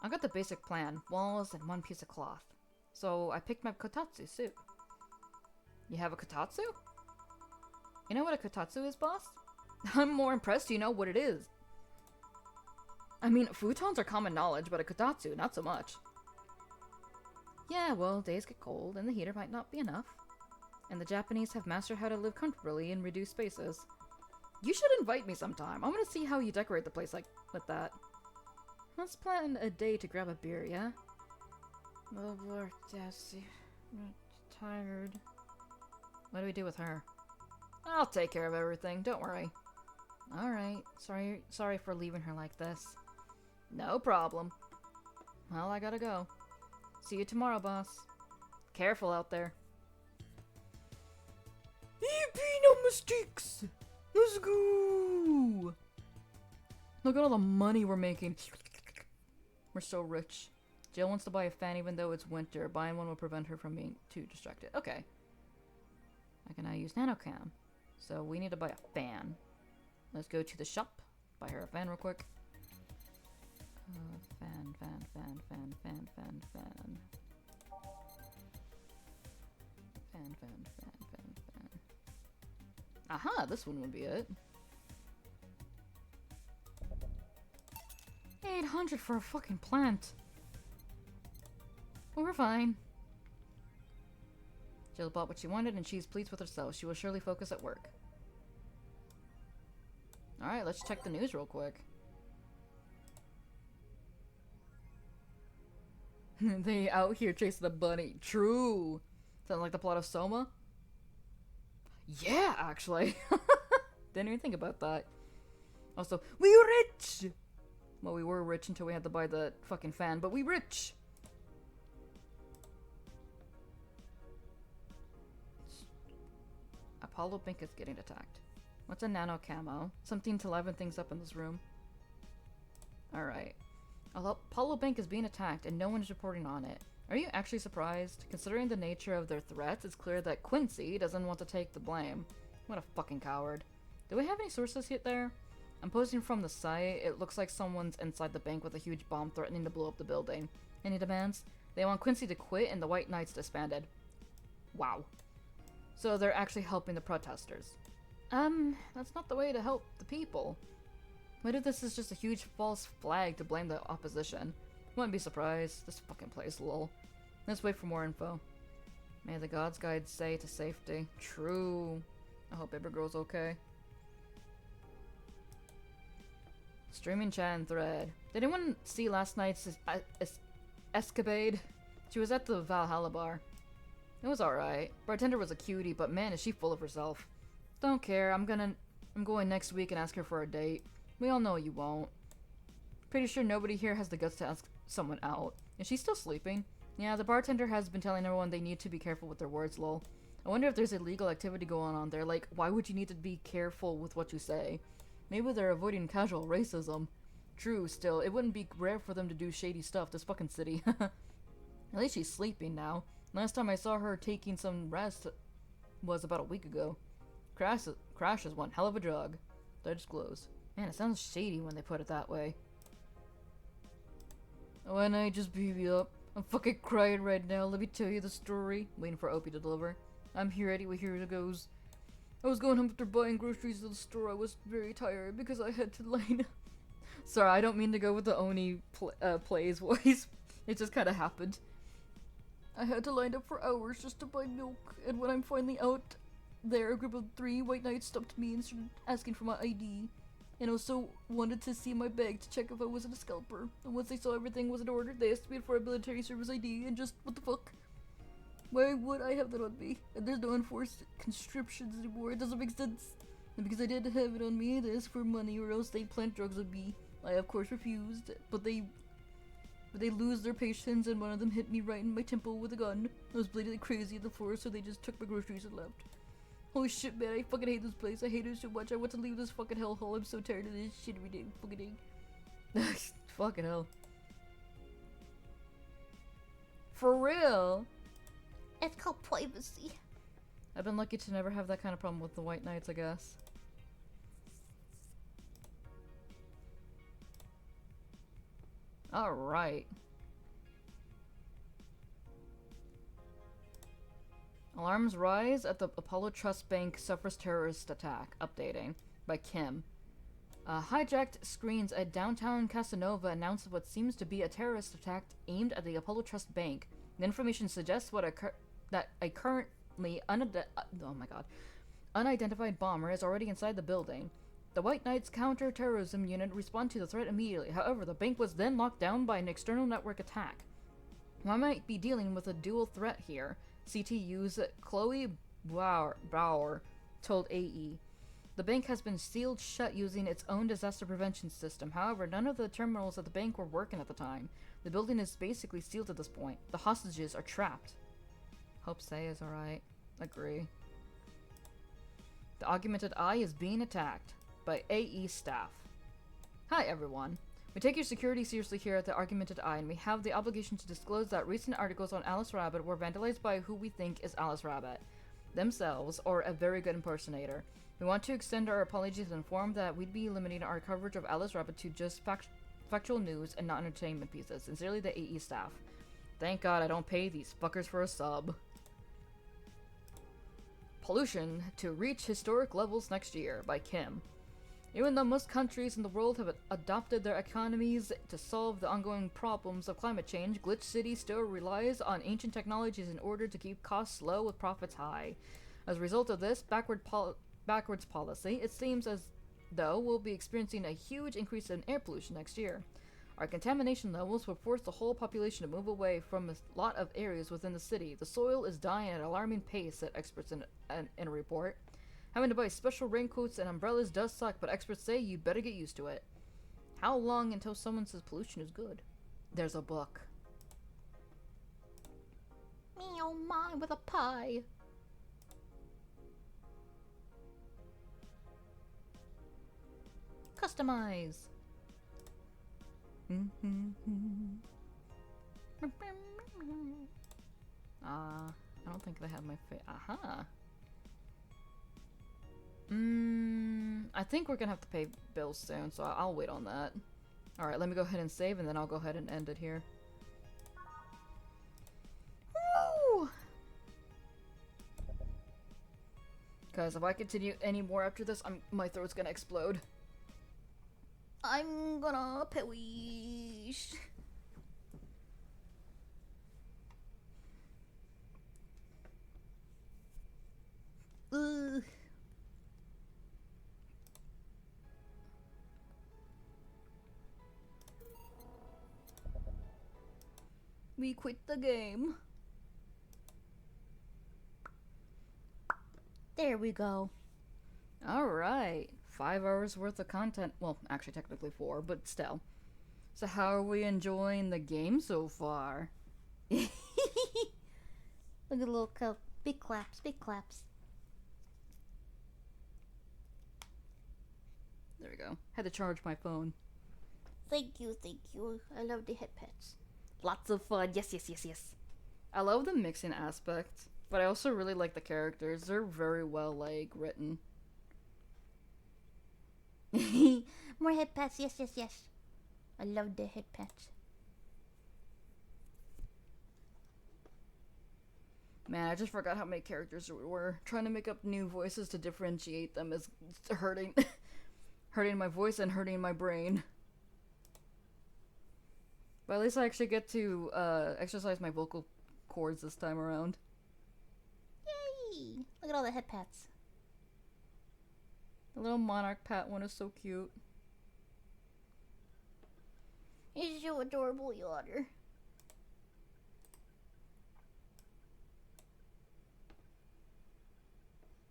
I got the basic plan, walls and one piece of cloth. So I picked my kotatsu suit. You have a kotatsu? You know what a kotatsu is, boss? I'm more impressed you know what it is. I mean, futons are common knowledge, but a kotatsu, not so much. Yeah, well, days get cold, and the heater might not be enough. And the Japanese have mastered how to live comfortably in reduced spaces. You should invite me sometime. I want to see how you decorate the place like that. Let's plan a day to grab a beer, yeah? Oh, Lord, Jessie. I'm tired. What do we do with her? I'll take care of everything, don't worry. Alright, sorry for leaving her like this. No problem. Well, I gotta go. See you tomorrow, boss. Careful out there. Yippee, no mistakes! Let's go! Look at all the money we're making. We're so rich. Jill wants to buy a fan even though it's winter. Buying one will prevent her from being too distracted. Okay. I can now use nanocam. So we need to buy a fan. Let's go to the shop. Buy her a fan real quick. Fan. Fan. Aha, this one would be it. 800 for a fucking plant. Well, we're fine. Jill bought what she wanted and she's pleased with herself. She will surely focus at work. Alright, let's check the news real quick. They out here chasing a bunny. True. Sounds like the plot of Soma? Yeah, actually. Didn't even think about that. Also, we rich! Well, we were rich until we had to buy the fucking fan, but we rich! Apollo Bank is getting attacked. What's a nano camo? Something to liven things up in this room. Alright. Apollo Bank is being attacked and no one is reporting on it. Are you actually surprised? Considering the nature of their threats, it's clear that Quincy doesn't want to take the blame. What a fucking coward. Do we have any sources yet there? I'm posting from the site. It looks like someone's inside the bank with a huge bomb threatening to blow up the building. Any demands? They want Quincy to quit and the White Knights disbanded. Wow. So they're actually helping the protesters. That's not the way to help the people. What if this is just a huge false flag to blame the opposition? Wouldn't be surprised. This fucking place, lol. Let's wait for more info. May the gods guide say to safety. True. I hope Evergirl's okay. Streaming chat and thread. Did anyone see last night's escapade? She was at the Valhalla bar. It was alright. Bartender was a cutie, but man, is she full of herself. Don't care. I'm going next week and ask her for a date. We all know you won't. Pretty sure nobody here has the guts to ask someone out. Is she still sleeping? Yeah, the bartender has been telling everyone they need to be careful with their words, lol. I wonder if there's illegal activity going on there. Like, why would you need to be careful with what you say? Maybe they're avoiding casual racism. True, still, it wouldn't be rare for them to do shady stuff, this fucking city. At least she's sleeping now. Last time I saw her taking some rest was about a week ago. Crash is one hell of a drug. Dodge glows. Man, it sounds shady when they put it that way. Why not just beat me up? I'm fucking crying right now. Let me tell you the story. Waiting for Opie to deliver. I'm here anyway, here it goes. I was going home after buying groceries at the store. I was very tired because I had to line. Sorry, I don't mean to go with the Oni plays voice. It just kind of happened. I had to line up for hours just to buy milk, and when I'm finally out there, a group of 3 white knights stopped me and started asking for my ID. And also wanted to see my bag to check if I wasn't a scalper. And once they saw everything was in order, they asked me for a military service ID, and just, what the fuck? Why would I have that on me? And there's no enforced conscriptions anymore. It doesn't make sense. And because I didn't have it on me, they asked for money or else they plant drugs on me. I of course refused, but they lose their patience, and one of them hit me right in my temple with a gun. I was bleeding like crazy at the floor, so they just took my groceries and left. Holy shit, man, I fucking hate this place. I hate it so much. I want to leave this fucking hellhole. I'm so tired of this shit every day. Fucking day. Fucking hell. For real? It's called privacy. I've been lucky to never have that kind of problem with the White Knights, I guess. Alright. Alarms rise at the Apollo Trust Bank suffers terrorist attack. Updating. By Kim. Hijacked screens at downtown Casanova announced what seems to be a terrorist attack aimed at the Apollo Trust Bank. The information suggests that a currently unidentified bomber is already inside the building. The White Knights counter-terrorism unit responded to the threat immediately. However, the bank was then locked down by an external network attack. I might be dealing with a dual threat here, CTU's Chloe Bauer told AE. The bank has been sealed shut using its own disaster prevention system. However, none of the terminals at the bank were working at the time. The building is basically sealed at this point. The hostages are trapped. Hope Say is alright. Agree. The Augmented Eye is being attacked by AE staff. Hi everyone. We take your security seriously here at the Augmented Eye, and we have the obligation to disclose that recent articles on Alice Rabbit were vandalized by who we think is Alice Rabbit themselves, or a very good impersonator. We want to extend our apologies and inform that we'd be limiting our coverage of Alice Rabbit to just factual news and not entertainment pieces. Sincerely, the AE staff. Thank God I don't pay these fuckers for a sub. Pollution to Reach Historic Levels Next Year by Kim. Even though most countries in the world have adopted their economies to solve the ongoing problems of climate change, Glitch City still relies on ancient technologies in order to keep costs low with profits high. As a result of this backwards policy, it seems as though we'll be experiencing a huge increase in air pollution next year. Our contamination levels will force the whole population to move away from a lot of areas within the city. The soil is dying at an alarming pace, said experts in a report. Having to buy special raincoats and umbrellas does suck, but experts say you better get used to it. How long until someone says pollution is good? There's a book. Me oh my with a pie. Customize. I don't think they have my aha. I think we're gonna have to pay bills soon, so I'll wait on that. Alright, let me go ahead and save, and then I'll go ahead and end it here. Woo! Because if I continue any more after this, my throat's gonna explode. I'm gonna perish. Ugh. We quit the game. There we go. Alright. 5 hours worth of content. Well, actually technically 4, but still. So how are we enjoying the game so far? Look at the little big claps, big claps. There we go. Had to charge my phone. Thank you, thank you. I love the head pets. Lots of fun. Yes, yes, yes, yes. I love the mixing aspect, but I also really like the characters. They're very well, written. More head pets, yes, yes, yes. I love the head pets. Man, I just forgot how many characters there were. Trying to make up new voices to differentiate them is hurting. Hurting my voice and hurting my brain. But at least I actually get to exercise my vocal cords this time around. Yay! Look at all the head pats. The little monarch pat one is so cute. He's so adorable, Yoder.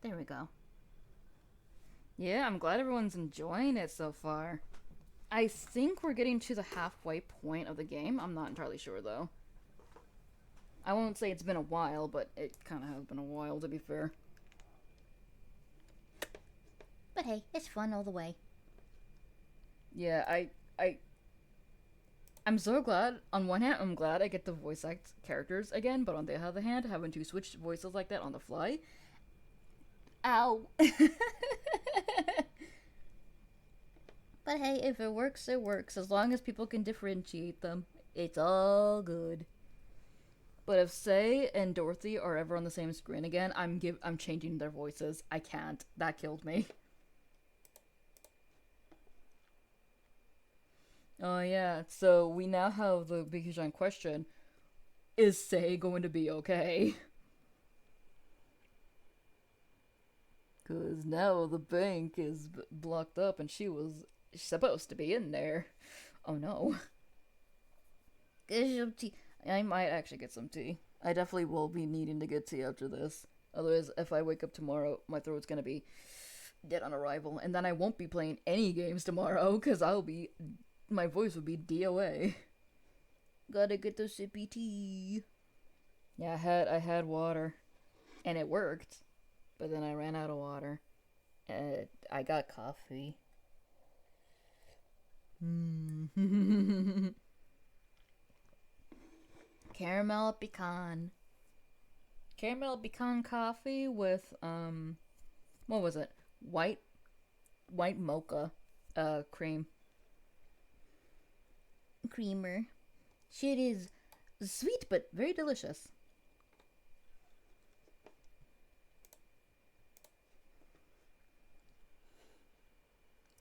There we go. Yeah, I'm glad everyone's enjoying it so far. I think we're getting to the halfway point of the game. I'm not entirely sure, though. I won't say it's been a while, but it kind of has been a while, to be fair. But hey, it's fun all the way. Yeah, I'm so glad. On one hand, I'm glad I get to voice act characters again, but on the other hand, having to switch voices like that on the fly... Ow! But hey, if it works, it works. As long as people can differentiate them, it's all good. But if Say and Dorothy are ever on the same screen again, I'm changing their voices. I can't. That killed me. Oh yeah, so we now have the big giant question. Is Say going to be okay? Because now the bank is blocked up and she was supposed to be in there. Oh no. Get some tea. I might actually get some tea. I definitely will be needing to get tea after this. Otherwise, if I wake up tomorrow, my throat's gonna be dead on arrival. And then I won't be playing any games tomorrow because my voice will be DOA. Gotta get the sippy tea. Yeah, I had water. And it worked. But then I ran out of water. I got coffee. Caramel pecan. Caramel pecan coffee with, what was it? White mocha, cream. Creamer. Shit is sweet but very delicious.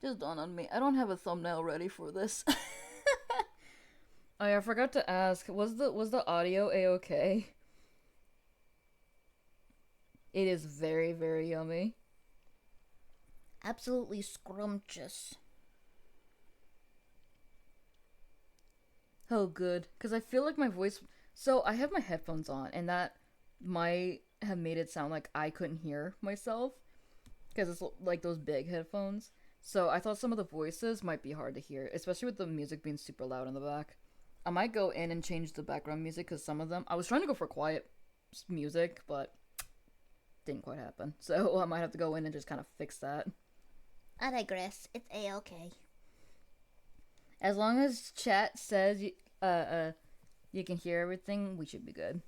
Just dawned on me. I don't have a thumbnail ready for this. Oh yeah, I forgot to ask. Was the audio a-okay? It is very, very yummy. Absolutely scrumptious. Oh, good. Because I feel like my voice... So, I have my headphones on, and that might have made it sound like I couldn't hear myself. Because it's like those big headphones. So, I thought some of the voices might be hard to hear, especially with the music being super loud in the back. I might go in and change the background music, because some of them... I was trying to go for quiet music, but didn't quite happen. So, I might have to go in and just kind of fix that. I digress. It's a-okay. As long as chat says you can hear everything, we should be good.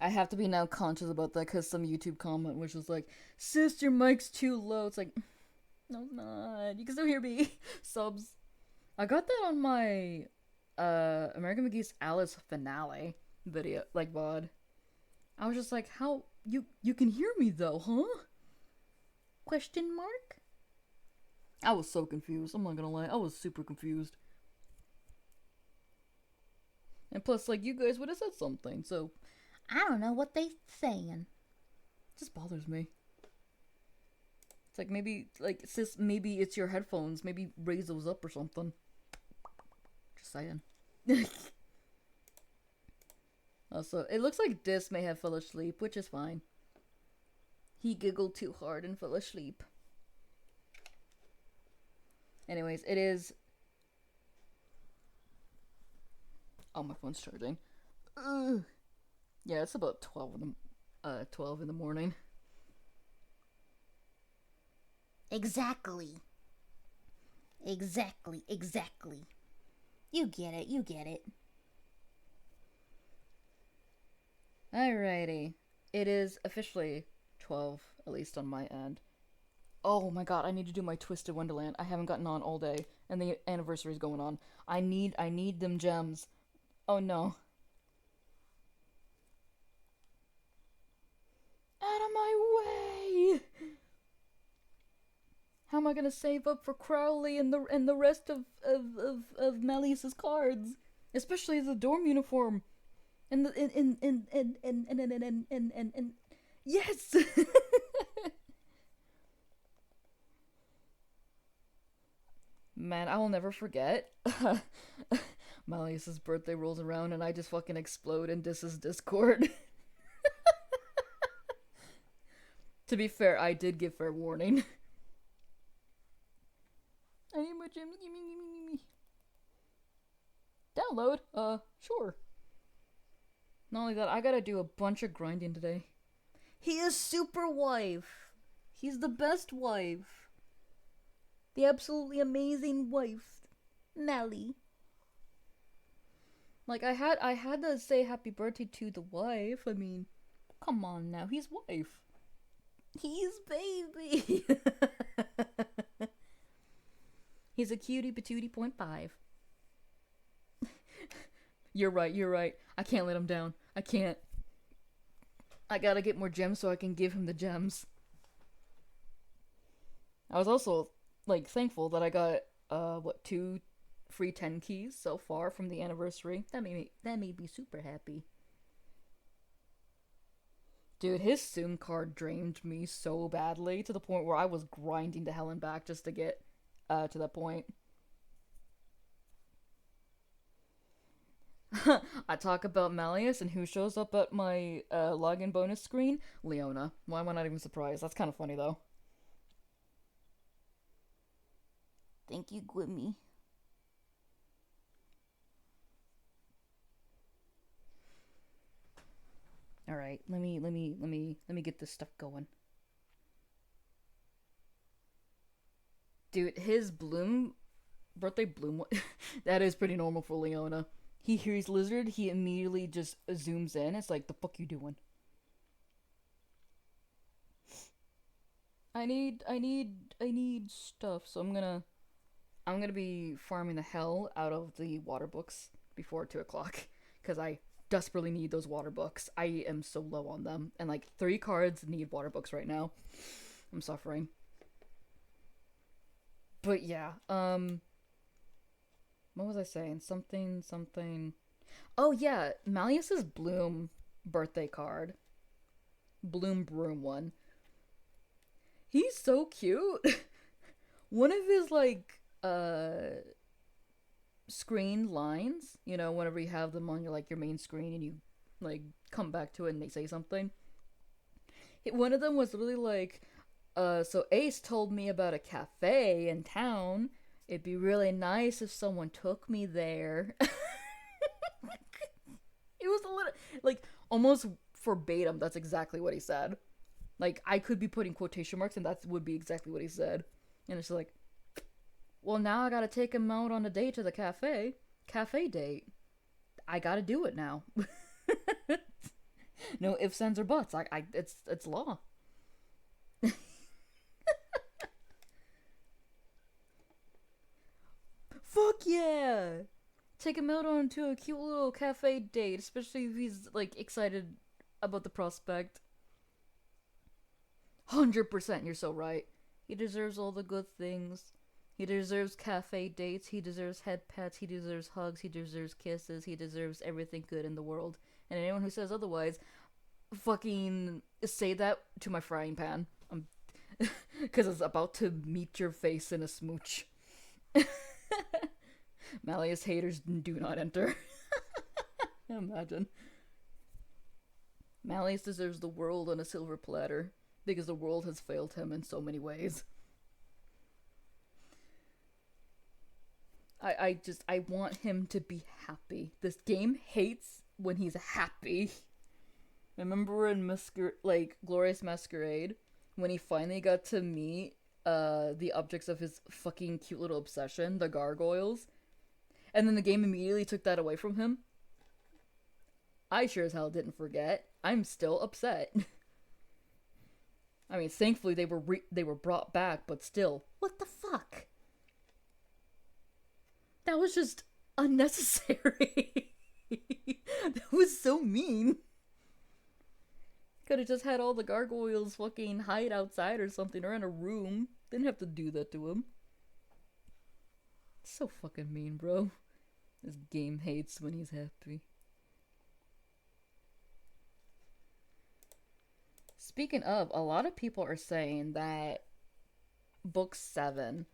I have to be now conscious about that because some YouTube comment was just like, "Sis, your mic's too low." It's like, no, it's not. You can still hear me. Subs. I got that on my American McGee's Alice finale video, like VOD. I was just like, how you can hear me though, huh? Question mark? I was so confused. I'm not gonna lie. I was super confused. And plus, like, you guys would have said something, so I don't know what they saying. it just bothers me. It's like, maybe, like, sis, maybe it's your headphones. Maybe raise those up or something. Just saying. Also, it looks like Dis may have fell asleep, which is fine. He giggled too hard and fell asleep. Anyways, it is... Oh, my phone's charging. Ugh. Yeah, it's about 12 in the morning. Exactly. Exactly. You get it. Alrighty. It is officially 12, at least on my end. Oh my god, I need to do my Twisted Wonderland. I haven't gotten on all day, and the anniversary's going on. I need them gems. Oh no. Out of my way! How am I gonna save up for Crowley and the rest of Malleus's cards? Especially the dorm uniform. And yes! Man, I will never forget. Malleus's birthday rolls around and I just fucking explode in Dis's Discord. To be fair, I did give fair warning. I need my gems. Gimme. Download? Sure. Not only that, I gotta do a bunch of grinding today. He is super wife. He's the best wife. The absolutely amazing wife. Mally. Like, I had to say happy birthday to the wife. I mean, come on now, he's wife. He's baby. He's a cutie patootie 0.5. You're right. I can't let him down. I can't. I gotta get more gems so I can give him the gems. I was also, like, thankful that I got, 2 free 10 keys so far from the anniversary. That made me super happy. Dude, his Soon card drained me so badly to the point where I was grinding to hell and back just to get to that point. I talk about Malleus and who shows up at my login bonus screen? Leona. Why am I not even surprised? That's kind of funny though. Thank you, Gwimmy. All right, let me get this stuff going. Dude, his birthday bloom, that is pretty normal for Leona. He hears lizard, he immediately just zooms in. It's like, the fuck you doing? I need stuff, so I'm gonna be farming the hell out of the water books before 2 o'clock, because I desperately need those water books. I am so low on them, and like 3 cards need water books right now. I'm suffering. But yeah, what was I saying? Something. Oh yeah, Malleus's Bloom birthday card. Bloom Broom one. He's so cute. One of his like screen lines, you know, whenever you have them on your like your main screen and you like come back to it and they say something. One of them was really like, so Ace told me about a cafe in town. It'd be really nice if someone took me there. It was a little like almost verbatim. That's exactly what he said. Like I could be putting quotation marks, and that would be exactly what he said. And it's like, well, now I gotta take him out on a date to the cafe. Cafe date. I gotta do it now. No ifs, ands, or buts. It's law. Fuck yeah! Take him out onto a cute little cafe date, especially if he's like excited about the prospect. 100%, you're so right. He deserves all the good things. He deserves cafe dates, he deserves head pats, he deserves hugs, he deserves kisses, he deserves everything good in the world. And anyone who says otherwise, fucking say that to my frying pan. Because it's about to meet your face in a smooch. Malleus haters do not enter. Imagine. Malleus deserves the world on a silver platter because the world has failed him in so many ways. I want him to be happy. This game hates when he's happy. Remember in Glorious Masquerade, when he finally got to meet the objects of his fucking cute little obsession, the gargoyles, and then the game immediately took that away from him? I sure as hell didn't forget. I'm still upset. I mean, thankfully they were brought back, but still, what the fuck? That was just unnecessary. That was so mean. Could have just had all the gargoyles fucking hide outside or something, or in a room. Didn't have to do that to him. So fucking mean, bro. This game hates when he's happy. Speaking of, a lot of people are saying that Book 7,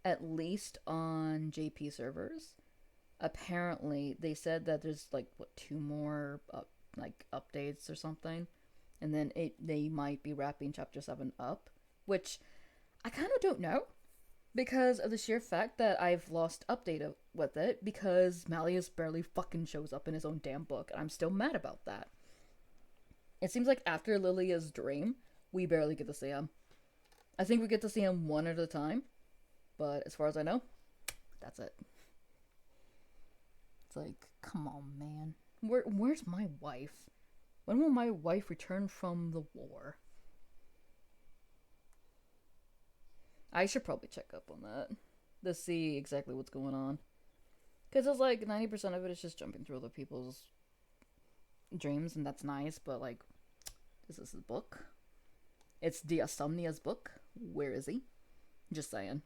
at least on JP servers, apparently they said that there's like, what, 2 more updates or something, and then they might be wrapping Chapter 7 up, which I kind of don't know, because of the sheer fact that I've lost update with it, because Malleus barely fucking shows up in his own damn book, and I'm still mad about that. It seems like after Lilia's dream, we barely get to see him. I think we get to see him one at a time, but as far as I know, that's it. It's like, come on, man. Where's my wife? When will my wife return from the war? I should probably check up on that to see exactly what's going on. Because it's like 90% of it is just jumping through other people's dreams, and that's nice, but like, is this his book? It's Diasomnia's book. Where is he? Just saying.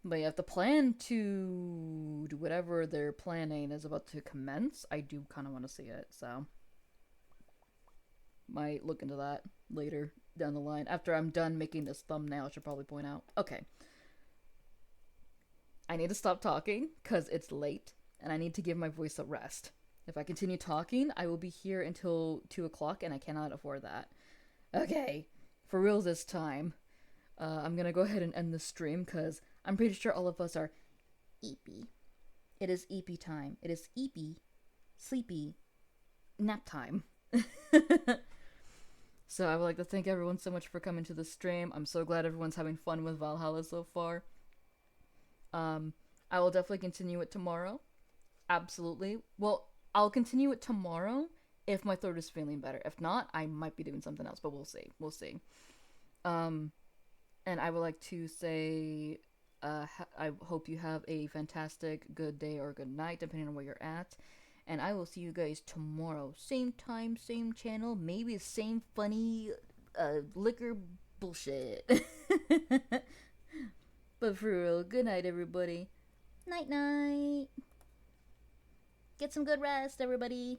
But yeah, if the plan to do whatever they're planning is about to commence, I do kind of want to see it, so might look into that later down the line. After I'm done making this thumbnail, I should probably point out. Okay. I need to stop talking, because it's late, and I need to give my voice a rest. If I continue talking, I will be here until 2 o'clock, and I cannot afford that. Okay, for real this time. I'm gonna go ahead and end the stream, because I'm pretty sure all of us are eepy. It is eepy time. It is eepy, sleepy, nap time. So I would like to thank everyone so much for coming to the stream. I'm so glad everyone's having fun with Valhalla so far. I will definitely continue it tomorrow. Absolutely. Well, I'll continue it tomorrow if my throat is feeling better. If not, I might be doing something else, but we'll see. We'll see. And I would like to say, I hope you have a fantastic good day or good night, depending on where you're at. And I will see you guys tomorrow. Same time, same channel, maybe the same funny liquor bullshit. But for real, good night, everybody. Night night. Get some good rest, everybody.